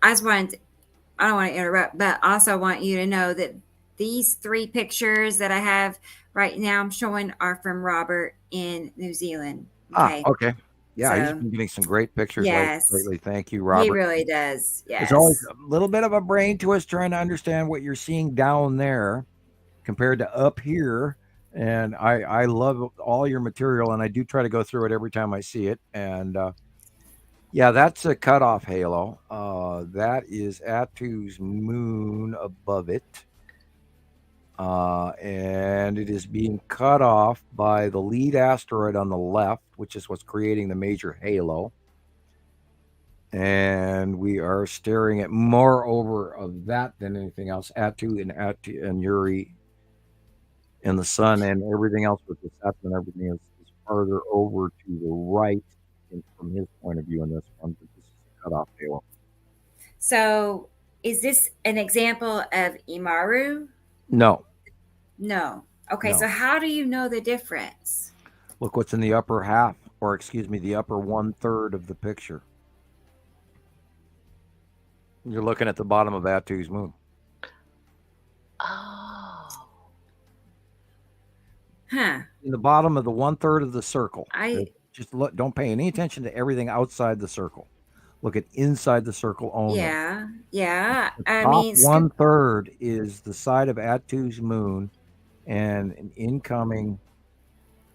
I don't want to interrupt, but I also want you to know that these 3 pictures that I have right now I'm showing are from Robert in New Zealand. Okay. Okay. Yeah, he's been getting some great pictures lately. Thank you, Robert. He really does. Yes. There's always a little bit of a brain twist trying to understand what you're seeing down there compared to up here. And I love all your material, and I do try to go through it every time I see it. And that's a cutoff halo. That is Atu's moon above it. And it is being cut off by the lead asteroid on the left, which is what's creating the major halo. And we are staring at more over of that than anything else. Atu and Uri and the sun and everything else with the Saturn and everything is farther over to the right from his point of view in this one. But this is a cutoff halo. So is this an example of Imaru? No. Okay, so how do you know the difference? Look what's in the upper half, or excuse me, the upper 1/3 of the picture. You're looking at the bottom of Atu's moon. Oh. Huh. In the bottom of the 1/3 of the circle. I just look. Don't pay any attention to everything outside the circle. Look at inside the circle only. yeah. I Top mean, 1/3 is the side of Atu's moon, and an incoming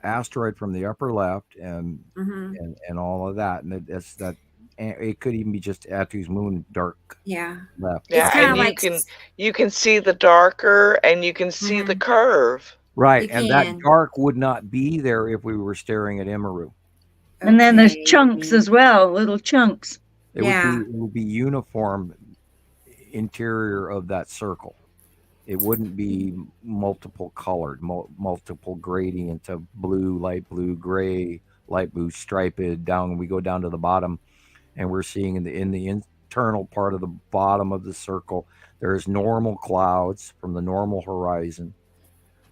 asteroid from the upper left, and all of that, and it's that. It could even be just Atu's moon, dark. Yeah. Left. Yeah, and like you can see the darker, and you can see the curve. Right, and that dark would not be there if we were staring at Nibiru. And then there's chunks as well, little chunks. It would be uniform interior of that circle. It wouldn't be multiple colored, multiple gradient of blue, light blue, gray, light blue, striped down. We go down to the bottom, and we're seeing in the internal part of the bottom of the circle, there's normal clouds from the normal horizon.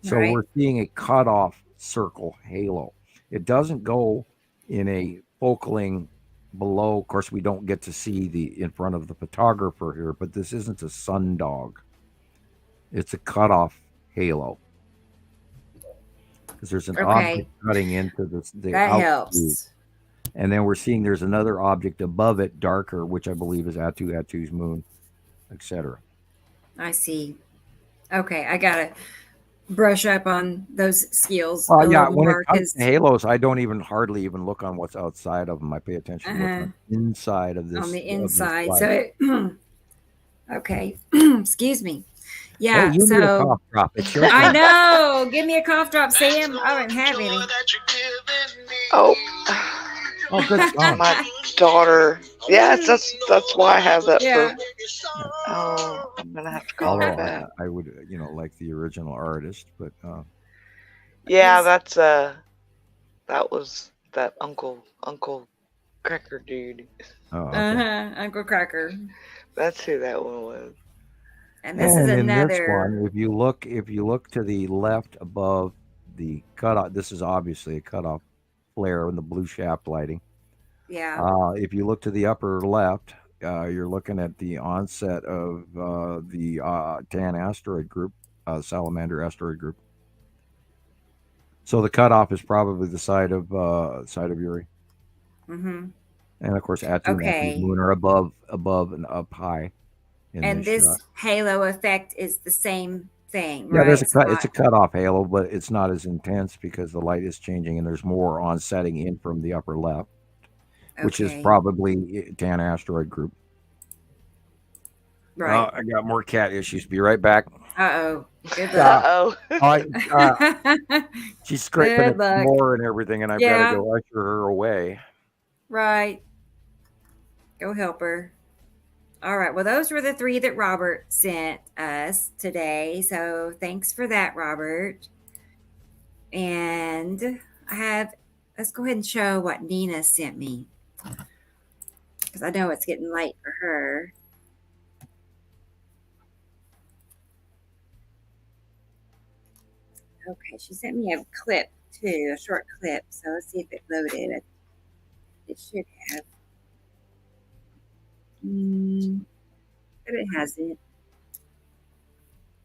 So we're seeing a cutoff circle halo. It doesn't go in a focaling below. Of course, we don't get to see the in front of the photographer here, but this isn't a sundog. It's a cutoff halo. Because there's an object cutting into the that helps. View. And then we're seeing there's another object above it, darker, which I believe is Atu's moon, etc. I see. Okay, I gotta brush up on those skills. Yeah, when it comes to halos, I don't hardly even look on what's outside of them. I pay attention to what's on the inside of this. On the inside. So, okay. Excuse me. Yeah. Hey, you need a cough drop. It's your I know. Give me a cough drop, Sam. I don't have any. Oh, good. My daughter. Yes, that's why I have that. Yeah. I'm gonna have to call her back. I would, like the original artist, but yeah, that's that was that Uncle Cracker dude. Oh, okay. Uncle Cracker. That's who that one was. And this is another. In this one, if you look to the left above the cutoff, this is obviously a cutoff flare in the blue shaft lighting. Yeah. If you look to the upper left, you're looking at the onset of the TAN asteroid group, Salamander asteroid group. So the cutoff is probably the side of Uri. Mm-hmm. And of course, Atu and Atu's moon are above and up high. And this halo effect is the same thing, yeah, right? it's a cutoff halo, but it's not as intense because the light is changing and there's more onsetting in from the upper left, which is probably TAN asteroid group. Right. I got more cat issues. Be right back. Uh-oh. Good luck. She's scraping at the floor and everything, and I've got to go usher her away. Right. Go help her. All right. Well, those were the 3 that Robert sent us today. So thanks for that, Robert. And let's go ahead and show what Nina sent me, because I know it's getting late for her. Okay, she sent me a clip too, a short clip. So let's see if it loaded. It should have. But it hasn't.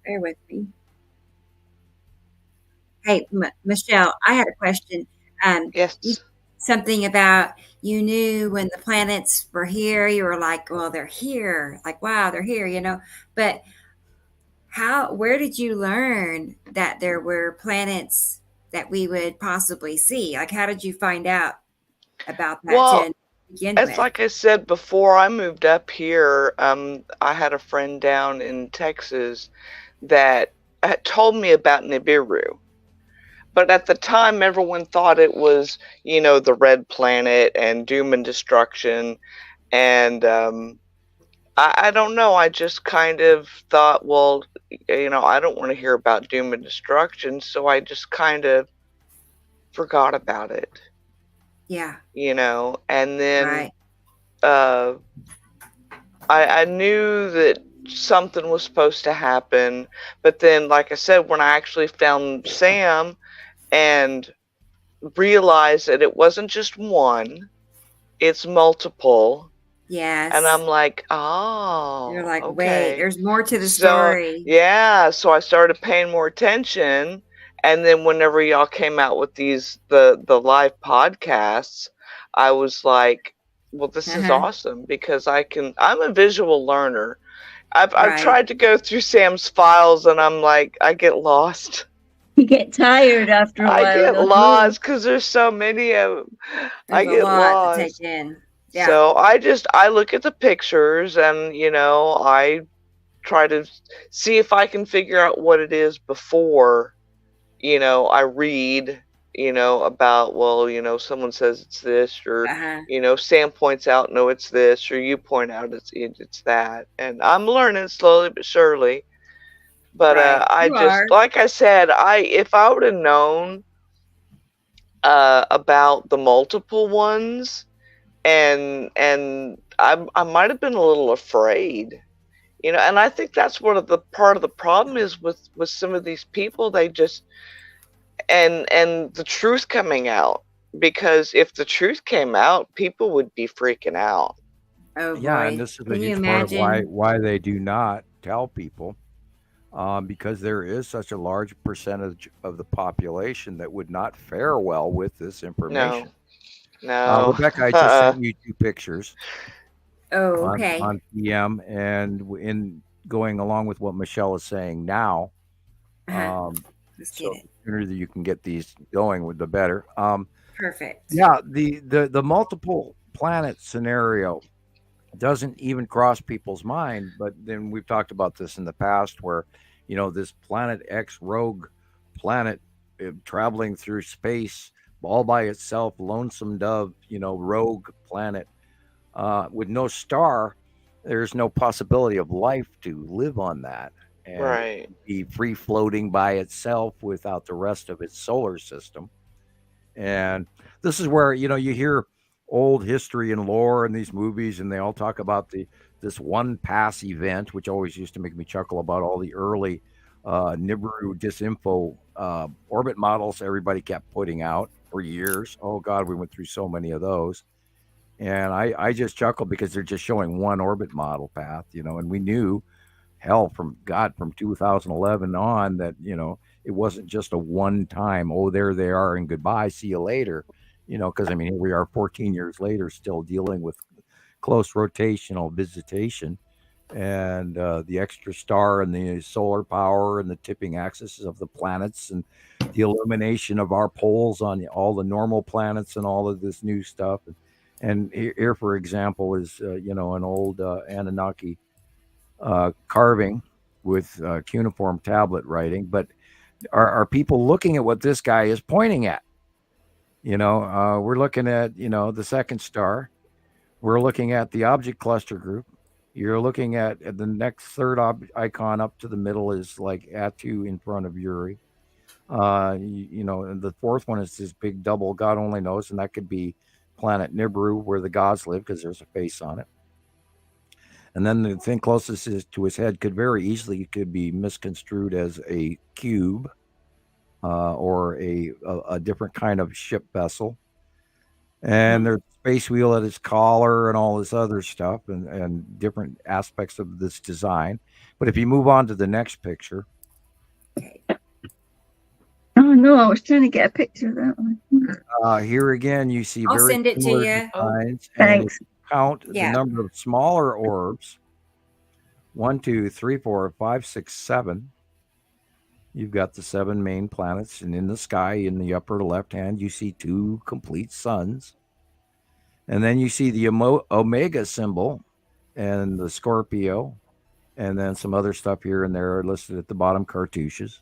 Bear with me. Hey, Michelle, I had a question. Yes. Something about you knew when the planets were here, you were like, well, they're here. Like, wow, they're here, But where did you learn that there were planets that we would possibly see? Like, how did you find out about that? Well, it's like I said before I moved up here, I had a friend down in Texas that told me about Nibiru. But at the time, everyone thought it was, the red planet and doom and destruction. And I don't know. I just kind of thought, well, I don't want to hear about doom and destruction. So I just kind of forgot about it. Yeah. And then right. I knew that something was supposed to happen. But then, like I said, when I actually found Sam and realized that it wasn't just one, it's multiple, Yes. And I'm like, You're like, okay. wait, there's more to the So, story. yeah, so I started paying more attention. And then whenever y'all came out with the live podcasts, I was like, well, this is awesome because I'm a visual learner. I've tried to go through Sam's files and I'm like, I get lost. You get tired after a while. I get lost because there's so many of them. I get lost. To take in. Yeah. So I look at the pictures and, I try to see if I can figure out what it is before, I read, about, well, someone says it's this, or, Sam points out, no, it's this, or you point out it's that. And I'm learning slowly but surely. But like I said, if I would have known about the multiple ones, and I might have been a little afraid, and I think that's part of the problem is with some of these people. They just and the truth coming out, because if the truth came out, people would be freaking out. Oh boy. Yeah, and this is a huge part of why they do not tell people, because there is such a large percentage of the population that would not fare well with this information. No. Rebecca, I just sent you 2 pictures. Oh, okay. On PM, and in going along with what Michelle is saying now, Let's get it. The sooner that you can get these going, the better. Perfect. Yeah, the multiple planet scenario doesn't even cross people's mind, but then we've talked about this in the past, where this Planet X rogue planet traveling through space all by itself, lonesome dove, rogue planet with no star. There's no possibility of life to live on that, and be free floating by itself without the rest of its solar system. And this is where you hear old history and lore in these movies, and they all talk about this one pass event, which always used to make me chuckle about all the early Nibiru disinfo orbit models everybody kept putting out for years. Oh God, we went through so many of those. And I just chuckle because they're just showing one orbit model path, and we knew from 2011 on that, it wasn't just a one time, oh, there they are and goodbye, see you later, because here we are 14 years later, still dealing with close rotational visitation and the extra star and the solar power and the tipping axes of the planets and the illumination of our poles on all the normal planets and all of this new stuff. And here, for example, is, an old Anunnaki carving with cuneiform tablet writing. But are people looking at what this guy is pointing at? We're looking at, the second star. We're looking at the object cluster group. You're looking at the next third icon up to the middle is like Atu in front of Uri. And the fourth one is this big double, God only knows, and that could be planet Nibiru, where the gods live, because there's a face on it. And then the thing closest to his head could be misconstrued as a cube, or a different kind of ship vessel. And there's a space wheel at his collar and all this other stuff, and different aspects of this design. But if you move on to the next picture. Oh no, I was trying to get a picture of that one. Here again, you see I'll send it to you. Thanks. Count the number of smaller orbs. 1, 2, 3, 4, 5, 6, 7. You've got the 7 main planets, and in the sky, in the upper left hand, you see 2 complete suns. And then you see the Omega symbol and the Scorpio, and then some other stuff here and there listed at the bottom, cartouches.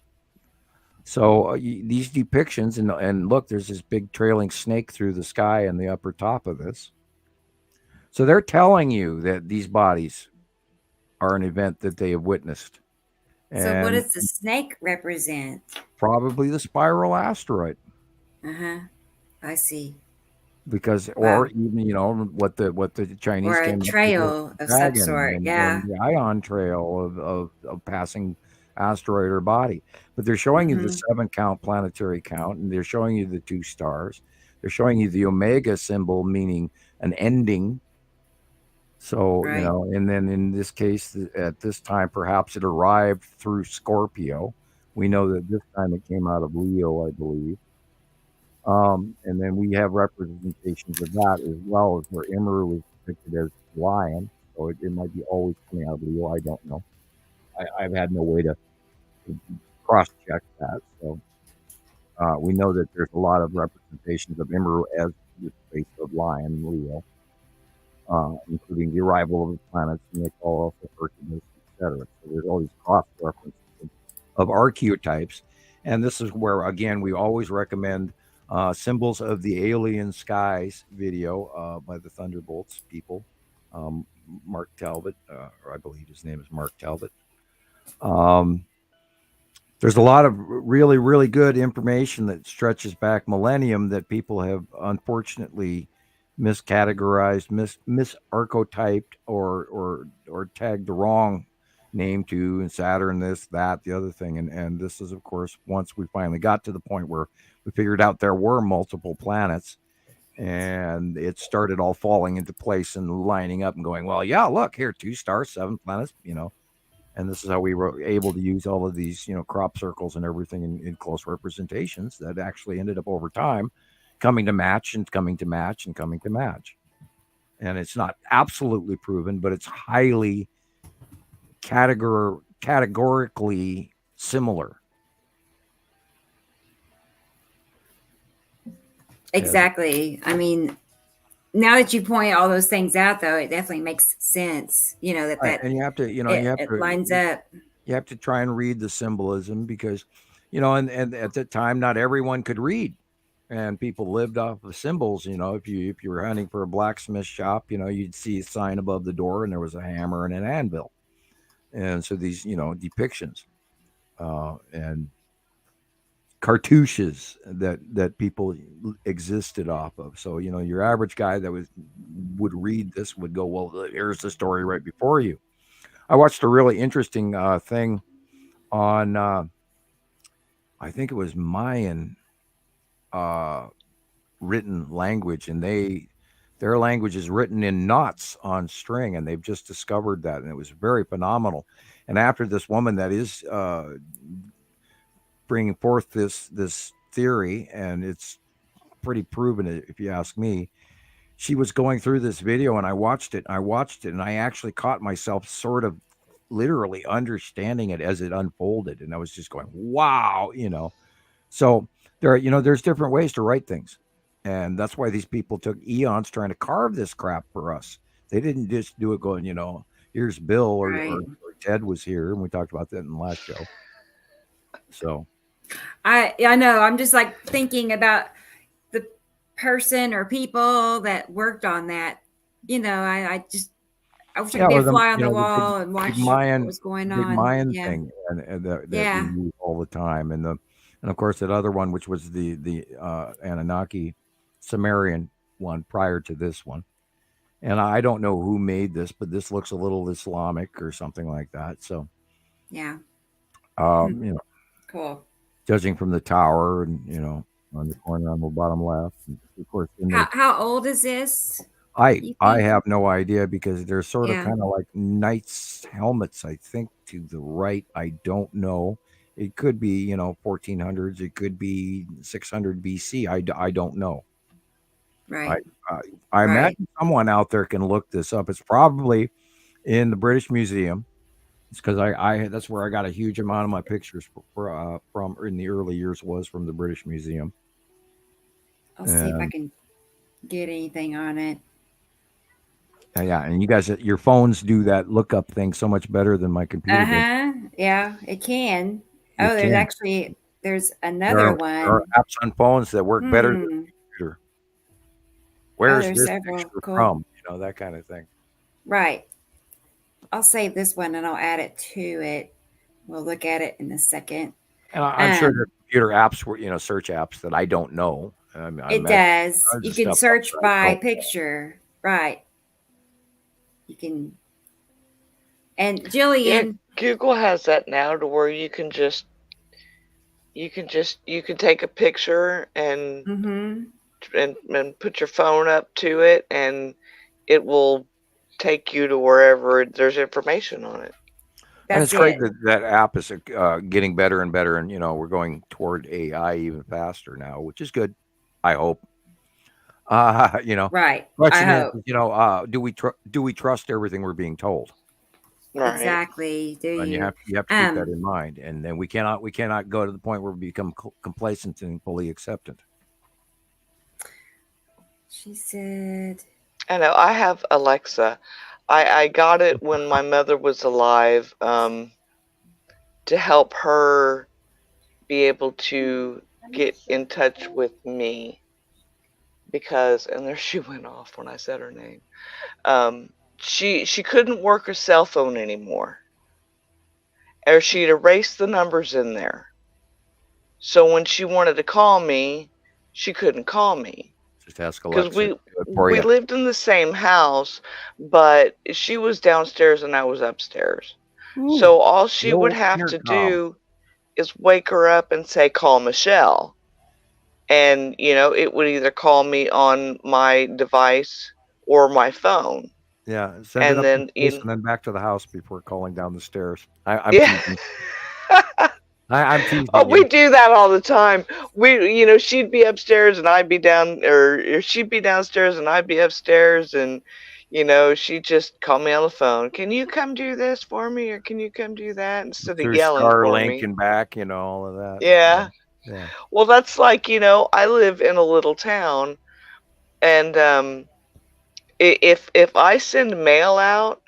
So these depictions, and look, there's this big trailing snake through the sky in the upper top of this. So they're telling you that these bodies are an event that they have witnessed. So what does the snake represent? Probably the spiral asteroid. I see. Because, or even, what the Chinese or a trail of some sort, and the ion trail of passing asteroid or body. But they're showing you the 7 count planetary count, and they're showing you the 2 stars. They're showing you the Omega symbol, meaning an ending. So, Right. and then in this case, at this time, perhaps it arrived through Scorpio. We know that this time it came out of Leo, I believe. And then we have representations of that as well, as where Imru is depicted as lion. So it might be always coming out of Leo. I don't know. I've had no way to cross check that. So we know that there's a lot of representations of Imru as the face of lion, Leo, including the arrival of the planets, and they call also Preparedness, etc. So there's all these cross references of archetypes. And this is where, again, we always recommend Symbols of the Alien Skies video by the Thunderbolts people. Mark Talbot, or I believe his name is Mark Talbot. There's a lot of really, really good information that stretches back millennium that people have unfortunately miscategorized, misarchetyped, or tagged the wrong name to, and Saturn, this, that, the other thing. And this is, of course, once we finally got to the point where we figured out there were multiple planets, and it started all falling into place and lining up and going, well, yeah, look here, 2 stars, 7 planets, and this is how we were able to use all of these, crop circles and everything in close representations that actually ended up over time coming to match and coming to match and coming to match. And it's not absolutely proven, but it's highly categorically similar. Exactly. I mean, now that you point all those things out, though, it definitely makes sense. That and you have to, it lines up. You have to try and read the symbolism because, and at that time, not everyone could read, and people lived off of symbols. If you were hunting for a blacksmith shop, you'd see a sign above the door, and there was a hammer and an anvil, and so these, depictions, and cartouches that people existed off of. So your average guy that would read this would go, well, here's the story right before you. I watched a really interesting thing on I think it was Mayan written language, and their language is written in knots on string, and they've just discovered that, and it was very phenomenal. And after this woman that is bringing forth this theory, and it's pretty proven if you ask me, she was going through this video, and I watched it, and I actually caught myself sort of literally understanding it as it unfolded, and I was just going, wow. So there's different ways to write things, and that's why these people took eons trying to carve this crap for us. They didn't just do it going, here's Bill or Ted was here, and we talked about that in the last show. So I know, I'm just like thinking about the person or people that worked on that. I wish I could be a fly on the wall and watch what was going on. Big Mayan thing, and that we use all the time, and of course that other one, which was the Anunnaki Sumerian one prior to this one. And I don't know who made this, but this looks a little Islamic or something like that. So yeah, cool. Judging from the tower and on the corner on the bottom left, and of course. How old is this? I have no idea, because they're sort of kind of like knights' helmets, I think, to the right. I don't know. It could be, 1400s. It could be 600 BC. I don't know. Right. I imagine someone out there can look this up. It's probably in the British Museum. It's because that's where I got a huge amount of my pictures from in the early years, was from the British Museum. I'll see if I can get anything on it. Yeah, and you guys, your phones do that lookup thing so much better than my computer. Yeah, it can. There's another one. There are apps on phones that work better than the computer. Where's this picture from? That kind of thing. Right. I'll save this one and I'll add it to it. We'll look at it in a second. And I'm sure there are computer apps, were search apps that I don't know. It does. You can search by picture, right? You can. And Gillian, Google has that now to where you can take a picture and put your phone up to it, and it will take you to wherever there's information on it. And it's great that that app is getting better and better, and we're going toward AI even faster now, which is good. I hope. Right. Question is, do we trust everything we're being told? Right. Exactly. Do and you? you have to keep that in mind, and then we cannot go to the point where we become complacent and fully acceptant. She said, I know. I have Alexa. I got it when my mother was alive, to help her be able to get in touch with me, because, and there she went off when I said her name. She couldn't work her cell phone anymore, or she'd erased the numbers in there. So when she wanted to call me, she couldn't call me. Just ask Alexa. Because we lived in the same house, but she was downstairs and I was upstairs. Ooh, so all she would have to do is wake her up and say, "Call Michelle." And, it would either call me on my device or my phone. Yeah, send it up and then back to the house before calling down the stairs. I'm teasing. I'm teasing. Oh, we do that all the time. She'd be upstairs and I'd be down, or she'd be downstairs and I'd be upstairs, and she'd just call me on the phone. "Can you come do this for me, or can you come do that?" Instead of yelling for me. and back, all of that. Yeah. Yeah. Well, that's like, I live in a little town, and if I send mail out,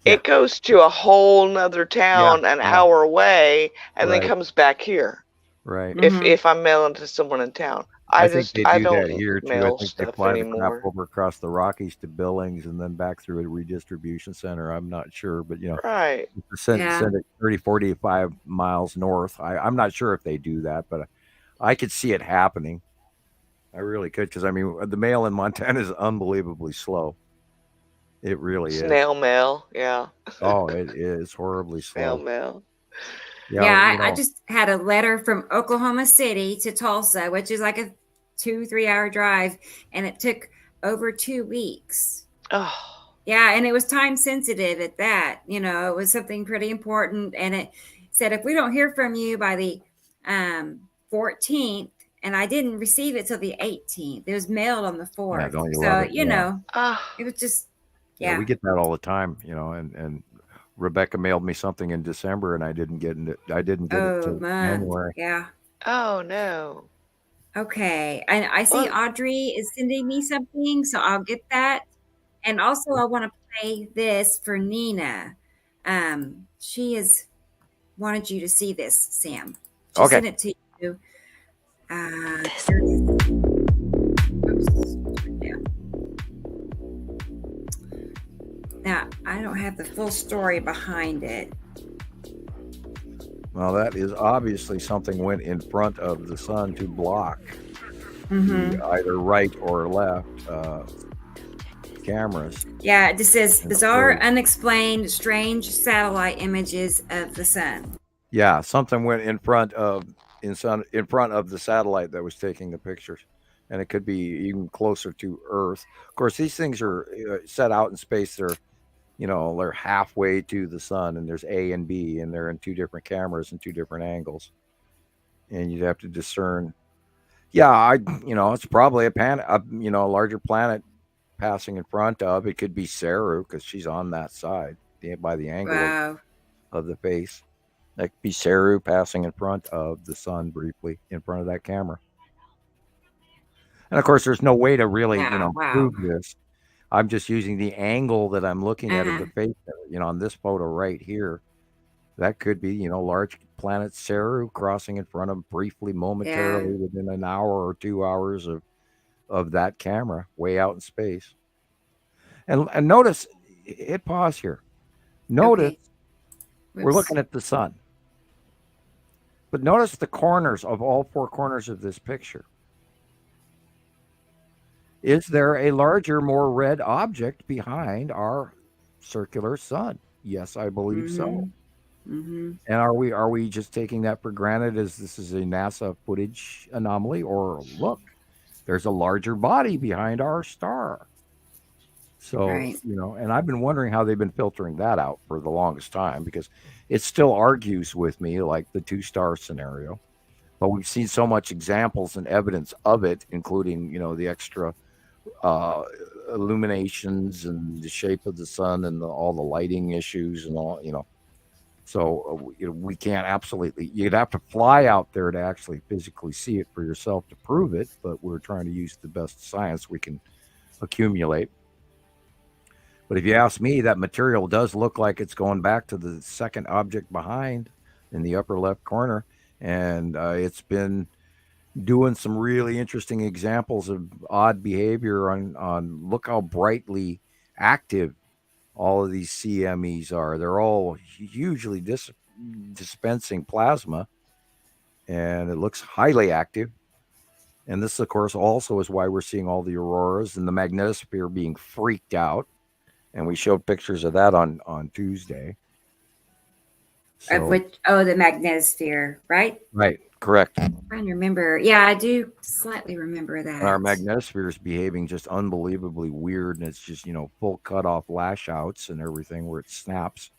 it goes to a whole nother town an hour away, and then comes back here. Right. If I'm mailing to someone in town, I think they do that here too. I think they fly the crap over across the Rockies to Billings and then back through a redistribution center. I'm not sure, but right. Send it 30, 45 miles north. I'm not sure if they do that, but I could see it happening. I really could, because the mail in Montana is unbelievably slow. It really is. Snail mail, yeah. Oh, it is horribly slow. Snail mail. Yeah, I just had a letter from Oklahoma City to Tulsa, which is like a 2-3 hour drive, and it took over 2 weeks. Oh. Yeah, and it was time sensitive at that. It was something pretty important, and it said, if we don't hear from you by the 14th, and I didn't receive it till the 18th. It was mailed on the 4th. So, it was just, yeah. We get that all the time, and Rebecca mailed me something in December, and I didn't get it. Till January. Yeah. Oh no. Okay, and I see Audrey is sending me something, so I'll get that. And also, I want to play this for Nina. She has wanted you to see this, Sam. She sent it to you. Now, I don't have the full story behind it. Well, that is obviously something went in front of the sun to block either right or left cameras. Yeah, it just says bizarre, unexplained, strange satellite images of the sun. Yeah, something went in front of the satellite that was taking the pictures, and it could be even closer to Earth. Of course, these things are set out in space. They're halfway to the sun, and there's A and B, and they're in 2 different cameras and 2 different angles, and you'd have to discern. Yeah, it's probably a larger planet passing in front of. It could be Saru, because she's on that side by the angle of the face. That could be Saru passing in front of the sun briefly in front of that camera. And of course, there's no way to really, prove this. I'm just using the angle that I'm looking at of the face. On this photo right here, that could be, large planet Saru crossing in front of briefly, momentarily, within an hour or 2 hours of that camera, way out in space. And notice, hit pause here. Notice we're looking at the sun. But notice the corners of all 4 corners of this picture. Is there a larger, more red object behind our circular sun? Yes, I believe so. And are we just taking that for granted as this is a NASA footage anomaly? Or look, there's a larger body behind our star. So, Right. and I've been wondering how they've been filtering that out for the longest time, because it still argues with me like the 2-star scenario. But we've seen so much examples and evidence of it, including, the extra uh, illuminations and the shape of the sun and all the lighting issues and all. So we can't absolutely. You'd have to fly out there to actually physically see it for yourself to prove it. But we're trying to use the best science we can accumulate. But if you ask me, that material does look like it's going back to the second object behind in the upper left corner, and it's been doing some really interesting examples of odd behavior on look how brightly active all of these CMEs are. They're all hugely dispensing plasma, and it looks highly active. And this, of course, also is why we're seeing all the auroras and the magnetosphere being freaked out. And we showed pictures of that on Tuesday. So, of which, the magnetosphere, right? Right, correct. I'm trying to remember. Yeah, I do slightly remember that. And our magnetosphere is behaving just unbelievably weird, and it's just, full cutoff lash outs and everything where it snaps.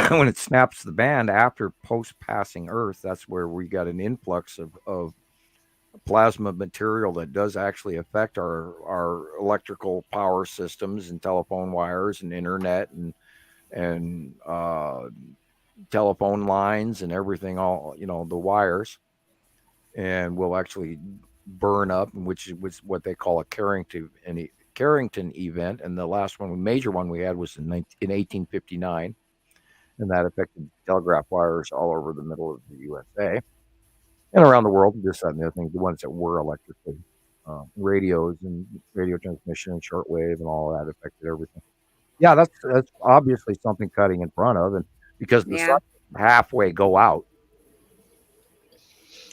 When it snaps the band after post-passing Earth, that's where we got an influx of plasma material that does actually affect our electrical power systems and telephone wires and internet and telephone lines and everything, all the wires, and will actually burn up, which was what they call a Carrington event. And the last one, major one we had, was in 1859, and that affected telegraph wires all over the middle of the USA and around the world. This, that, and the other thing, the ones that were electrically, radios and radio transmission and shortwave and all that affected everything. Yeah, that's obviously something cutting in front of, and because the sun halfway go out,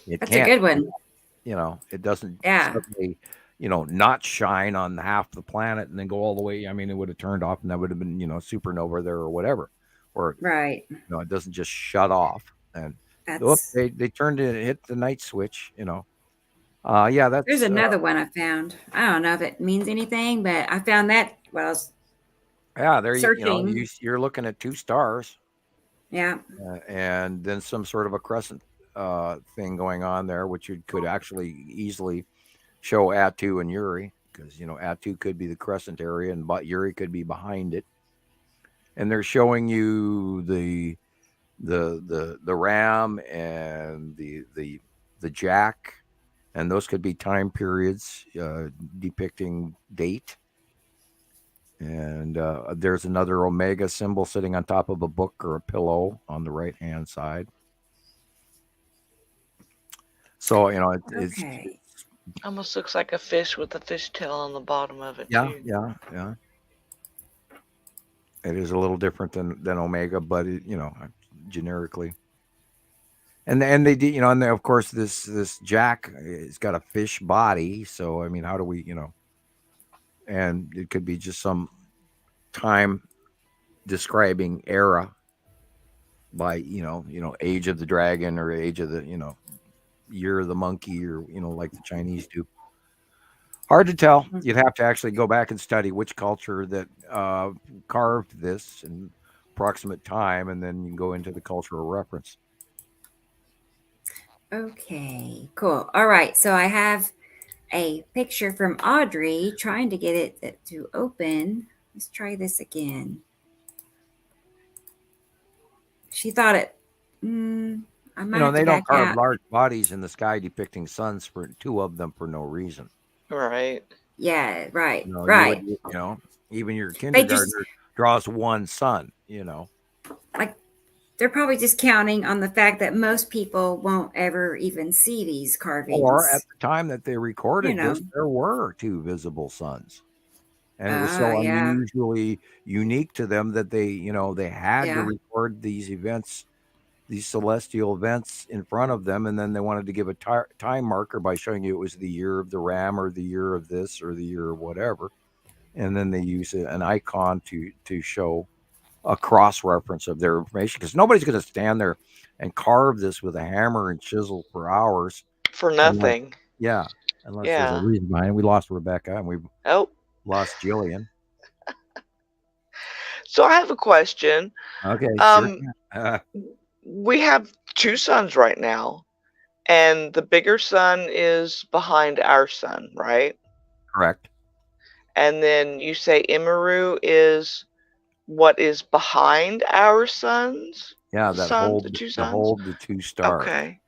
that's a good one. It doesn't suddenly, not shine on half the planet and then go all the way. I mean, it would have turned off, and that would have been, supernova there or whatever. Or right. It doesn't just shut off. And they turned it, hit the night switch. That's. There's another one I found. I don't know if it means anything, but I found that while I was there searching. You're looking at 2 stars. Yeah. And then some sort of a crescent thing going on there, which you could actually easily show Attu and Uri, because Attu could be the crescent area and Uri could be behind it. And they're showing you the ram and the jack, and those could be time periods depicting date. And there's another omega symbol sitting on top of a book or a pillow on the right hand side. So it's almost looks like a fish with a fishtail on the bottom of it. Yeah, too. yeah. It is a little different than omega, but generically. And they did, and of course this jack has got a fish body. So I mean, how do we, and it could be just some time describing era by age of the dragon or age of the year of the monkey, or like the Chinese do. Hard to tell. You'd have to actually go back and study which culture that carved this in approximate time, and then you can go into the cultural reference. Okay, cool. All right, so I have a picture from Audrey trying to get it to open. Let's try this again. She thought it. I might they don't carve large bodies in the sky depicting suns, for 2 of them for no reason. Right. Yeah. Right. Right. Even your kindergartner draws 1 sun. Like they're probably just counting on the fact that most people won't ever even see these carvings. Or at the time that they recorded this, there were 2 visible suns. And it was so unusually unique to them that they had to record these events, these celestial events in front of them. And then they wanted to give a time marker by showing you it was the year of the ram or the year of this or the year of whatever. And then they use an icon to show a cross-reference of their information, because nobody's going to stand there and carve this with a hammer and chisel for hours. For nothing. Unless there's a reason behind it. We lost Rebecca and we lost Gillian. So I have a question. Okay, sure. We have two suns right now, and the bigger sun is behind our sun, right? Correct. And then you say Imaru is what is behind our suns? Yeah, The two that suns? hold the two stars. Okay.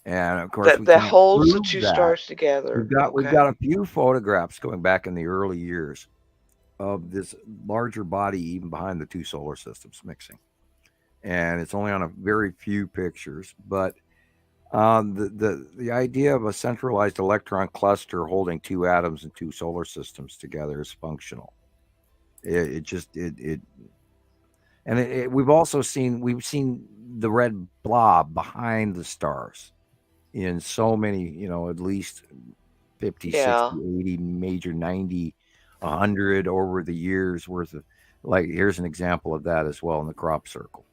And of course, That holds the two that. stars together. We've got a few photographs going back in the early years of this larger body even behind the two solar systems mixing, and it's only on a very few pictures. But the idea of a centralized electron cluster holding two atoms and two solar systems together is functional. We've seen the red blob behind the stars in so many, at least 50, 60, 80, major 90, 100 over the years worth of, like, here's an example of that as well in the crop circle.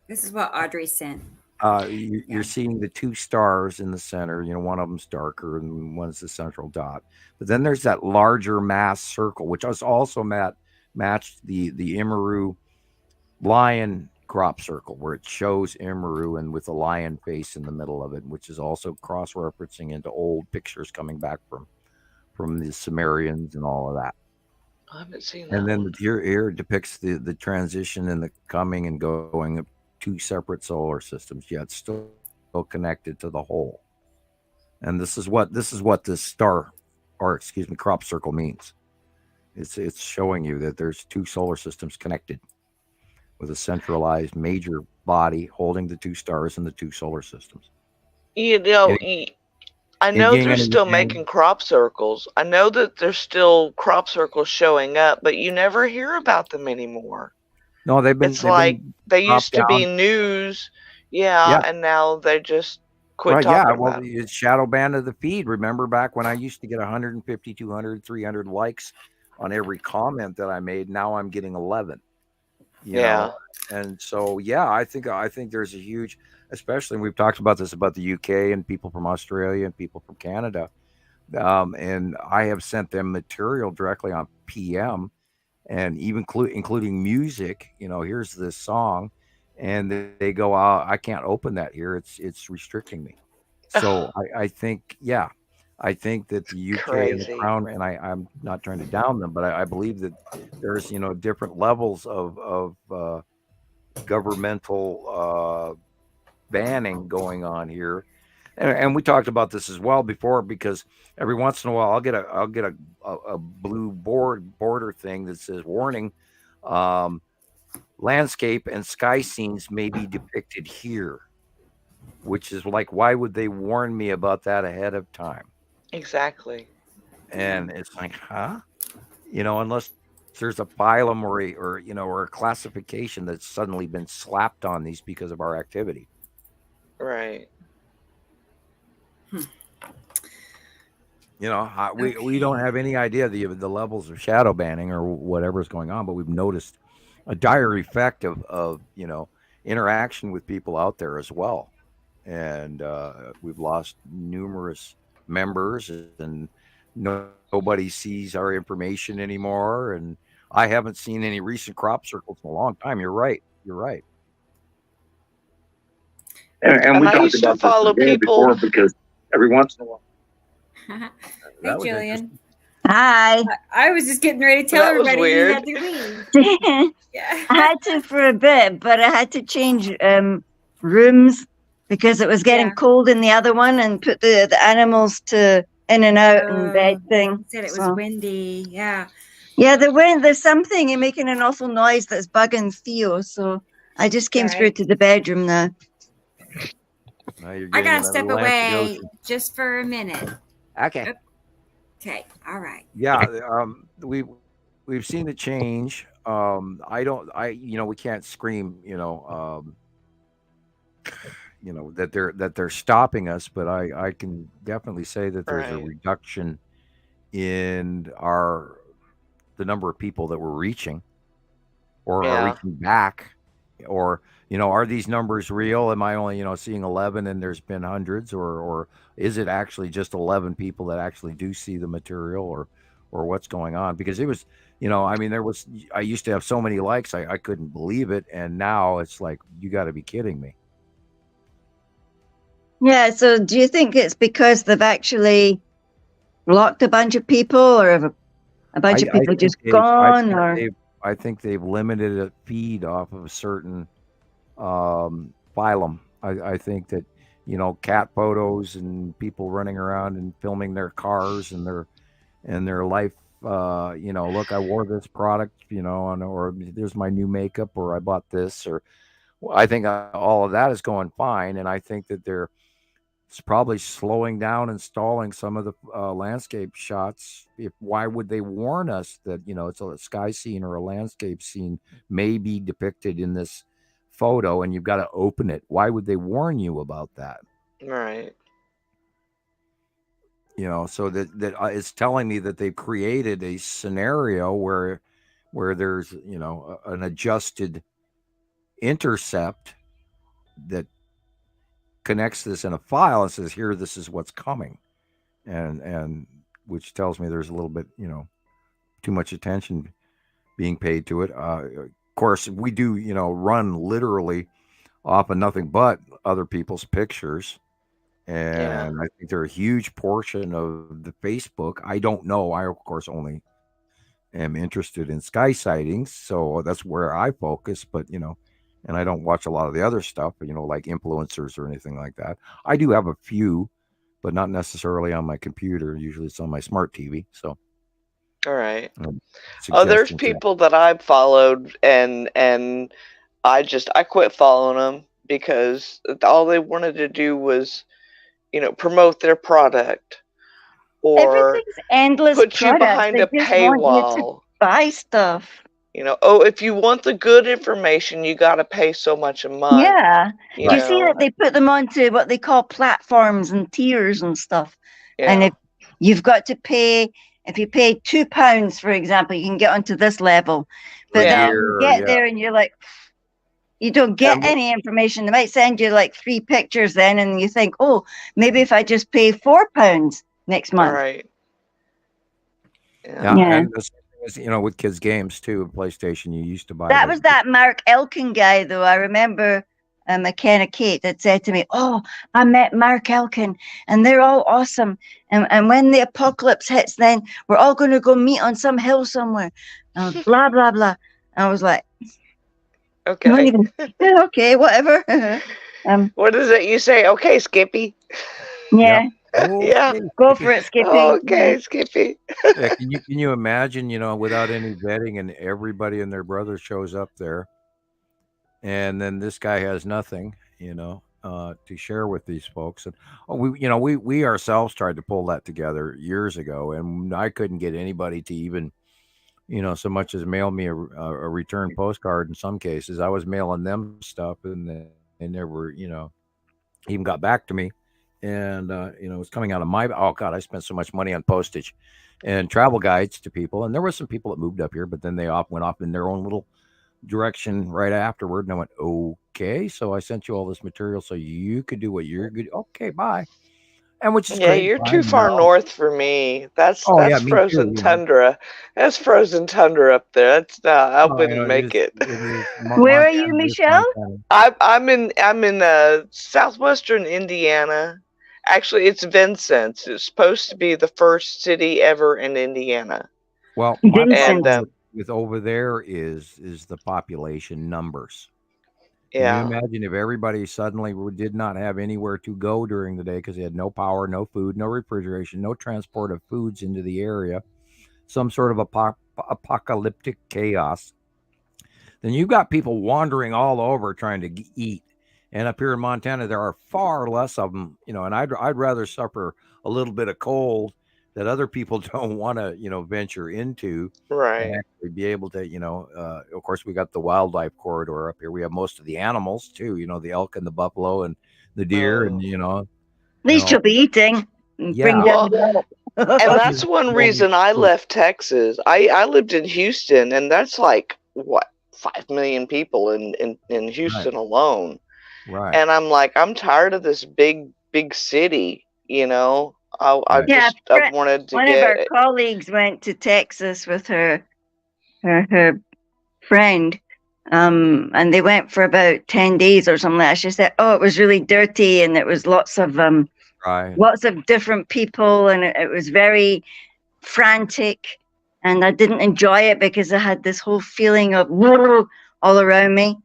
This is what Audrey sent. You're seeing the two stars in the center. One of them's darker and one's the central dot. But then there's that larger mass circle, which has also matched the Imaru lion crop circle, where it shows Imaru and with a lion face in the middle of it, which is also cross-referencing into old pictures coming back from the Sumerians and all of that. I haven't seen that. And then here depicts the transition and the coming and going of two separate solar systems, yet still connected to the whole. And this is what this crop circle means. It's showing you that there's two solar systems connected with a centralized major body holding the two stars and the two solar systems. I know they're still making crop circles. I know that there's still crop circles showing up, but you never hear about them anymore. No, they used to be news, and now they just quit talking about it. It's shadow banned of the feed. Remember back when I used to get 150, 200, 300 likes on every comment that I made? Now I'm getting 11. You know? And so, I think there's a huge, especially we've talked about this about the UK and people from Australia and people from Canada. And I have sent them material directly on PM. And even including music, here's this song, and they go out. I can't open that here. It's restricting me. So I think that the UK and the Crown, and I'm not trying to down them, but I believe that there's different levels of governmental banning going on here. And we talked about this as well before, because every once in a while I'll get a blue border thing that says warning, landscape and sky scenes may be depicted here, which is like, why would they warn me about that ahead of time? Exactly. And it's like, unless there's a phylum or a classification that's suddenly been slapped on these because of our activity. Right. We don't have any idea the levels of shadow banning or whatever is going on, but we've noticed a dire effect of interaction with people out there as well. And we've lost numerous members, and nobody sees our information anymore. And I haven't seen any recent crop circles in a long time. You're right. And we talked about follow people before, because every once in a while. Hey, Gillian. Hi. I was just getting ready to tell everybody you had to leave. I had to for a bit, but I had to change rooms because it was getting cold in the other one, and put the animals to in and out and bed thing. Said it was windy. Yeah. Yeah, the wind. There's something and making an awful noise that's bugging Theo. So I just came through to the bedroom now. I gotta step away just for a minute. Okay. Okay. All right. Yeah. We've seen the change. We can't scream, that they're stopping us, but I can definitely say that there's a reduction in the number of people that we're reaching or are reaching back, or are these numbers real? Am I only seeing 11 and there's been hundreds, or is it actually just 11 people that actually do see the material, or what's going on, because it was, I mean, I used to have so many likes, I couldn't believe it. And now it's like, you got to be kidding me. Yeah. So do you think it's because they've actually blocked a bunch of people, or have a bunch of people just gone? I think they've limited a feed off of a certain phylum. I think that, cat photos and people running around and filming their cars and their life. Look, I wore this product, or there's my new makeup, or I bought this, or I think all of that is going fine. And I think that it's probably slowing down and stalling some of the landscape shots. Why would they warn us that, it's a sky scene or a landscape scene may be depicted in this photo and you've got to open it? Why would they warn you about that? Right. So that it's telling me that they've created a scenario where there's, an adjusted intercept that connects this in a file and says, here, this is what's coming. And which tells me there's a little bit, too much attention being paid to it. Of course, we do, run literally off of nothing but other people's pictures. And I think they're a huge portion of the Facebook. I don't know. I, of course, only am interested in sky sightings. So that's where I focus. But, and I don't watch a lot of the other stuff, like influencers or anything like that. I do have a few, but not necessarily on my computer. Usually it's on my smart TV. So. All right. There's people that I've followed and I quit following them because all they wanted to do was, promote their product or endless put you behind a paywall. Buy stuff. If you want the good information, you got to pay so much a month. Yeah. Do you see that they put them onto what they call platforms and tiers and stuff? Yeah. And if you've got to pay, if you pay £2, for example, you can get onto this level. But then you get there and you're like, you don't get any information. They might send you like 3 pictures then, and you think, oh, maybe if I just pay £4 next month. Right. Yeah. And with kids' games too, PlayStation, you used to buy. That was that Mark Elkin guy, though. I remember McKenna Kate had said to me, "Oh, I met Mark Elkin, and they're all awesome. And when the apocalypse hits, then we're all going to go meet on some hill somewhere." Blah blah blah. And I was like, "Okay, okay, whatever." What is it you say? Okay, Skippy. Yeah. Okay. Yeah, go for it, Skippy. Okay, Skippy. Yeah, can you imagine, without any vetting, and everybody and their brother shows up there, and then this guy has nothing, to share with these folks. And we ourselves tried to pull that together years ago, and I couldn't get anybody to even, so much as mail me a return postcard. In some cases, I was mailing them stuff, and they never, even got back to me. And, it was coming out of I spent so much money on postage and travel guides to people. And there were some people that moved up here, but then they went off in their own little direction right afterward. And I went, okay, so I sent you all this material so you could do what you're good. Okay, bye. And which is great. You're too far north for me. That's frozen tundra. That's frozen tundra up there. That's not. I wouldn't make it. Where are you, Michelle? I'm in southwestern Indiana. Actually, it's Vincennes. It's supposed to be the first city ever in Indiana. Well, and with over there is the population numbers. Yeah. Can you imagine if everybody suddenly did not have anywhere to go during the day because they had no power, no food, no refrigeration, no transport of foods into the area, some sort of apocalyptic chaos? Then you've got people wandering all over trying to eat. And up here in Montana, there are far less of them, and I'd rather suffer a little bit of cold that other people don't want to, venture into. Right. And actually be able to, of course, we got the wildlife corridor up here. We have most of the animals too, the elk and the buffalo and the deer and, At least you'll be eating. Yeah. And that's one reason I left Texas. I lived in Houston, and that's like, 5 million people in Houston alone. Right. And I'm like, I'm tired of this big city, I wanted to one of our colleagues went to Texas with her friend, and they went for about 10 days or something like that. She said, "Oh, it was really dirty, and it was lots of different people, and it was very frantic, and I didn't enjoy it because I had this whole feeling of all around me."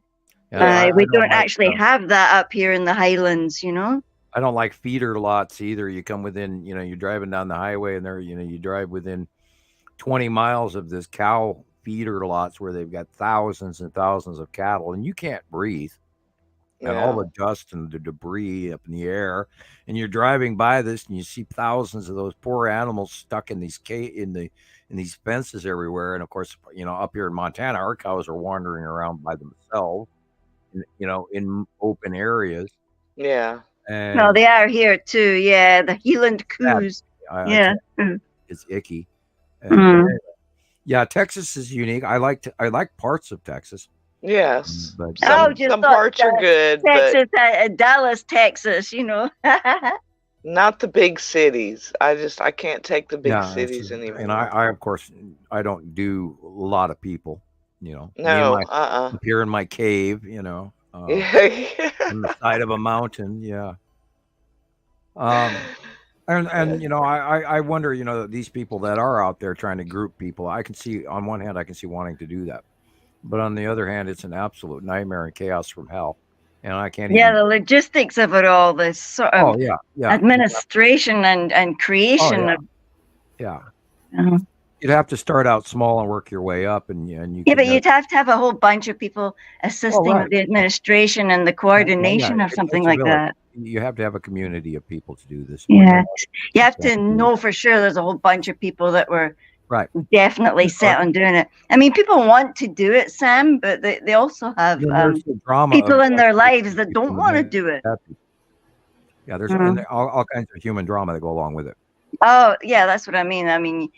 Yeah, we don't actually have that up here in the Highlands, you know. I don't like feeder lots either. You come within, you know, you're driving down the highway and there, you know, you drive within 20 miles of this cow feeder lots where they've got thousands and thousands of cattle, and you can't breathe. And all the dust and the debris up in the air, and you're driving by this and you see thousands of those poor animals stuck in these in these fences everywhere. And of course, you know, up here in Montana, our cows are wandering around by themselves, you know, in open areas. Yeah. And no, they are here too. Yeah, the Heeland coos. It's icky. And, yeah, Texas is unique. I like parts of Texas. Yes, but some parts are good. Texas, but Dallas, Texas, you know. Not the big cities. I can't take the big cities anymore. And I of course I don't do a lot of people, you know. No, up here in my cave, you know. On the side of a mountain, yeah. And you know, I wonder, you know, these people that are out there trying to group people, I can see on one hand, I can see wanting to do that. But on the other hand, it's an absolute nightmare and chaos from hell. And I can't even... the logistics of it all, this sort of administration and creation of... Yeah. You'd have to start out small and work your way up, and you. Yeah, but you'd have to have a whole bunch of people assisting with the administration and the coordination of something like that. You have to have a community of people to do this. Yeah, you have to know for sure there's a whole bunch of people that were definitely set on doing it. I mean, people want to do it, Sam, but they also have people in their lives that don't want to do it. Yeah, there's and all kinds of human drama that go along with it. Oh, yeah, that's what I mean. I mean,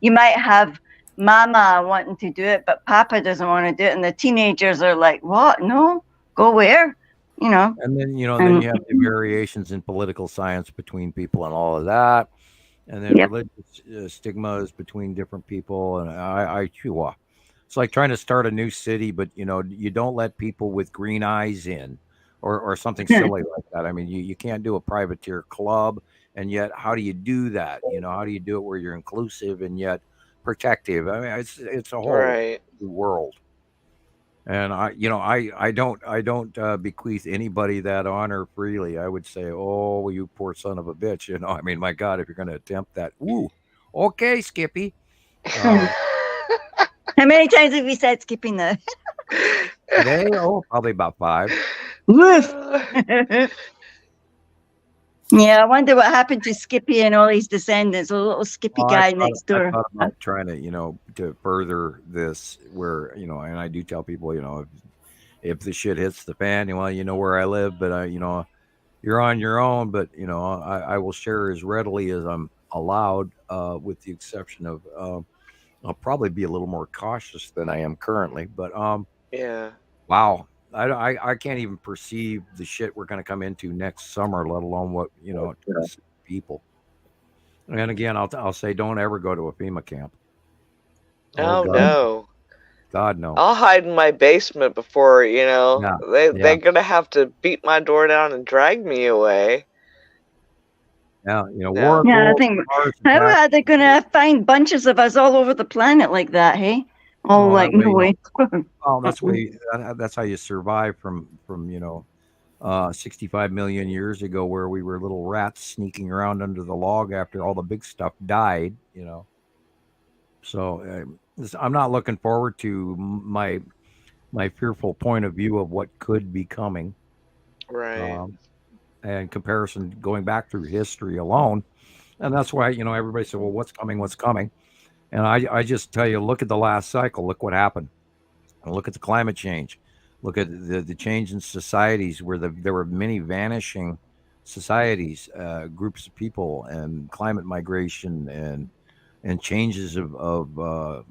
you might have Mama wanting to do it, but Papa doesn't want to do it, and the teenagers are like, "What? No, go where?" You know. And then then you have the variations in political science between people and all of that, and then religious stigmas between different people, and it's like trying to start a new city, but you know, you don't let people with green eyes in, or something silly like that. I mean, you can't do a privateer club. And yet, how do you do that? You know, how do you do it where you're inclusive and yet protective? I mean, it's a whole world. And I don't bequeath anybody that honor freely. I would say, oh, you poor son of a bitch. You know, I mean, my God, if you're going to attempt that, okay, Skippy. How many times have you said Skippy now? Today, probably about 5. Woof. Yeah, I wonder what happened to Skippy and all his descendants. A little Skippy guy next door. I thought about trying to, to further this, where, and I do tell people, if the shit hits the fan, well, you know where I live, but you're on your own. But I will share as readily as I'm allowed, with the exception of I'll probably be a little more cautious than I am currently. But wow. I can't even perceive the shit we're going to come into next summer, let alone what, people. And again, I'll say, don't ever go to a FEMA camp. Oh, no. God, no. I'll hide in my basement before, they're going to have to beat my door down and drag me away. Yeah, I think, how are they going to find bunches of us all over the planet like that, hey? Oh, like no way. Oh, that's how you survive from 65 million years ago, where we were little rats sneaking around under the log after all the big stuff died. So I'm not looking forward to my fearful point of view of what could be coming. Right. And comparison going back through history alone, and that's why everybody said, well, what's coming? What's coming? And I just tell you, look at the last cycle. Look what happened. And look at the climate change. Look at the change in societies, where there were many vanishing societies, groups of people, and climate migration and changes of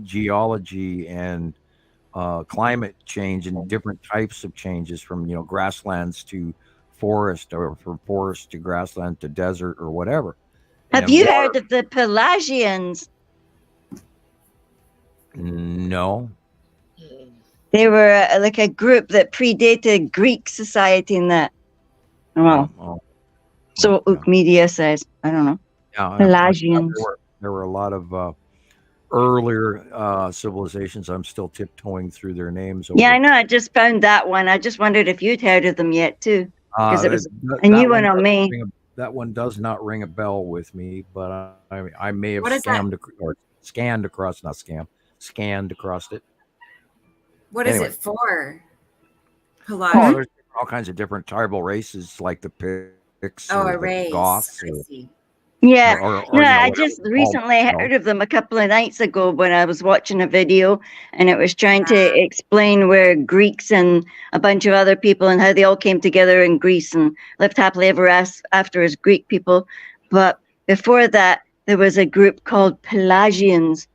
geology and climate change, and different types of changes, from grasslands to forest, or from forest to grassland to desert or whatever. Have And you heard of the Pelagians? No. They were like a group that predated Greek society in that. Well, so Media says. I don't know. Yeah, Pelagians. There were a lot of earlier civilizations. I'm still tiptoeing through their names. Yeah, I know. I just found that one. I just wondered if you'd heard of them yet too, because it was a new one on me. That one does not ring a bell with me, but I may have scanned across it. What is it for? Oh, there's all kinds of different tribal races, like the Picts, the Goths. I just recently heard of them a couple of nights ago when I was watching a video, and it was trying to explain where Greeks and a bunch of other people and how they all came together in Greece and lived happily ever after as Greek people. But before that, there was a group called Pelagians,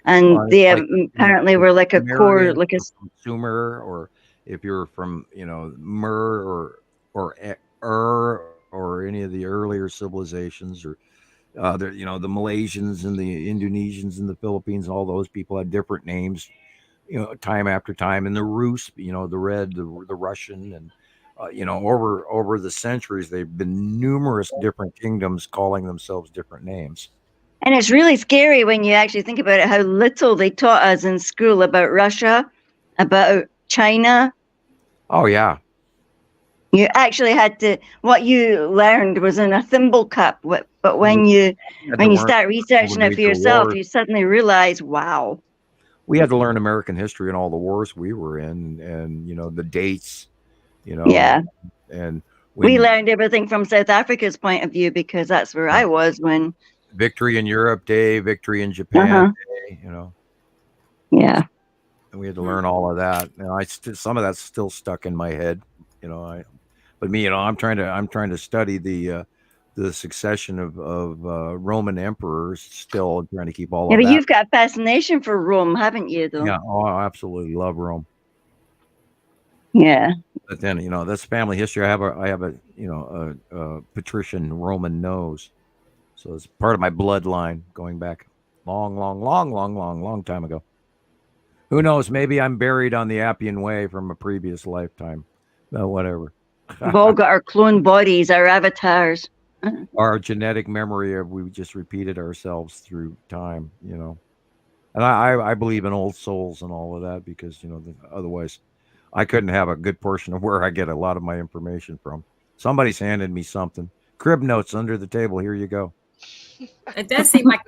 and they apparently were like a core, like a Sumer, or if you're from Mer or any of the earlier civilizations, or the Malaysians and the Indonesians and the Philippines, all those people had different names, time after time. And the Rus, the red, the Russian, and over the centuries, they've been numerous different kingdoms calling themselves different names. And it's really scary when you actually think about it, how little they taught us in school about Russia, about China. Oh, yeah. You actually had to, what you learned was in a thimble cup. But when you start researching it for yourself, you suddenly realize, wow. We had to learn American history and all the wars we were in, and, the dates, Yeah. And we learned everything from South Africa's point of view, because that's where I was when. Victory in Europe Day, victory in Japan Day, Yeah. And we had to learn all of that. And some of that's still stuck in my head, But me, I'm trying to study the succession of Roman emperors still, trying to keep all of that. Yeah, but you've got a fascination for Rome, haven't you, though? Yeah, I absolutely love Rome. Yeah. But then, that's family history. I have a patrician Roman nose. So it's part of my bloodline going back long time ago. Who knows? Maybe I'm buried on the Appian Way from a previous lifetime. No, whatever. We've all got our clone bodies, our avatars. Our genetic memory of we just repeated ourselves through time, And I believe in old souls and all of that, because, otherwise I couldn't have a good portion of where I get a lot of my information from. Somebody's handed me something. Crib notes under the table. Here you go. It does seem like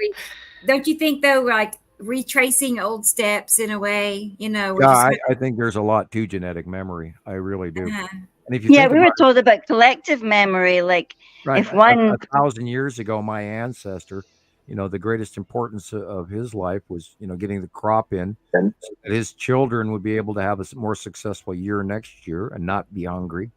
don't you think, though, like retracing old steps in a way, I think there's a lot to genetic memory. I really do. And if you we were told about collective memory, like if one 1,000 years ago, my ancestor, the greatest importance of his life was, getting the crop in, so that his children would be able to have a more successful year next year and not be hungry.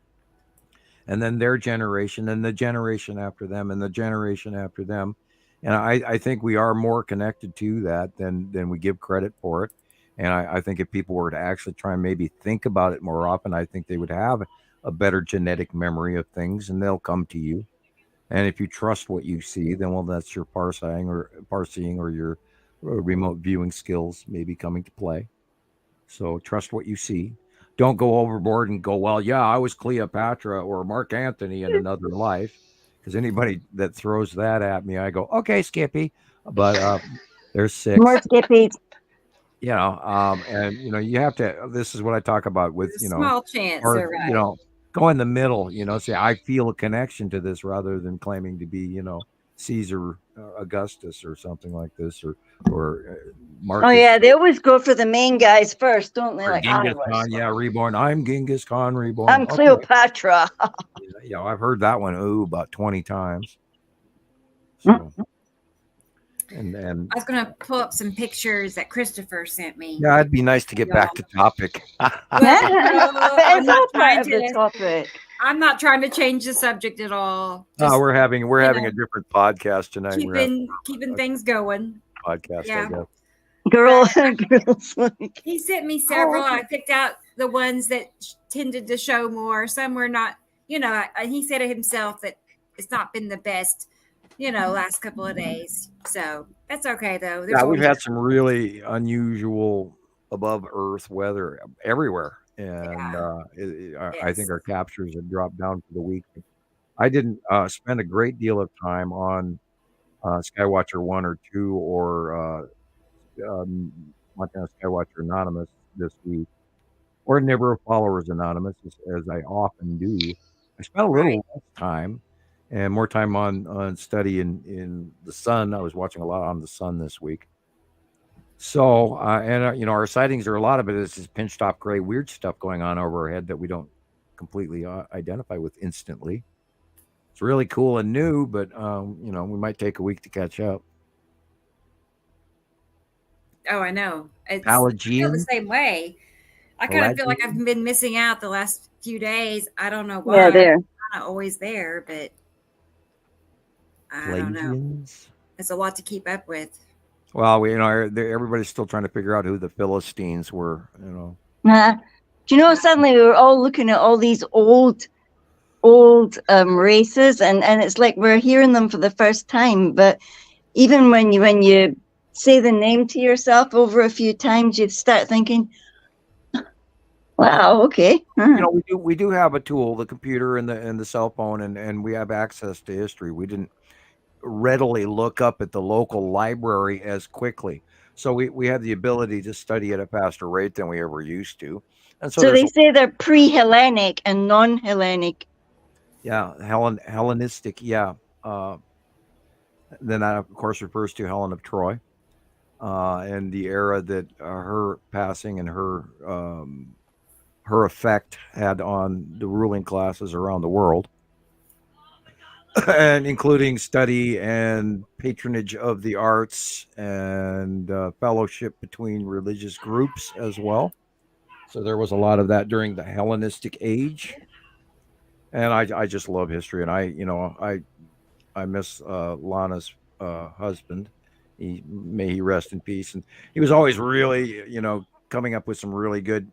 And then their generation, and the generation after them, and the generation after them. And I think we are more connected to that than we give credit for it. And I think if people were to actually try and maybe think about it more often, I think they would have a better genetic memory of things, and they'll come to you. And if you trust what you see, then, well, that's your parsing or your remote viewing skills maybe coming to play. So trust what you see. Don't go overboard and go, well, yeah, I was Cleopatra or Mark Antony in another life. Because anybody that throws that at me, I go, okay, Skippy. But there's 6. More Skippies. And, you have to, this is what I talk about with, small chance, right. Go in the middle, say, I feel a connection to this, rather than claiming to be, Caesar Augustus or something like this, or Marcus. Oh yeah, they always go for the main guys first, don't they? Like Genghis Khan, reborn. I'm Genghis Khan reborn. I'm Cleopatra. I've heard that one about 20 times. So, and I was going to pull up some pictures that Christopher sent me. Yeah, it'd be nice to get back to topic. I'm not trying to change the subject at all. Just, we're having a different podcast tonight. Keeping things going. Podcast, yeah. I guess. Girls. He sent me several. I picked out the ones that tended to show more. Some were not he said it himself that it's not been the best, last couple of days. So that's okay though. Yeah, we've had some really unusual above Earth weather everywhere, and I think our captures have dropped down for the week. I didn't spend a great deal of time on Skywatcher 1 or 2 or Montana Skywatcher Anonymous this week, or Nibiru Followers Anonymous, as I often do. I spent a little less time and more time on study in the sun. I was watching a lot on the sun this week. So, our sightings are, a lot of it is this pinched off gray weird stuff going on over our head that we don't completely identify with instantly. It's really cool and new, but we might take a week to catch up. Oh, I know. I feel the same way. I kind of feel like I've been missing out the last few days. I don't know why. Yeah, there. I'm not always there, but I don't know. It's a lot to keep up with. Well, everybody's still trying to figure out who the Philistines were. Do you know? Suddenly we were all looking at all these old races, and it's like we're hearing them for the first time. But even when you say the name to yourself over a few times, you start thinking, wow, okay. We do have a tool, the computer and the cell phone, and we have access to history. We didn't readily look up at the local library as quickly, so we have the ability to study at a faster rate than we ever used to. And so they say they're pre-Hellenic and non-Hellenic. Yeah, Hellenistic. Yeah. Then that, of course, refers to Helen of Troy, and the era that her passing and her effect had on the ruling classes around the world, and including study and patronage of the arts and fellowship between religious groups as well. So there was a lot of that during the Hellenistic age. And I just love history, and I miss Lana's husband. May he rest in peace. And he was always really, coming up with some really good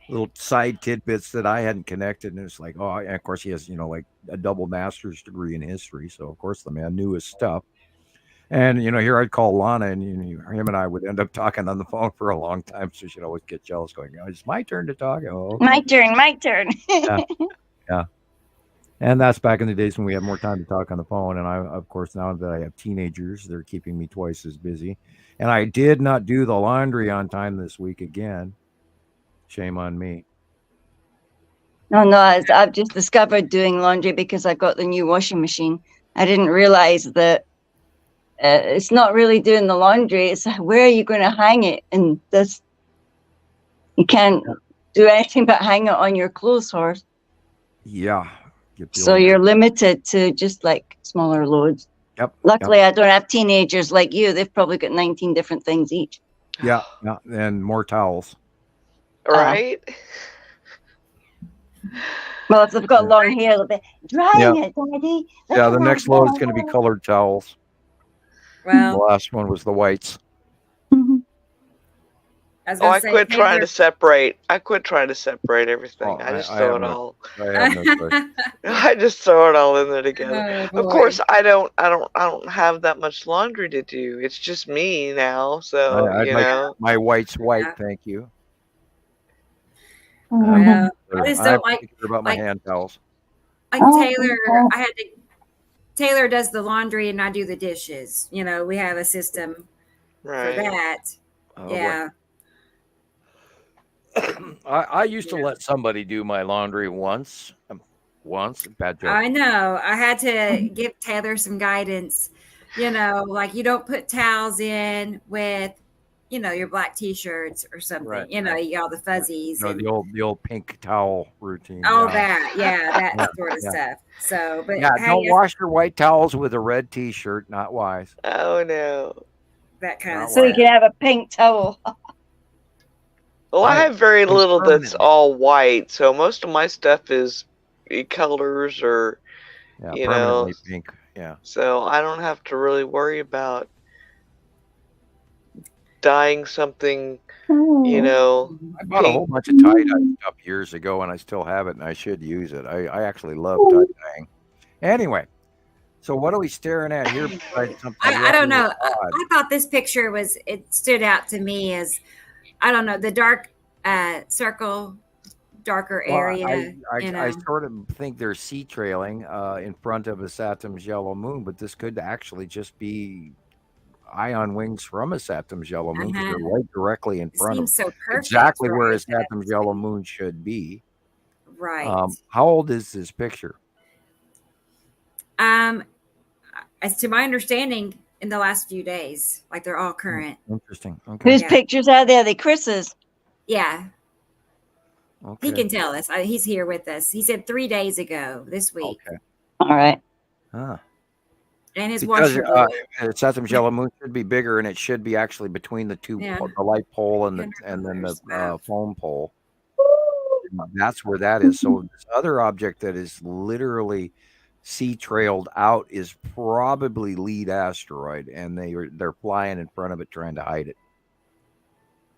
little side tidbits that I hadn't connected. And it's like, and of course he has, like a double master's degree in history. So of course the man knew his stuff. And here I'd call Lana, and him and I would end up talking on the phone for a long time. So she'd always get jealous, going, "It's my turn to talk." Oh, okay. My turn. Yeah. And that's back in the days when we had more time to talk on the phone. And I, of course, now that I have teenagers, they're keeping me twice as busy. And I did not do the laundry on time this week again. Shame on me. No, I've just discovered doing laundry because I got the new washing machine. I didn't realize that it's not really doing the laundry. It's where are you going to hang it? And you can't do anything but hang it on your clothes horse. Yeah. So you're limited to just like smaller loads. Yep. Luckily, I don't have teenagers like you. They've probably got 19 different things each. Yeah. And more towels. Right. Well, if they've got long hair, they'll be drying it, Daddy. Yeah, the next load is going to be colored towels. Well, the last one was the whites. I quit trying to separate. I quit trying to separate everything. I just throw it all. I just throw it all in there together. Of course, I don't have that much laundry to do. It's just me now, so like my white's white. Thank you. I just don't like about my hand towels. Like Taylor does the laundry and I do the dishes. We have a system for that. Yeah. I used to let somebody do my laundry once. Bad joke. I know. I had to give Taylor some guidance. Like you don't put towels in with, your black t-shirts or something. Right. You got all the fuzzies. The old pink towel routine. Oh, that sort of stuff. So, but don't wash your white towels with a red t-shirt. Not wise. Oh no. That kind of so stuff. you can have a pink towel. Well, I have very little that's all white, so most of my stuff is colors or, permanently pink. Yeah. So I don't have to really worry about. dyeing something, I bought a whole bunch of tie-dye stuff years ago, and I still have it, and I should use it. I actually love tie-dyeing. Anyway, so what are we staring at here besides something? I don't know. odd? I thought this picture it stood out to me as, I don't know, the dark circle, darker area. I sort of think they're sea trailing in front of a Saturn's yellow moon, but this could actually just be ion wings from a Saturn's yellow moon because they're right directly in front of so perfect, exactly where a Saturn's yellow moon should be. Right. How old is this picture? As to my understanding, in the last few days, like they're all current. Interesting. Okay. Whose pictures are there? Are they Chris's? Yeah. Okay. He can tell us. He's here with us. He said 3 days ago this week. Okay. All right. Huh. And his Saturn's yellow moon should be bigger, and it should be actually between the two, the light pole and then the foam pole. That's where that is. So this other object that is literally sea trailed out is probably lead asteroid, and they're flying in front of it trying to hide it.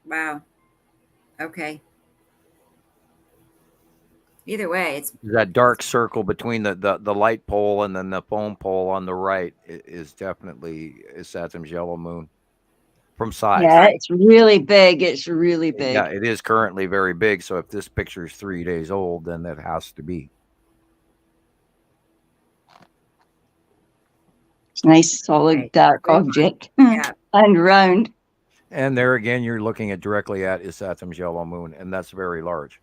Wow. Okay. Either way, it's that dark circle between the light pole and then the foam pole on the right is definitely Saturn's yellow moon from size. Yeah, it's really big. It's really big. Yeah, it is currently very big. So if this picture is 3 days old, then that has to be. It's a nice, solid, dark object. Yeah. And round. And there again, you're looking at directly at Saturn's yellow moon, and that's very large.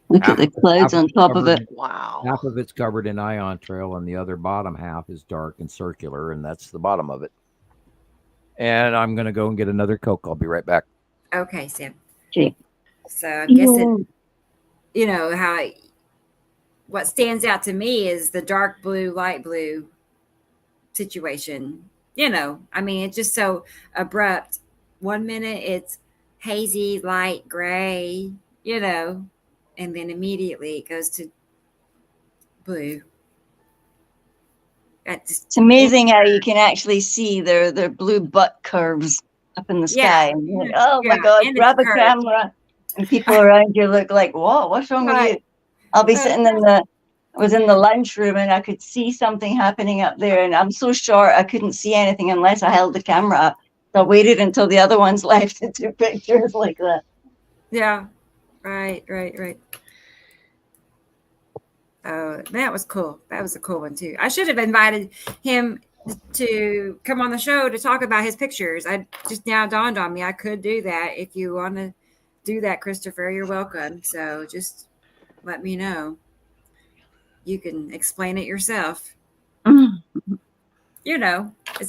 Look at the clouds on top of it. Wow. Half of it's covered in ion trail, and the other bottom half is dark and circular, and that's the bottom of it. And I'm going to go and get another Coke. I'll be right back. Okay, Sam. Okay. So I guess what stands out to me is the dark blue, light blue situation. I mean, it's just so abrupt. 1 minute it's hazy, light gray, and then immediately it goes to blue. It's amazing how you can actually see their blue butt curves up in the sky. And like, oh my God, grab a camera. And people around you look like, whoa, what's wrong with you? I'll be sitting I was in the lunchroom and I could see something happening up there. And I'm so short, I couldn't see anything unless I held the camera up. So I waited until the other ones left to do pictures like that. Yeah. Right. Oh, that was cool. That was a cool one too. I should have invited him to come on the show to talk about his pictures. I just now dawned on me I could do that. If you want to do that, Christopher, you're welcome. So just let me know. You can explain it yourself. It's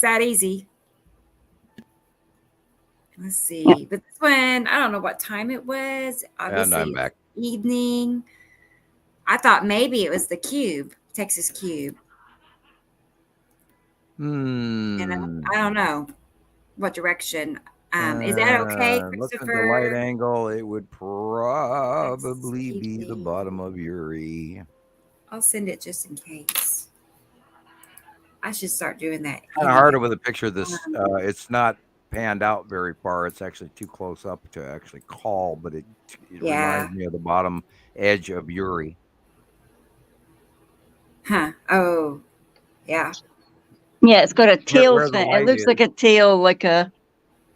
that easy. Let's see. But this one, I don't know what time it was. Obviously, and I'm back. Evening. I thought maybe it was the cube, Texas cube. And I don't know what direction. Is that okay, Christopher? Look at the light angle. It would probably be the bottom of Uri. I'll send it just in case. I should start doing that. Kind of harder with a picture of this. It's not panned out very far. It's actually too close up to actually call, but it reminds me of the bottom edge of Uri. Huh. Oh, yeah. Yeah, it's got a tail thing. It looks like a tail, like a...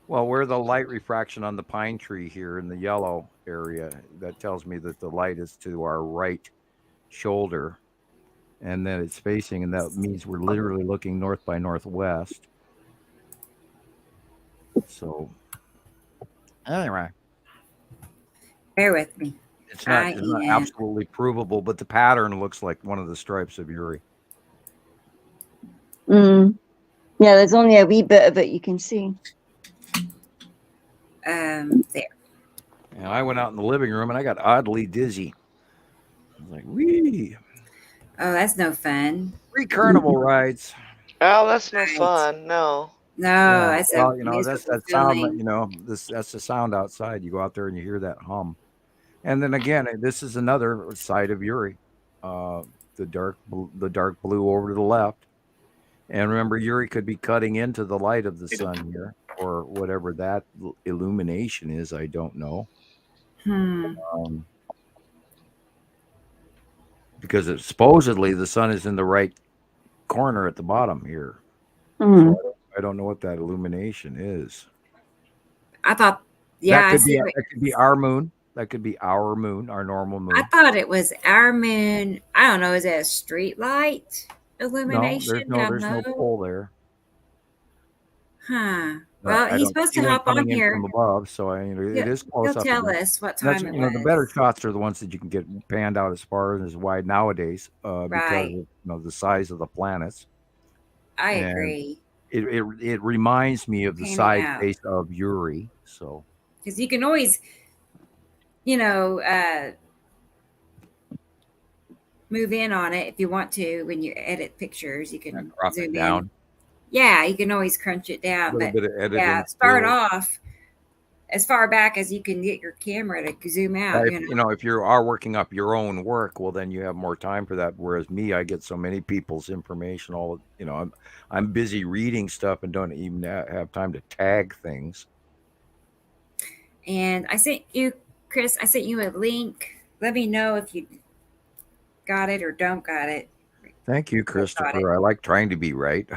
Well, where the light refraction on the pine tree here in the yellow area, that tells me that the light is to our right shoulder, and then it's facing, and that means we're literally looking north by northwest. So, anyway. Bear with me. It's not absolutely provable, but the pattern looks like one of the stripes of Uri. Yeah, there's only a wee bit of it you can see. There. And I went out in the living room and I got oddly dizzy. I was like, wee. Oh, that's no fun. Free carnival rides. Oh, that's no fun. No. No, that's that sound. That's the sound outside. You go out there and you hear that hum. And then again, this is another side of Uri, the dark blue over to the left. And remember, Uri could be cutting into the light of the sun here, or whatever that illumination is, I don't know. Because supposedly the sun is in the right corner at the bottom here. So I don't know what that illumination is. I thought, yeah, that could be our moon. That could be our moon, our normal moon. I thought it was our moon. I don't know. Is it a street light illumination? No, there's no pole there. Huh. Well, he's supposed to hop on here from above, so it is close up. He'll tell us what time it was. The better shots are the ones that you can get panned out as far as wide nowadays, because of the size of the planets. I agree. It reminds me of the side face of Uri. So because you can always, move in on it if you want to. When you edit pictures, you can zoom in. Yeah, you can always crunch it down. But start off as far back as you can get your camera to zoom out. If you are working up your own work, well, then you have more time for that. Whereas me, I get so many people's information. I'm busy reading stuff and don't even have time to tag things. And I sent you, Chris, a link. Let me know if you got it or don't got it. Thank you, Christopher. I like trying to be right.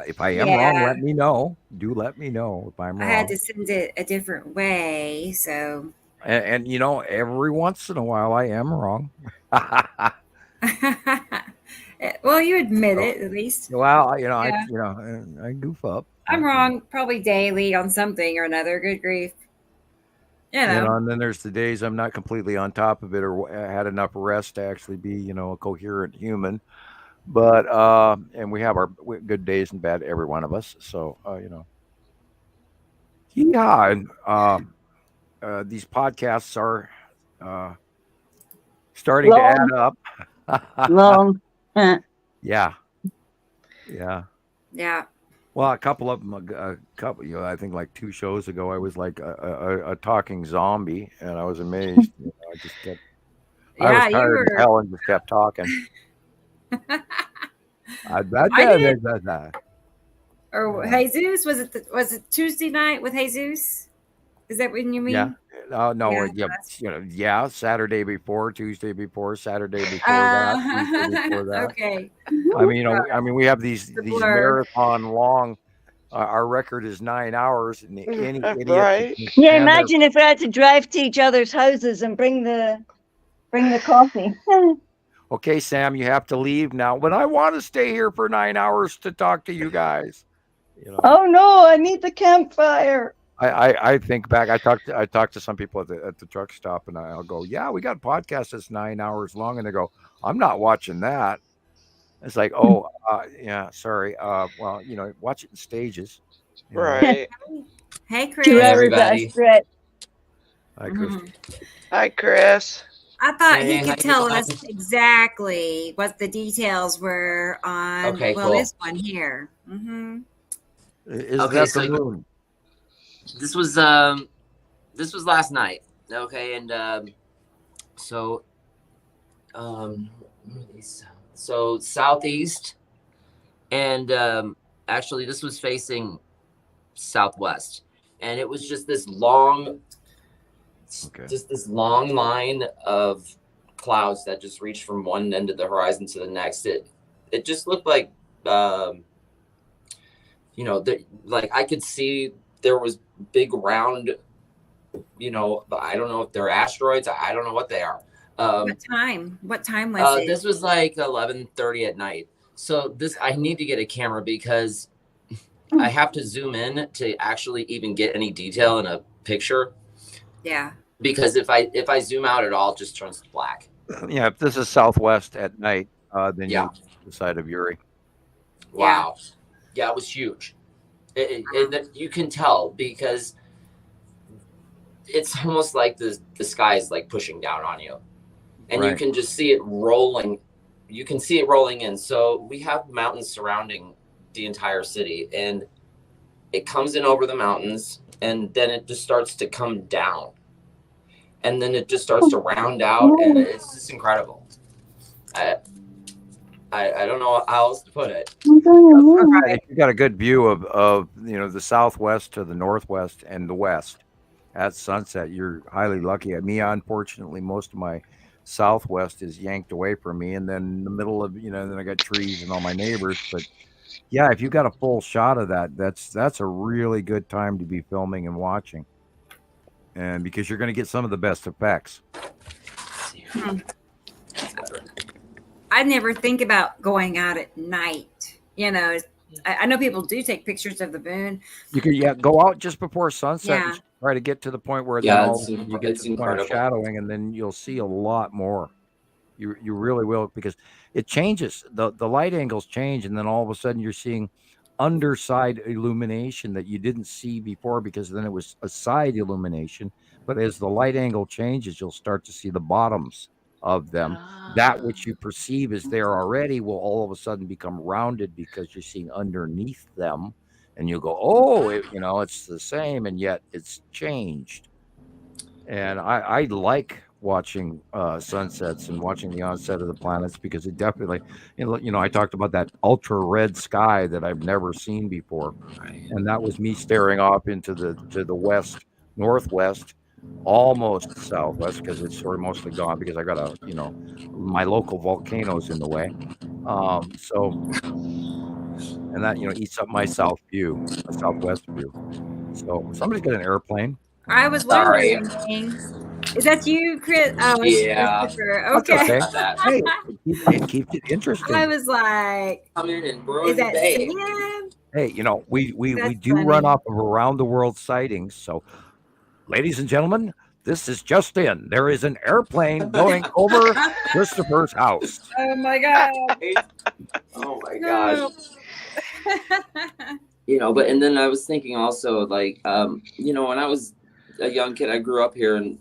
If I am wrong, let me know. Do let me know if I'm wrong. I had to send it a different way, so. And every once in a while, I am wrong. Well, you admit it at least. Well, I goof up. I'm wrong probably daily on something or another. Good grief. And then there's the days I'm not completely on top of it or had enough rest to actually be, a coherent human. But, and we have our good days and bad, every one of us. So, yeah. And these podcasts are starting to add up. Long. Yeah. Well, a couple of them, I think like 2 shows ago, I was like a talking zombie, and I was amazed. I just kept, I was tired as hell and just kept talking. Or Jesus, was it Tuesday night with Jesus? Is that what you mean? Yeah. No. Saturday before, Tuesday before, Saturday before that, Tuesday before that. Okay. I mean, we have these marathon long. Our record is 9 hours, and any idiot. Right. Yeah, imagine if we had to drive to each other's houses and bring the coffee. Okay, Sam, you have to leave now, but I want to stay here for 9 hours to talk to you guys. Oh no, I need the campfire. I think back. I talked to some people at the truck stop, and I'll go, yeah, we got a podcast that's 9 hours long, and they go, I'm not watching that. It's like, yeah, sorry. Well, watch it in stages. Right. Hey, Chris. To everybody. Hi, Chris. Hi, Chris. I thought he could tell us exactly what the details were on cool. This one here. Mm-hmm. Is that the moon? This was last night. Okay, and so southeast, and actually this was facing southwest, and it was just this long line of clouds that just reached from one end of the horizon to the next. It just looked like like I could see there was big round, I don't know if they're asteroids. I don't know what they are. What time was it? This was like 11:30 at night. So I need to get a camera because I have to zoom in to actually even get any detail in a picture. Yeah. Because if I zoom out at all, it just turns black. Yeah, if this is southwest at night, then you're the side of Uri. Wow. Yeah, it was huge. You can tell because it's almost like the sky is like pushing down on you. And you can just see it rolling. You can see it rolling in. So we have mountains surrounding the entire city, and it comes in over the mountains, and then it just starts to come down. And then it just starts to round out, and it's just incredible. I don't know how else to put it. If you got a good view of the southwest to the northwest and the west at sunset, you're highly lucky. Me, unfortunately, most of my southwest is yanked away from me, and then in the middle of then I got trees and all my neighbors. But yeah, if you got a full shot of that, that's a really good time to be filming and watching, and because you're going to get some of the best effects. I never think about going out at night. I know people do take pictures of the moon. You could go out just before sunset and try to get to the point where you get to the point of shadowing, and then you'll see a lot more. You really will, because it changes. The light angles change, and then all of a sudden you're seeing underside illumination that you didn't see before, because then it was a side illumination. But as the light angle changes, you'll start to see the bottoms of them. That which you perceive is there already will all of a sudden become rounded because you're seeing underneath them, and you go, oh, it's the same, and yet it's changed. And I like watching sunsets and watching the onset of the planets, because it definitely, I talked about that ultra red sky that I've never seen before, and that was me staring off into the west, northwest, almost southwest, because it's sort of mostly gone, because I got my local volcanoes in the way. And that eats up my southwest view. So somebody's got an airplane. I was wondering. Is that you, Chris? Oh, yeah. Christopher. Okay. Hey, it keeps it interesting. I was like, come in and is that Sam? Hey, we do run off of around the world sightings. So, ladies and gentlemen, this is just in. There is an airplane going over Christopher's house. Oh my God. Oh my gosh. But and then I was thinking also, like, when I was a young kid, I grew up here in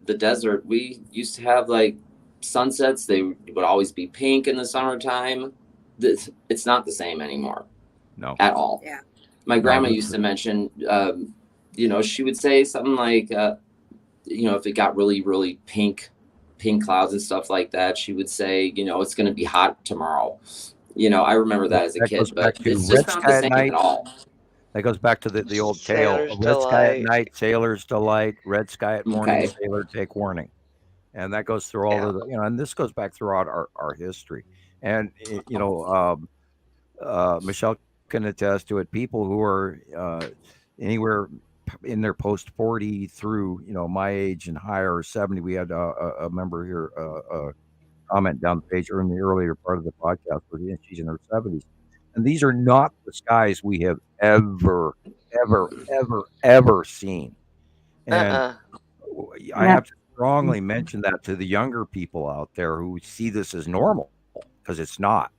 the desert. We used to have like sunsets. They would always be pink in the summertime. It's not the same anymore. No. At all. Yeah. My grandma used to mention, she would say something like, if it got really, really pink clouds and stuff like that, she would say, it's going to be hot tomorrow. I remember that as a kid, but it's just not the same at all. That goes back to the old tale: red sky at night, sailor's delight; red sky at morning, sailor take warning. And that goes through all of the, and this goes back throughout our history. And Michelle can attest to it. People who are anywhere in their post 40 through my age and higher, 70. We had a member here comment down the page or in the earlier part of the podcast where she's in her 70s. And these are not the skies we have ever seen. And I have to strongly mention that to the younger people out there who see this as normal, because it's not.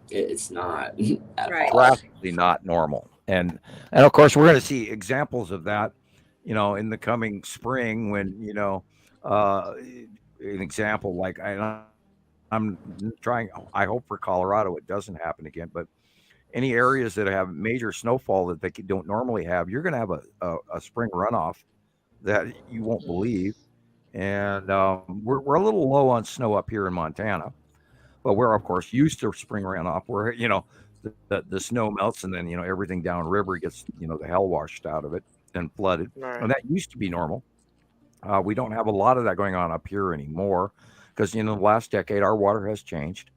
It's not. Drastically not normal. And of course, we're going to see examples of that, in the coming spring when, an example like I'm trying, I hope for Colorado it doesn't happen again, but any areas that have major snowfall that they don't normally have, you're going to have a spring runoff that you won't believe. And we're a little low on snow up here in Montana, but we're of course used to spring runoff where, the snow melts and then, everything downriver gets, the hell washed out of it and flooded. Right. And that used to be normal. We don't have a lot of that going on up here anymore, because the last decade our water has changed,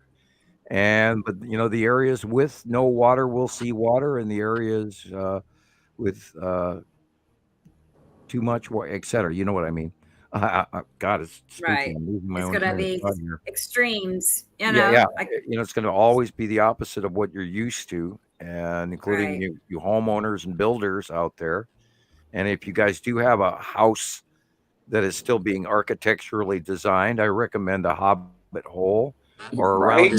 but the areas with no water will see water, and the areas with too much water, etc. You know what I mean? God, it's right. It's going to be extremes. Yeah. It's going to always be the opposite of what you're used to, and including you homeowners and builders out there. And if you guys do have a house that is still being architecturally designed, I recommend a hobbit hole or around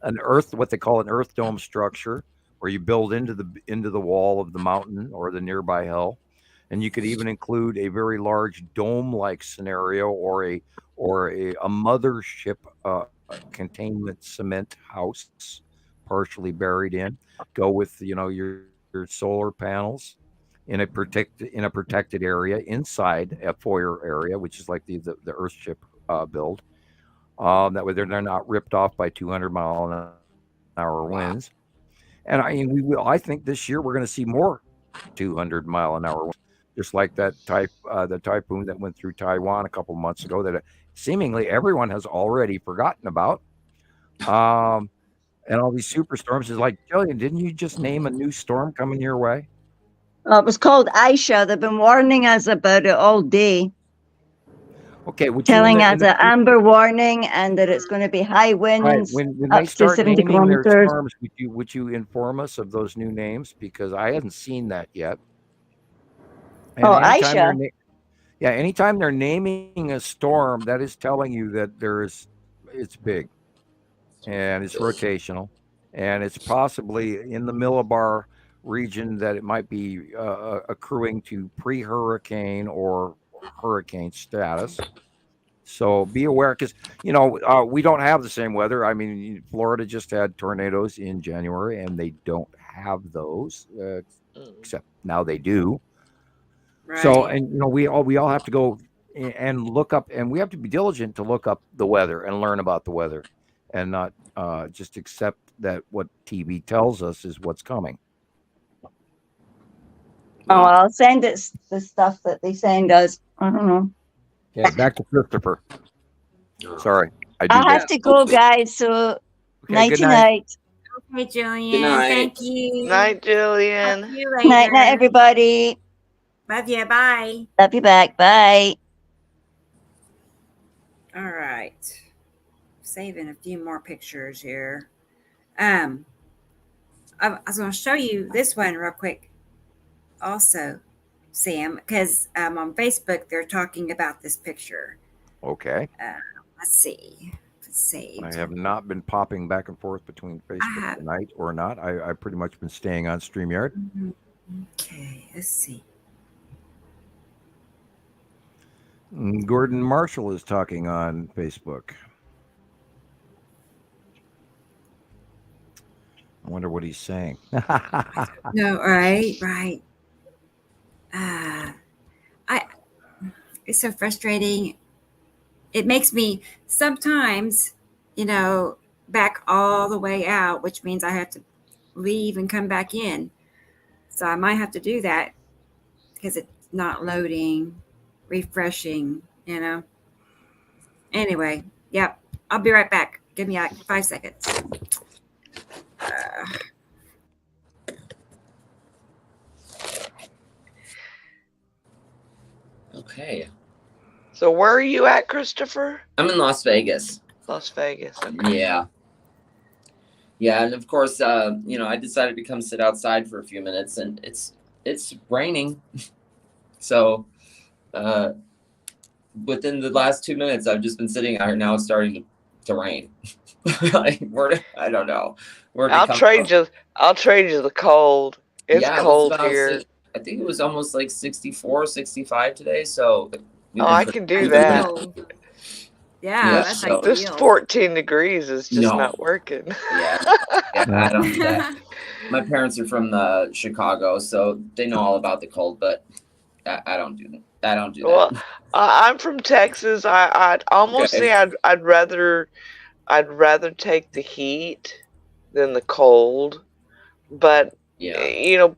an earth, what they call an earth dome structure, where you build into the wall of the mountain or the nearby hill. And you could even include a very large dome-like scenario or a mothership containment cement house partially buried in. Go with your solar panels in a protected area inside a foyer area, which is like the Earthship build, That way they're not ripped off by 200-mile-an-hour winds. And I think this year we're going to see more 200-mile-an-hour winds, just like the typhoon that went through Taiwan a couple months ago that seemingly everyone has already forgotten about. And all these superstorms is like, Gillian, didn't you just name a new storm coming your way? It was called Aisha. They've been warning us about it all day. Okay, telling us an amber warning and that it's going to be high winds. Right. When up they start to 70 naming their kilometers. storms, would you inform us of those new names? Because I hadn't seen that yet. And Aisha. Anytime they're naming a storm, that is telling you that it's big and it's rotational, and it's possibly in the millibar region that it might be accruing to pre-hurricane or hurricane status. So be aware, because we don't have the same weather. I mean, Florida just had tornadoes in January, and they don't have those, except now they do. Right. So, and we all have to go and look up, and we have to be diligent to look up the weather and learn about the weather, and not just accept that what TV tells us is what's coming. I'll send it the stuff that they send us. I don't know. Okay, back to Christopher. Sorry, I have to go, guys. So night to night. Okay, Gillian. Thank you. Night, Gillian. Talk to you later. Night, everybody. Love you. Bye. Love you back. Bye. All right. Saving a few more pictures here. I was going to show you this one real quick. Also, Sam, because on Facebook they're talking about this picture. Okay. Let's see. I have not been popping back and forth between Facebook tonight or not. I've pretty much been staying on StreamYard. Mm-hmm. Okay, let's see. Gordon Marshall is talking on Facebook. I wonder what he's saying. No, right. It's so frustrating. It makes me sometimes, back all the way out, which means I have to leave and come back in. So I might have to do that because it's not loading, refreshing, Anyway, yep. I'll be right back. Give me like 5 seconds. Okay. So where are you at, Christopher? I'm in Las Vegas. Las Vegas. Okay. Yeah. Yeah, and of course, I decided to come sit outside for a few minutes, and it's raining. So, within the last 2 minutes, I've just been sitting out here. Now it's starting to rain. I don't know. I'll trade you the cold. It's cold here. I think it was almost like 64, 65 today. So I can do that. Yeah, that's ideal. This 14 degrees is just not working. Yeah, I don't do that. My parents are from Chicago, so they know all about the cold, but I don't do that. I don't do that. Well, I'm from Texas. I'd almost say I'd rather take the heat than the cold, but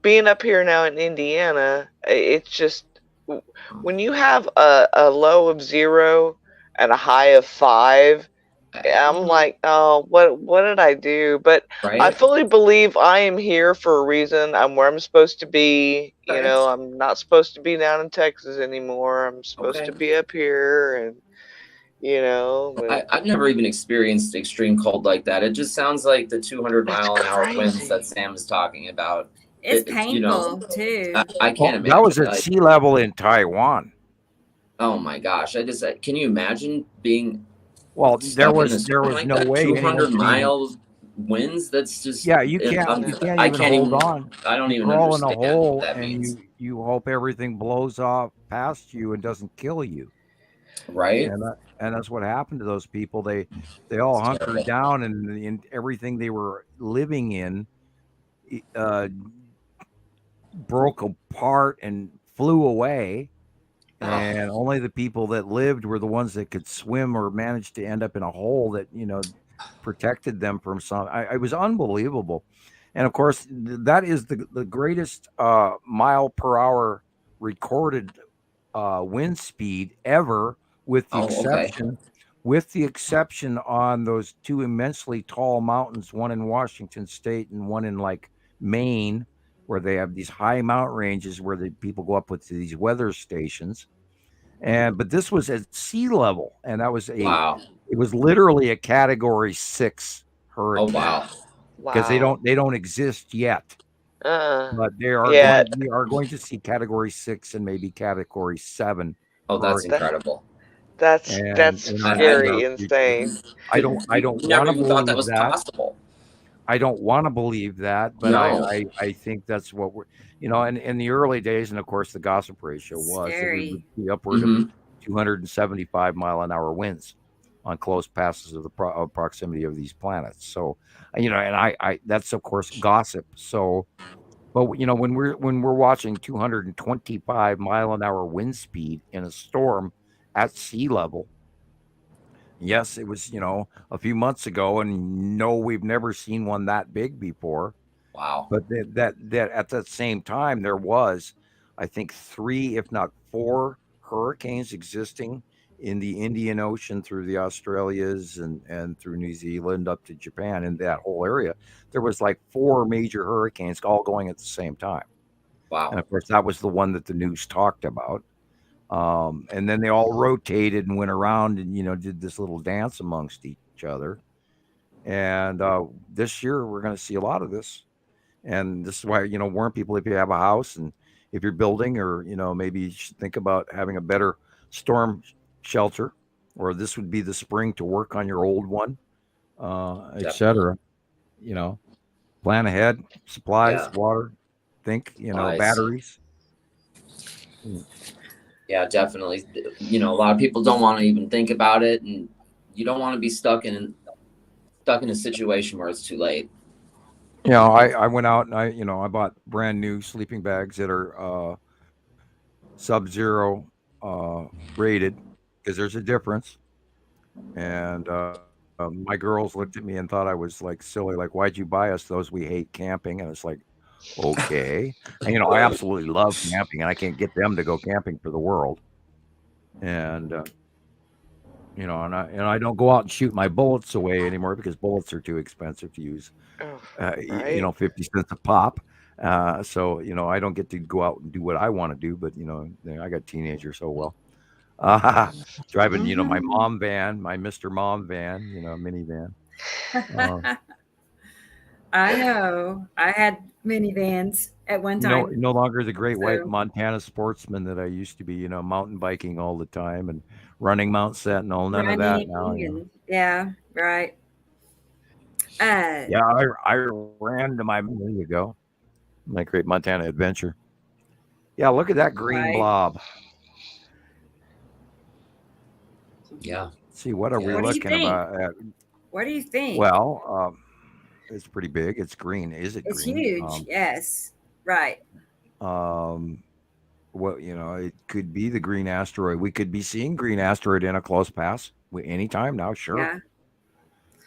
being up here now in Indiana, it's just when you have a low of 0 and a high of 5, I'm like, oh, what did I do? But I fully believe I am here for a reason. I'm where I'm supposed to be. I'm not supposed to be down in Texas anymore. I'm supposed to be up here, and I've never even experienced extreme cold like that. It just sounds like the 200-mile-an-hour winds that Sam is talking about. It's painful too. I can't imagine. That was at sea level in Taiwan. Oh my gosh! Can you imagine being? Well, there was no way. 200-mile winds. That's just you can't even hold on. I don't even roll in understand a hole, what that and means. you hope everything blows off past you and doesn't kill you. Right. And that's what happened to those people. They all hunkered down, and everything they were living in broke apart and flew away. and only the people that lived were the ones that could swim or managed to end up in a hole that protected them from some. It was unbelievable, and of course that is the greatest mile per hour recorded wind speed ever, with the exception on those two immensely tall mountains, one in Washington State and one in like Maine, where they have these high mountain ranges where the people go up with these weather stations. But this was at sea level, and that was it was literally a Category 6 hurricane. Oh wow! Because they don't exist yet. But we are going to see Category 6 and maybe Category 7. Oh, that's incredible. That's scary, insane. I don't never even thought that was possible. I don't want to believe that, but I think that's what we're, and in the early days, and of course the gossip ratio was that we would be upward of 275 mile an hour winds on close passes of the proximity of these planets. So, and I that's of course gossip. So, but when we're watching 225 mile an hour wind speed in a storm at sea level. Yes, it was, a few months ago, and no, we've never seen one that big before. Wow. But that at that same time, there was, I think, 3, if not 4 hurricanes existing in the Indian Ocean through the Australias and through New Zealand up to Japan, in that whole area. There was like 4 major hurricanes all going at the same time. Wow. And of course, that was the one that the news talked about. And then they all rotated and went around and, did this little dance amongst each other. And this year, we're going to see a lot of this. And this is why, warn people, if you have a house and if you're building, or, maybe you should think about having a better storm shelter, or this would be the spring to work on your old one, etc. Plan ahead, supplies, water, think, batteries. Yeah, definitely. A lot of people don't want to even think about it, and you don't want to be stuck in a situation where it's too late. I went out and I bought brand new sleeping bags that are sub-zero rated, because there's a difference. And my girls looked at me and thought I was like silly, like, why'd you buy us those? We hate camping. And it's like, okay. And, I absolutely love camping, and I can't get them to go camping for the world. And, and I don't go out and shoot my bullets away anymore, because bullets are too expensive to use, 50 cents a pop. So, I don't get to go out and do what I want to do, but, I got teenagers. So, well, driving, my mom van, my Mr. Mom van, minivan. I know. I had minivans at one time. No longer the great white Montana sportsman that I used to be, mountain biking all the time and running Mount Sentinel, none of that now. Yeah, right. I ran to there you go. My great Montana adventure. Yeah, look at that green blob. Yeah. Let's see, what are we looking about? What do you think? Well, it's pretty big. It's green. Is it it's green? It's huge. Yes. Right. Well, it could be the green asteroid. We could be seeing green asteroid in a close pass anytime now. Sure. Yeah.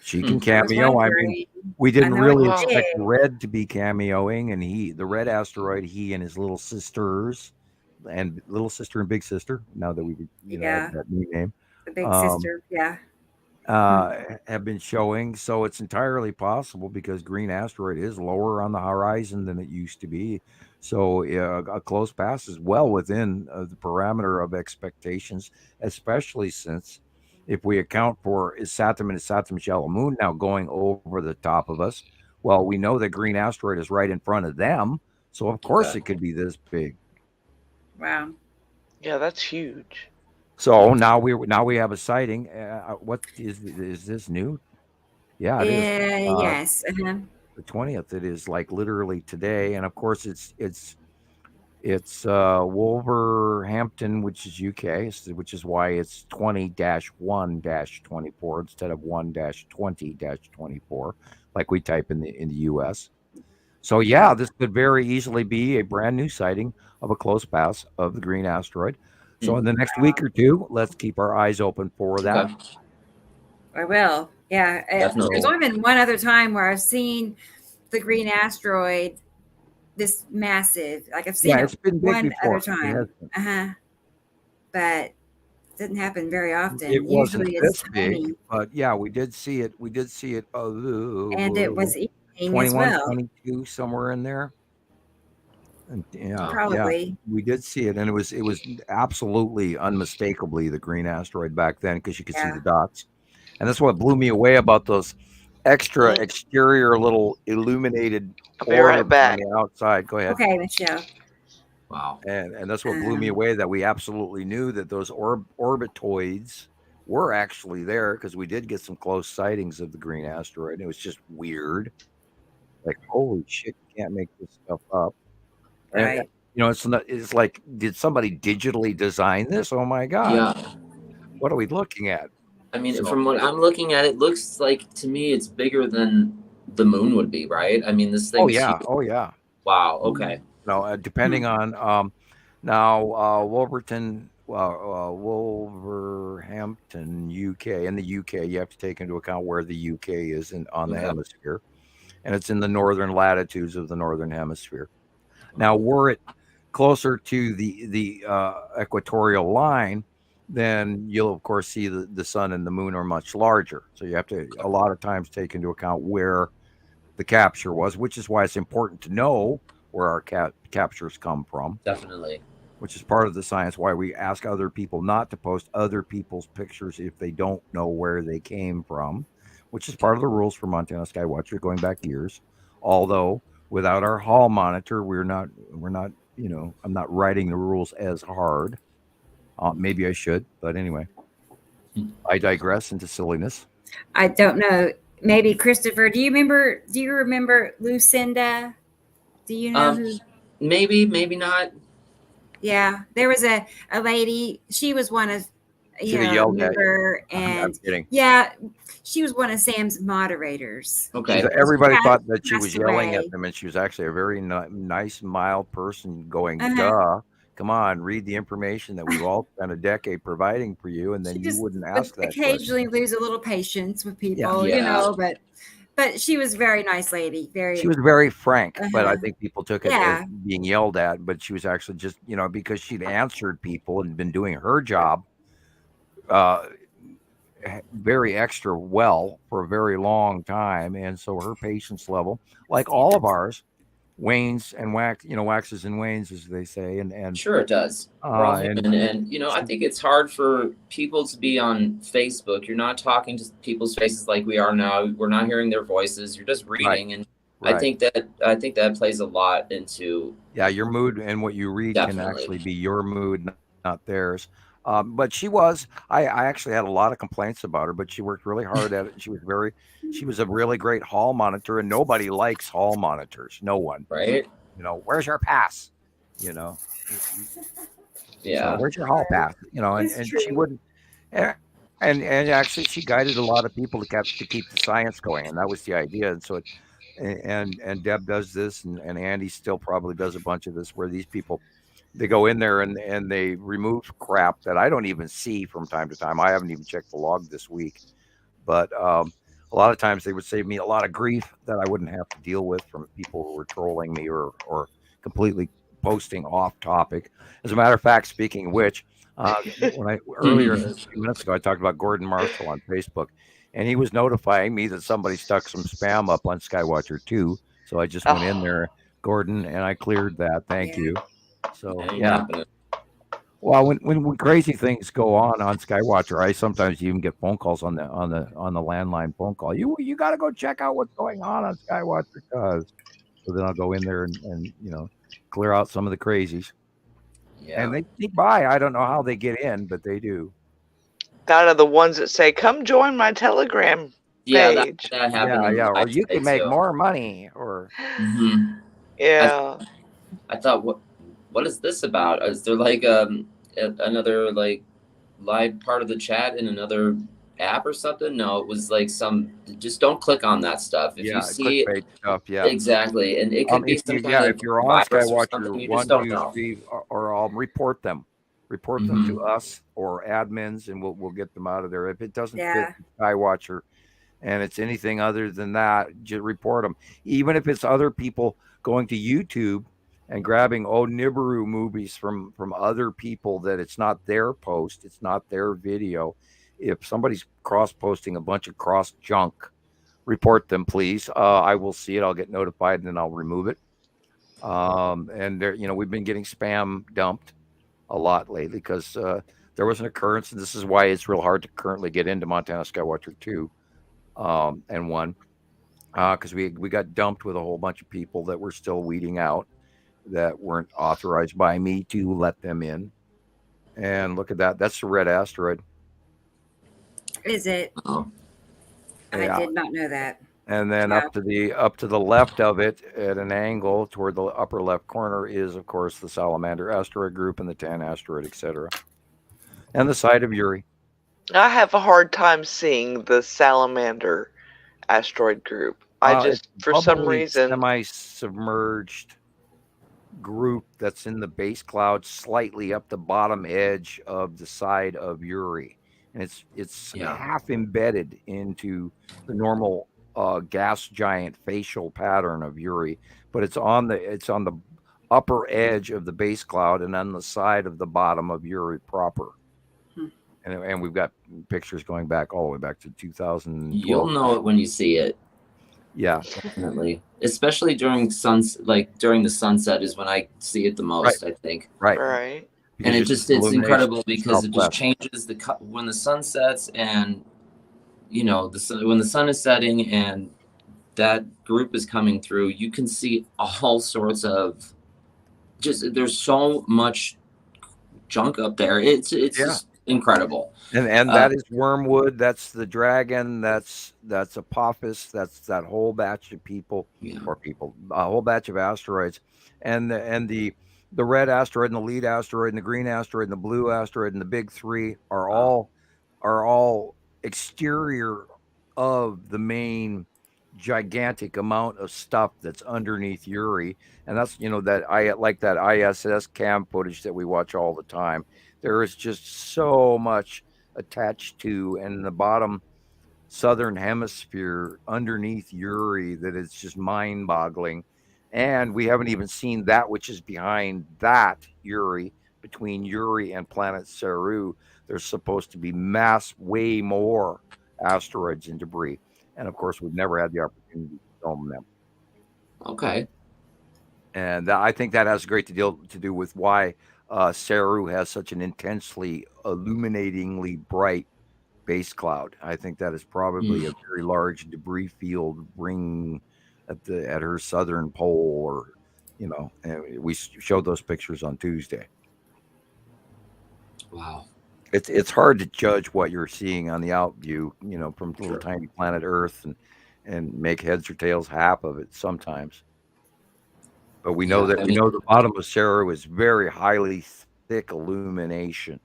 She can cameo. I mean, we didn't really expect Red to be cameoing, and the red asteroid, he and his little sisters, and little sister and big sister. Now that we, have that new name, the big sister, have been showing. So it's entirely possible, because green asteroid is lower on the horizon than it used to be. So a close pass is well within the parameter of expectations, especially since, if we account for Saturn and Saturn's yellow moon now going over the top of us, well, we know that green asteroid is right in front of them. So of course it could be this big. Wow. Yeah, that's huge. So now we have a sighting. What is this new? Yeah, it is. Yes. The 20th. It is like literally today, and of course it's Wolverhampton, which is UK, which is why it's 20-1-24 instead of 1-20-24, like we type in the US. So this could very easily be a brand new sighting of a close pass of the green asteroid. So in the next week or two, let's keep our eyes open for that. Okay. I will. Yeah. Definitely. There's only been one other time where I've seen the green asteroid, this massive. Like I've seen it's been big one before. other time. But it doesn't happen very often. It wasn't Usually this it's big, tiny. but yeah, we did see it. We did see it. And it was evening 21, as well. 22, somewhere in there. And Probably. we did see it, and it was absolutely unmistakably the green asteroid back then, because you could see the dots. And that's what blew me away about those extra exterior little illuminated orbs on the outside. Go ahead. Okay, Michelle. Wow. And that's what blew me away, that we absolutely knew that those orbitoids were actually there, because we did get some close sightings of the green asteroid. It was just weird. Like, holy shit, you can't make this stuff up. Right. And, it's like, did somebody digitally design this? Oh my God. Yeah. What are we looking at? I mean, from what I'm looking at, it looks like, to me, it's bigger than the moon would be, right? I mean, this thing. Oh yeah. Oh yeah. Wow. Okay. No, depending on now Wolverhampton, UK. In the UK, you have to take into account where the UK is on the hemisphere, and it's in the northern latitudes of the northern hemisphere. Now, were it closer to the equatorial line, then you'll of course see the sun and the moon are much larger. So you have to a lot of times take into account where the capture was, which is why it's important to know where our captures come from. Definitely. Which is part of the science, why we ask other people not to post other people's pictures if they don't know where they came from, which is part of the rules for Montana Skywatcher going back years. Although without our hall monitor, we're not, I'm not writing the rules as hard. Maybe I should, but anyway, I digress into silliness. I don't know. Maybe Christopher, do you remember Lucinda? Do you know who? Maybe not. Yeah, there was a lady. She was one of and yeah, she was one of Sam's moderators. Okay, everybody thought that she was yelling at them, and she was actually a very nice, mild person. Going, duh. Come on, read the information that we've all spent a decade providing for you, and then you wouldn't ask that. Occasionally lose a little patience with people, but she was a very nice lady. She was very frank, but I think people took it as being yelled at. But she was actually just, because she'd answered people and been doing her job very extra well for a very long time, and so her patience level, like all of ours, wanes and waxes and wanes, as they say, and sure it does. And I think it's hard for people to be on Facebook. You're not talking to people's faces like we are now. We're not hearing their voices. You're just reading, and I think that plays a lot into your mood, and what you read can actually be your mood, not theirs. But I actually had a lot of complaints about her, but she worked really hard at it. She was a really great hall monitor, and nobody likes hall monitors. No one. Right. Where's your pass? Yeah. So where's your hall pass? And she wouldn't. And actually, she guided a lot of people to keep the science going, and that was the idea. And so, and Deb does this, and Andy still probably does a bunch of this, where these people, they go in there and they remove crap that I don't even see from time to time. I haven't even checked the log this week, but a lot of times they would save me a lot of grief that I wouldn't have to deal with from people who were trolling me or completely posting off topic. As a matter of fact, speaking of which, earlier a few minutes ago, I talked about Gordon Marshall on Facebook, and he was notifying me that somebody stuck some spam up on Skywatcher 2. So I just went in there, Gordon, and I cleared that. Thank you. So well, when crazy things go on Skywatcher, I sometimes even get phone calls on the landline phone call. You got to go check out what's going on Skywatcher, because so then I'll go in there and clear out some of the crazies. Yeah, and they sneak by. I don't know how they get in, but they do. That are the ones that say, "Come join my Telegram page." That happened. Yeah, or you can make more money, or yeah. I thought, what is this about? Is there like another like live part of the chat in another app or something? No, it was like just don't click on that stuff. If you see stuff, exactly, and it could be some kind of if you're on Skywatcher 1, 2, 3, or I'll report them report them to us or admins, and we'll get them out of there. If it doesn't fit Skywatcher and it's anything other than that, just report them. Even if it's other people going to YouTube and grabbing Nibiru movies from other people that it's not their post, it's not their video. If somebody's cross-posting a bunch of cross junk, report them, please. I will see it. I'll get notified, and then I'll remove it. And there, we've been getting spam dumped a lot lately because there was an occurrence, and this is why it's real hard to currently get into Montana Skywatcher 2 and 1, because we got dumped with a whole bunch of people that we're still weeding out that weren't authorized by me to let them in. And look at that. That's the red asteroid. Is it? Oh. I did not know that. And then up to the left of it at an angle toward the upper left corner is, of course, the Salamander asteroid group and the Tan asteroid, etc. And the site of Uri. I have a hard time seeing the Salamander asteroid group. I just, for some reason, semi-submerged group that's in the base cloud, slightly up the bottom edge of the side of Uri, and it's half embedded into the normal gas giant facial pattern of Uri, but it's on the upper edge of the base cloud and on the side of the bottom of Uri proper. And we've got pictures going back all the way back to 2000. You'll know it when you see it. Yeah, definitely. Especially during during the sunset is when I see it the most. Right. I think. Right. And it's incredible because it just changes when the sun sets, and when the sun is setting and that group is coming through, you can see all sorts of there's so much junk up there. It's just incredible. And that is wormwood, that's the dragon, that's Apophis, that's that whole batch of a whole batch of asteroids, and the red asteroid and the lead asteroid and the green asteroid and the blue asteroid and the big three are all exterior of the main gigantic amount of stuff that's underneath Uri. And that's that ISS cam footage that we watch all the time. There is just so much attached to, and in the bottom southern hemisphere underneath Uri, that it's just mind-boggling. And we haven't even seen that which is behind that Uri, between Uri and planet Saru. There's supposed to be way more asteroids and debris. And of course, we've never had the opportunity to film them. Okay. And I think that has a great deal to do with why Saru has such an intensely illuminatingly bright base cloud. I think that is probably a very large debris field ring at her southern pole, or and we showed those pictures on Tuesday. Wow. It's hard to judge what you're seeing on the out view, from little tiny planet Earth, and make heads or tails half of it sometimes. But we know the bottom of Saru is very highly thick illumination.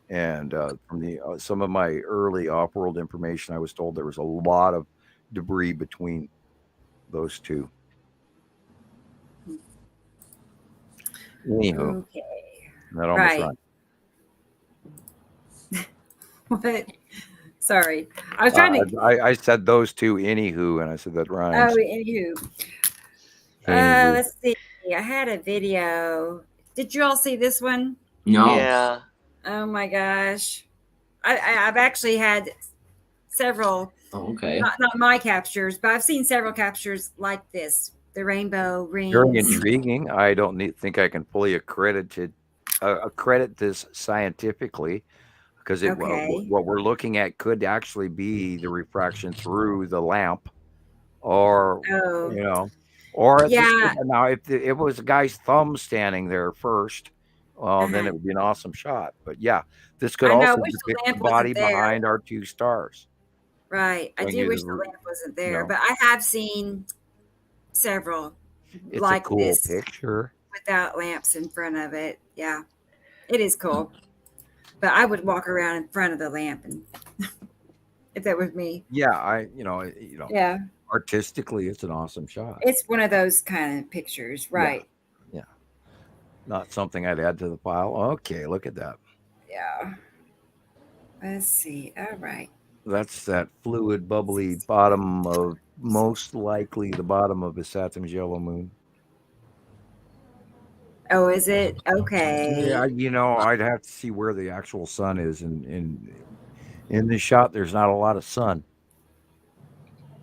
And from some of my early off-world information, I was told there was a lot of debris between those two. Anywho, okay. That almost rhymed. What? Sorry, I was trying to. I said those two. Anywho, and I said that rhymes. Oh, anywho. Let's see. I had a video. Did you all see this one? No. Yeah. Oh my gosh. I've actually had several. Oh, okay. Not my captures, but I've seen several captures like this. The rainbow rings. Very intriguing. I don't think I can fully accredit this scientifically, because what we're looking at could actually be the refraction through the lamp, or now if it was a guy's thumb standing there first, then it would be an awesome shot. But yeah, this could also depict the body behind our two stars. Right. I do wish the lamp wasn't there, but I have seen several. It's like a cool this picture without lamps in front of it. Yeah, it is cool. But I would walk around in front of the lamp, and if that was me. Yeah, Yeah. Artistically, it's an awesome shot. It's one of those kind of pictures, right? Yeah. Not something I'd add to the pile. Okay, look at that. Yeah. Let's see. All right. That's that fluid, bubbly bottom of most likely the bottom of a Saturn's yellow moon. Oh, is it? Okay. Yeah, I'd have to see where the actual sun is, and in this shot, there's not a lot of sun.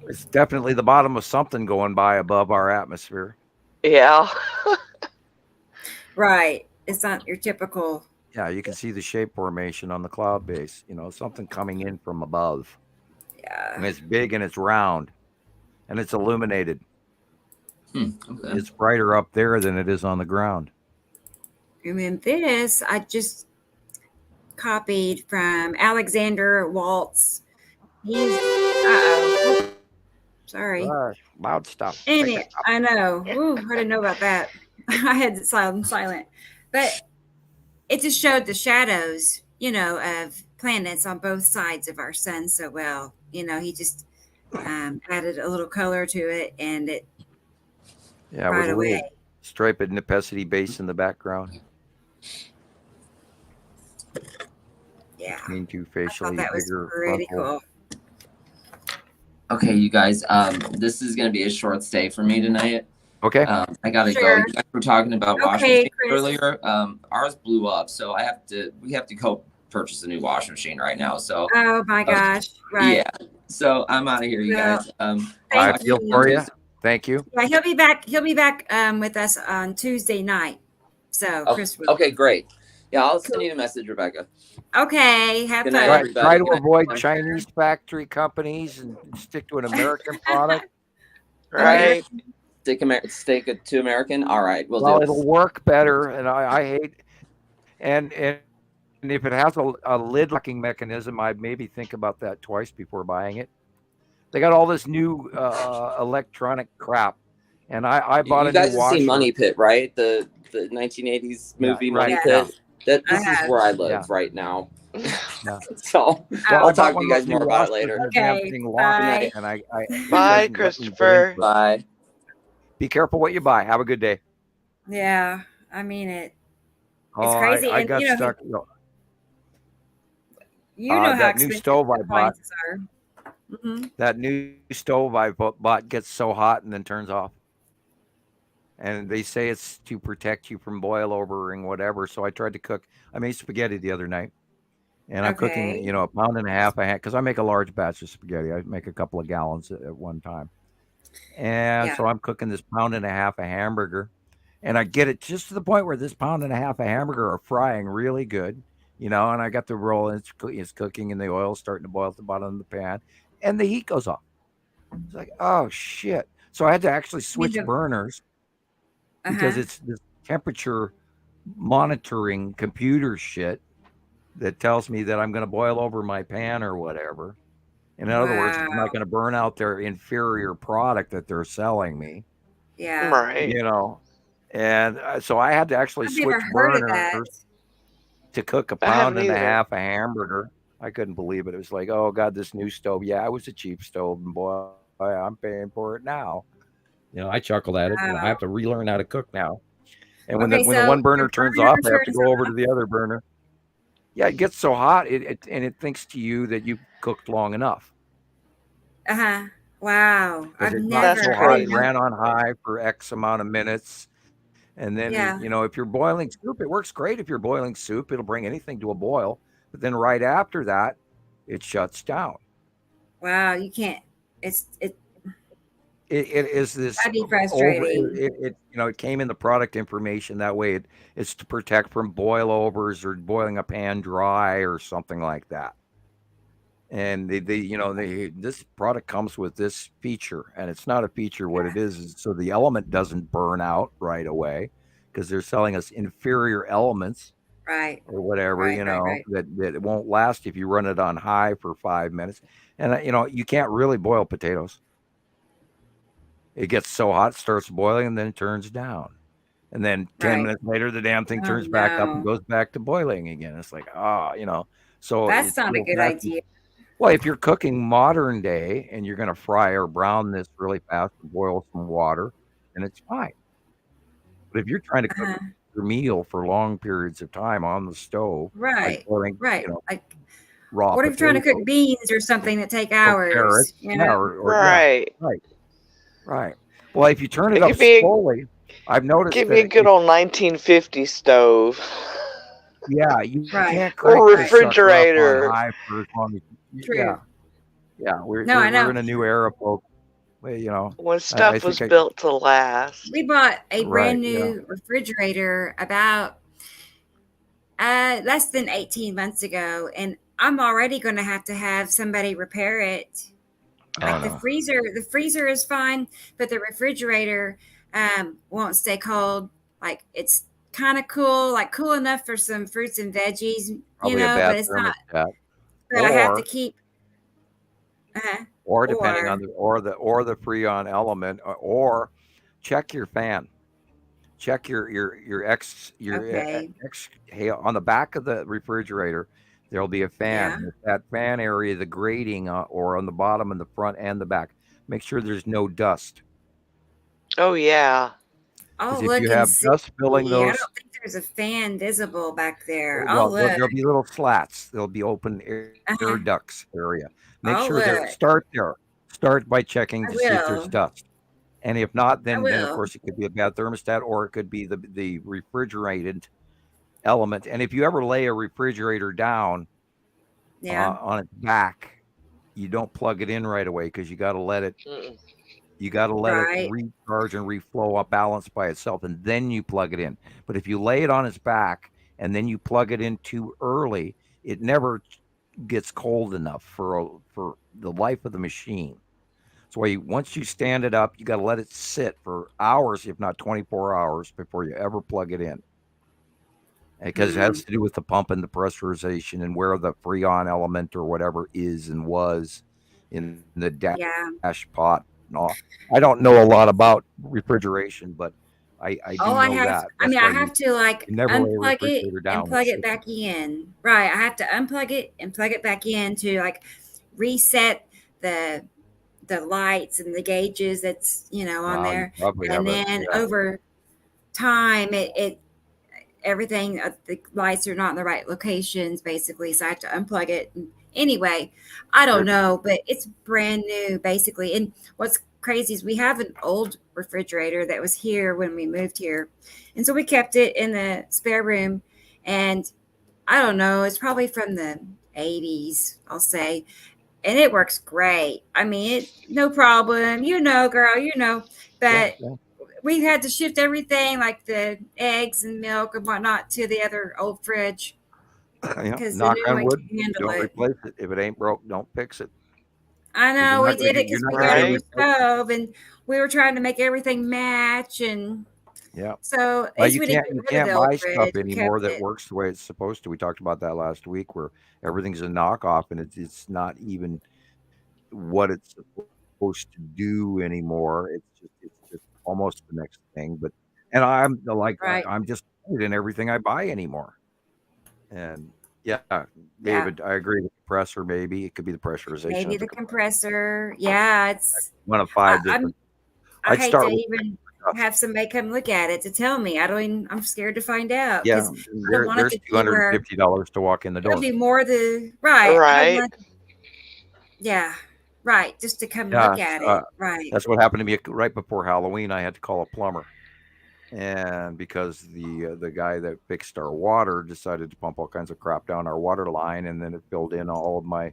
It's definitely the bottom of something going by above our atmosphere. Yeah. Right. It's not your typical. Yeah, you can see the shape formation on the cloud base. Something coming in from above. Yeah. And it's big and it's round, and it's illuminated. Okay. It's brighter up there than it is on the ground. And then this, I just copied from Alexander Waltz. He's sorry. Loud stuff. I know. Ooh, I didn't know about that. I had it silent. But it just showed the shadows, of planets on both sides of our sun so well. He just added a little color to it, and it Yeah, right with a away. little striped Nepesity base in the background. Yeah. Between two I thought facially that was bigger pretty frontal. cool. Okay, you guys. This is gonna be a short stay for me tonight. Okay. I gotta go. Sure. You guys were talking about washing Okay, machines Chris. earlier. Ours blew up, so we have to go purchase a new washing machine right now. So Oh my gosh. Right. yeah. So I'm out of here, you Well, guys. I thank feel you. for you. Thank you. Yeah, he'll be back with us on Tuesday night. So Chris will. Okay, great. Yeah, I'll send you a message, Rebecca. Okay. Have Good fun. night, everybody. Try to Good night. avoid Chinese factory companies and stick to an American product. Right. Stick it to American. All right, we'll Well, do. it'll work better, and I hate and if it has a lid locking mechanism, I'd maybe think about that twice before buying it. They got all this new electronic crap, and I bought You a guys new have washer. seen Money Pit, right? The 1980s movie Yeah, Money right, Pit. yeah. This is where I live right now. Yeah. So Well, I'll talk to you guys more about it later. Okay, Bye. bye. And I Bye, Christopher. Bye. Be careful what you buy. Have a good day. Yeah, I mean it. It's Oh, crazy, I and got stuck. You know how that new expensive stove I bought. appliances are. Mm-hmm. That new stove I bought gets so hot and then turns off. And they say it's to protect you from boil overing, whatever. So I tried to cook. I made spaghetti the other night, and I'm cooking, a pound and a half because I make a large batch of spaghetti. I make a couple of gallons at one time, and so I'm cooking this pound and a half of hamburger, and I get it just to the point where this pound and a half of hamburger are frying really good, and I got the roll, and it's cooking, and the oil's starting to boil at the bottom of the pan, and the heat goes off. It's like, oh shit! So I had to actually switch burners. Because it's this temperature monitoring computer shit that tells me that I'm going to boil over my pan or whatever. In other words, it's not going to burn out their inferior product that they're selling me. Yeah. Right. And so I had to actually switch burners to cook a pound and a half of hamburger. I couldn't believe it. It was like, oh God, this new stove. Yeah, it was a cheap stove, and boy, I'm paying for it now. I chuckled at it. I have to relearn how to cook now. And when the one burner turns off, I have to go over to the other burner. Yeah, it gets so hot, it thinks to you that you've cooked long enough. Wow. I've never so hot, it ran on high for X amount of minutes. And then, if you're boiling soup, it works great. If you're boiling soup, it'll bring anything to a boil. But then right after that, it shuts down. Wow, you can't. It is this. That'd be frustrating. It came in the product information that way. It's to protect from boil overs or boiling a pan dry or something like that. And this product comes with this feature, and it's not a feature. What it is so the element doesn't burn out right away because they're selling us inferior elements, right, or whatever, right. that it won't last if you run it on high for 5 minutes. And you can't really boil potatoes. It gets so hot, starts boiling, and then it turns down. And then 10 minutes later, the damn thing turns back up and goes back to boiling again. It's like, so that's not a good idea. Well, if you're cooking modern day and you're going to fry or brown this really fast and boil some water, then it's fine. But if you're trying to cook your meal for long periods of time on the stove. Right. Like, Right. you know, Like, raw what if you're trying to cook beans or something that take hours? You know? Right. Right. Well, if you turn it up Give me slowly, I've noticed give me a that good old 1950 stove. yeah, you Right. can't Or crank that sucker up on refrigerator. high for as long as True. yeah. No, I We're know. in a new era, folks. You know, When I stuff was think built to last. We bought a brand yeah. new refrigerator about less than 18 months ago, and I'm already going to have somebody repair it. Like the freezer is fine, but the refrigerator won't stay cold. Like it's kind of cool, like cool enough for some fruits and veggies, Probably a but bad it's not. thermostat. But I have to keep. Or depending on the Freon element, or check your fan. Check your on the back of the refrigerator. There'll be a fan. Yeah. That fan area, the grating, or on the bottom and the front and the back. Make sure there's no dust. Oh yeah. I'll If look you and have see. dust filling I those, don't think there's a fan visible back there. well, I'll look. there'll be little slats. There'll be open air ducts area. Make sure that start there. Start by checking to see if there's dust. And if not, then of course it could be a bad thermostat, or it could be the refrigerated element. And if you ever lay a refrigerator down on its back, you don't plug it in right away, because you got to let it. You got to let it recharge and reflow up, balance by itself, and then you plug it in. But if you lay it on its back and then you plug it in too early, it never gets cold enough for the life of the machine. So once you stand it up, you got to let it sit for hours, if not 24 hours, before you ever plug it in. Because it has to do with the pump and the pressurization and where the Freon element or whatever is and was in the dash pot and all. I don't know a lot about refrigeration, but I do know that. I have to unplug it and plug it back in. Right. I have to unplug it and plug it back in to reset the lights and the gauges that's on there, and then over time it everything the lights are not in the right locations basically, so I have to unplug it. Anyway, I don't know, but it's brand new basically. And what's crazy is we have an old refrigerator that was here when we moved here, and so we kept it in the spare room, and I don't know, it's probably from the 80s, I'll say. And it works great. I mean, no problem. Girl, But we had to shift everything, like the eggs and milk and whatnot, to the other old fridge. Knock on wood, don't replace it. If it ain't broke, don't fix it. I know, we did it because we got a new stove, and we were trying to make everything match. And so you can't buy stuff anymore that works the way it's supposed to. We talked about that last week, where everything's a knockoff and it's not even what it's supposed to do anymore. It's just almost the next thing. I'm I'm just in everything I buy anymore. And David, I agree. The compressor, maybe it could be the pressurization. Maybe the compressor. Yeah, it's one of 5 different. I hate to even have somebody come look at it to tell me. I'm scared to find out. Yeah, there's $250 to walk in the door. There'll be more right. Yeah, right. Just to come look at it. Right. That's what happened to me right before Halloween. I had to call a plumber. And because the guy that fixed our water decided to pump all kinds of crap down our water line, and then it filled in all of my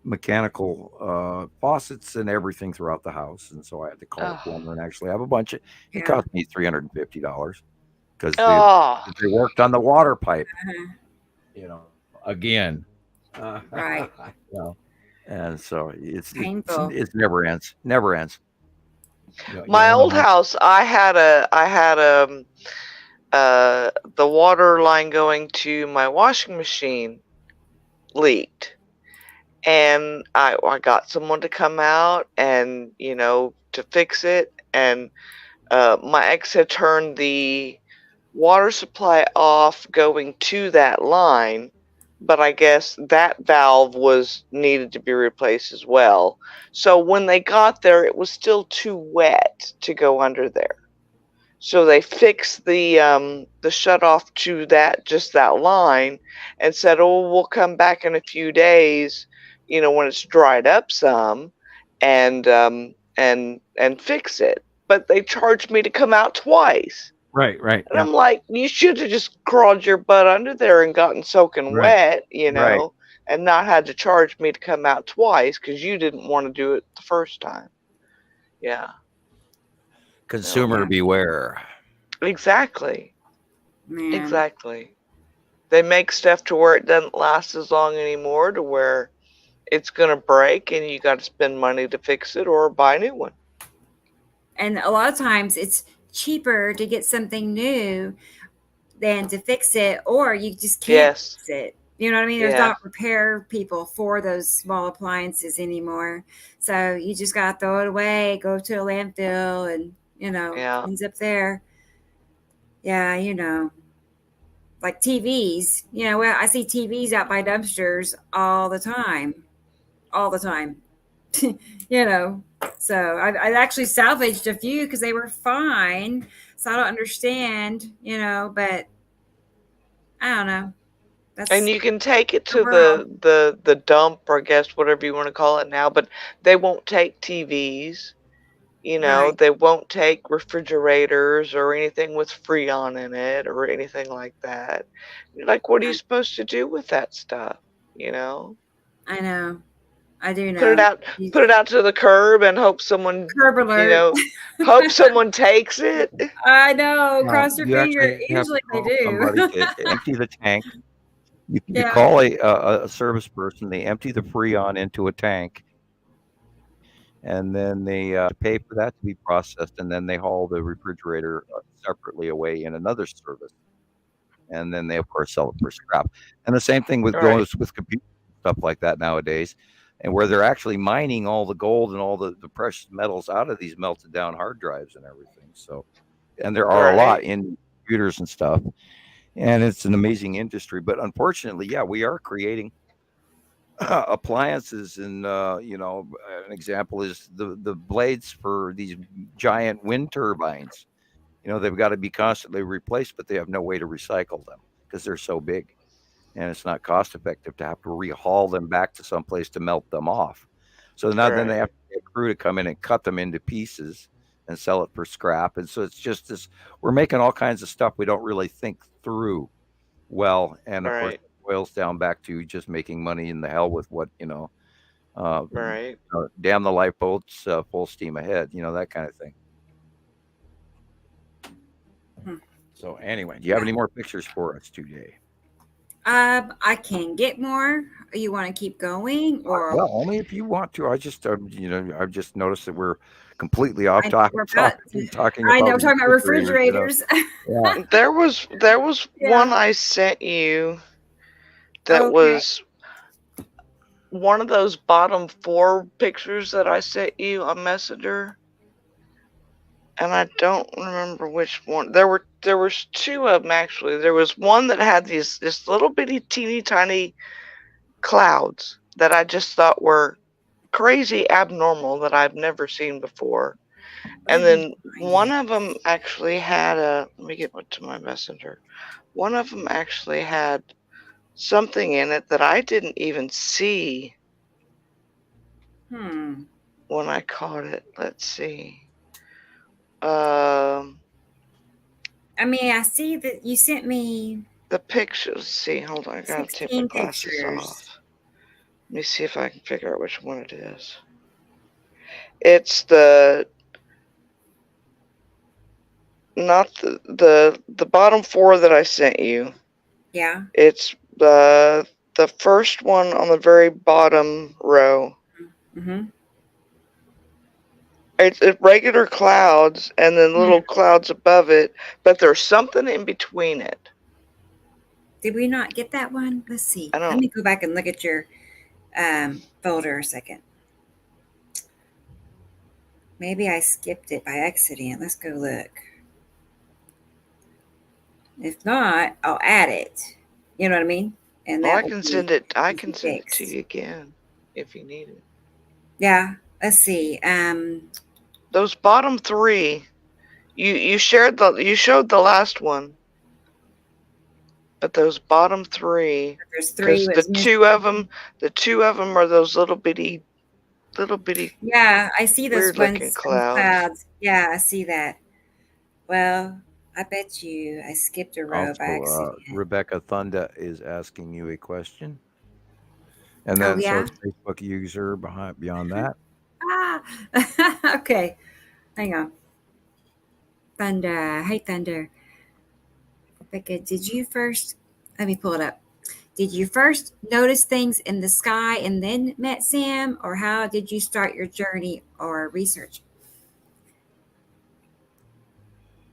mechanical faucets and everything throughout the house. And so I had to call a plumber and actually have a bunch of. It cost me $350 because they worked on the water pipe. Again. Right. And so it's painful. It never ends. Never ends. My old house, I had the water line going to my washing machine leaked, and I got someone to come out and to fix it, and my ex had turned the water supply off going to that line, but I guess that valve needed to be replaced as well. So when they got there, it was still too wet to go under there. So they fixed the shut off to just that line, and said, "Oh, we'll come back in a few days, when it's dried up some, and fix it." But they charged me to come out twice. Right. And I'm like, you should have just crawled your butt under there and gotten soaking wet, and not had to charge me to come out twice because you didn't want to do it the first time. Yeah. Consumer beware. Exactly. Man. Exactly. They make stuff to where it doesn't last as long anymore, to where it's going to break and you got to spend money to fix it or buy a new one. And a lot of times it's cheaper to get something new than to fix it, or you just can't fix it. You know what I mean? There's not repair people for those small appliances anymore. So you just got to throw it away, go to a landfill, and, ends up there. Yeah, like TVs. I see TVs out by dumpsters all the time. So I actually salvaged a few because they were fine. So I don't understand, but I don't know. And you can take it to the dump, or I guess whatever you want to call it now, but they won't take TVs. They won't take refrigerators or anything with Freon in it or anything like that. Like, what are you supposed to do with that stuff? I know. I do know. Put it out to the curb and hope someone, hope someone takes it. I know. Cross your finger. Usually they do. Somebody to empty the tank. You call a service person. They empty the Freon into a tank, and then they pay for that to be processed, and then they haul the refrigerator separately away in another service, and then they of course sell it for scrap. And the same thing goes with computer stuff like that nowadays, and where they're actually mining all the gold and all the precious metals out of these melted down hard drives and everything. So, and there are a lot in computers and stuff, and it's an amazing industry. But unfortunately, we are creating appliances, and an example is the blades for these giant wind turbines. They've got to be constantly replaced, but they have no way to recycle them because they're so big, and it's not cost effective to have to rehaul them back to some place to melt them off. So now then they have to get a crew to come in and cut them into pieces and sell it for scrap. And so it's just this, we're making all kinds of stuff we don't really think through well, and of course boils down back to just making money in the hell with what, damn the lifeboats, full steam ahead, that kind of thing. So anyway, do you have any more pictures for us today? I can get more. You want to keep going, or well, only if you want to. I just I've just noticed that we're completely off topic. Talking about refrigerators. There was one I sent you that was one of those bottom 4 pictures that I sent you on Messenger, and I don't remember which one. There was 2 of them actually. There was one that had this little bitty teeny tiny clouds that I just thought were crazy abnormal that I've never seen before. And then one of them actually had let me get to my Messenger. One of them actually had something in it that I didn't even see when I caught it. Let's see. I see that you sent me the pictures. Let's see, hold on. I gotta take my glasses off. Let me see if I can figure out which one it is. It's not the bottom 4 that I sent you. Yeah. It's the first one on the very bottom row. Mm-hmm. It's regular clouds and then little clouds above it, but there's something in between it. Did we not get that one? Let's see. Let me go back and look at your folder a second. Maybe I skipped it by accident. Let's go look. If not, I'll add it. You know what I mean? And I can send it. I can send it to you again if you need it. Yeah. Let's see. Those bottom 3, You showed the last one, but those bottom three. There's three. The two of them are those little bitty. Yeah, I see those weird-looking clouds. Yeah, I see that. Well, I bet you I skipped a row by accident. Rebecca Thunda is asking you a question. And then so it's Facebook user beyond that. Okay. Hang on. Thunder. Hey, Thunder. Rebecca, did you first? Let me pull it up. Did you first notice things in the sky and then met Sam, or how did you start your journey or research?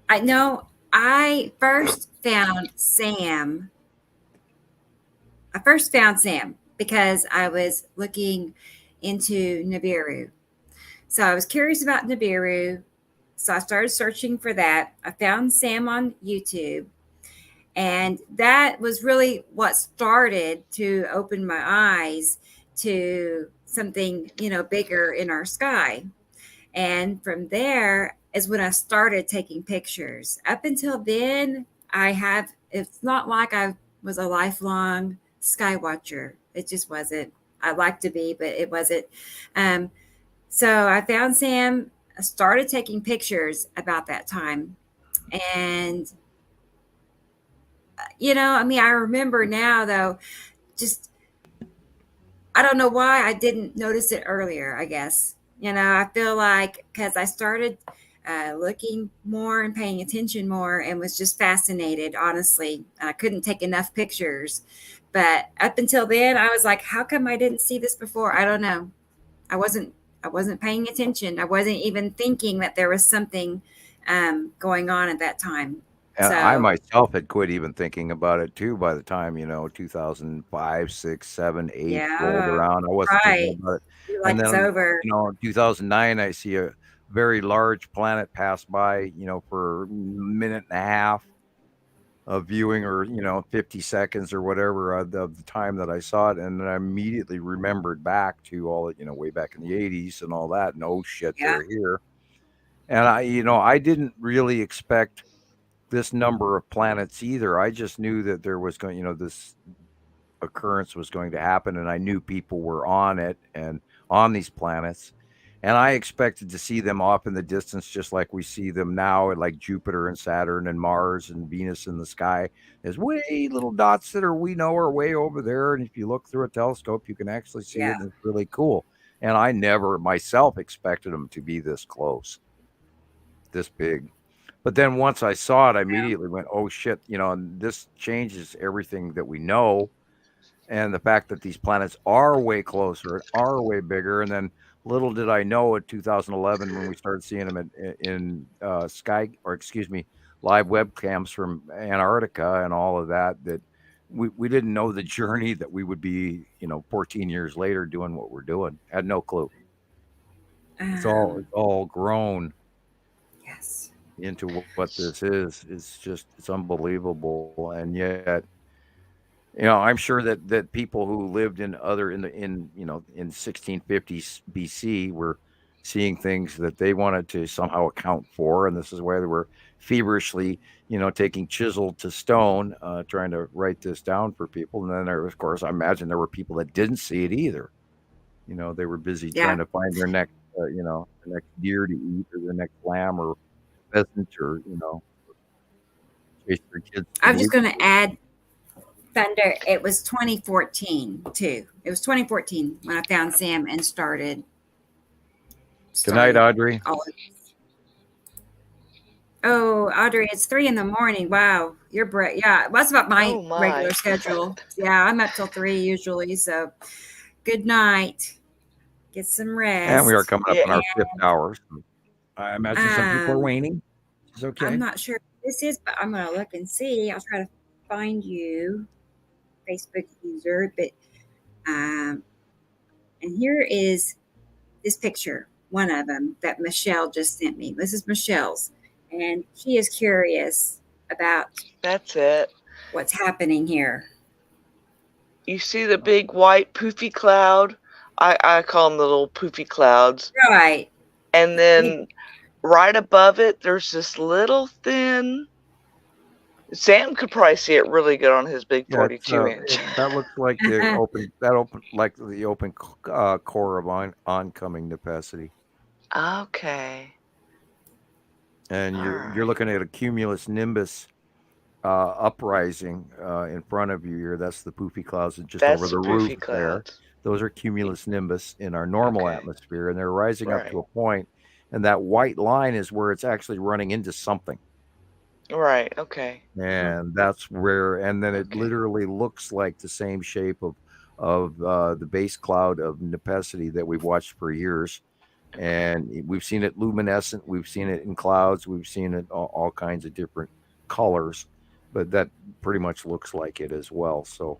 I know I first found Sam. Because I was looking into Nibiru. So I was curious about Nibiru. So I started searching for that. I found Sam on YouTube. And that was really what started to open my eyes to something, bigger in our sky. And from there is when I started taking pictures. Up until then, it's not like I was a lifelong sky watcher. It just wasn't. I'd like to be, but it wasn't. So I found Sam. I started taking pictures about that time. And I remember now, though, just, I don't know why I didn't notice it earlier, I guess. I feel like because I started looking more and paying attention more and was just fascinated, honestly. I couldn't take enough pictures. But up until then, I was like, how come I didn't see this before? I don't know. I wasn't paying attention. I wasn't even thinking that there was something going on at that time. And I myself had quit even thinking about it too by the time, 2005, 6, 7, 8 rolled around. I wasn't thinking about it. And then, it's over. In 2009, I see a very large planet pass by, for a minute and a half of viewing, or 50 seconds or whatever of the time that I saw it. And then I immediately remembered back to all it, way back in the 80s and all that. And oh shit, they're here. And I didn't really expect this number of planets either. I just knew that there was going, this occurrence was going to happen, and I knew people were on it and on these planets, and I expected to see them off in the distance, just like we see them now, like Jupiter and Saturn and Mars and Venus in the sky, as way little dots that we know are way over there. And if you look through a telescope, you can actually see it, and it's really cool. And I never myself expected them to be this close, this big. But then once I saw it, I immediately went, oh shit, and this changes everything that we know. And the fact that these planets are way closer, are way bigger. And then little did I know in 2011, when we started seeing them in live webcams from Antarctica and all of that, that we didn't know the journey that we would be, 14 years later doing what we're doing. Had no clue. It's all grown. Yes. Into what this is. It's unbelievable. And yet, I'm sure that people who lived in 1650s BC were seeing things that they wanted to somehow account for, and this is why they were feverishly, taking chisel to stone, trying to write this down for people. And then there, of course, I imagine there were people that didn't see it either. They were busy trying to find their next, the next deer to eat, or the next lamb, or pheasant, or chase their kids. I'm just going to add, Thunder, it was 2014 too. It was 2014 when I found Sam and started. Good night, Audrey. Oh, Audrey, it's 3 a.m. Wow, you're bright. Yeah, that's about my regular schedule. Yeah, I'm up till 3 usually. So, good night. Get some rest. And we are coming up on our 5th hour. So I imagine some people are waning. It's okay. I'm not sure what this is, but I'm going to look and see. I'll try to find you, Facebook user. But and here is this picture, one of them that Michelle just sent me. This is Michelle's, and she is curious about what's happening here. You see the big white poofy cloud? I call them the little poofy clouds. Right. And then right above it, there's this little thin. Sam could probably see it really good on his big 42-inch. That looks like the open core of oncoming Nepacity. Okay. And you're looking at a cumulus nimbus uprising in front of you here. That's the poofy clouds just over the roof there. Those are cumulus nimbus in our normal atmosphere, and they're rising up to a point, and that white line is where it's actually running into something. Right. Okay. And that's where, and then it literally looks like the same shape of the base cloud of Nepacity that we've watched for years. And we've seen it luminescent. We've seen it in clouds. We've seen it all kinds of different colors, but that pretty much looks like it as well. So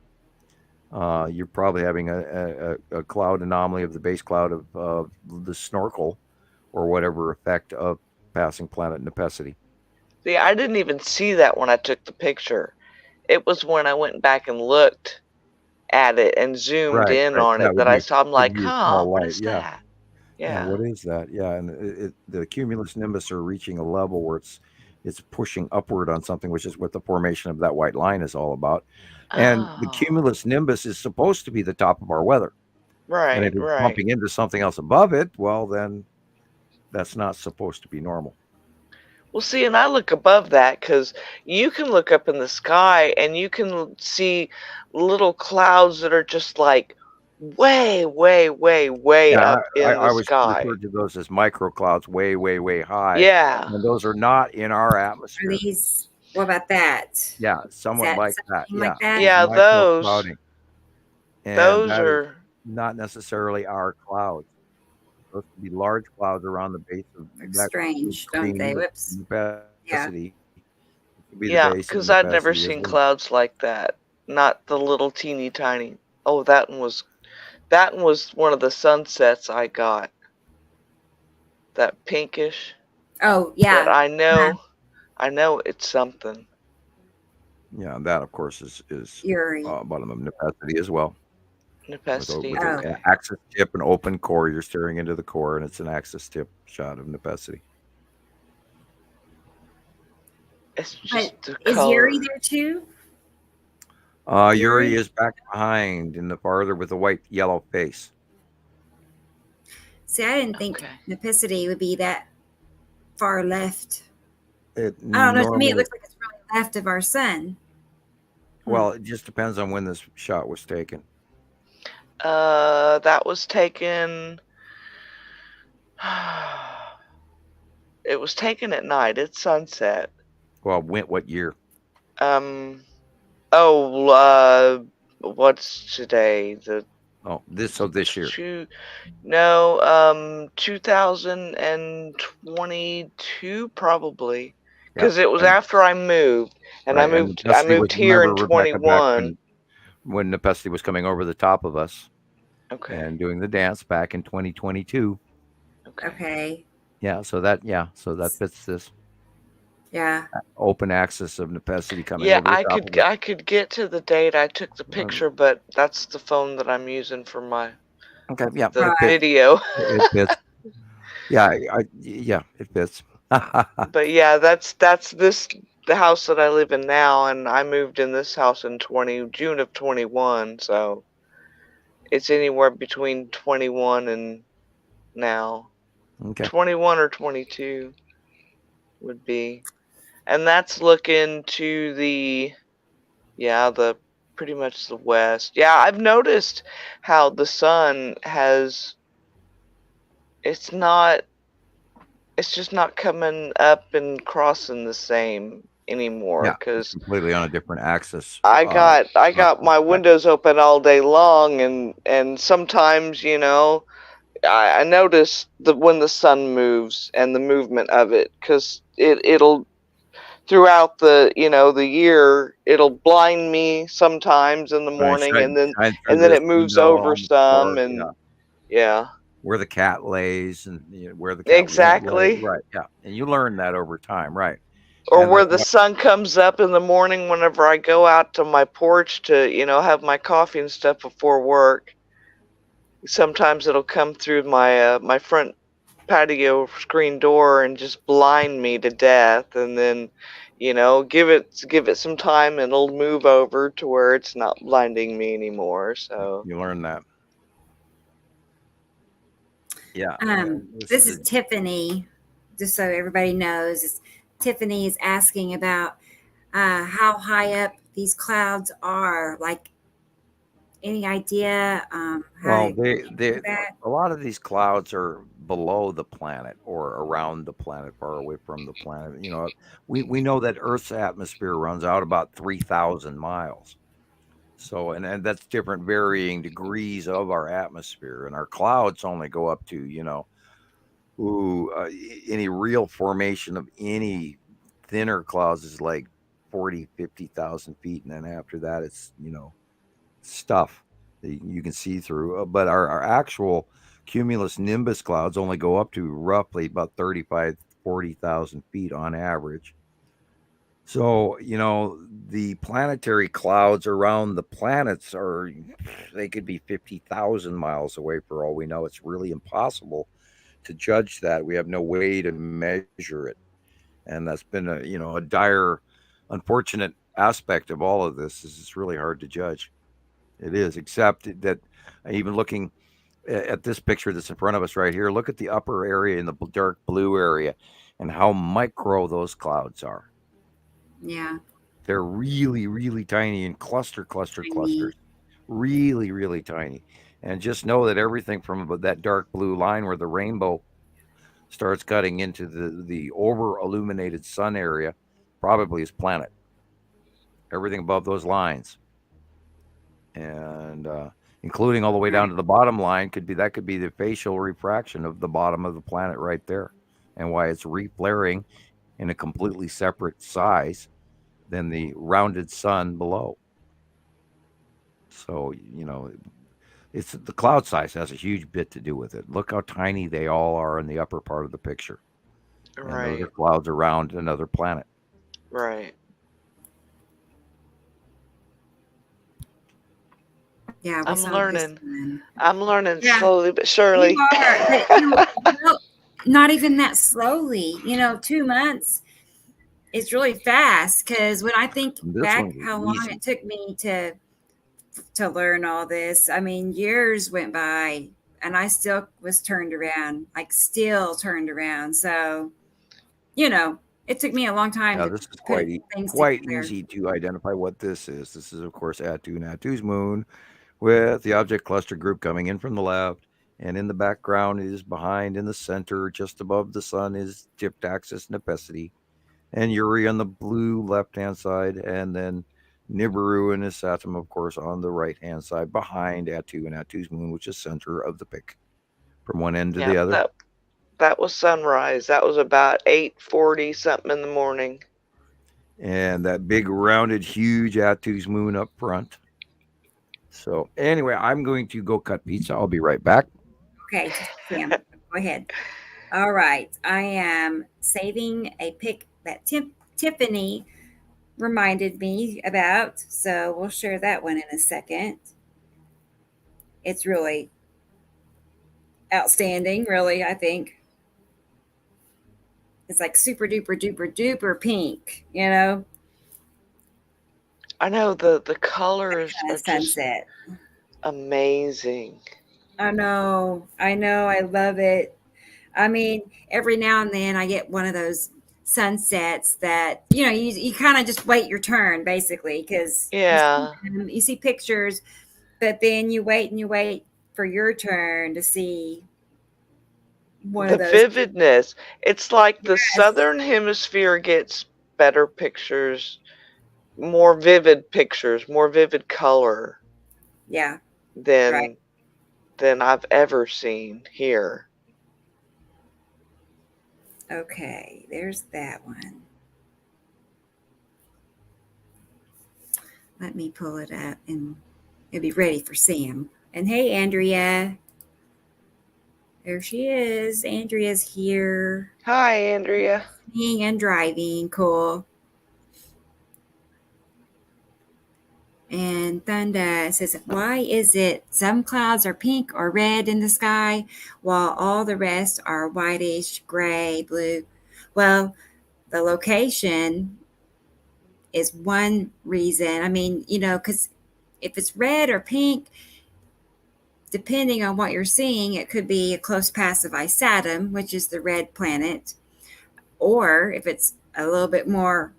you're probably having a cloud anomaly of the base cloud of the snorkel or whatever effect of passing planet Nepacity. See, I didn't even see that when I took the picture. It was when I went back and looked at it and zoomed in on it that I saw. I'm like, what is that? Yeah. What is that? Yeah, and the cumulus nimbus are reaching a level where it's pushing upward on something, which is what the formation of that white line is all about. And the cumulus nimbus is supposed to be the top of our weather. Right. And if it's bumping into something else above it, well, then that's not supposed to be normal. Well, see, and I look above that because you can look up in the sky and you can see little clouds that are just like way up in the sky. I referred to those as microclouds, way high. Yeah. And those are not in our atmosphere. Are these, what about that? Yeah, somewhat like that. Like that? Yeah, those are not necessarily our clouds. Those could be large clouds around the base of that. Strange, don't they? Whoops. Yeah, because I'd never seen clouds like that. Not the little teeny tiny. Oh, that one was one of the sunsets I got. That pinkish. Oh yeah. But I know it's something. Yeah, that of course is bottom of Nepacity as well. Nepacity. With an axis tip and open core, you're staring into the core, and it's an axis tip shot of Nepacity. It's just is Yuri there too? Yuri is back behind in the farther with the white yellow face. See, I didn't think Nepacity would be that far left. I don't know. To me, it looks like it's really left of our sun. Well, it just depends on when this shot was taken. That was taken. It was taken at night. It's sunset. Well, what year? What's today? This year. 2022 probably, because it was after I moved, and I moved here in 21. When Nepacity was coming over the top of us, and doing the dance back in 2022. Okay. Yeah, so that fits this. Yeah. Open axis of Nepacity coming. Yeah, over the top I could get to the date I took the picture, but that's the phone that I'm using for my video. It fits. It fits. But yeah, that's the house that I live in now, and I moved in this house in June of 21, so it's anywhere between 21 and now. 21 or 22 would be. And that's looking to the pretty much the west. Yeah, I've noticed how the sun it's just not coming up and crossing the same anymore, because completely on a different axis. I got my windows open all day long, and sometimes, I notice when the sun moves and the movement of it, because it'll throughout the year, it'll blind me sometimes in the morning, and then it moves over some, and where the cat lays and where the cat exactly right, and you learn that over time, right? Or where the sun comes up in the morning whenever I go out to my porch to have my coffee and stuff before work. Sometimes it'll come through my my front patio screen door and just blind me to death, and then, give it some time and it'll move over to where it's not blinding me anymore. So you learn that. Yeah. This is Tiffany, just so everybody knows. Tiffany is asking about how high up these clouds are. Like, any idea? Well, a lot of these clouds are below the planet or around the planet, far away from the planet. We know that Earth's atmosphere runs out about 3,000 miles. So, and that's different varying degrees of our atmosphere, and our clouds only go up to, any real formation of any thinner clouds is like 40, 50,000 feet. And then after that, it's, stuff that you can see through. But our actual cumulus nimbus clouds only go up to roughly about 35, 40,000 feet on average. So, the planetary clouds around the planets they could be 50,000 miles away for all we know. It's really impossible to judge that. We have no way to measure it. And that's been a dire, unfortunate aspect of all of this. Is it's really hard to judge. It is, except that even looking at this picture that's in front of us right here, look at the upper area in the dark blue area and how micro those clouds are. Yeah. They're really, really tiny and clusters, really, really tiny. And just know that everything from that dark blue line where the rainbow starts cutting into the over illuminated sun area probably is planet. Everything above those lines. And including all the way down to the bottom line could be the facial refraction of the bottom of the planet right there, and why it's reflaring in a completely separate size than the rounded sun below. So it's the cloud size has a huge bit to do with it. Look how tiny they all are in the upper part of the picture. Right. And those are clouds around another planet. Right. Yeah, I'm learning Yeah. slowly but surely. You are, but, not even that slowly. 2 months is really fast, because when I think back how long it took me to learn all this, I mean, years went by and I still was turned around. So, it took me a long time. Now, this is quite easy to identify what this is. This is, of course, Attu-Natu's moon, with the object cluster group coming in from the left, and in the background is behind in the center, just above the sun, is tipped axis Nepicity, and Uri on the blue left-hand side, and then Nibiru and his Saturn, of course, on the right-hand side, behind Attu-Natu's moon, which is center of the pic, from one end to the other. That was sunrise. That was about 8:40 something in the morning. And that big rounded, huge Attu's moon up front. So anyway, I'm going to go cut pizza. I'll be right back. Okay, Sam, go ahead. All right. I am saving a pic that Tiffany reminded me about. So we'll share that one in a second. It's really outstanding, really, I think. It's like super duper duper duper pink, I know the colors are sunset. Just amazing. I know. I love it. I mean, every now and then I get one of those sunsets that, you kind of just wait your turn, basically, because you see pictures, but then you wait and you wait for your turn to see one of those. Vividness. It's like the southern hemisphere gets better pictures, more vivid color. Yeah. Than I've ever seen here. Okay, there's that one. Let me pull it up and it'll be ready for Sam. And hey, Andrea. There she is. Andrea's here. Hi, Andrea. Listening and driving. Cool. And Thunda says, why is it some clouds are pink or red in the sky while all the rest are whitish, gray, blue? Well, the location is one reason. I mean, because if it's red or pink, depending on what you're seeing, it could be a close pass of Saturn, which is the red planet. Or if it's a little bit more,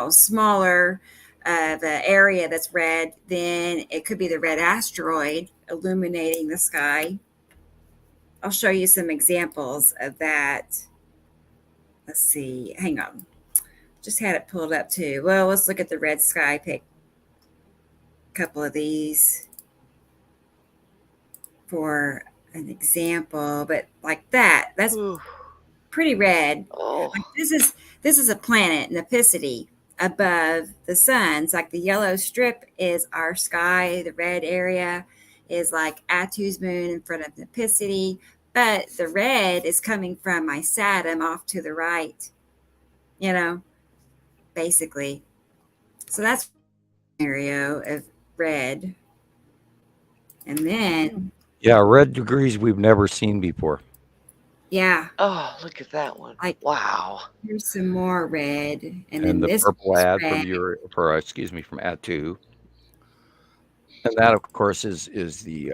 smaller, the area that's red, then it could be the red asteroid illuminating the sky. I'll show you some examples of that. Let's see. Hang on. Just had it pulled up too. Well, let's look at the red sky. Pick a couple of these for an example, but like that's pretty red. Like this is a planet, Nipicity, above the sun. It's like the yellow strip is our sky. The red area is like Attu's moon in front of Nipicity, but the red is coming from my Saturn off to the right, basically. So that's scenario of red. And then red degrees we've never seen before. Yeah. Oh, look at that one. Like, wow. Here's some more red. And then the this purple ad red. from Attu. And that, of course, is the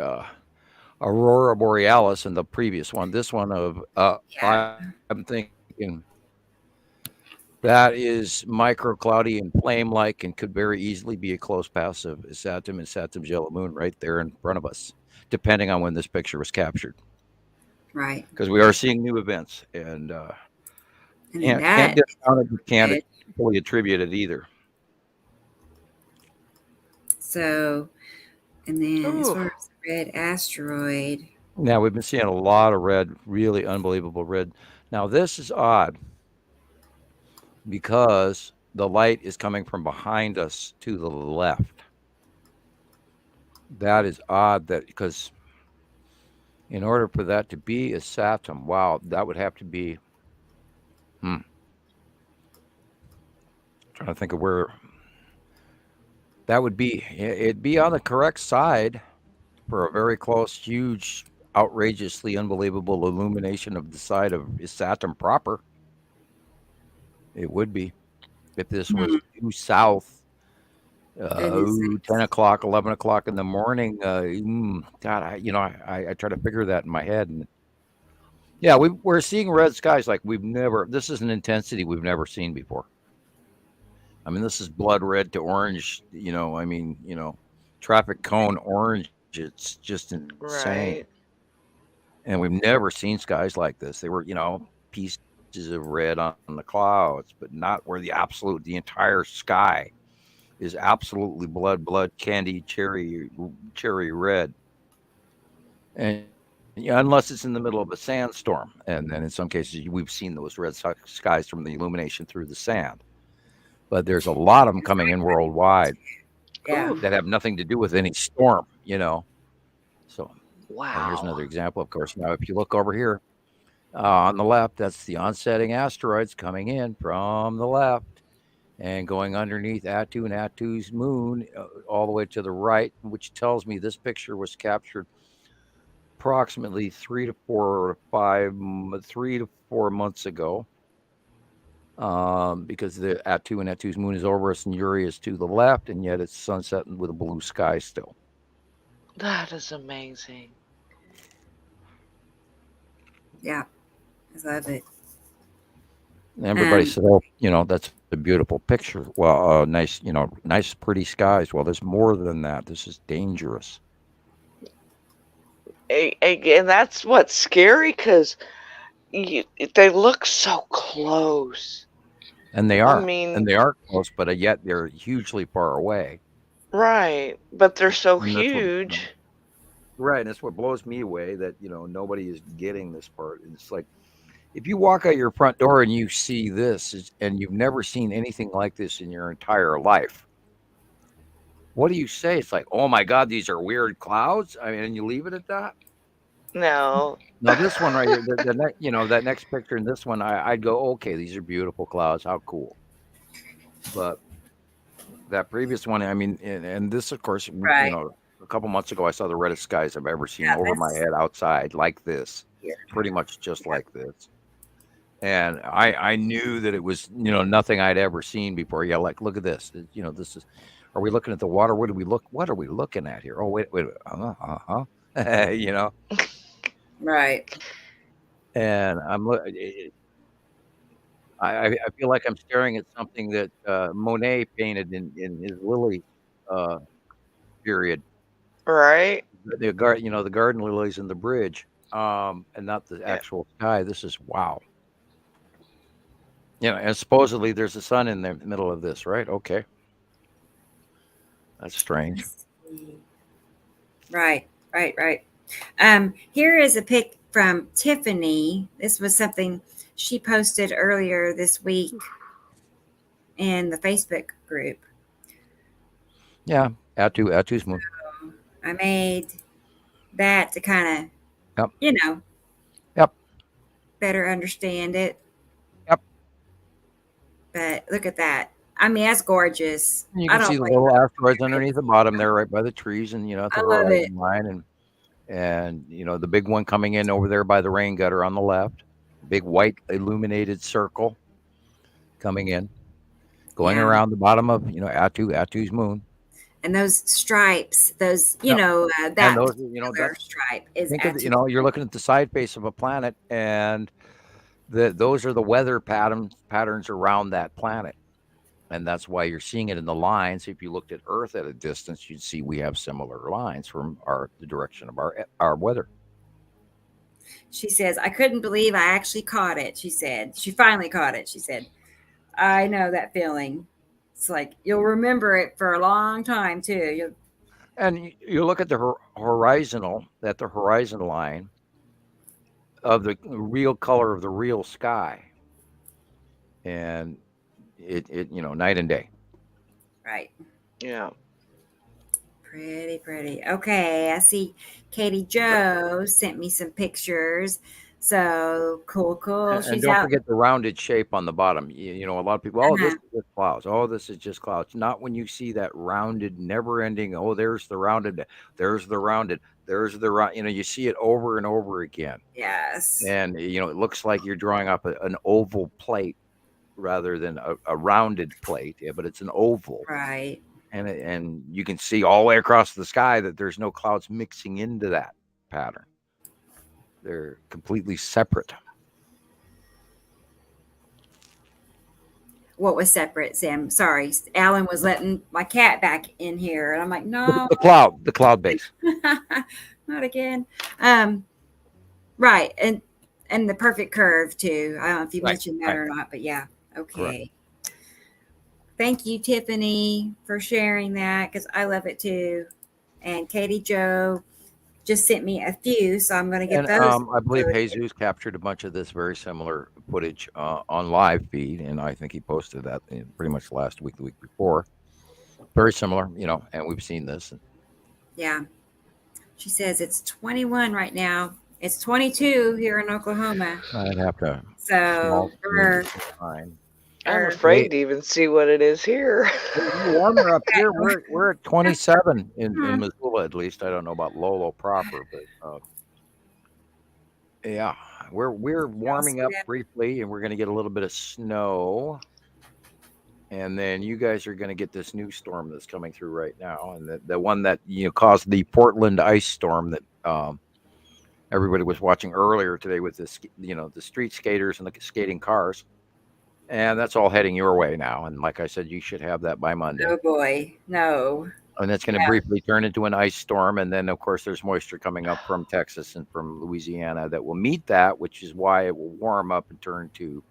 Aurora Borealis and the previous one. This one of I'm thinking that is microcloudy and flame-like and could very easily be a close pass of Saturn and Saturn's yellow moon right there in front of us, depending on when this picture was captured. Right. Because we are seeing new events, and can't discount it, but can't fully attribute it either. So, and then as far as the red asteroid. Now, we've been seeing a lot of red, really unbelievable red. Now, this is odd because the light is coming from behind us to the left. That is odd because in order for that to be a Saturn, wow, that would have to be, trying to think of where that would be. It'd be on the correct side for a very close, huge, outrageously unbelievable illumination of the side of Saturn proper. It would be if this was due south. 10 o'clock, 11 o'clock in the morning. God, I try to figure that in my head. And yeah, we're seeing red skies like this is an intensity we've never seen before. I mean, this is blood red to orange, traffic cone orange. It's just insane. Right. And we've never seen skies like this. They were, pieces of red on the clouds, but not where the entire sky is absolutely blood, candy, cherry red. And unless it's in the middle of a sandstorm. And then in some cases, we've seen those red skies from the illumination through the sand. But there's a lot of them coming in worldwide that have nothing to do with any storm, So, wow. And here's another example, of course. Now, if you look over here on the left, that's the onsetting asteroids coming in from the left and going underneath Attu and Attu's moon all the way to the right, which tells me this picture was captured approximately 3 to 4 months ago. Because the Attu and Attu's moon is over us and Uri is to the left, and yet it's sunsetting with a blue sky still. That is amazing. Yeah, I love it. Everybody said, that's a beautiful picture. Well, nice, pretty skies. Well, there's more than that. This is dangerous. And that's what's scary, because they look so close. And they are. And they are close, but yet they're hugely far away. Right. But they're so huge. Right. And that's what blows me away, that, nobody is getting this part. It's like, if you walk out your front door and you see this, and you've never seen anything like this in your entire life, what do you say? It's like, oh my God, these are weird clouds. I mean, and you leave it at that? No. Now this one right here, that next picture in this one, I'd go, okay, these are beautiful clouds. How cool. But that previous one, I mean, and this, of course, Right. a couple months ago, I saw the reddest skies I've ever seen Yeah, over my head outside, like this, here. pretty much just like this. And I knew that it was, nothing I'd ever seen before. Yeah, like, look at this. This is. Are we looking at the water? What are we looking at here? Oh, wait. Right. And I feel like I'm staring at something that Monet painted in his lily period. Right. The garden lilies and the bridge, and not the actual sky. This is wow. And supposedly there's a sun in the middle of this, right? Okay. That's strange. Right. Here is a pic from Tiffany. This was something she posted earlier this week in the Facebook group. Yeah, Atu's moon. So I made that to kind of, Yep. better understand it. Yep. But look at that. I mean, that's gorgeous. You can see the little asteroids underneath the bottom there, right by the trees, and at the horizon line, and the big one coming in over there by the rain gutter on the left, big white illuminated circle coming in, going around the bottom of Atu's moon. And those stripes, those that those, that stripe is. Think of, you're looking at the side face of a planet, and those are the weather patterns around that planet. And that's why you're seeing it in the lines. If you looked at Earth at a distance, you'd see we have similar lines from the direction of our weather. She says, I couldn't believe I actually caught it. She said, she finally caught it. She said, I know that feeling. It's like, you'll remember it for a long time too. And you look at the horizon line of the real color of the real sky. And it night and day. Right. Yeah. Pretty. Okay, I see Katie Joe sent me some pictures. So cool. And don't forget the rounded shape on the bottom. A lot of people, this is just clouds. Oh, this is just clouds. Not when you see that rounded, never-ending. Oh, there's the rounded. There's the rounded. There's the round. You see it over and over again. Yes. And it looks like you're drawing up an oval plate rather than a rounded plate, but it's an oval, right? And you can see all the way across the sky that there's no clouds mixing into that pattern. They're completely separate. What was separate, Sam? Sorry, Alan was letting my cat back in here, and I'm like, no, the cloud base, not again. Right, and the perfect curve too. I don't know if you mentioned that or not, but yeah. Okay. Correct. Thank you, Tiffany, for sharing that, because I love it too. And Katie Joe just sent me a few, so I'm going to get those. I believe Jesus captured a bunch of this very similar footage on live feed, and I think he posted that pretty much last week, the week before. Very similar, and we've seen this. Yeah. She says it's 21 right now. It's 22 here in Oklahoma. I'd have to. So I'm afraid to even see what it is here. It's warmer up here. We're at 27 in Missoula, at least. I don't know about Lolo proper, but yeah, we're warming up briefly, and we're going to get a little bit of snow, and then you guys are going to get this new storm that's coming through right now, and the one that caused the Portland ice storm that everybody was watching earlier today with this, the street skaters and the skating cars. And that's all heading your way now. And like I said, you should have that by Monday. Oh, boy. No. And it's going to briefly turn into an ice storm. And then, of course, there's moisture coming up from Texas and from Louisiana that will meet that, which is why it will warm up and turn to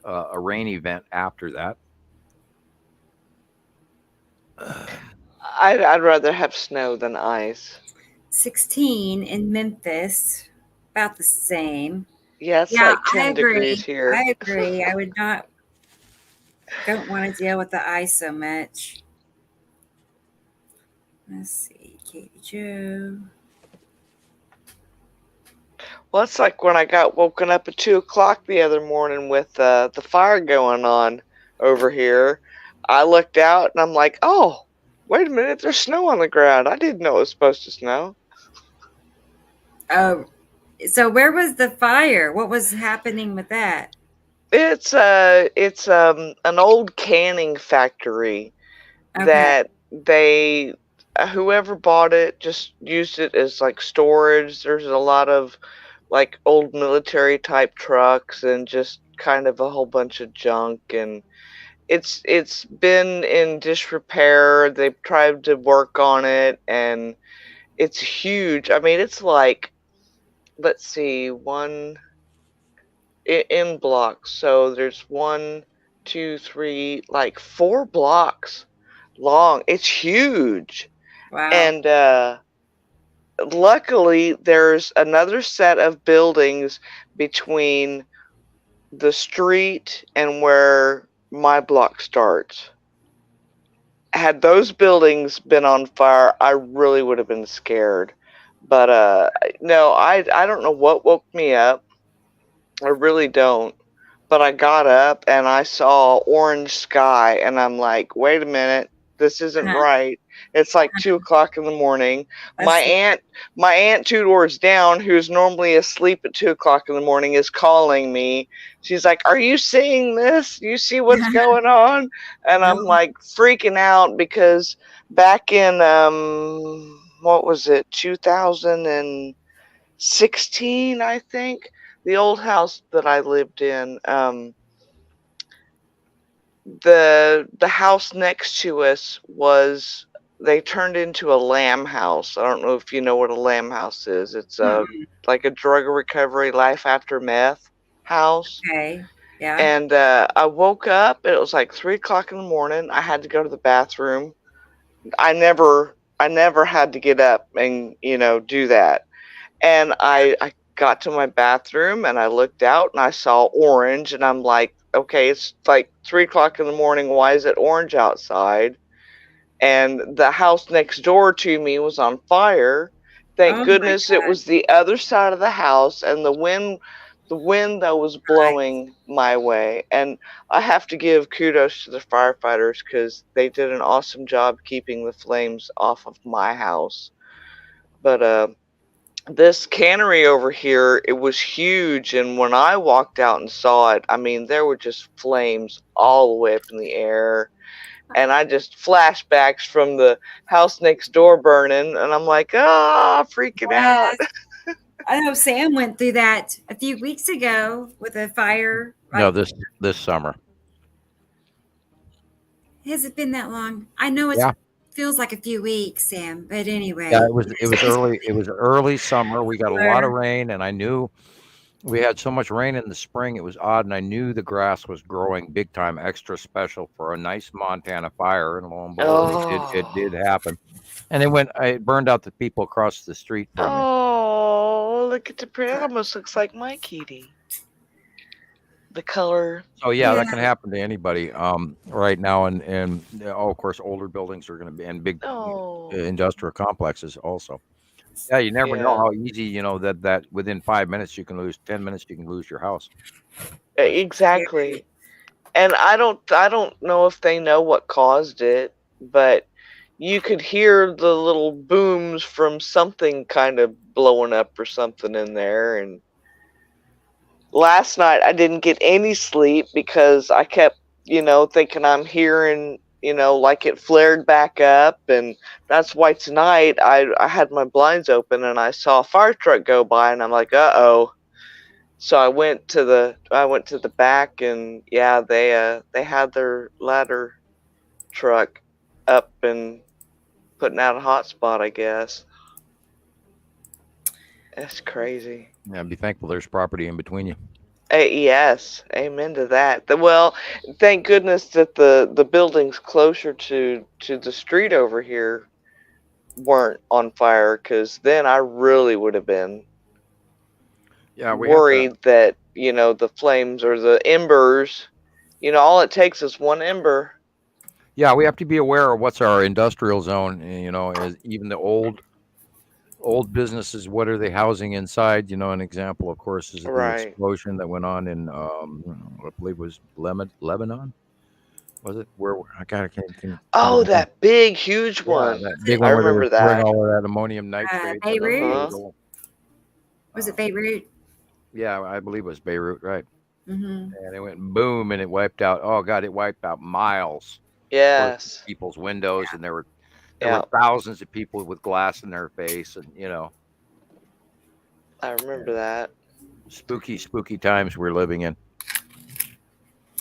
a rain event after that. I'd rather have snow than ice. 16 in Memphis. About the same. Yeah, it's like 10 degrees here. I agree. I would not. Don't want to deal with the ice so much. Let's see, Katie Joe. Well, it's like when I got woken up at 2 o'clock the other morning with the fire going on over here. I looked out and I'm like, oh, wait a minute, there's snow on the ground. I didn't know it was supposed to snow. Oh, so where was the fire? What was happening with that? It's an old canning factory that they whoever bought it just used it as like storage. There's a lot of like old military type trucks and just kind of a whole bunch of junk, and it's been in disrepair. They've tried to work on it and it's huge. I mean, it's like, let's see, one in blocks. So there's 1, 2, 3, like 4 blocks long. It's huge. Wow. And luckily there's another set of buildings between the street and where my block starts. Had those buildings been on fire, I really would have been scared. But no, I don't know what woke me up. I really don't. But I got up and I saw orange sky, and I'm like, wait a minute, this isn't right. It's like 2 o'clock in the morning. My aunt 2 doors down, who's normally asleep at 2 o'clock in the morning, is calling me. She's like, are you seeing this? You see what's going on? And I'm like freaking out because back in what was it, 2016, I think, the old house that I lived in, the house next to us they turned into a lamb house. I don't know if you know what a lamb house is. It's like a drug recovery, life after meth house. Okay. Yeah. And I woke up, it was like 3 o'clock in the morning. I had to go to the bathroom. I never had to get up and, do that. And I got to my bathroom and I looked out and I saw orange, and I'm like, okay, it's like 3 o'clock in the morning. Why is it orange outside? And the house next door to me was on fire. Thank goodness it was the other side of the house, and the wind though was blowing my way. And I have to give kudos to the firefighters because they did an awesome job keeping the flames off of my house. But this cannery over here, it was huge, and when I walked out and saw it, I mean, there were just flames all the way up in the air, and I just flashbacks from the house next door burning, and I'm like, freaking out. I know Sam went through that a few weeks ago with a fire. No, this summer. Has it been that long? I know it feels like a few weeks, Sam, but anyway. Yeah, it was early. It was early summer. We got a lot of rain, and I knew we had so much rain in the spring. It was odd, and I knew the grass was growing big time, extra special for a nice Montana fire. And lo and behold, it did happen. And it burned out the people across the street from me. Oh, look at it almost looks like my kitty. The color. Oh yeah, that can happen to anybody right now, and of course older buildings are going to be, and big industrial complexes also. Yeah, you never know how easy, that within 5 minutes you can lose, 10 minutes you can lose your house. Exactly. And I don't know if they know what caused it, but you could hear the little booms from something kind of blowing up or something in there. And last night I didn't get any sleep because I kept, thinking I'm hearing, like it flared back up. And that's why tonight I had my blinds open and I saw a fire truck go by, and I'm like, uh-oh. So I went to the back, and they had their ladder truck up and putting out a hot spot, I guess. That's crazy. Yeah, be thankful there's property in between you. Yes, amen to that. Well, thank goodness that the buildings closer to the street over here weren't on fire, because then I really would have been worried that, the flames or the embers, all it takes is one ember. Yeah, we have to be aware of what's our industrial zone, as even the old businesses, what are they housing inside? An example, of course, is the explosion that went on in, I believe it was Lebanon. Was it where? I can't. Oh, that big, huge one. That big I one where they remember were pouring that. all of that ammonium nitrate. Beirut. Uh-huh. Was it Beirut? Yeah, I believe it was Beirut, right? Mm-hmm. And it went boom, and it wiped out. Oh God, it wiped out miles worth of Yes. people's windows, and there were Yeah. thousands of people with glass in their face, and I remember that. spooky times we're living in.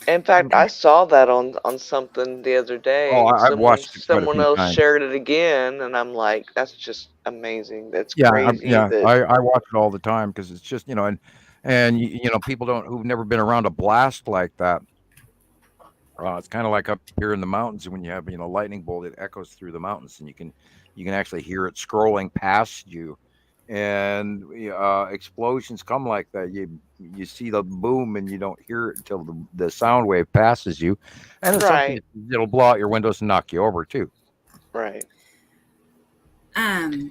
In fact, I saw that on something the other day. Oh, I've watched it quite a Someone few else times. shared it again, and I'm like, that's just amazing. That's Yeah, crazy. I watch it all the time because it's just and people who've never been around a blast like that. It's kind of like up here in the mountains when you have lightning bolt, it echoes through the mountains, and you can actually hear it scrolling past you, and explosions come like that. You see the boom, and you don't hear it until the sound wave passes you, and in some cases it'll blow out your windows and knock you over too. Right. I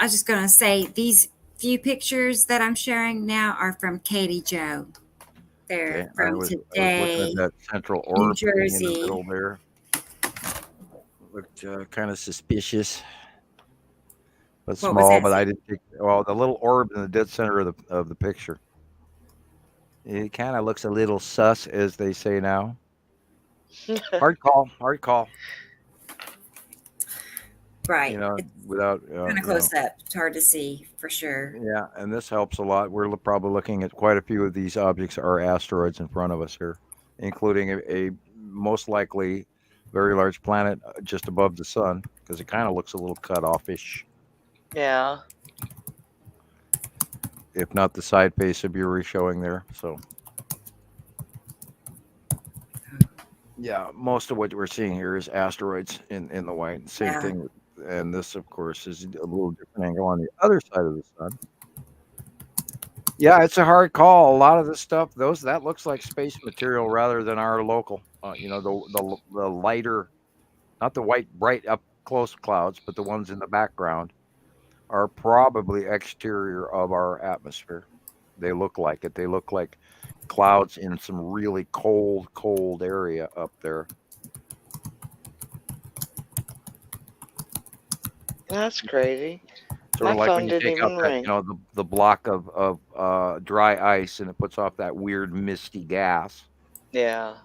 was just gonna say these few pictures that I'm sharing now are from Katie Joe. They're from today. I was looking at that central orb New Jersey. in the middle there. Looked kind of suspicious, but small. But I didn't think. Well, the little orb in the dead center of the picture. It kind of looks a little sus, as they say now. Hard call. Right. Without kind of close up. It's hard to see for sure. Yeah, and this helps a lot. We're probably looking at quite a few of these objects are asteroids in front of us here, including a most likely very large planet just above the sun, because it kind of looks a little cut off-ish. Yeah. If not the side face of Nibiru showing there. So yeah, most of what we're seeing here is asteroids in the white. Same thing. And this, of course, is a little different angle on the other side of the sun. Yeah, it's a hard call. A lot of this stuff, that looks like space material rather than our local. The lighter, not the white, bright up close clouds, but the ones in the background are probably exterior of our atmosphere. They look like it. They look like clouds in some really cold area up there. That's crazy. Sort of like when you take out that, the block of dry ice, and it puts off that weird misty gas. Yeah.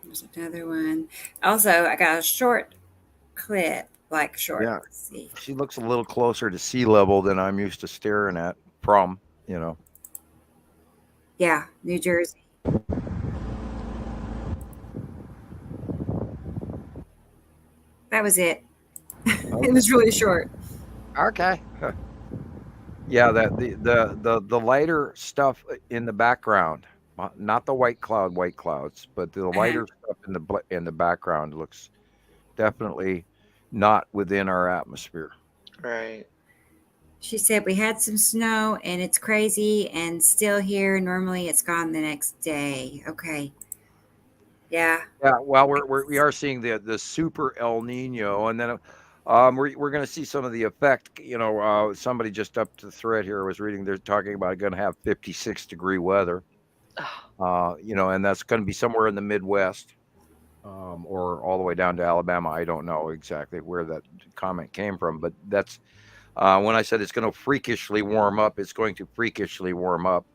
There's another one. Also, I got a short clip, short. Yeah. Let's see. She looks a little closer to sea level than I'm used to staring at from. Yeah, New Jersey. That was it. It was really short. Okay. Yeah, the lighter stuff in the background, not the white clouds, but the lighter stuff in the background looks definitely not within our atmosphere. Right. She said we had some snow and it's crazy and still here. Normally it's gone the next day. Okay. Yeah. Yeah. Well, we are seeing the super El Nino, and then we're going to see some of the effect. Somebody just up to the thread here was reading. They're talking about going to have 56-degree weather. And that's going to be somewhere in the Midwest, or all the way down to Alabama. I don't know exactly where that comment came from, but that's when I said it's going to freakishly warm up. It's going to freakishly warm up,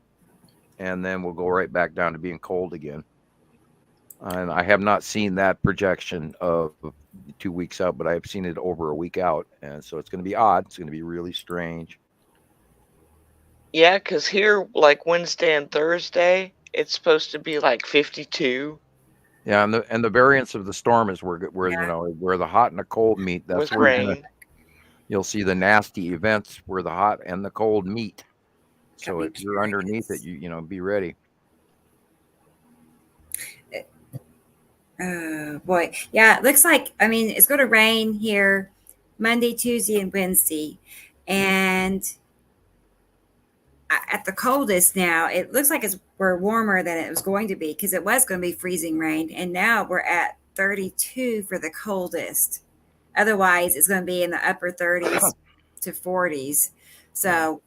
and then we'll go right back down to being cold again. And I have not seen that projection of 2 weeks out, but I've seen it over a week out. And so it's going to be odd. It's going to be really strange. Yeah, because here, like Wednesday and Thursday, it's supposed to be like 52. Yeah, and the variance of the storm is where the hot and the cold meet. That's with where rain. You'll see the nasty events where the hot and the cold meet. So if you're underneath it, you be ready. Oh boy. Yeah, it looks like, it's going to rain here Monday, Tuesday, and Wednesday. And at the coldest now, it looks like we're warmer than it was going to be, because it was going to be freezing rain. And now we're at 32 for the coldest. Otherwise, it's going to be in the upper 30s to 40s. So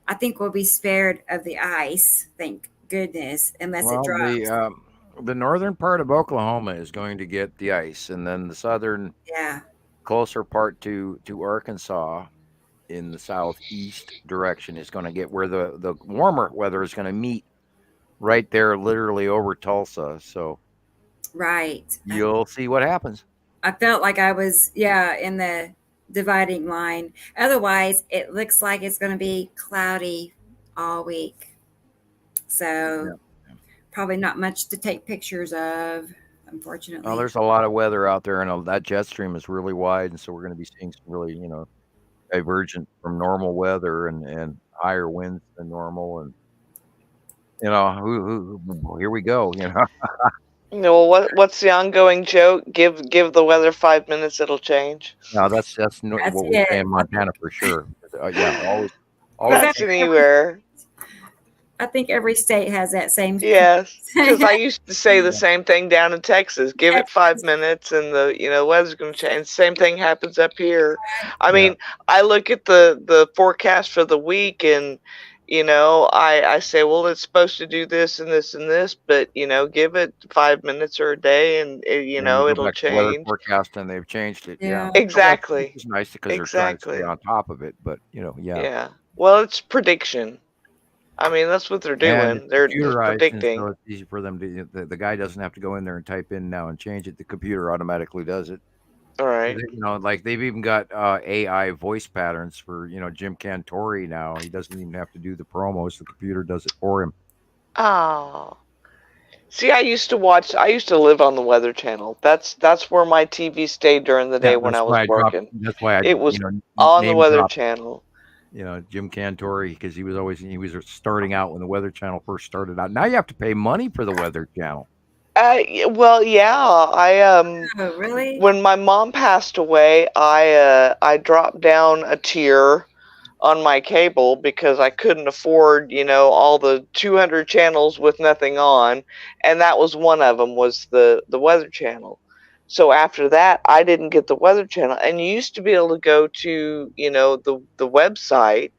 I think we'll be spared of the ice, thank goodness, unless it drops. The northern part of Oklahoma is going to get the ice, and then the southern, closer part to Arkansas, in the southeast direction, is going to get where the warmer weather is going to meet right there, literally over Tulsa. So, you'll see what happens. I felt like I was, in the dividing line. Otherwise, it looks like it's going to be cloudy all week. So, probably not much to take pictures of, unfortunately. Well, there's a lot of weather out there, and that jet stream is really wide, and so we're going to be seeing some really, divergent from normal weather and higher winds than normal, and here we go. What's the ongoing joke? Give the weather 5 minutes, it'll change. No, that's what we say in Montana for sure. Always. That's anywhere. I think every state has that same. Yes, because I used to say the same thing down in Texas. Give it 5 minutes, and the weather's going to change. Same thing happens up here. I mean, I look at the forecast for the week, and I say, well, it's supposed to do this and this and this, but give it 5 minutes or a day, and it'll change. Weather forecast, and they've changed it. Yeah, exactly. It's nice because they're trying to stay on top of it, but Yeah. Well, it's prediction. I mean, that's what they're doing. They're predicting. So it's easy for them to. The guy doesn't have to go in there and type in now and change it. The computer automatically does it. All right. Like they've even got AI voice patterns for Jim Cantori now. He doesn't even have to do the promos. The computer does it for him. Oh. See, I used to live on the Weather Channel. That's where my TV stayed during the day when I was working. That's why it was on the Weather Channel. Jim Cantori, because he was starting out when the Weather Channel first started out. Now you have to pay money for the Weather Channel. Well, yeah. Really? When my mom passed away, I dropped down a tier on my cable because I couldn't afford, all the 200 channels with nothing on, and that was one of them, was the Weather Channel. So after that, I didn't get the Weather Channel, and you used to be able to go to, the website,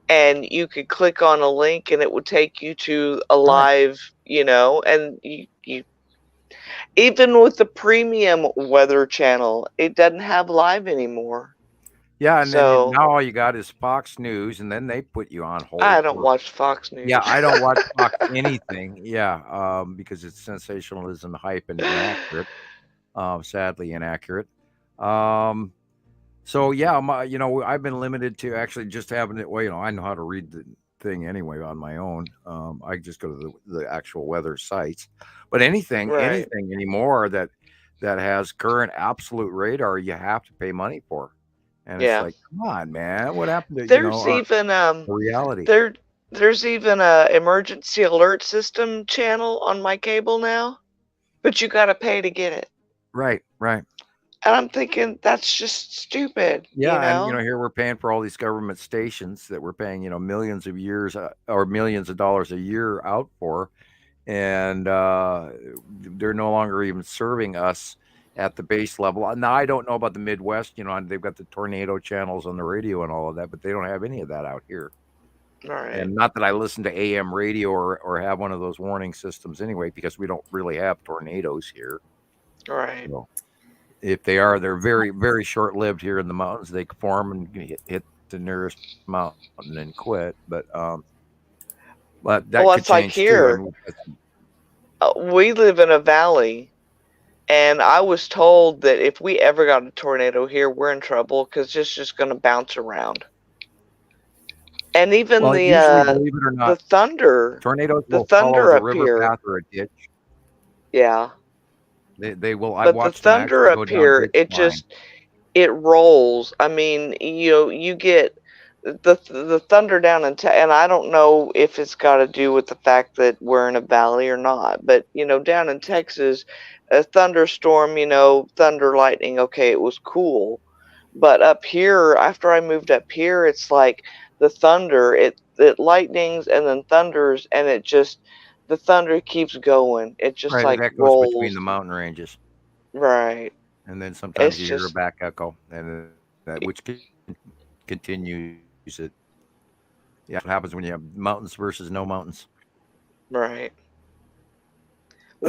and you could click on a link, and it would take you to a live, and you even with the premium Weather Channel, it doesn't have live anymore. Yeah, and then now all you got is Fox News, and then they put you on hold. I don't watch Fox News. Yeah, I don't watch Fox anything. Yeah, because it's sensationalism, hype, and inaccurate. Sadly inaccurate. So yeah, I've been limited to actually just having it. Well, I know how to read the thing anyway on my own. I just go to the actual weather sites. But anything anymore that has current absolute radar, you have to pay money for. And it's like, come on, man, what happened to there's even reality? There's even a emergency alert system channel on my cable now, but you got to pay to get it. Right. And I'm thinking that's just stupid. Yeah, and here we're paying for all these government stations that we're paying millions of years or millions of dollars a year out for, and they're no longer even serving us at the base level. Now I don't know about the Midwest. They've got the tornado channels on the radio and all of that, but they don't have any of that out here. All right. And not that I listen to AM radio or have one of those warning systems anyway, because we don't really have tornadoes here. All right. If they are, they're very, very short-lived here in the mountains. They form and hit the nearest mountain and quit. But that it's like here. We live in a valley, and I was told that if we ever got a tornado here, we're in trouble because it's just going to bounce around. And even believe it or not, the thunder, tornadoes the will thunder follow up the river here, path or a ditch. Yeah. They will. But the thunder up here, it rolls. I mean, you get the thunder down and I don't know if it's got to do with the fact that we're in a valley or not. But down in Texas, a thunderstorm, thunder, lightning. Okay, it was cool. But up here, after I moved up here, it's like the thunder, it lightnings and then thunders, and the thunder keeps going. It just like it rolls between the mountain ranges. Right. And then sometimes you hear a back echo, and which continues it. Yeah, it happens when you have mountains versus no mountains. Right.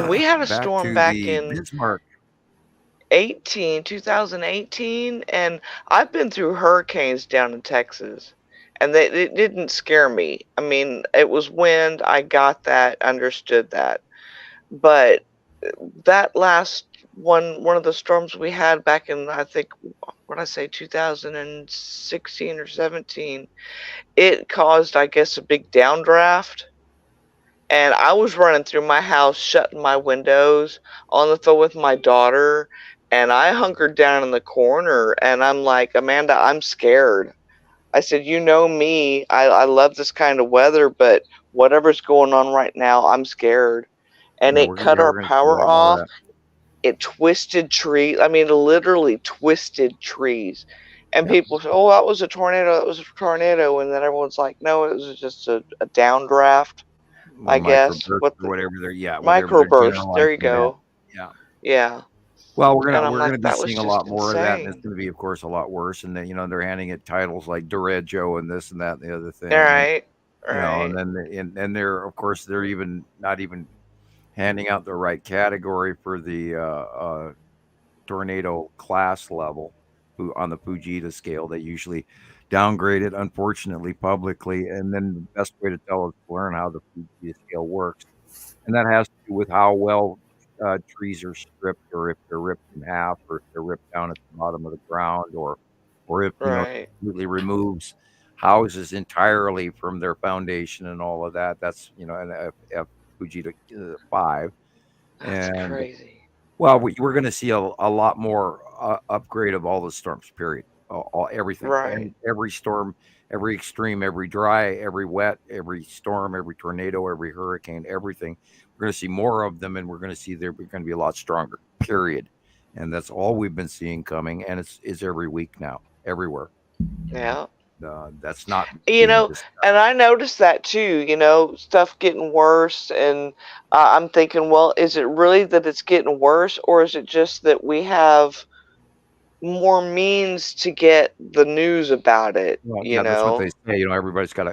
We had a storm back in Bismarck. 2018, and I've been through hurricanes down in Texas, and it didn't scare me. I mean, it was wind. I got that, understood that. But that last one of the storms we had back in, I think, what did I say, 2016 or 17, it caused, I guess, a big downdraft. And I was running through my house, shutting my windows, on the phone with my daughter, and I hunkered down in the corner, and I'm like, Amanda, I'm scared. I said, you know me, I love this kind of weather, but whatever's going on right now, I'm scared. And it cut our power off. It twisted trees. I mean, literally twisted trees. And people say, oh, that was a tornado. That was a tornado. And then everyone's like, no, it was just a downdraft. I guess whatever they're microburst. There you go. Yeah. Well, we're gonna be seeing a lot more of that, and it's gonna be, of course, a lot worse. And then they're handing it titles like Derecho and this and that and the other thing. Right. And then they're, of course, they're not even handing out the right category for the tornado class level on the Fujita scale. They usually downgrade it, unfortunately, publicly, and then the best way to tell is to learn how the Fujita scale works, and that has to do with how well trees are stripped, or if they're ripped in half, or if they're ripped down at the bottom of the ground, or if it completely removes houses entirely from their foundation and all of that. That's an F Fujita 5. That's crazy. Well, we're going to see a lot more upgrade of all the storms, period. Everything. Right. Every storm, every extreme, every dry, every wet, every storm, every tornado, every hurricane, everything. We're going to see more of them, and we're going to see they're going to be a lot stronger, period. And that's all we've been seeing coming, and it's every week now, everywhere. Yeah. That's not, and I noticed that too, stuff getting worse. And I'm thinking, well, is it really that it's getting worse, or is it just that we have more means to get the news about it? That's what they say. Everybody's got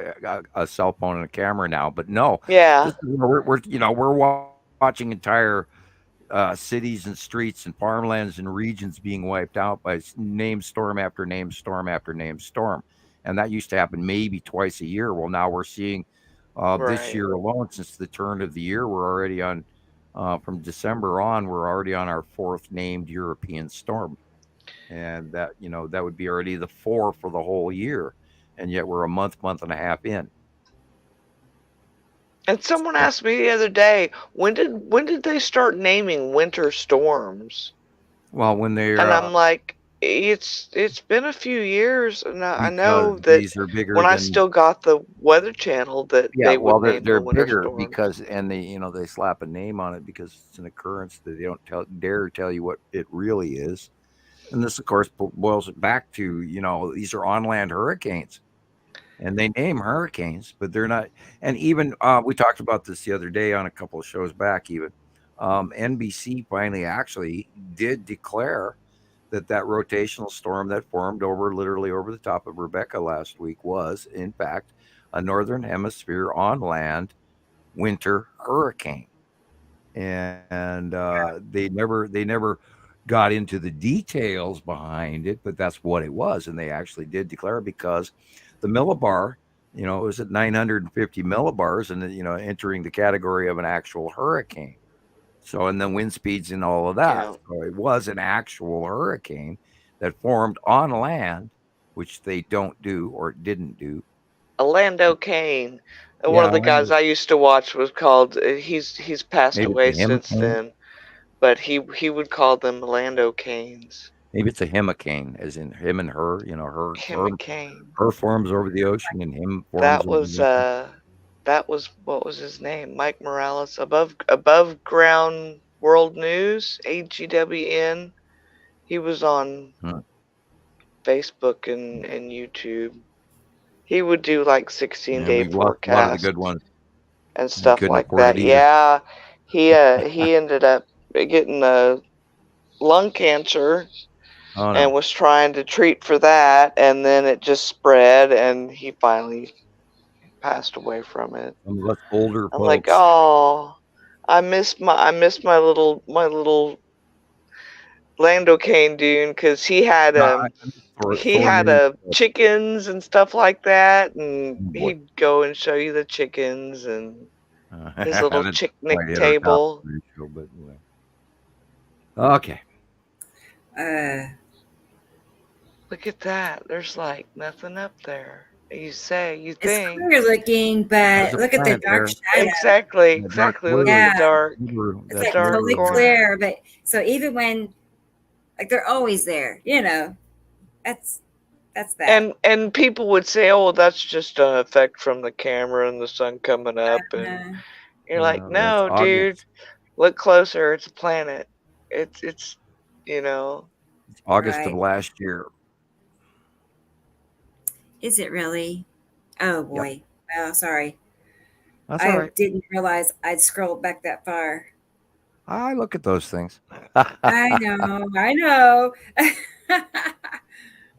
a cell phone and a camera now, but no. Yeah. We're watching entire cities and streets and farmlands and regions being wiped out by name storm after name storm after name storm. And that used to happen maybe twice a year. Well, now we're seeing this year alone, since the turn of the year, we're already on, from December on, we're already on our 4th named European storm. And that would be already the 4 for the whole year. And yet we're a month and a half in. And someone asked me the other day, when did they start naming winter storms? Well, when they're... And I'm like, it's been a few years, and I know that these are bigger when I still got the Weather Channel that they would name they're the winter bigger storms. because, and they slap a name on it because it's an occurrence that they don't dare tell you what it really is. And this, of course, boils it back to, these are on-land hurricanes, and they name hurricanes, but they're not. And even we talked about this the other day on a couple of shows back. Even NBC finally actually did declare that rotational storm that formed literally over the top of Rebecca last week was, in fact, a northern hemisphere on land winter hurricane. And they never got into the details behind it, but that's what it was. And they actually did declare, because the millibar, it was at 950 millibars, and entering the category of an actual hurricane. So, and the wind speeds and all of that. Yeah. So it was an actual hurricane that formed on land, which they don't do or didn't do. Orlando Kane, one of the guys I used to watch, was called. He's passed away since then, but he would call them Orlando Canes. Maybe it's a hemicane, as in him and her. Her forms over the ocean, and him forms. That was what was his name? Mike Morales, above ground world news, AGWN. He was on Facebook and YouTube. He would do like 16-day forecasts. A lot of the good ones and stuff like that. Yeah, he ended up getting lung cancer and was trying to treat for that, and then it just spread, and he finally passed away from it. Some of us older folks. I'm like, oh, I miss my little Lando Cane Dune because he had chickens and stuff like that, and he'd go and show you the chickens and his little picnic table. But anyway. Okay. Look at that. There's like nothing up there. You think. It's clear looking, but look at the dark shadow. Exactly. Look at the dark. It's like totally clear, but so even when, like, they're always there, you know. That's that. And people would say, "Oh, that's just an effect from the camera and the sun coming up," and you're like, "No, dude, look closer. It's a planet. It's you know." It's August of last year. Is it really? Oh boy. Yep. Oh, sorry. That's all right. I didn't realize I'd scrolled back that far. I look at those things. I know.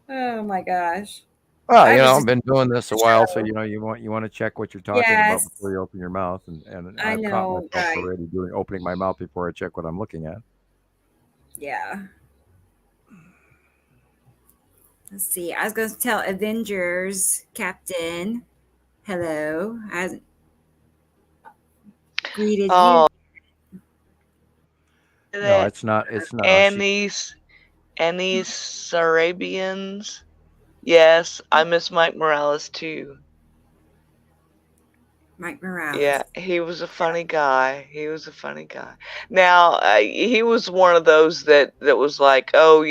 Oh my gosh. Well, I've been doing this a while, so you want to check what you're talking about before you open your mouth, and I've caught myself already opening my mouth before I check what I'm looking at. Yeah. Let's see. I was going to tell Avengers Captain, hello. I greeted you. No, it's not. Annie's Arabians. Yes, I miss Mike Morales too. Mike Morales. Yeah, he was a funny guy. Now, he was one of those that was like, oh,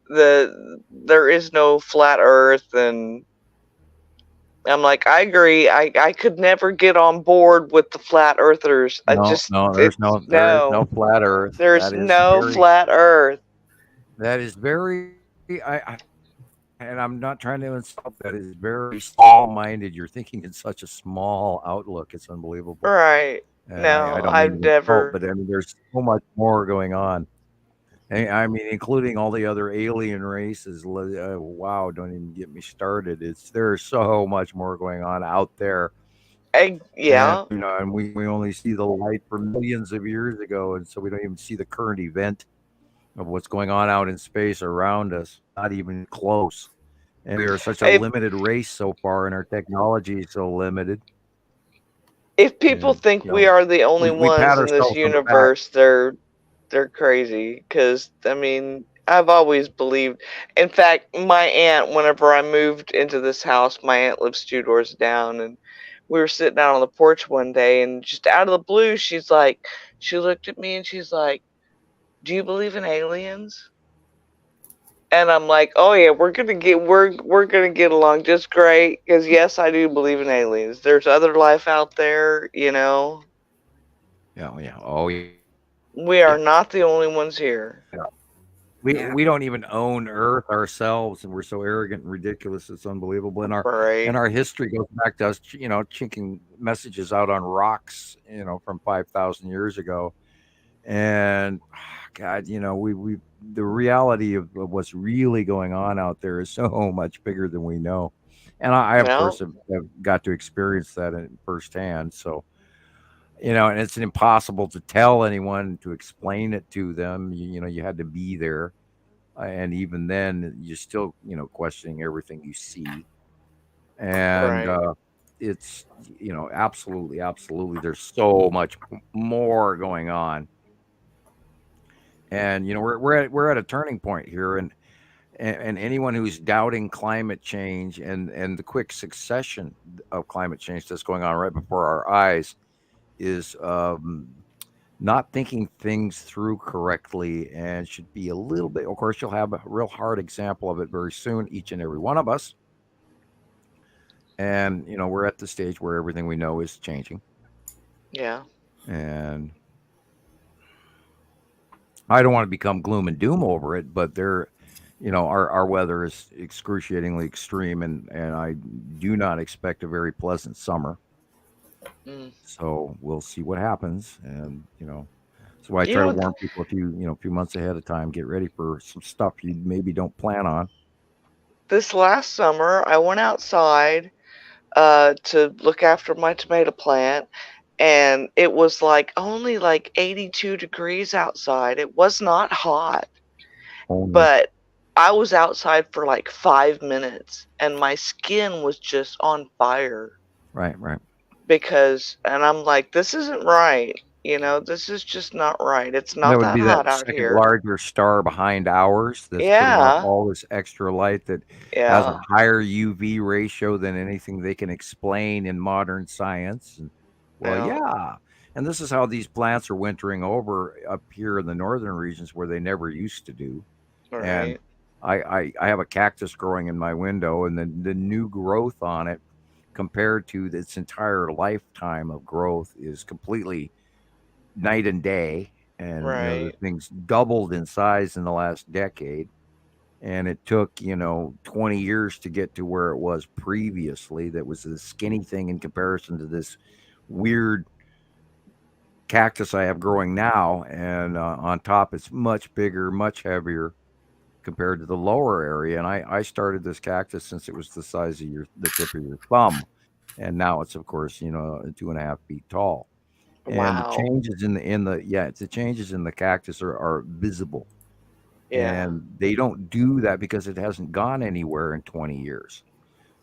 there is no flat Earth, and I'm like, I agree. I could never get on board with the flat Earthers. There's no flat Earth. There's no flat Earth. That is very. And I'm not trying to insult. That is very small-minded. You're thinking in such a small outlook. It's unbelievable. Right. I've never. But I mean, there's so much more going on. I mean, including all the other alien races. Wow, don't even get me started. There's so much more going on out there. Yeah. And we only see the light from millions of years ago, and so we don't even see the current event of what's going on out in space around us. Not even close. And we are such a limited race so far, and our technology is so limited. If people think we are the only ones in this universe, they're crazy. Because, I mean, I've always believed. In fact, my aunt, whenever I moved into this house, my aunt lives 2 doors down, and we were sitting out on the porch one day, and just out of the blue, she looked at me and she's like, "Do you believe in aliens?" And I'm like, "Oh yeah, we're gonna get along just great, because yes, I do believe in aliens. There's other life out there, Yeah. Oh yeah. We are not the only ones here. Yeah. We don't even own Earth ourselves, and we're so arrogant and ridiculous. It's unbelievable. And our history goes back to us, chinking messages out on rocks, from 5,000 years ago. And God, the reality of what's really going on out there is so much bigger than we know. And I of course, have got to experience that firsthand. So, and it's impossible to tell anyone, to explain it to them. You had to be there. And even then, you're still, questioning everything you see. And it's, absolutely, there's so much more going on. And we're at a turning point here, and anyone who's doubting climate change and the quick succession of climate change that's going on right before our eyes is not thinking things through correctly, and should be a little bit. Of course, you'll have a real hard example of it very soon, each and every one of us. And we're at the stage where everything we know is changing. Yeah. And I don't want to become gloom and doom over it, but our weather is excruciatingly extreme, and I do not expect a very pleasant summer. So we'll see what happens, and so I try to warn people a few months ahead of time. Get ready for some stuff you maybe don't plan on. This last summer, I went outside to look after my tomato plant, and it was like only like 82 degrees outside. It was not hot, but I was outside for like 5 minutes and my skin was just on fire. Right. Because, and I'm like, this isn't right. This is just not right. It's not That would that be hot that out second here. larger star behind ours that's putting out Yeah. all this extra light that has a higher UV ratio than anything they can explain in modern science. And, well, yeah. And this is how these plants are wintering over up here in the northern regions where they never used to do. Right. And I have a cactus growing in my window, and the new growth on it compared to its entire lifetime of growth is completely night and day. And the thing's doubled in size in the last decade, and it took 20 years to get to where it was previously. That was a skinny thing in comparison to this weird cactus I have growing now, and on top it's much bigger, much heavier compared to the lower area. And I started this cactus since it was the size of the tip of your thumb, and now it's of course 2.5 feet tall. And the changes the changes in the cactus are visible. Yeah. And they don't do that because it hasn't gone anywhere in 20 years.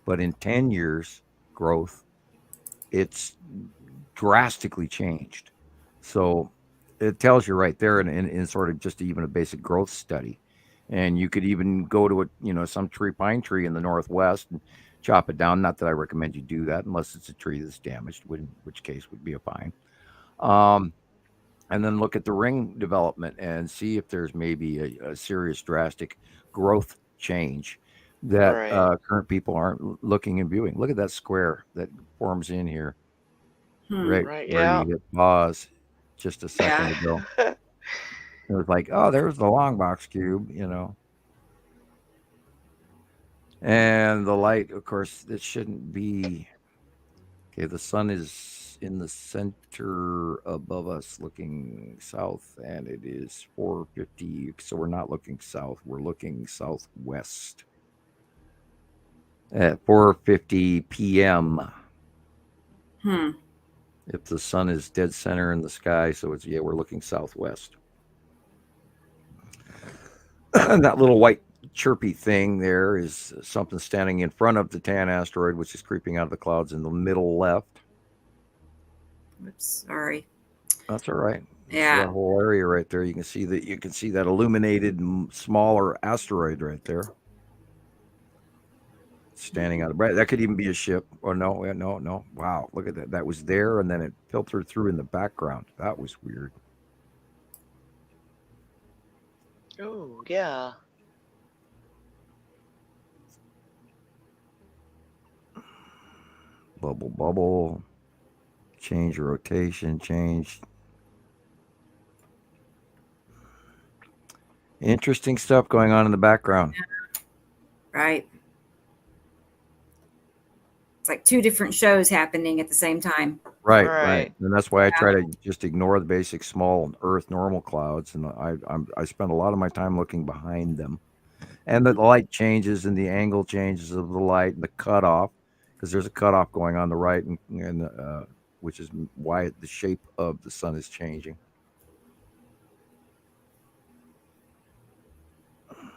But in 10 years growth, it's drastically changed. So it tells you right there in sort of just even a basic growth study. And you could even go to some pine tree in the Northwest and chop it down. Not that I recommend you do that unless it's a tree that's damaged, in which case would be a pine. And then look at the ring development and see if there's maybe a serious drastic growth change that current people aren't looking and viewing. Look at that square that forms in here. Right where you hit pause just a second ago. It was like, oh, there's the long box cube, And the light, of course, it shouldn't be. Okay, the sun is in the center above us looking south, and it is 4:50. So we're not looking south, we're looking southwest at 4:50 p.m. If the sun is dead center in the sky, so it's we're looking southwest. And that little white chirpy thing there is something standing in front of the tan asteroid, which is creeping out of the clouds in the middle left. Oops, sorry. That's all right. Yeah, that whole area right there. You can see that illuminated smaller asteroid right there, standing out of bright. That could even be a ship. Or no. Wow, look at that. That was there, and then it filtered through in the background. That was weird. Oh yeah. Bubble. Change rotation. Change. Interesting stuff going on in the background. Right. It's like two different shows happening at the same time. Right. And that's why I try to just ignore the basic small Earth normal clouds, and I spend a lot of my time looking behind them, and the light changes and the angle changes of the light and the cutoff, because there's a cutoff going on the right, and which is why the shape of the sun is changing.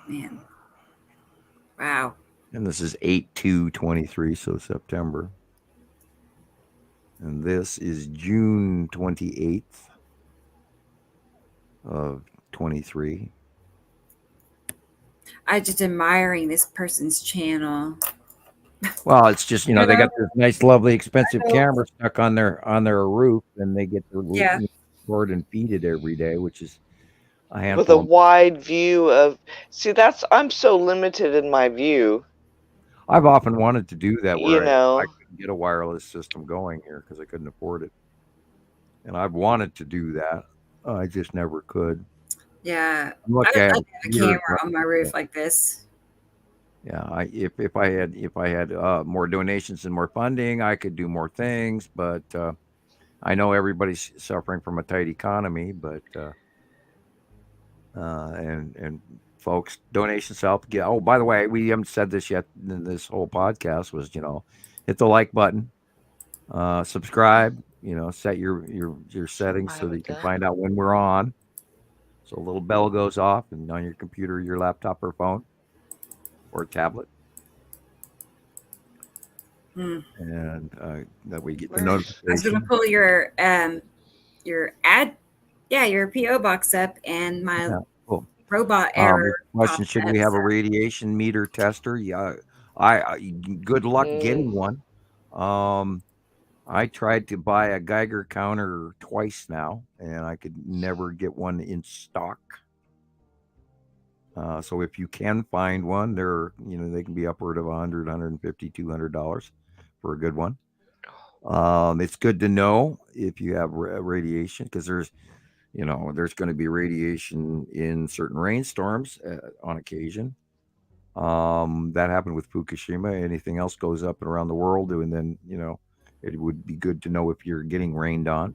Man. Wow. And this is 8/2/23, so September. And this is June 28th of 23. I just admiring this person's channel. Well, it's just, they got this nice, lovely, expensive camera stuck on their roof, and they get to record and feed it every day, which is a handful. With a wide view of, I'm so limited in my view. I've often wanted to do that where I couldn't get a wireless system going here because I couldn't afford it. And I've wanted to do that. I just never could. Yeah. I have a camera on my roof like this. Yeah, if I had more donations and more funding, I could do more things. But I know everybody's suffering from a tight economy. But and folks, donations help. Oh, by the way, we haven't said this yet in this whole podcast. Was hit the like button, subscribe, set your settings so that you can find out when we're on. So a little bell goes off, and on your computer, your laptop, or phone, or tablet, and that way you get the notification. I was going to pull your your PO box up, and my robot error. Question: should we have a radiation meter tester? Yeah, I good luck getting one. I tried to buy a Geiger counter twice now, and I could never get one in stock. So if you can find one, they can be upward of $100, $150, $200 for a good one. It's good to know if you have radiation, because there's going to be radiation in certain rainstorms on occasion. That happened with Fukushima. Anything else goes up and around the world, and then it would be good to know if you're getting rained on.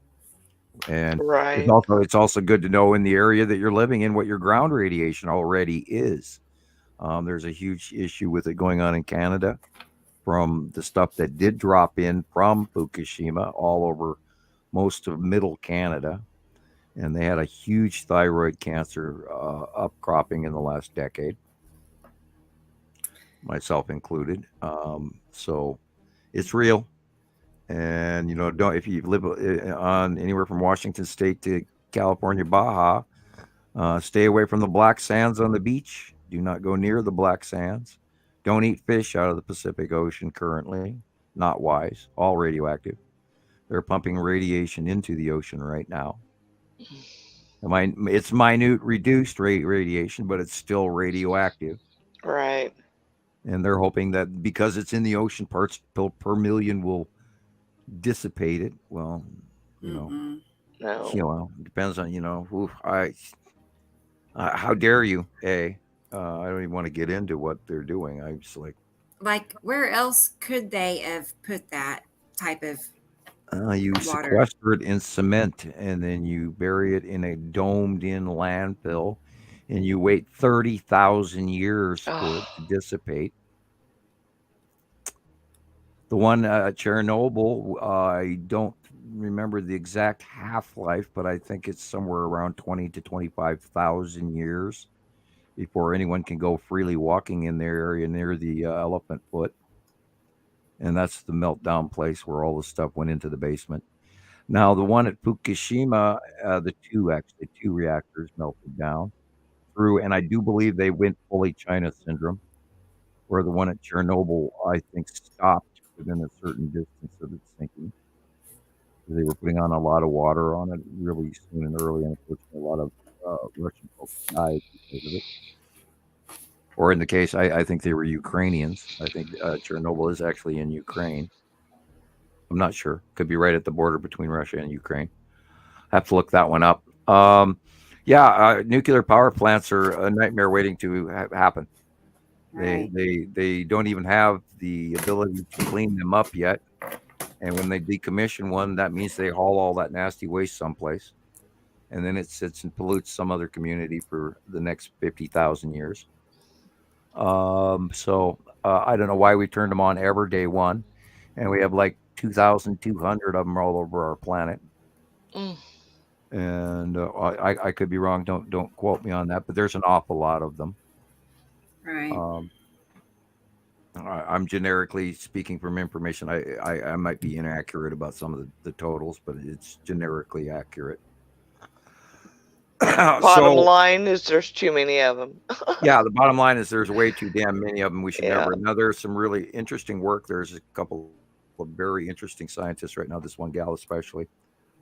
And it's also good to know in the area that you're living in what your ground radiation already is. There's a huge issue with it going on in Canada from the stuff that did drop in from Fukushima all over most of middle Canada. And they had a huge thyroid cancer upcropping in the last decade, myself included. So it's real. And if you live on anywhere from Washington State to California, Baja, stay away from the black sands on the beach. Do not go near the black sands. Don't eat fish out of the Pacific Ocean currently. Not wise. All radioactive. They're pumping radiation into the ocean right now. It's minute, reduced radiation, but it's still radioactive. Right. And they're hoping that because it's in the ocean, parts per million will dissipate it. Well, No. It depends on how dare you? I don't even want to get into what they're doing. I'm just like where else could they have put that type of you water? Sequester it in cement, and then you bury it in a domed-in landfill, and you wait 30,000 years for it to dissipate. The one at Chernobyl, I don't remember the exact half-life, but I think it's somewhere around 20 to 25,000 years before anyone can go freely walking in their area near the Elephant Foot. And that's the meltdown place where all the stuff went into the basement. Now, the one at Fukushima, the two reactors melted down through, and I do believe they went fully China syndrome, where the one at Chernobyl, I think, stopped within a certain distance of its sinking. They were putting on a lot of water on it really soon and early, and unfortunately, a lot of Russian folks died because of it. Or in the case, I think they were Ukrainians. I think Chernobyl is actually in Ukraine. I'm not sure. Could be right at the border between Russia and Ukraine. I have to look that one up. Nuclear power plants are a nightmare waiting to happen. Right. They don't even have the ability to clean them up yet. And when they decommission one, that means they haul all that nasty waste someplace. And then it sits and pollutes some other community for the next 50,000 years. So I don't know why we turned them on ever day one. And we have like 2,200 of them all over our planet. And I could be wrong. Don't quote me on that, but there's an awful lot of them. Right. I'm generically speaking from information. I might be inaccurate about some of the totals, but it's generically accurate. Bottom line is there's too many of them. Yeah, the bottom line is there's way too damn many of them. We should never. Now, there's some really interesting work. There's a couple of very interesting scientists right now, this one gal especially,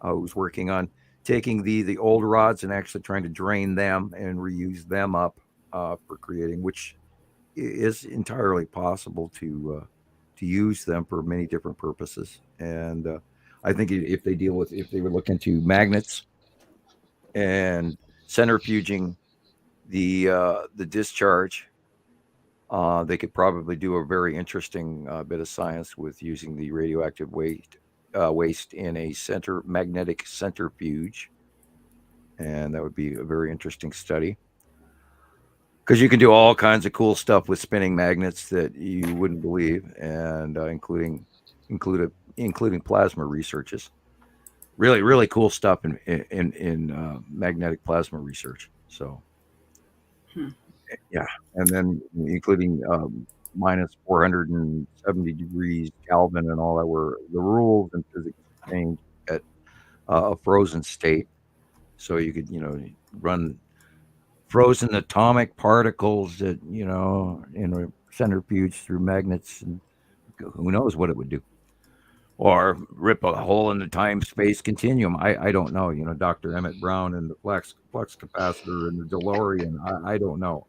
who's working on taking the old rods and actually trying to drain them and reuse them up for creating, which is entirely possible to use them for many different purposes. And I think if they would look into magnets and centrifuging the discharge, they could probably do a very interesting bit of science with using the radioactive waste in a magnetic centrifuge, and that would be a very interesting study. Because you can do all kinds of cool stuff with spinning magnets that you wouldn't believe, and including plasma researches. really, really cool stuff in magnetic plasma research. So, yeah, and then including minus 470 degrees Kelvin and all that, were the rules in physics changed at a frozen state. So you could, run frozen atomic particles that, in a centrifuge through magnets, and who knows what it would do. Or rip a hole in the time-space continuum. I don't know. Dr. Emmett Brown and the flux capacitor and the DeLorean. I don't know.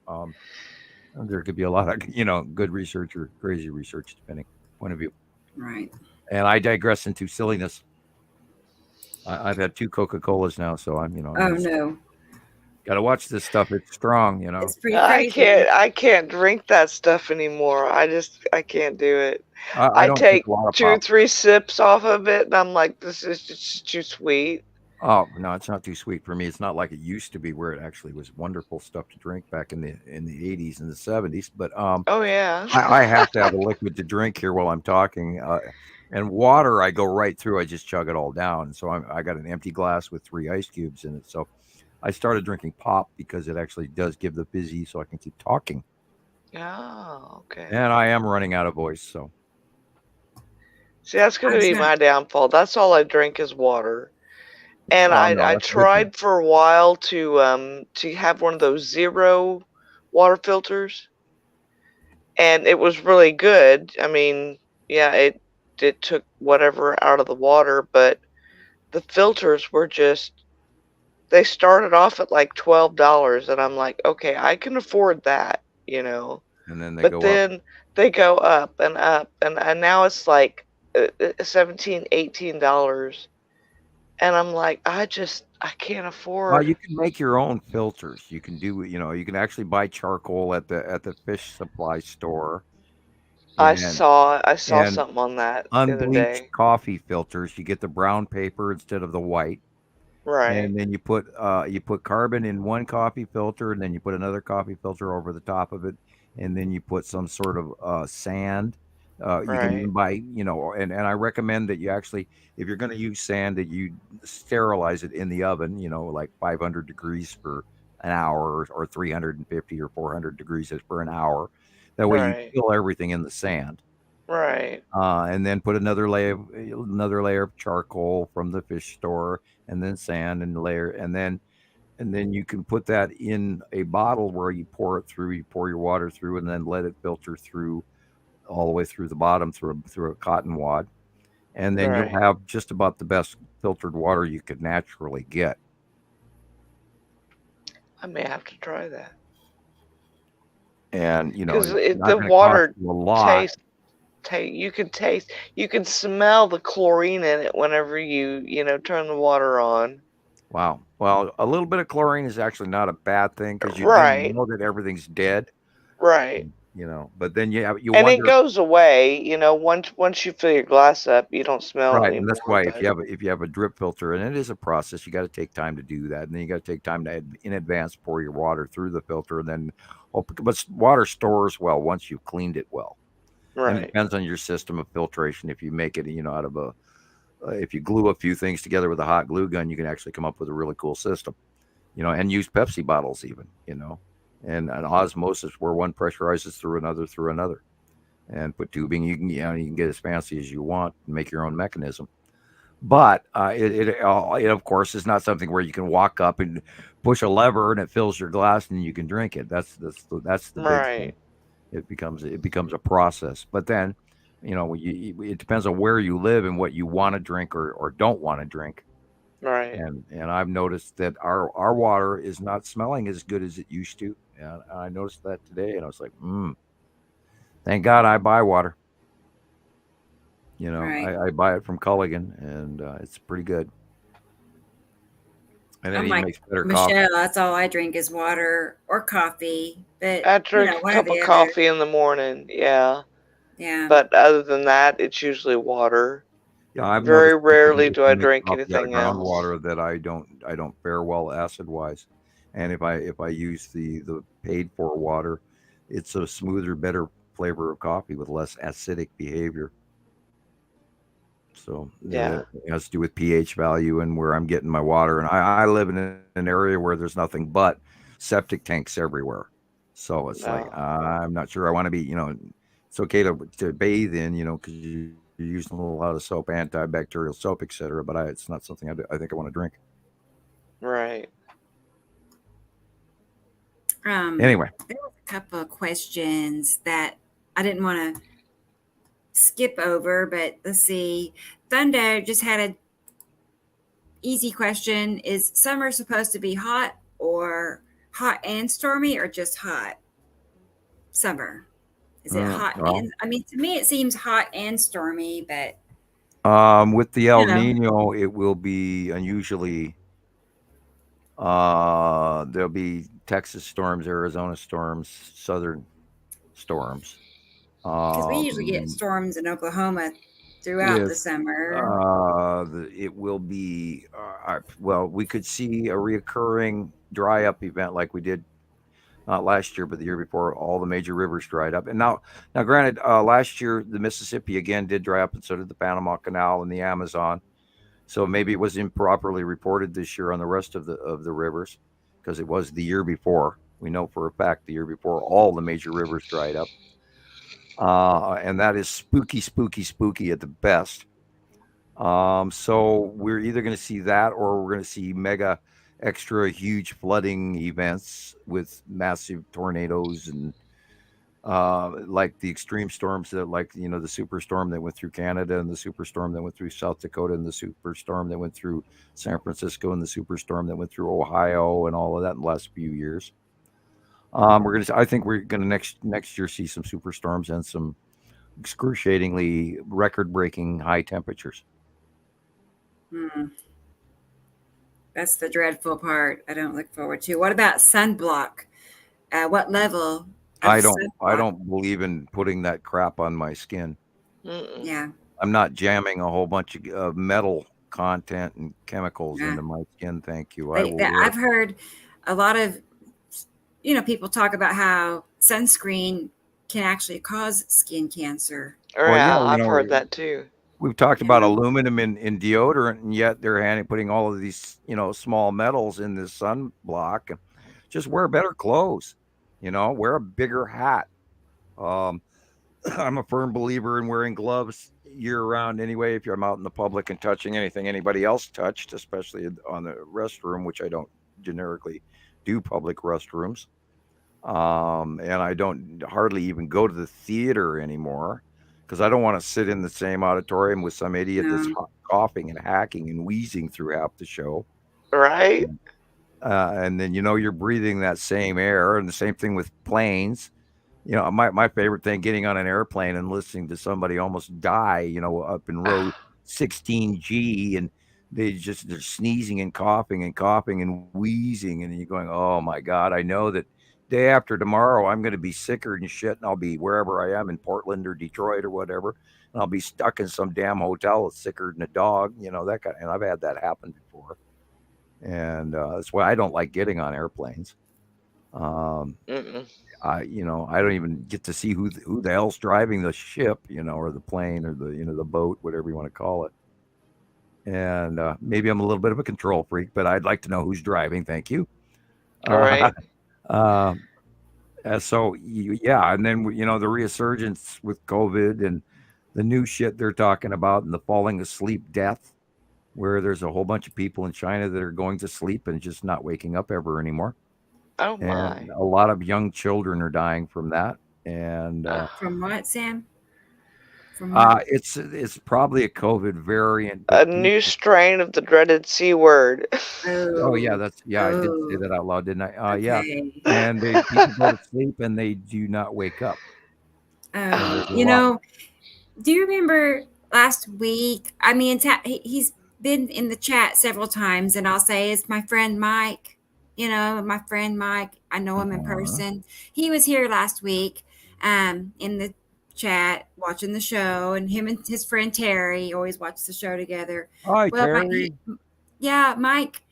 There could be a lot of, good research or crazy research, depending point of view. Right. And I digress into silliness. I've had 2 Coca-Colas now, so I'm, Oh no. Got to watch this stuff. It's strong, It's pretty crazy. I can't drink that stuff anymore. I can't do it. I don't take a lot of 2 or pop. 3 sips off of it, and I'm like, this is just too sweet. Oh no, it's not too sweet for me. It's not like it used to be, where it actually was wonderful stuff to drink back in the 80s and the 70s. But oh yeah, I have to have a liquid to drink here while I'm talking. And water, I go right through. I just chug it all down. So I got an empty glass with 3 ice cubes in it. So I started drinking pop because it actually does give the fizzy, so I can keep talking. Oh, okay. And I am running out of voice, so. See, that's going to be my downfall. That's all I drink is water. And I tried for a while to have one of those zero water filters, and it was really good. I mean, yeah, it took whatever out of the water, but the filters were just, they started off at like $12, and I'm like, okay, I can afford that, And then they go up and up, and now it's like $17, $18. And I'm like, I can't afford. Well, you can make your own filters. You can do, you can actually buy charcoal at the fish supply store. I saw something on that unbleached coffee filters. You get the brown paper instead of the white. Right. And then you put carbon in one coffee filter, and then you put another coffee filter over the top of it, and then you put some sort of sand. You can even buy, and I recommend that you actually, if you're going to use sand, that you sterilize it in the oven, like 500 degrees for an hour, or 350 or 400 degrees for an hour. That way you kill everything in the sand. Right. And then put another layer of charcoal from the fish store, and then sand and then you can put that in a bottle where you pour it through. You pour your water through, and then let it filter through all the way through the bottom through a cotton wad, and then you'll have just about the best filtered water you could naturally get. I may have to try that. And because the water tastes. You can smell the chlorine in it whenever you turn the water on. Wow. Well, a little bit of chlorine is actually not a bad thing, because you know that everything's dead. Right. But then you and wonder, it goes away. Once you fill your glass up, you don't smell it anymore. And that's why if you have a drip filter, and it is a process, you got to take time to do that, and then you got to take time to in advance pour your water through the filter, and then but water stores well once you've cleaned it well. Right. And it depends on your system of filtration. If you make it, out of if you glue a few things together with a hot glue gun, you can actually come up with a really cool system, and use Pepsi bottles even, and an osmosis where one pressurizes through another, and put tubing. You can get as fancy as you want and make your own mechanism. But it of course is not something where you can walk up and push a lever and it fills your glass and you can drink it. That's the big thing. It becomes a process. But then, it depends on where you live and what you want to drink or don't want to drink. Right. And I've noticed that our water is not smelling as good as it used to. And I noticed that today, and I was like, thank God I buy water. I buy it from Culligan, and it's pretty good. And then he makes better coffee. Michelle, that's all I drink is water or coffee. But I drink a cup of coffee in the morning. Yeah. Yeah. But other than that, it's usually water. Yeah, I've very rarely do I drink anything else. Groundwater that I don't fare well acid wise, and if I use the paid for water, it's a smoother, better flavor of coffee with less acidic behavior. So Yeah. it has to do with pH value and where I'm getting my water. And I live in an area where there's nothing but septic tanks everywhere. So it's like, No. I'm not sure I want to be, it's okay to bathe in, because you're using a lot of soap, antibacterial soap, etc. But it's not something I think I want to drink. Right. Anyway, there was a couple of questions that I didn't want to skip over, but let's see. Thunder just had a easy question. Is summer supposed to be hot and stormy, or just hot? Summer. Is it hot? well, And I mean, to me, it seems hot and stormy, but with the El Nino, it will be unusually. There'll be Texas storms, Arizona storms, southern storms. Because we usually get storms in Oklahoma throughout the summer. It will be well. We could see a reoccurring dry up event like we did not last year, but the year before. All the major rivers dried up, and now, granted, last year the Mississippi again did dry up, and so did the Panama Canal and the Amazon. So maybe it was improperly reported this year on the rest of the rivers, because it was the year before. We know for a fact the year before all the major rivers dried up. And that is spooky at the best. So we're either going to see that, or we're going to see mega extra huge flooding events with massive tornadoes and like the extreme storms that, like, the superstorm that went through Canada, and the superstorm that went through South Dakota, and the superstorm that went through San Francisco, and the superstorm that went through Ohio, and all of that in the last few years. I think we're gonna next year see some superstorms and some excruciatingly record-breaking high temperatures. That's the dreadful part. I don't look forward to. What about sunblock? What level? I don't believe in putting that crap on my skin. Yeah. I'm not jamming a whole bunch of metal content and chemicals into my skin. Thank you. I've heard a lot of people talk about how sunscreen can actually cause skin cancer. I've heard that too. We've talked about aluminum in deodorant, and yet they're putting all of these, small metals in this sunblock. Just wear better clothes, wear a bigger hat. I'm a firm believer in wearing gloves year round anyway, if I'm out in the public and touching anything anybody else touched, especially on the restroom, which I don't generically do public restrooms. And I don't hardly even go to the theater anymore, because I don't want to sit in the same auditorium with some idiot that's coughing and hacking and wheezing through half the show. Right. And then, you're breathing that same air, and the same thing with planes. My favorite thing, getting on an airplane and listening to somebody almost die, up in row 16G, and they're sneezing and coughing and wheezing, and you're going, oh my God, I know that day after tomorrow I'm going to be sicker than shit, and I'll be wherever I am, in Portland or Detroit or whatever, and I'll be stuck in some damn hotel that's sicker than a dog, that kind. And I've had that happen before, and that's why I don't like getting on airplanes. I don't even get to see who the hell's driving the ship, or the plane, or the boat, whatever you want to call it. And maybe I'm a little bit of a control freak, but I'd like to know who's driving. Thank you. All right. So and then the resurgence with COVID and the new shit they're talking about, and the falling asleep death, where there's a whole bunch of people in China that are going to sleep and just not waking up ever anymore. Oh my! And a lot of young children are dying from that. And from what, Sam? From what? It's probably a COVID variant. A new strain of the dreaded C word. Oh yeah, I did say that out loud, didn't I? Yeah. And people go to sleep and they do not wake up. Do you remember last week? I mean, he's been in the chat several times, and I'll say it's my friend Mike. My friend Mike, I know him in person. He was here last week in the chat watching the show, and him and his friend Terry always watch the show together. Hi, Terry. Mike,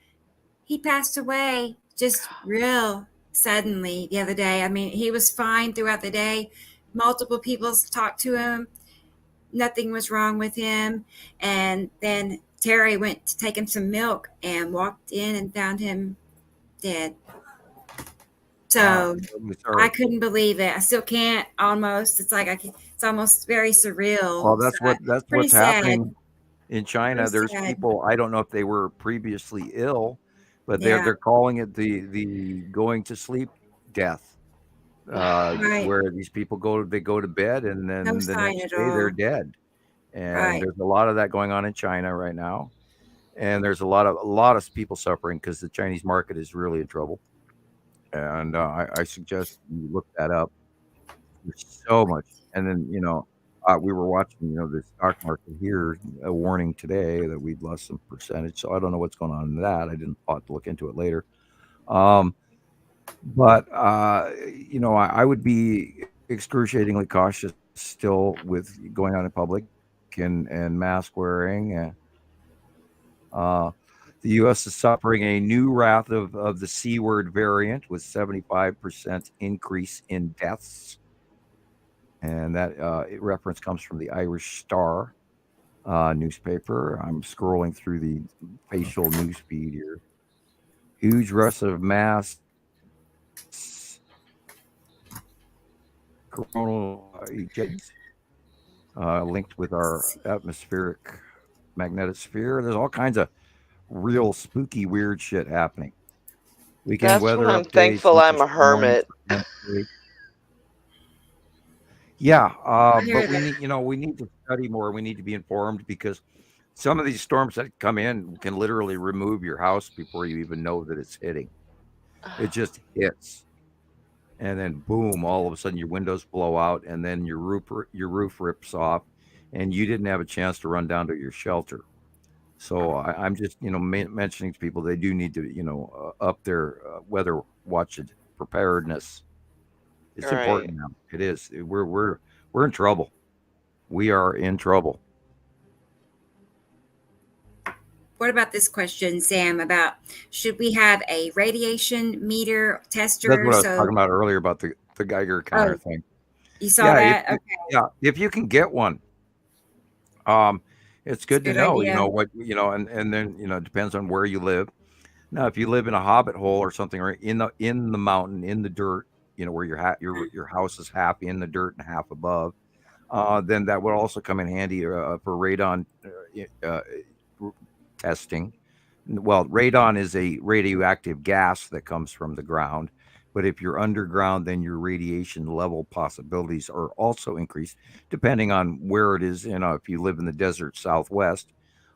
he passed away just real suddenly the other day. I mean, he was fine throughout the day. Multiple people talked to him. nothing was wrong with him. And then Terry went to take him some milk and walked in and found him dead. So I couldn't believe it. I still can't. Almost, it's like it's almost very surreal. Well, that's what's happening in China. Pretty There's sad. people, I don't know if they were previously ill, but Yeah. they're calling it the going to sleep death. Right. Where these people go to bed and then No the sign next at day they're all. dead. And Right. there's a lot of that going on in China right now. And there's a lot of people suffering because the Chinese market is really in trouble. And I suggest you look that up. There's so much. And then, we were watching, the stock market here, a warning today that we'd lost some percentage. So I don't know what's going on in that. I didn't thought to look into it later. But I would be excruciatingly cautious still with going out in public and mask wearing. The U.S. is suffering a new wrath of the C word variant with 75% increase in deaths. And that reference comes from the Irish Star newspaper. I'm scrolling through the facial news feed here. Huge rush of mass coronal ejects linked with our atmospheric magnetosphere. There's all kinds of real spooky, weird shit happening. Weekend That's weather why I'm updates, thankful I'm a hermit. Yeah, but we need to study more. We need to be informed because some of these storms that come in can literally remove your house before you even know that it's hitting. It just hits, and then boom! All of a sudden, your windows blow out, and then your roof rips off, and you didn't have a chance to run down to your shelter. So I'm just mentioning to people they do need to up their weather watch preparedness. It's important now. It is. We're in trouble. We are in trouble. What about this question, Sam, about should we have a radiation meter tester? That's what I was talking about earlier about the Geiger counter thing. You saw that? Okay. If you can get one, it's good to know, idea. And then, it depends on where you live. Now, if you live in a hobbit hole or something, or in the mountain, in the dirt, where your house is half in the dirt and half above, then that would also come in handy for radon testing. Well, radon is a radioactive gas that comes from the ground, but if you're underground, then your radiation level possibilities are also increased depending on where it is. If you live in the desert Southwest,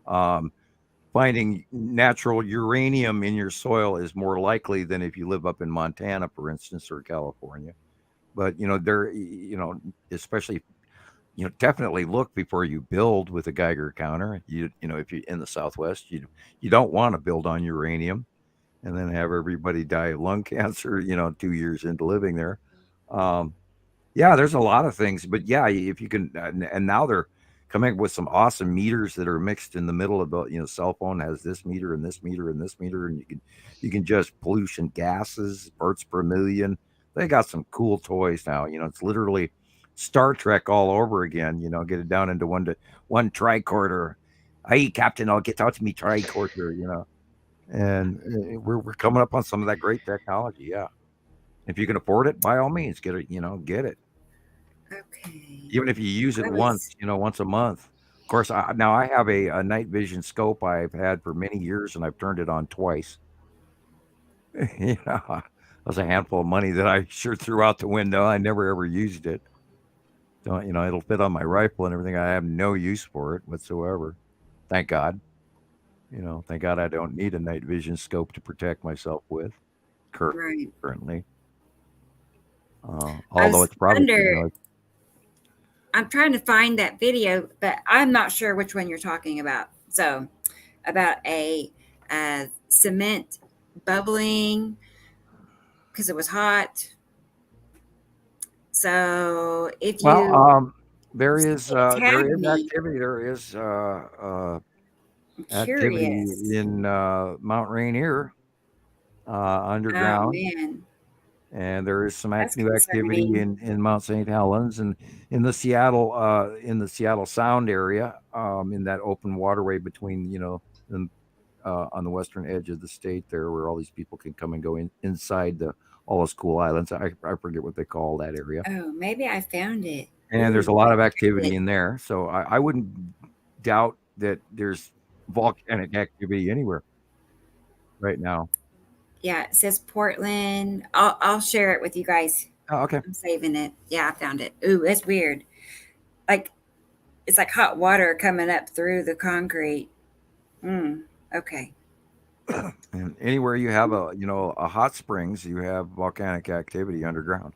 finding natural uranium in your soil is more likely than if you live up in Montana, for instance, or California. But especially, definitely look before you build with a Geiger counter. If you're in the Southwest, you don't want to build on uranium and then have everybody die of lung cancer, 2 years into living there. There's a lot of things, but if you can, and now they're coming up with some awesome meters that are mixed in the middle of the, cell phone has this meter and this meter and this meter, and you can judge pollution gases, parts per million. They got some cool toys now. It's literally Star Trek all over again. Get it down into one tricorder. Hey, Captain, I'll get out to me tricorder. And we're coming up on some of that great technology. Yeah, if you can afford it, by all means, get it. Get it. Okay. Even if you use it once a month. Of course, now I have a night vision scope I've had for many years, and I've turned it on twice. That was a handful of money that I sure threw out the window. I never ever used it. So, it'll fit on my rifle and everything. I have no use for it whatsoever. Thank God. Thank God I don't need a night vision scope to protect myself with currently. Although it's probably. I'm trying to find that video, but I'm not sure which one you're talking about. So, about a cement bubbling because it was hot. So, if you there is activity. There is activity in Mount Rainier underground. Oh, man. And there is some That's new activity concerning. in Mount St. Helens and in the Seattle Sound area, in that open waterway between, on the western edge of the state there, where all these people can come and go inside all those cool islands. I forget what they call that area. Oh, maybe I found it. And there's a lot of activity in there. So I wouldn't doubt that there's volcanic activity anywhere right now. Yeah, it says Portland. I'll share it with you guys. Oh, okay. I'm saving it. Yeah, I found it. Ooh, that's weird. Like, it's like hot water coming up through the concrete. Okay. And anywhere you have a hot springs, you have volcanic activity underground.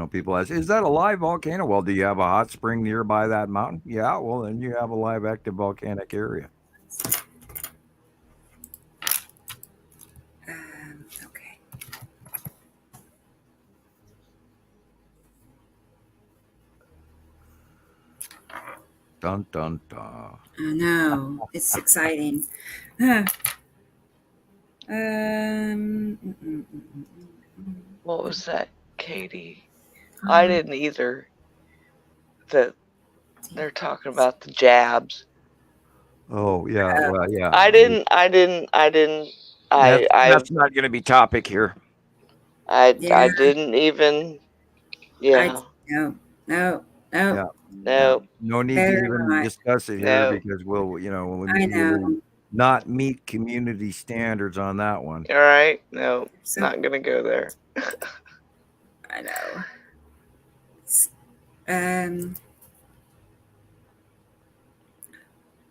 People ask, is that a live volcano? Well, do you have a hot spring nearby that mountain? Yeah, well, then you have a live active volcanic area. Okay. Dun, dun, dun. I know. It's exciting. What was that, Katie? I didn't either. That they're talking about the jabs. Oh yeah, well yeah. I didn't. That's not going to be topic here. I didn't even. Yeah. No. Yeah. No need to even discuss it here because we'll not meet community standards on that one. All right. No, not gonna go there. I know.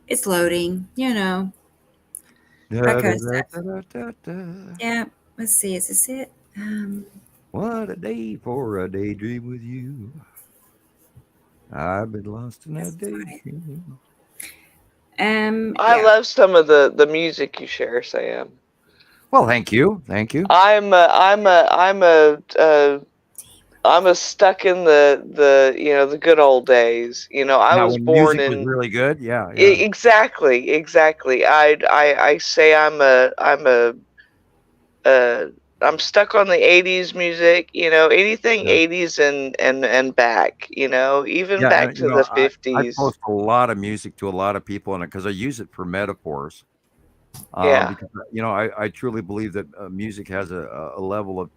It's loading, Yeah, let's see. Is this it? What a day for a daydream with you. I've been lost in a daydream. I love some of the music you share, Sam. Well, thank you. I'm a stuck in the good old days. I was born music in was really good. Yeah. Exactly. I say I'm stuck on the 80s music, anything 80s and back, even back to the 50s. I post a lot of music to a lot of people in it because I use it for metaphors. Yeah. Because, I truly believe that music has a level of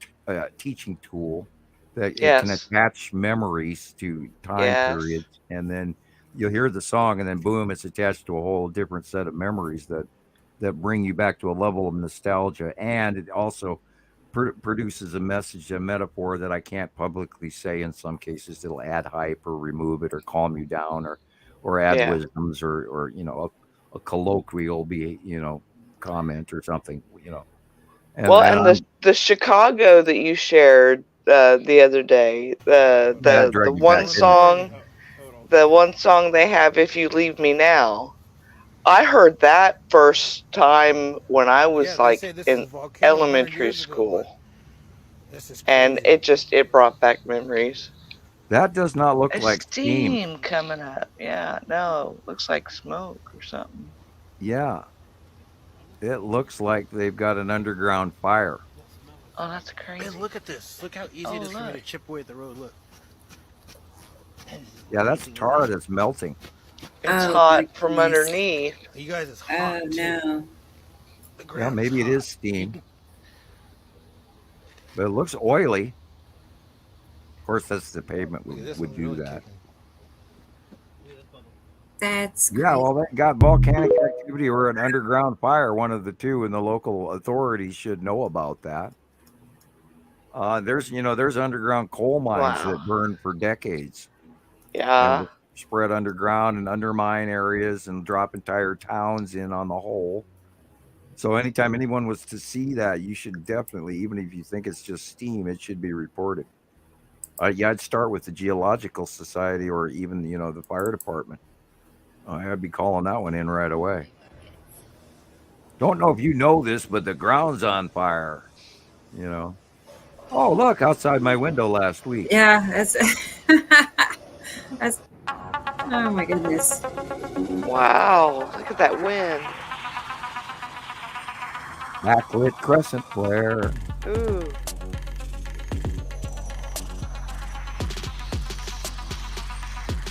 teaching tool that it can attach memories to time periods, and then you'll hear the song, and then boom, it's attached to a whole different set of memories that bring you back to a level of nostalgia, and it also produces a message, a metaphor that I can't publicly say. In some cases, it'll add hype or remove it or calm you down or add wisdoms or a colloquial comment or something, And the Chicago that you shared the other day, the one song they have, If You Leave Me Now, I heard that first time when I was in elementary school, and it brought back memories. That does not look like steam coming up. Yeah, no, looks like smoke or something. Yeah, it looks like they've got an underground fire. Oh, that's crazy. Hey, look at this. Look how easy it is for me to chip away at the road. Look. Yeah, that's tar that's melting. It's hot from underneath. You guys, it's hot. Oh, no. Yeah, maybe it is steam. But it looks oily. Of course, that's the pavement would do that. That's crazy. Yeah, well, that got volcanic activity or an underground fire, one of the two, and the local authorities should know about that. There's underground coal mines that burn for decades. Yeah. Spread underground and undermine areas and drop entire towns in on the hole. So anytime anyone was to see that, you should definitely, even if you think it's just steam, it should be reported. I'd start with the Geological Society or even, the fire department. I'd be calling that one in right away. Don't know if you know this, but the ground's on fire, Oh, look, outside my window last week. Yeah, that's oh my goodness. Wow, look at that wind. Backlit crescent flare. Ooh.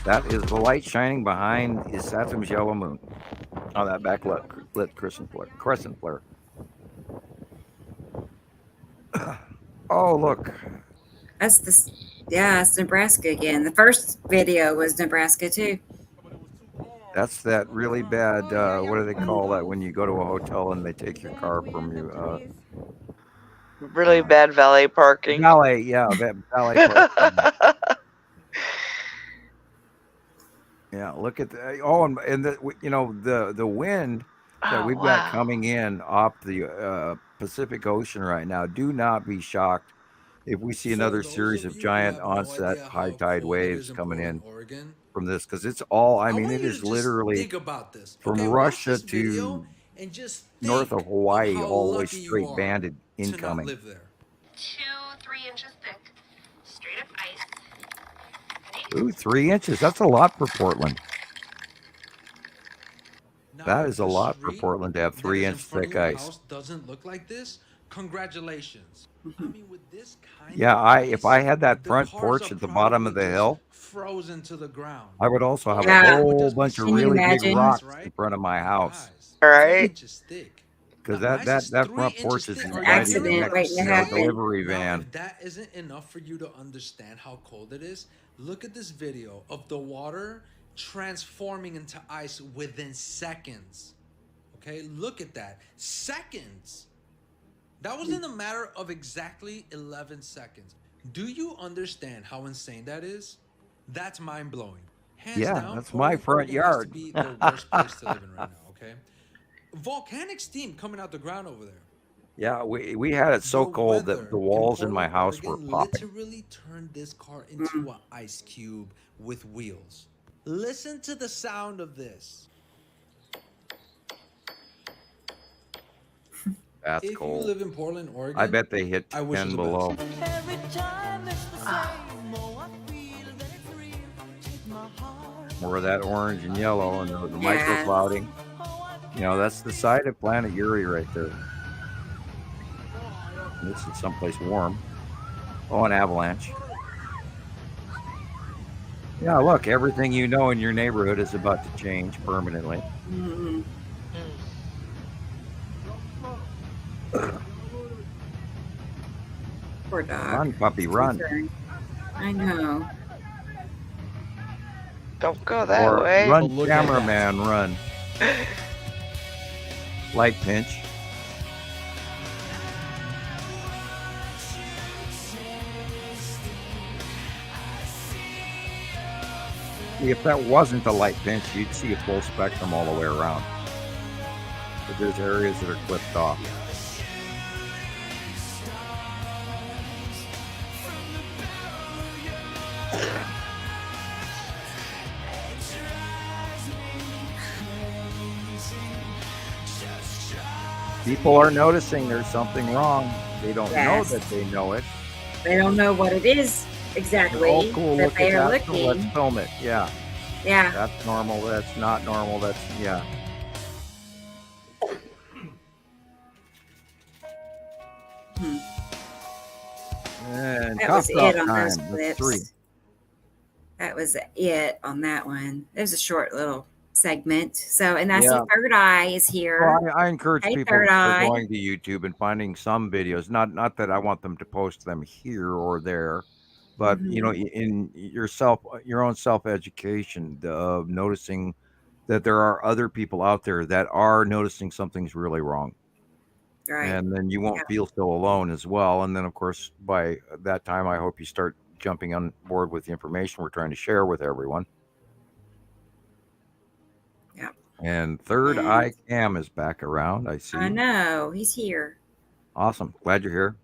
That is the light shining behind is Saturn's yellow moon on that backlit crescent flare. Oh, look. It's Nebraska again. The first video was Nebraska too. That's that really bad, what do they call that when you go to a hotel and they take your car from you? Really bad valet parking. Valet parking. Yeah, look at the and the wind that we've got coming in off the Pacific Ocean right now. Do not be shocked if we see another series of giant onset high tide waves coming in from this, because it's all. I mean, it is literally think about this. from Russia to and just north of Hawaii, all the way straight you are banded to not incoming. live there. 2-3 inches thick, straight up ice. Ooh, 3 inches. That's a lot for Portland. Now, That is if a the lot for street Portland to have that 3 is in inch front of thick your ice. house doesn't look like this. Congratulations. I mean, with this kind Yeah, of if ice, I had that the front cars porch are at the bottom of the probably hill, just frozen to the ground. I would also have Yeah. a whole bunch of Can you really big imagine? rocks Right? in front of my house, Guys, Right. 3 inches thick. because The that ice is that 3 front porch inches is thick. An Are you inviting the hearing accident what I'm next waiting to saying? happen. delivery Now, van. if that isn't enough for you to understand how cold it is, look at this video of the water transforming into ice within seconds. Okay, look at that. Seconds. That was in a matter of exactly 11 seconds. Do you understand how insane that is? That's mind-blowing. Hands Yeah, down, that's my Portland, front Oregon has yard. to be the worst place to live in right now, okay? Volcanic steam coming out the ground over there. Yeah, we had it so The cold that weather the walls in my Portland, house were Oregon popping. literally turned this car into an ice cube with wheels. Listen to the sound of this. That's If cold. you live in Portland, Oregon, I bet they hit I wish you 10 the below. More of that orange and yellow and the microclouding. You know, that's the side of planet Uri right there. This is someplace warm. Oh, an avalanche. Yeah, look, everything you know in your neighborhood is about to change permanently. Mhm. Poor dog. Run, puppy, run. I know. Don't go that Or way. run, Look at cameraman, run. Light pinch. If that wasn't the light pinch, you'd see a full spectrum all the way around. But there's areas that are clipped off. People are noticing there's something wrong. They don't know that they know it. They don't know what it is exactly. Oh, cool. That Look they at are that. So looking. let's film it. Yeah. Yeah. That's normal. That's not normal. That's, yeah. And That was cough it on time. those That's clips. 3. That was it on that one. It was a short little segment. So, and I see Yeah. Third Eye is here. Well, I encourage Hey, people Third that Eye. are going to YouTube and finding some videos. Not that I want them to post them here or there, but you know, in your own self education of noticing that there are other people out there that are noticing something's really wrong. Right. And then you won't feel so alone as well. And then, of course, by that time, I hope you start jumping on board with the information we're trying to share with everyone. Yeah. And Third Eye Cam is back around. I see. I know. He's here. Awesome. Glad you're here.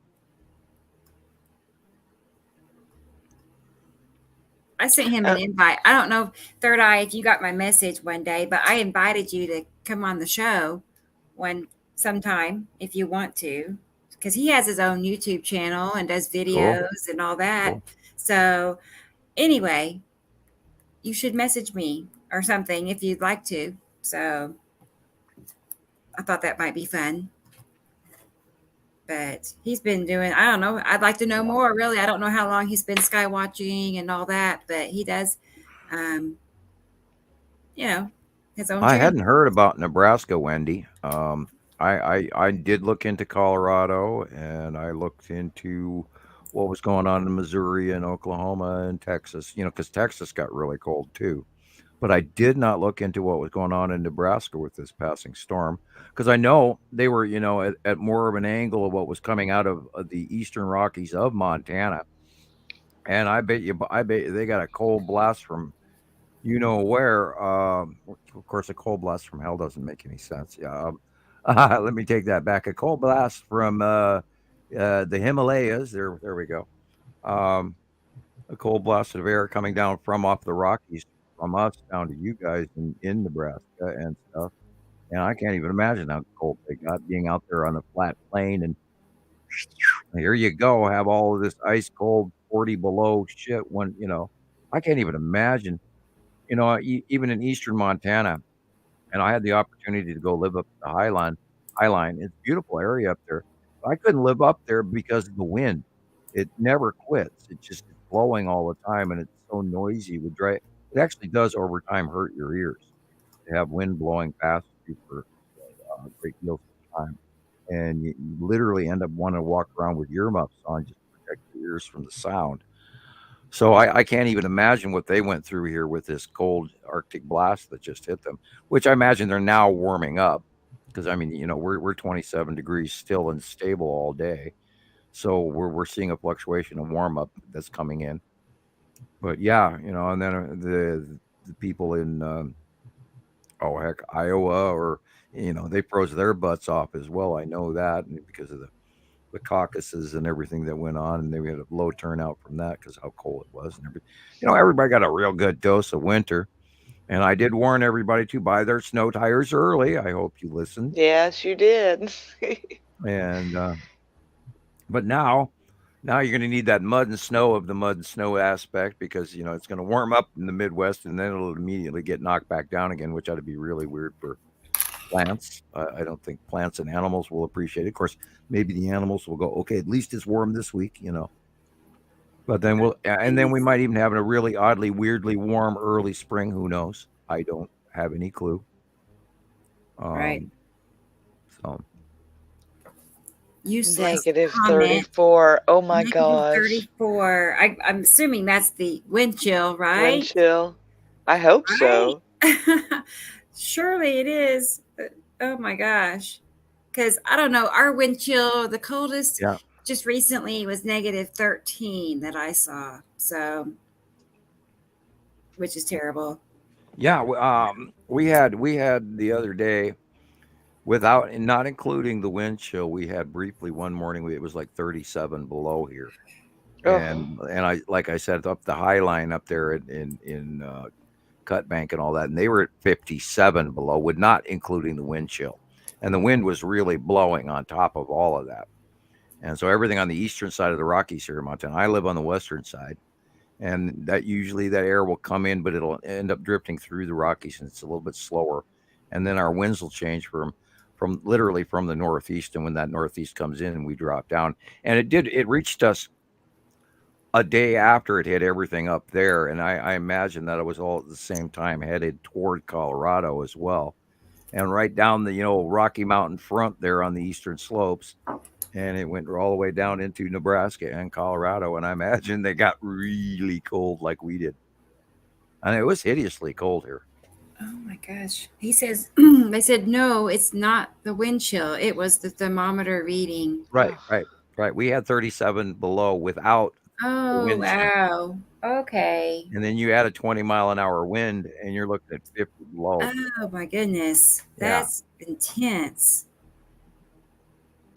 I sent him an invite. I don't know, Third Eye, if you got my message one day, but I invited you to come on the show sometime if you want to, because he has his own YouTube channel and does videos and all that. Cool. So anyway, you should message me or something if you'd like to. So I thought that might be fun. but he's been doing, I don't know. I'd like to know more, really. I don't know how long he's been sky watching and all that, but he does, his own I channel. hadn't heard about Nebraska, Wendy. I did look into Colorado, and I looked into what was going on in Missouri and Oklahoma and Texas, because Texas got really cold too. But I did not look into what was going on in Nebraska with this passing storm, because I know they were, at more of an angle of what was coming out of the eastern Rockies of Montana. And I bet they got a cold blast from where. Of course, a cold blast from hell doesn't make any sense. Yeah. Let me take that back. A cold blast from the Himalayas. There we go. A cold blast of air coming down from off the Rockies from us down to you guys in Nebraska and stuff. And I can't even imagine how cold they got being out there on a flat plain. And here you go, have all of this ice cold 40 below shit when, I can't even imagine, even in eastern Montana. And I had the opportunity to go live up the Highline. It's a beautiful area up there. I couldn't live up there because of the wind. It never quits. It just is blowing all the time, and it's so noisy with dry. It actually does over time hurt your ears to have wind blowing past you for great deals of time, and you literally end up wanting to walk around with earmuffs on just to protect your ears from the sound. So I can't even imagine what they went through here with this cold Arctic blast that just hit them, which I imagine they're now warming up, because I mean, we're 27 degrees still and stable all day. So we're seeing a fluctuation of warm up that's coming in. But yeah, and then the people in Iowa, or they froze their butts off as well. I know that, and because of the caucuses and everything that went on, and they had a low turnout from that because how cold it was and everything. Everybody got a real good dose of winter. And I did warn everybody to buy their snow tires early. I hope you listened. Yes, you did. And but now you're going to need that mud and snow aspect, because it's going to warm up in the Midwest, and then it'll immediately get knocked back down again, which ought to be really weird for plants. I don't think plants and animals will appreciate it. Of course, maybe the animals will go, okay, at least it's warm this week, But then we might even have a really oddly, weirdly warm early spring. Who knows? I don't have any clue. Right. So. Negative 34. Oh my gosh. 34. I'm assuming that's the wind chill, right? Wind chill. I hope so. Surely it is. Oh my gosh. Because I don't know, our wind chill, the coldest just recently was negative 13 that I saw. So, which is terrible. Yeah. We had the other day, without and not including the wind chill, we had briefly one morning, it was like 37 below here. And I, like I said, up the High Line up there in Cut Bank and all that, and they were at 57 below, with not including the wind chill. And the wind was really blowing on top of all of that. And so everything on the eastern side of the Rockies here in Montana, I live on the western side, and that usually that air will come in, but it'll end up drifting through the Rockies, and it's a little bit slower. And then our winds will change from literally from the northeast, and when that northeast comes in, we drop down. And it reached us a day after it hit everything up there, and I imagine that it was all at the same time headed toward Colorado as well, and right down the Rocky Mountain front there on the eastern slopes, and it went all the way down into Nebraska and Colorado. And I imagine they got really cold like we did, and it was hideously cold here. Oh my gosh. He says, they said, no, it's not the wind chill. It was the thermometer reading. Right. We had 37 below without the wind wow. chill. Okay. And then you add a 20-mile-an-hour wind, and you're looking at 50 below. Oh my goodness. That's intense.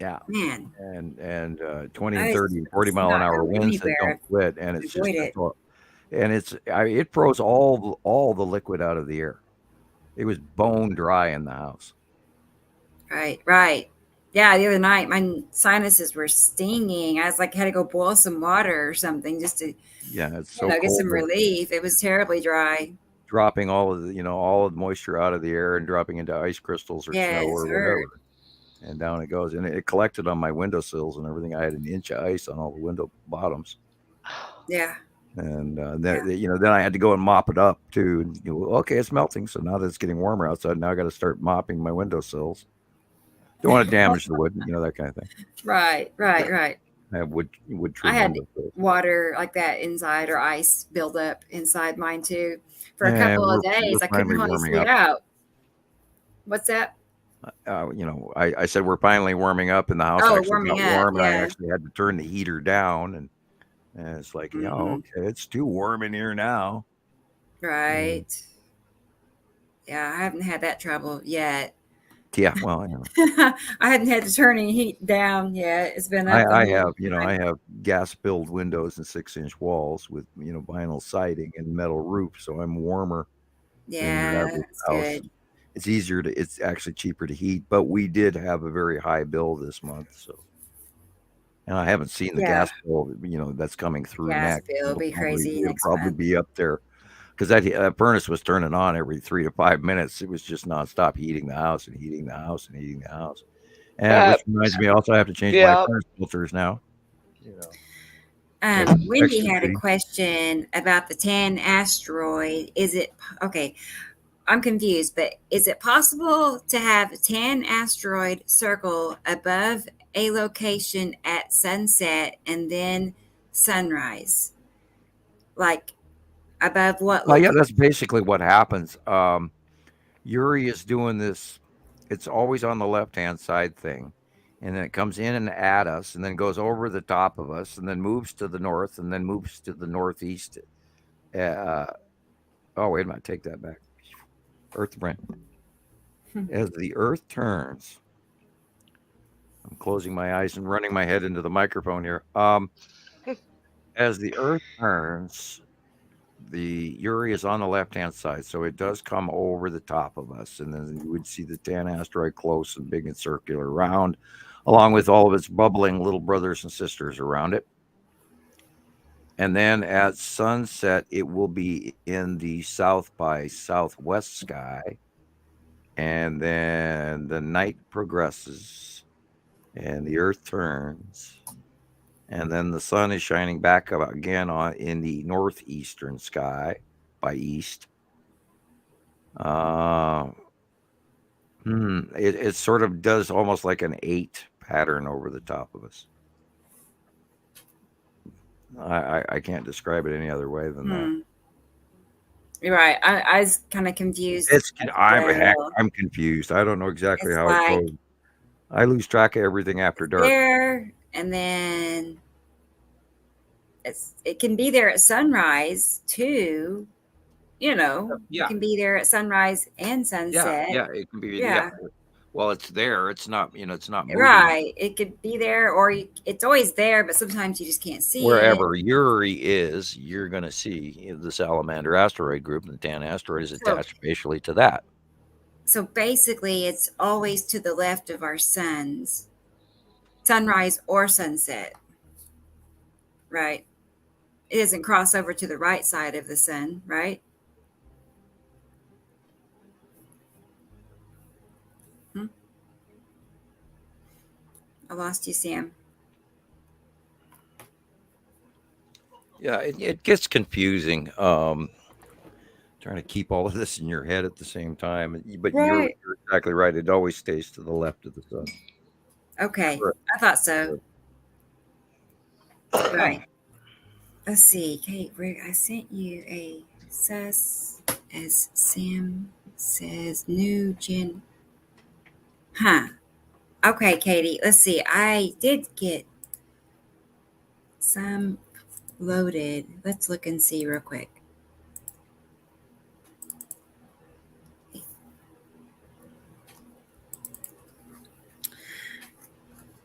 Yeah. Man. And 20 and 30 and 40 mile an hour winds that don't quit. And it's just, it froze all the liquid out of the air. It was bone dry in the house. Right. Yeah, the other night my sinuses were stinging. I was like, had to go boil some water or something just to it's so get some relief. It was terribly dry. Dropping all of the moisture out of the air and dropping into ice crystals or snow or whatever. and down it goes. And it collected on my windowsills and everything. I had an inch of ice on all the window bottoms. Yeah. And then I had to go and mop it up too. And, okay, it's melting. So now that it's getting warmer outside, now I got to start mopping my windowsills. Don't want to damage the wood, that kind of thing. Right. I have wood trim. I had water like that inside, or ice build up inside mine too for a couple of days. I couldn't hardly sleep out. What's that? I said we're finally warming up, and the house actually got warm, and I actually had to turn the heater down, and it's like, okay, it's too warm in here now. Right. Yeah, I haven't had that trouble yet. Yeah, well, I hadn't had to turn any heat down yet. It's been up. I have gas-filled windows and 6-inch walls with vinyl siding and metal roof, so I'm warmer. Yeah, that's good. It's actually cheaper to heat, but we did have a very high bill this month, so. And I haven't seen the gas bill, that's coming through next. Gas bill will be crazy. It'll probably be up there, because that furnace was turning on every 3 to 5 minutes. It was just nonstop heating the house and heating the house and heating the house. And which reminds me, also I have to change my furnace filters now. Wendy had a question about the 10 asteroid. Is it okay? I'm confused, but is it possible to have a 10 asteroid circle above a location at sunset and then sunrise? Like above what? Well, yeah, that's basically what happens. Uri is doing this. It's always on the left-hand side thing. And then it comes in and at us, and then goes over the top of us, and then moves to the north, and then moves to the northeast. Wait a minute, take that back. Earth brand. As the Earth turns, I'm closing my eyes and running my head into the microphone here. As the Earth turns, the Uri is on the left-hand side, so it does come over the top of us, and then you would see the 10 asteroid close and big and circular around, along with all of its bubbling little brothers and sisters around it. And then at sunset, it will be in the south by southwest sky. And then the night progresses and the Earth turns. And then the sun is shining back up again in the northeastern sky by east. It sort of does almost like an 8 pattern over the top of us. I can't describe it any other way than that. You're right. I was kind of confused. I'm confused. I don't know exactly how it goes. I lose track of everything after dark. There, and then it can be there at sunrise too. It can be there at sunrise and sunset. Yeah, it can be. Yeah. Well, it's there. It's not. It's not moving. Right. It could be there, or it's always there, but sometimes you just can't see Wherever Uri is, you're going to see the salamander asteroid group, and the 10 asteroid is attached spatially to that. So basically, it's always to the left of our sun's sunrise or sunset. Right. It doesn't cross over to the right side of the sun, right? I lost you, Sam. Yeah, it gets confusing. Trying to keep all of this in your head at the same time. But you're exactly right. It always stays to the left of the sun. Okay. I thought so. Right. Let's see. Kate, I sent you a sus, as Sam says, new gen. Okay, Katie, let's see. I did get some loaded. Let's look and see real quick.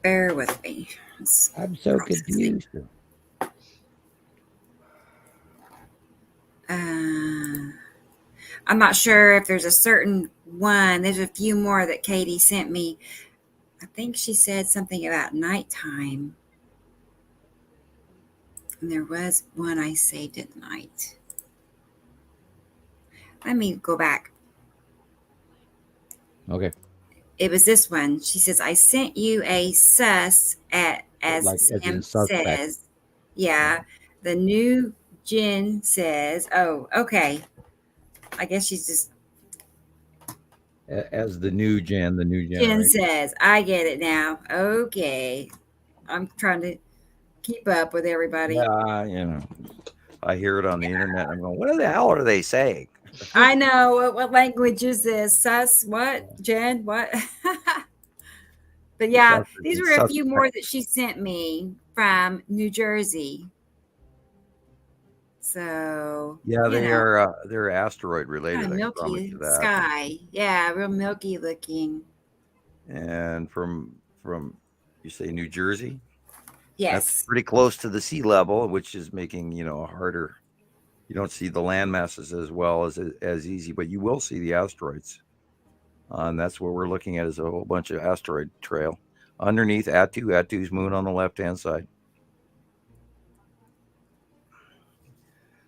Bear with me. I'm so confused. I'm not sure if there's a certain one. There's a few more that Katie sent me. I think she said something about nighttime. And there was one I saved at night. Let me go back. Okay. it was this one. She says, I sent you a sus as like as in Sam suspect. says. Yeah. The new Jen says, oh, okay. I guess she's just. As the new Jen Jen says, I get it now. Okay. I'm trying to keep up with everybody. Yeah, you know, I hear it on the internet. I'm going, what the hell are they saying? I know. What language is this? Sus? What? Jen? What? But yeah, these were a few more that she sent me from New Jersey. So yeah, they're asteroid related. Kind of milky sky. Yeah, real milky looking. And from you say New Jersey? Yes. That's pretty close to the sea level, which is making, you know, harder. You don't see the land masses as well as easy, but you will see the asteroids. And that's what we're looking at, is a whole bunch of asteroid trail underneath Attu's moon on the left-hand side.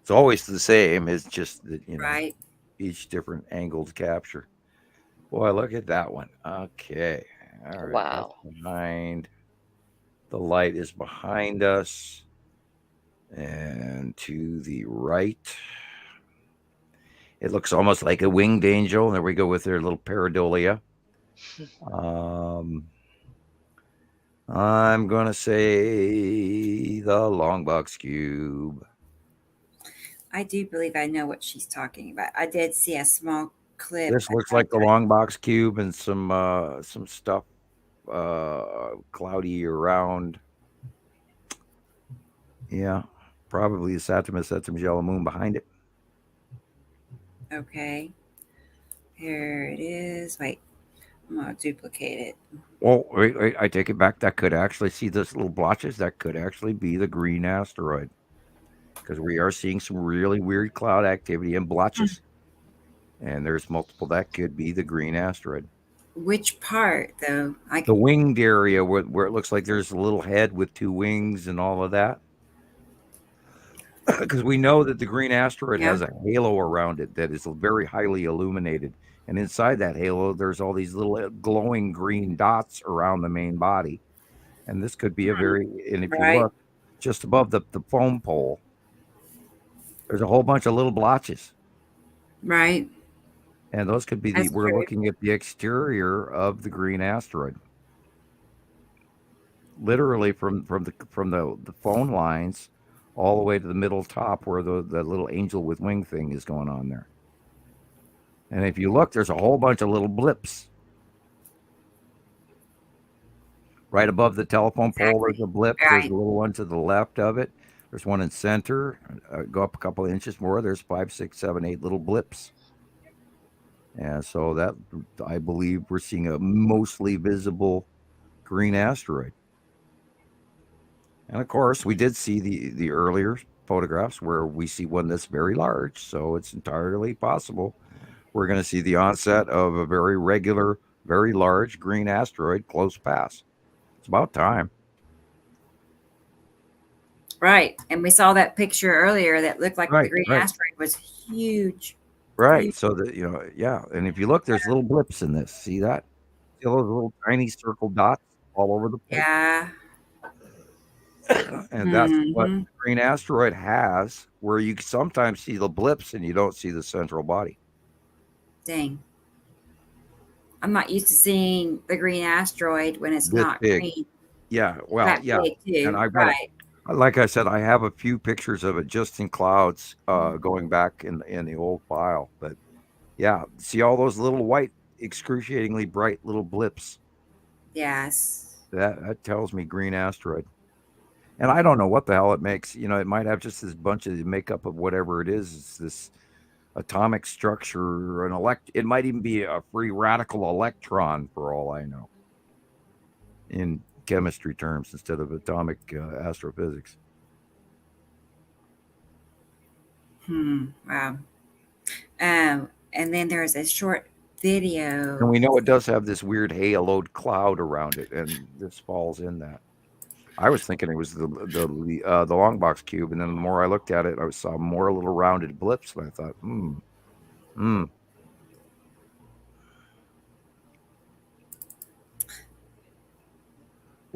It's always the same. It's just that, you know, right. Each different angled capture. Boy, look at that one. Okay. All right. Wow. Behind. The light is behind us. And to the right. It looks almost like a winged angel. There we go with their little pareidolia. I'm going to say the long box cube. I do believe I know what she's talking about. I did see a small clip. This looks like the long box cube and some stuff cloudy around. Yeah, probably the Saturnimus yellow moon behind it. Okay. Here it is. Wait, I'm going to duplicate it. Oh, wait, I take it back. That could actually see this little blotches. That could actually be the green asteroid, because we are seeing some really weird cloud activity and blotches. And there's multiple. That could be the green asteroid. Which part, though? The winged area where it looks like there's a little head with two wings and all of that. Because we know that the green asteroid has a halo around it that is very highly illuminated. And inside that halo, there's all these little glowing green dots around the main body. And this could be a and if you look just above the foam pole, there's a whole bunch of little blotches. Right. And those could be we're looking at the exterior of the green asteroid. Literally from the phone lines all the way to the middle top where the little angel with wing thing is going on there. And if you look, there's a whole bunch of little blips. Right above the telephone pole, there's a blip. There's a little one to the left of it. There's one in center. Go up a couple of inches more. There's 5, 6, 7, 8 little blips. And so that, I believe, we're seeing a mostly visible green asteroid. And of course, we did see the earlier photographs where we see one that's very large. So it's entirely possible we're going to see the onset of a very regular, very large green asteroid close past. It's about time. Right. And we saw that picture earlier that looked like the green asteroid was huge. Right. Huge. So that, you know, yeah. And if you look, there's little blips in this. See that? See those little tiny circle dots all over the place? Yeah. And that's what the green asteroid has, where you sometimes see the blips and you don't see the central body. Dang. I'm not used to seeing the green asteroid when it's not big. green. Yeah, well, that big too. And I've got, like I said, I have a few pictures of it just in clouds going back in the old file. But yeah, see all those little white, excruciatingly bright little blips. Yes. That tells me green asteroid. And I don't know what the hell it makes. You know, it might have just this bunch of makeup of whatever it is. It's this atomic structure, it might even be a free radical electron for all I know, in chemistry terms instead of atomic astrophysics. Wow. And then there's a short video. And we know it does have this weird haloed cloud around it, and this falls in that. I was thinking it was the long box cube, and then the more I looked at it, I saw more little rounded blips, and I thought,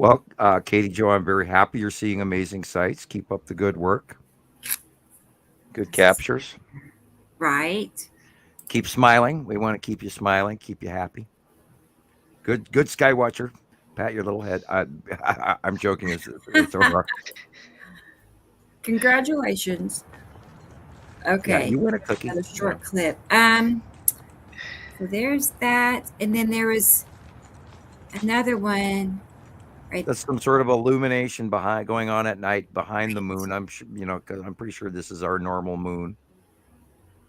Well, Katie Jo, I'm very happy you're seeing amazing sights. Keep up the good work. Good captures. Right. Keep smiling. We want to keep you smiling, keep you happy. Good Skywatcher. Pat your little head. I'm joking. It's Congratulations. Okay. Yeah, you win a cookie. Another short clip. So there's that, and then there was another one. Right. That's some sort of illumination going on at night behind the moon. I'm sure, because I'm pretty sure this is our normal moon,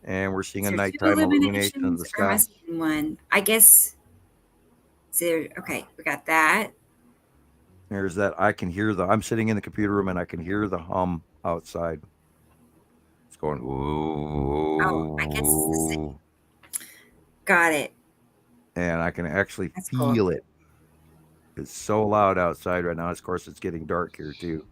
and we're seeing a nighttime illumination of the sky. Am I seeing one? I guess. Okay, we got that. There's that. I'm sitting in the computer room and I can hear the hum outside. It's going. Ooh. Oh, I guess it's the same. Got it. And I can actually feel it. It's so loud outside right now. Of course, it's getting dark here too.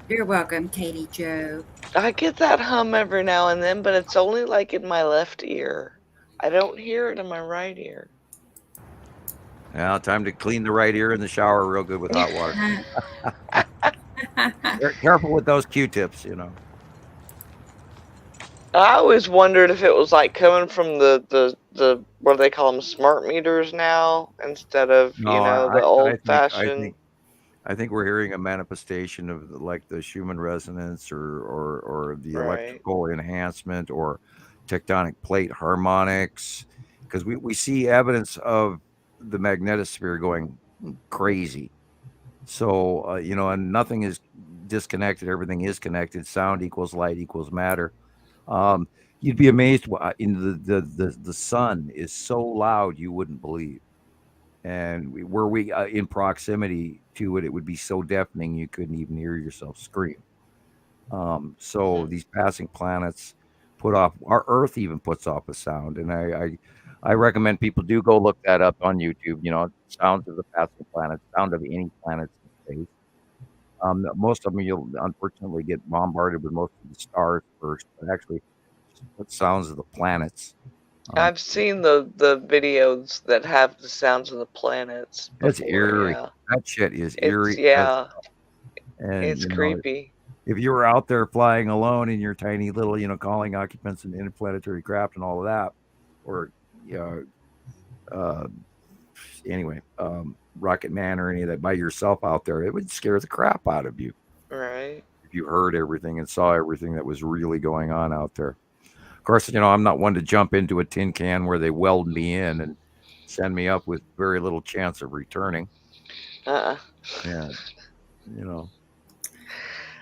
You're welcome, Katie Jo. I get that hum every now and then, but it's only like in my left ear. I don't hear it in my right ear. Now, time to clean the right ear in the shower real good with hot water. Careful with those Q-tips, I always wondered if it was like coming from the what do they call them, smart meters now, instead of the old-fashioned. I think we're hearing a manifestation of like the Schumann resonance or the electrical enhancement or tectonic plate harmonics, because we see evidence of the magnetosphere going crazy. So and nothing is disconnected, everything is connected. Sound equals light equals matter. You'd be amazed. The sun is so loud you wouldn't believe, and were we in proximity to it, it would be so deafening you couldn't even hear yourself scream. So these passing planets our Earth even puts off a sound, and I recommend people do go look that up on YouTube. Sounds of the passing planets, sound of any planets in space. Most of them you'll unfortunately get bombarded with most of the stars first, but actually what sounds of the planets. I've seen the videos that have the sounds of the planets before. It's eerie. Yeah. That shit is eerie. And it's creepy. If you were out there flying alone in your tiny little, calling occupants and interplanetary craft and all of that, or Rocket Man or any of that by yourself out there, it would scare the crap out of you. Right. If you heard everything and saw everything that was really going on out there. Of course, I'm not one to jump into a tin can where they weld me in and send me up with very little chance of returning. Yeah.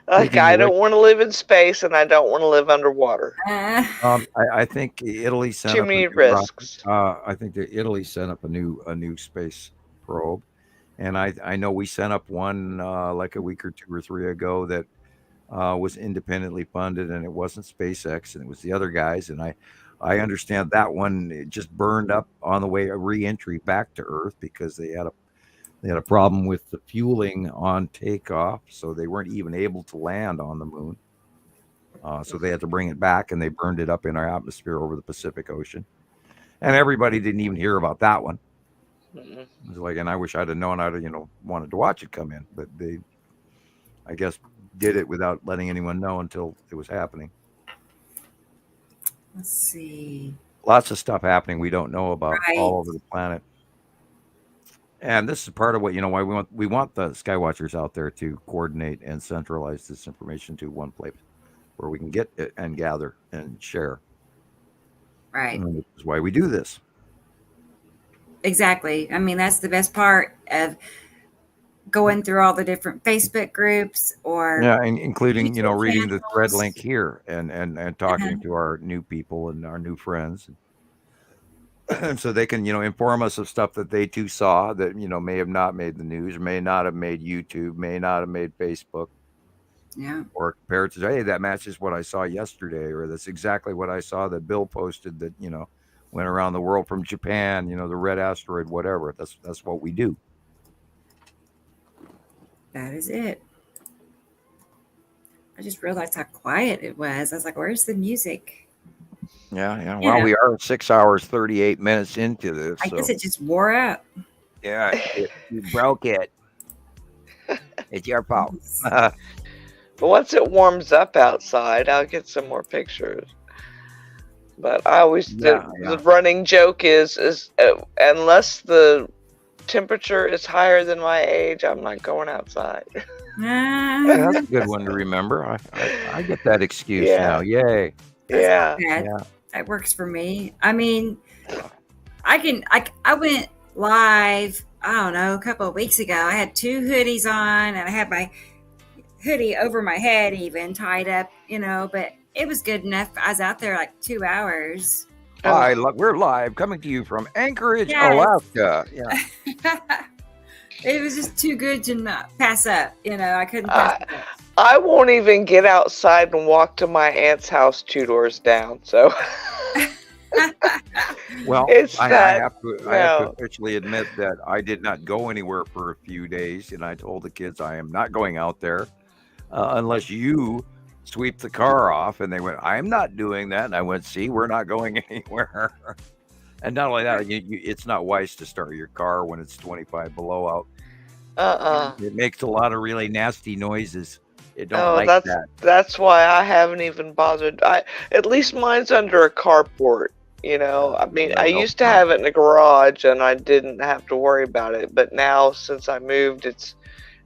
Like, I don't want to live in space and I don't want to live underwater. I think Italy sent too many risks. I think that Italy sent up a new space probe, and I know we sent up one like a week or two or three ago that was independently funded, and it wasn't SpaceX, and it was the other guys, and I understand that one it just burned up on the way of re-entry back to Earth because they had a problem with the fueling on takeoff, so they weren't even able to land on the moon. So they had to bring it back, and they burned it up in our atmosphere over the Pacific Ocean. And everybody didn't even hear about that one. Mm-hmm. It was like, and I wish I'd have known. I'd have, wanted to watch it come in, but they, I guess, did it without letting anyone know until it was happening. Let's see. Lots of stuff happening we don't know about all over the planet. And this is part of what, why we want the Skywatchers out there to coordinate and centralize this information to one place where we can get it and gather and share. Right. And which is why we do this. Exactly. I mean, that's the best part of going through all the different Facebook groups or including, reading the thread link here and talking to our new people and our new friends. And so they can, inform us of stuff that they too saw that, may have not made the news, may not have made YouTube, may not have made Facebook. Yeah. Or compared to, hey, that matches what I saw yesterday, or that's exactly what I saw that Bill posted that, went around the world from Japan, the red asteroid, whatever. That's what we do. That is it. I just realized how quiet it was. I was like, where's the music? Yeah. Well, we are 6 hours, 38 minutes into this. I guess it just wore out. Yeah, you broke it. It's your fault. But once it warms up outside, I'll get some more pictures. But I always the running joke is unless the temperature is higher than my age, I'm not going outside. Yeah, that's a good one to remember. I get that excuse now. Yay. That works for me. I mean, I went live, I don't know, a couple of weeks ago. I had 2 hoodies on, and I had my hoodie over my head even tied up, but it was good enough. I was out there like 2 hours. Hi, we're live coming to you from Anchorage, Alaska. Yeah. It was just too good to not pass up. I couldn't pass it up. I won't even get outside and walk to my aunt's house 2 doors down. So, well, I have to officially admit that I did not go anywhere for a few days, and I told the kids I am not going out there unless you sweep the car off. And they went, I am not doing that. And I went, see, we're not going anywhere. And not only that, it's not wise to start your car when it's 25 below out. It makes a lot of really nasty noises. It don't that. That's why I haven't even bothered. At least mine's under a carport. I mean, I used to have it in a garage, and I didn't have to worry about it. But now, since I moved, it's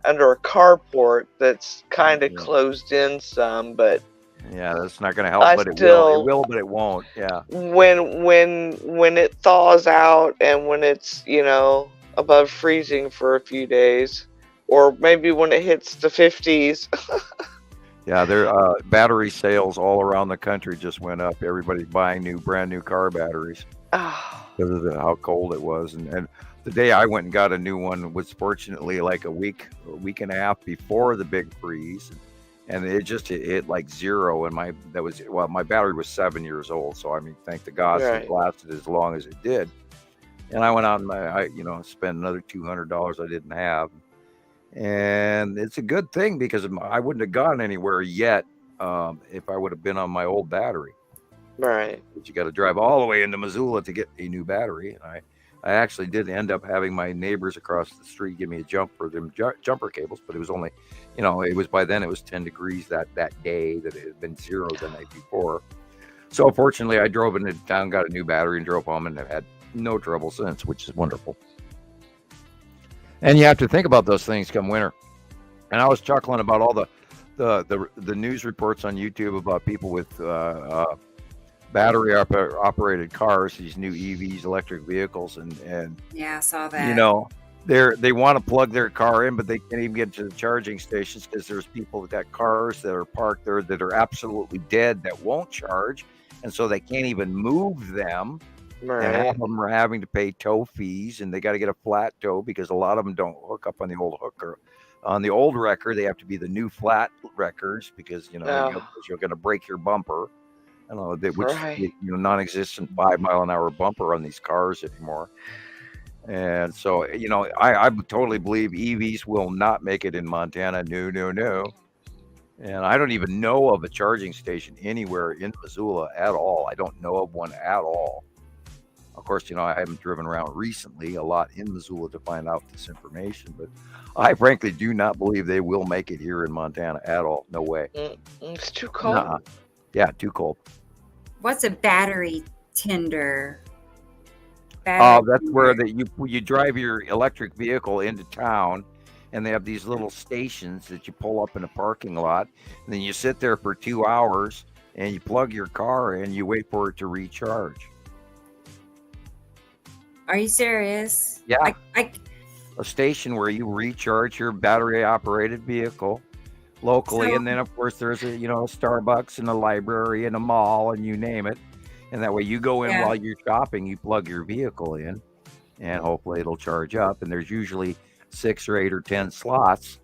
under a carport that's kind of closed in some, but. Yeah, that's not going to help, but it will. It will, but it won't. Yeah. When it thaws out and when it's above freezing for a few days, or maybe when it hits the 50s. Yeah, their battery sales all around the country just went up. Everybody's buying brand new car batteries because of how cold it was. And the day I went and got a new one was fortunately like a week and a half before the big freeze. And it just hit like 0, and my battery was 7 years old. So I mean, thank the gods it lasted as long as it did. And I went out and I spent another $200 I didn't have, and it's a good thing because I wouldn't have gone anywhere yet if I would have been on my old battery. Right. But you got to drive all the way into Missoula to get a new battery, and I actually did end up having my neighbors across the street give me a jump for them jumper cables, but it was only, it was by then it was 10 degrees that day that it had been 0 the night before. So fortunately I drove into town, got a new battery, and drove home, and have had no trouble since, which is wonderful. And you have to think about those things come winter. And I was chuckling about all the news reports on YouTube about people with battery operated cars, these new EVs, electric vehicles, and yeah, I saw that. They want to plug their car in, but they can't even get to the charging stations because there's people that got cars that are parked there that are absolutely dead that won't charge, and so they can't even move them. Right. And half of them are having to pay tow fees, and they got to get a flat tow because a lot of them don't hook up on the old hooker. On the old wrecker, they have to be the new flat wreckers because you're going to break your bumper. I don't know, non-existent 5-mile-an-hour bumper on these cars anymore. And so, I totally believe EVs will not make it in Montana. No. And I don't even know of a charging station anywhere in Missoula at all. I don't know of one at all. Of course, I haven't driven around recently a lot in Missoula to find out this information, but I frankly do not believe they will make it here in Montana at all. No way. It's too cold. Nuh-uh. Yeah, too cold. What's a battery tender? That's where you drive your electric vehicle into town, and they have these little stations that you pull up in a parking lot, and then you sit there for 2 hours, and you plug your car in, you wait for it to recharge. Are you serious? Yeah. A station where you recharge your battery-operated vehicle locally, and then of course there's a Starbucks and a library and a mall and you name it, and that way you go in while you're shopping, you plug your vehicle in, and hopefully it'll charge up. And there's usually 6 or 8 or 10 slots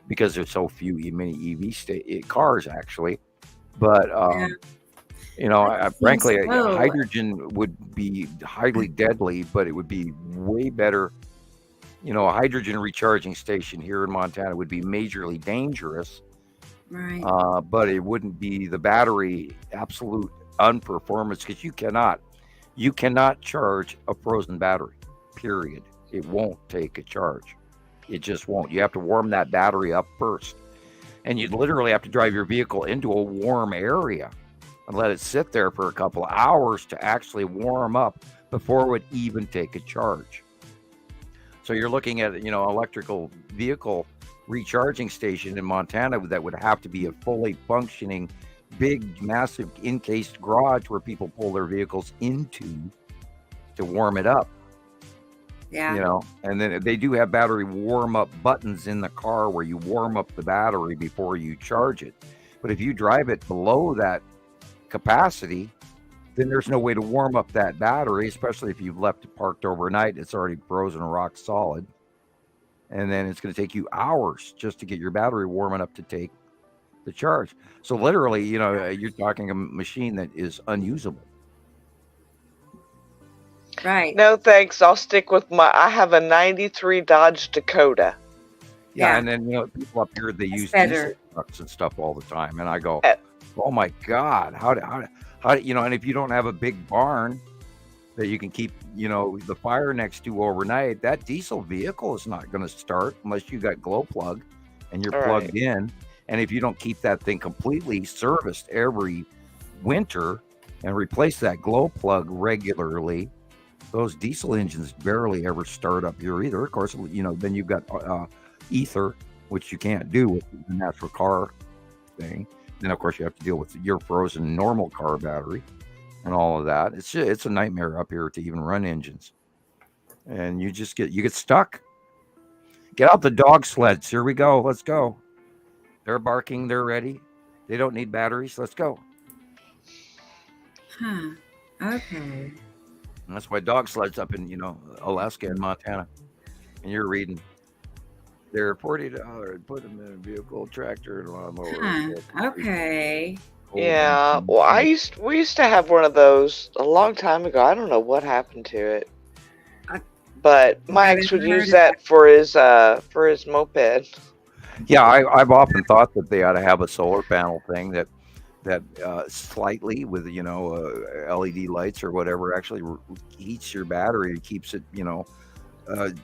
because there's so many EV cars actually. But frankly, hydrogen would be highly deadly, but it would be way better. A hydrogen recharging station here in Montana would be majorly dangerous, right? But it wouldn't be the battery absolute unperformance because you cannot charge a frozen battery. Period. It won't take a charge. It just won't. You have to warm that battery up first. And you literally have to drive your vehicle into a warm area and let it sit there for a couple of hours to actually warm up before it would even take a charge. So you're looking at, electrical vehicle recharging station in Montana that would have to be a fully functioning, big, massive encased garage where people pull their vehicles into to warm it up. Yeah. And then they do have battery warm up buttons in the car where you warm up the battery before you charge it. But if you drive it below that capacity, then there's no way to warm up that battery, especially if you've left it parked overnight. It's already frozen rock solid. And then it's going to take you hours just to get your battery warm enough to take the charge. So literally, you're talking a machine that is unusable. Right. No, thanks. I'll stick with I have a 93 Dodge Dakota. Yeah. And then, people up here, they use diesel trucks and stuff all the time. And I go, oh my God, how, and if you don't have a big barn that you can keep, the fire next to overnight, that diesel vehicle is not going to start unless you got glow plug and you're plugged in. And if you don't keep that thing completely serviced every winter and replace that glow plug regularly, those diesel engines barely ever start up here either. Of course, then you've got ether, which you can't do with the natural car thing. Then, of course, you have to deal with your frozen normal car battery and all of that. It's a nightmare up here to even run engines. And you get stuck. Get out the dog sleds. Here we go. Let's go. They're barking. They're ready. They don't need batteries. Let's go. Huh. Okay. And that's why dog sleds up in, Alaska and Montana. And you're reading. They're $40. Put them in a vehicle, tractor, and lawnmower. Okay. Yeah. Well, we used to have one of those a long time ago. I don't know what happened to it. But my ex would use that for his moped. Yeah, I've often thought that they ought to have a solar panel thing that slightly with LED lights or whatever actually heats your battery and keeps it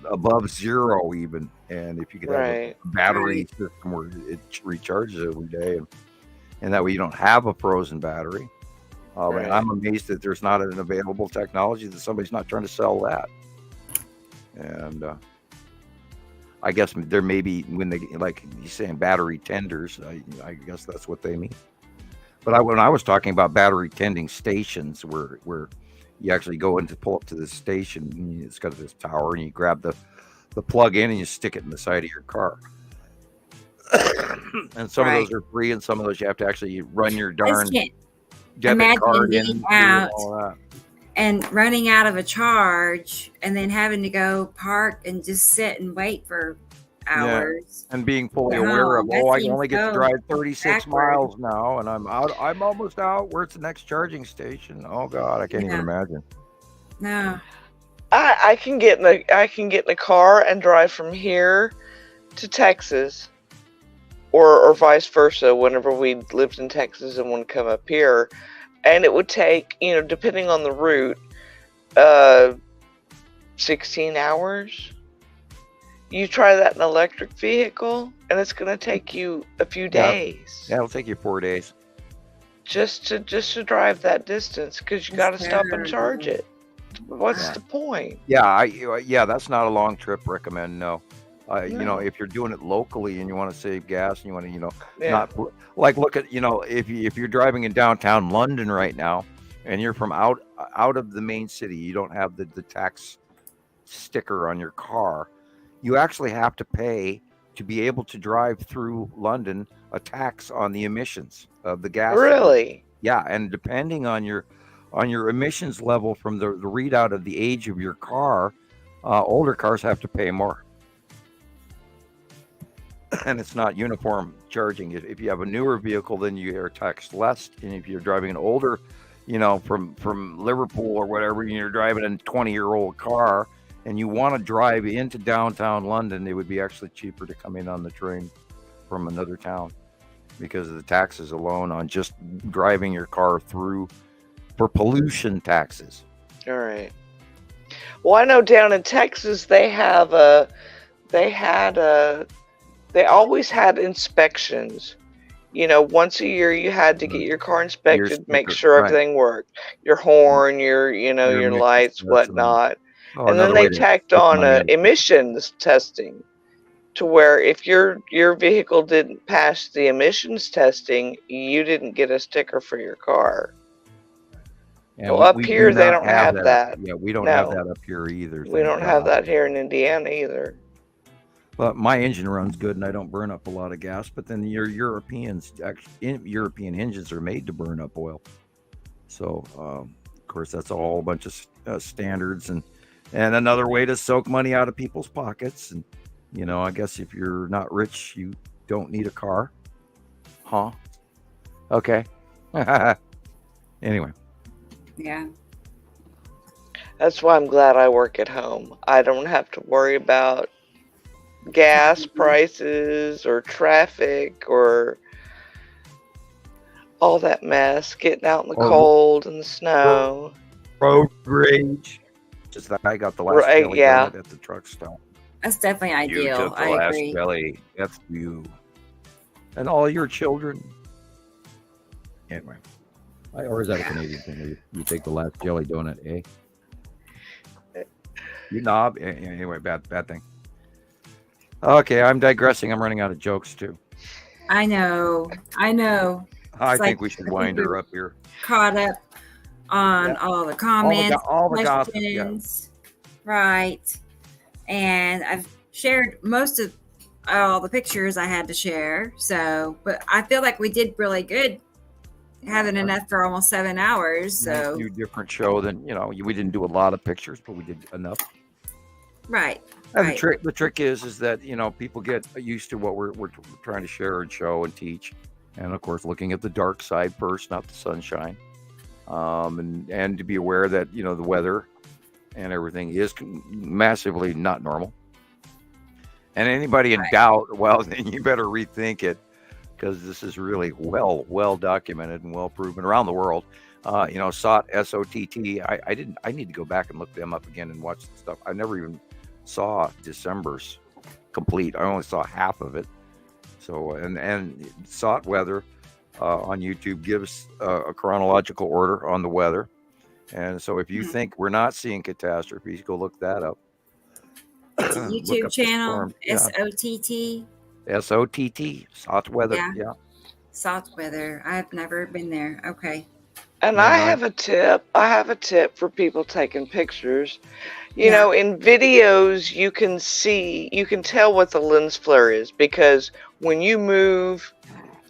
above zero even. And if you could have a battery system where it recharges every day, and that way you don't have a frozen battery. And I'm amazed that there's not an available technology that somebody's not trying to sell that. And I guess there may be, when they, like you're saying, battery tenders, I guess that's what they mean. But when I was talking about battery tending stations where you actually go in to pull up to the station, and it's got this tower, and you grab the plug in and you stick it in the side of your car. And some of those are free, and some of those you have to actually run your darn debit card in. And running out of a charge and then having to go park and just sit and wait for hours. And being fully aware of, I only get to drive 36 miles now, and I'm almost out. Where's the next charging station? Oh God, I can't even imagine. No. I can get in a car and drive from here to Texas, or vice versa. Whenever we lived in Texas and would come up here, and it would take, depending on the route, 16 hours. You try that in an electric vehicle, and it's going to take you a few days. Yeah, it'll take you 4 days. Just to drive that distance, because you got to stop and charge it. What's the point? Yeah, that's not a long trip. Recommend no. If you're doing it locally and you want to save gas and you want to, not like look at, if you're driving in downtown London right now and you're from out of the main city, you don't have the tax sticker on your car. You actually have to pay to be able to drive through London a tax on the emissions of the gas. Really? Yeah, and depending on your emissions level from the readout of the age of your car, older cars have to pay more. And it's not uniform charging. If you have a newer vehicle, then you are taxed less. And if you're driving an older, from Liverpool or whatever, and you're driving a 20-year-old car and you want to drive into downtown London, it would be actually cheaper to come in on the train from another town because of the taxes alone on just driving your car through for pollution taxes. All right. Well, I know down in Texas they have they always had inspections. You know, once a year you had to get your car inspected, make sure everything worked. Your horn, your lights, whatnot. And then they tacked on emissions testing, to where if your vehicle didn't pass the emissions testing, you didn't get a sticker for your car. Well, up here they don't have that. Yeah, we don't have that up here either. We don't have that here in Indiana either. But my engine runs good, and I don't burn up a lot of gas. But then your European engines are made to burn up oil. So, of course, that's a whole bunch of standards and another way to soak money out of people's pockets. And I guess if you're not rich, you don't need a car, huh? Okay. Anyway. Yeah. That's why I'm glad I work at home. I don't have to worry about gas prices or traffic or all that mess, getting out in the cold and the snow. Road rage. Just that I got the last jelly donut at the truck stop. That's definitely ideal. You took the last jelly. That's you. And all your children. Anyway. Or is that a Canadian thing? You take the last jelly donut, eh? You knob. Anyway, bad thing. Okay, I'm digressing. I'm running out of jokes too. I know. I think we should wind her up here. Caught up on all the comments, all the questions, right? And I've shared most of all the pictures I had to share. So, but I feel like we did really good, having enough for almost 7 hours. So, a different show than we didn't do a lot of pictures, but we did enough. Right. And the trick is that people get used to what we're trying to share and show and teach, and of course looking at the dark side first, not the sunshine, and to be aware that the weather and everything is massively not normal. And anybody in doubt, well, then you better rethink it, because this is really well documented and well proven around the world. SOTT, S-O-T-T. I need to go back and look them up again and watch the stuff. I never even saw December's complete. I only saw half of it. So and SOTT weather on YouTube gives a chronological order on the weather. And so if you think we're not seeing catastrophes, go look that up. YouTube channel, S-O-T-T. S-O-T-T, SOTT weather. Yeah. SOTT weather. I've never been there. Okay. And I have a tip. For people taking pictures. You know, in videos, you can tell what the lens flare is, because when you move,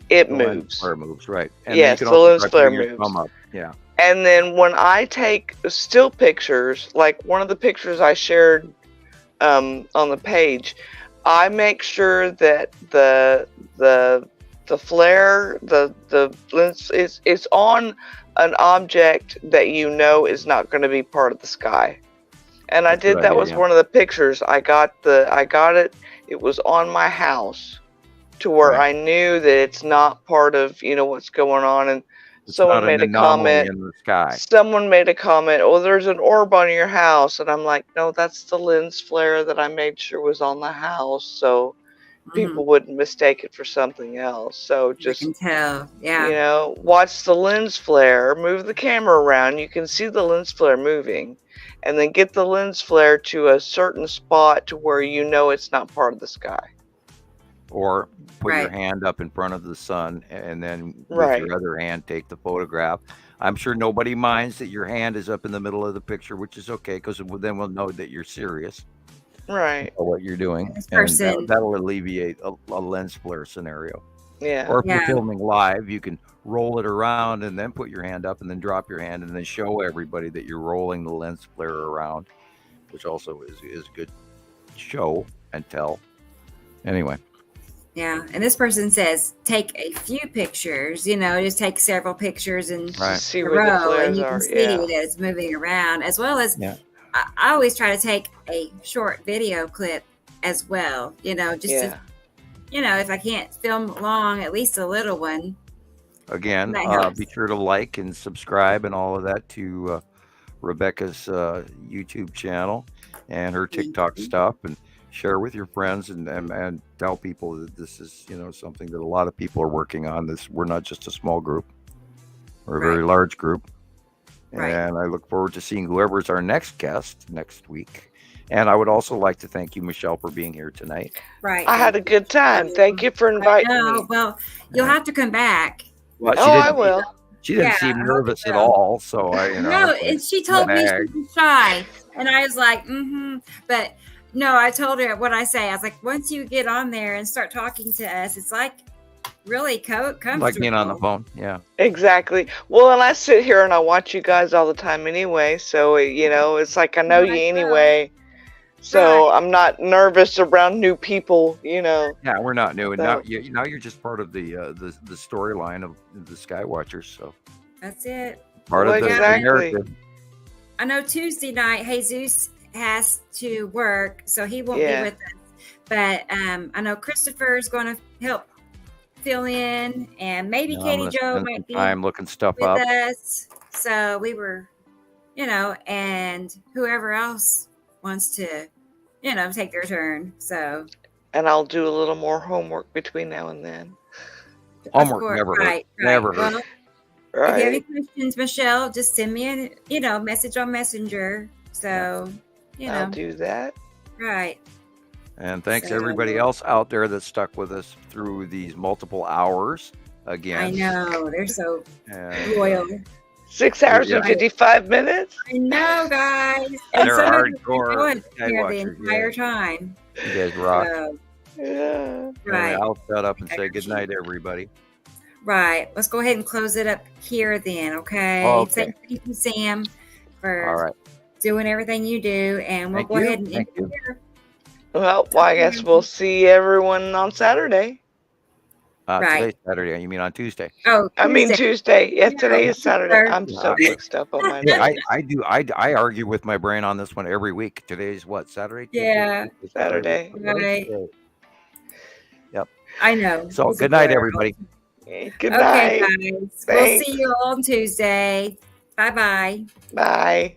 it moves. Lens flare moves, right. And yes, the lens flare moves. Yeah. And then when I take still pictures, like one of the pictures I shared on the page, I make sure that the flare, the lens is on an object that is not going to be part of the sky. And I did. That was one of the pictures. I got it. It was on my house, to where I knew that it's not part of what's going on. And someone made a comment. In the sky. Someone made a comment. Oh, there's an orb on your house, and I'm like, no, that's the lens flare that I made sure was on the house, so people wouldn't mistake it for something else. So just you can tell, watch the lens flare. Move the camera around. You can see the lens flare moving. And then get the lens flare to a certain spot to where it's not part of the sky. Or put your hand up in front of the sun, and then with your other hand take the photograph. I'm sure nobody minds that your hand is up in the middle of the picture, which is okay, because then we'll know that you're serious. Right. About what you're doing. And that'll alleviate a lens flare scenario. Yeah. Or if you're filming live, you can roll it around and then put your hand up and then drop your hand and then show everybody that you're rolling the lens flare around, which also is good show and tell. Anyway. Yeah. And this person says, take a few pictures, just take several pictures and see where the flares and you can see that it's moving around, as well as I always try to take a short video clip as well, just to, if I can't film long, at least a little one. Again, be sure to like and subscribe and all of that to Rebecca's YouTube channel and her TikTok stuff, and share with your friends and tell people that this is, something that a lot of people are working on. We're not just a small group. We're a very large group. And I look forward to seeing whoever's our next guest next week. And I would also like to thank you, Michelle, for being here tonight. Right. I had a good time. Thank you for inviting me. Well, you'll have to come back. Well, I will. She didn't seem nervous at all. So No, and she told me she was shy. And I was like, But no, I told her what I say. I was like, once you get on there and start talking to us, it's like really comfortable. Like being on the phone. Yeah. Exactly. Well, and I sit here and I watch you guys all the time anyway. So, it's like I know you anyway. So I'm not nervous around new people, Yeah, we're not new. And now you're just part of the storyline of the Skywatchers. So that's it. Part of the narrative. I know Tuesday night, Jesus has to work, so he won't be with us. But I know Christopher is going to help fill in, and maybe Katie Jo might be looking stuff with up. us. So we were, and whoever else wants to, take their turn. So. And I'll do a little more homework between now and then. Homework never hurt. Never hurt. Well, if you have any questions, Michelle, just send me a, message on Messenger. So, I'll do that. Right. And thanks everybody else out there that stuck with us through these multiple hours again. I know. They're so loyal. 6 hours and 55 minutes. I know, guys. And they're hardcore the entire time. You guys rock. Yeah. Right. I'll shut up and say good night, everybody. Right. Let's go ahead and close it up here then, okay? Thank you, Sam, for doing everything you do. And we'll go ahead and end it here. Well, I guess we'll see everyone on Saturday. Today's Saturday. You mean on Tuesday? Oh, I mean Tuesday. Yeah, today is Saturday. I'm so mixed up on my mind. I argue with my brain on this one every week. Today's what? Saturday? Yeah. Saturday. Right. Yep. I know. So good night, everybody. Good night. Okay, guys. We'll see you on Tuesday. Bye-bye. Bye.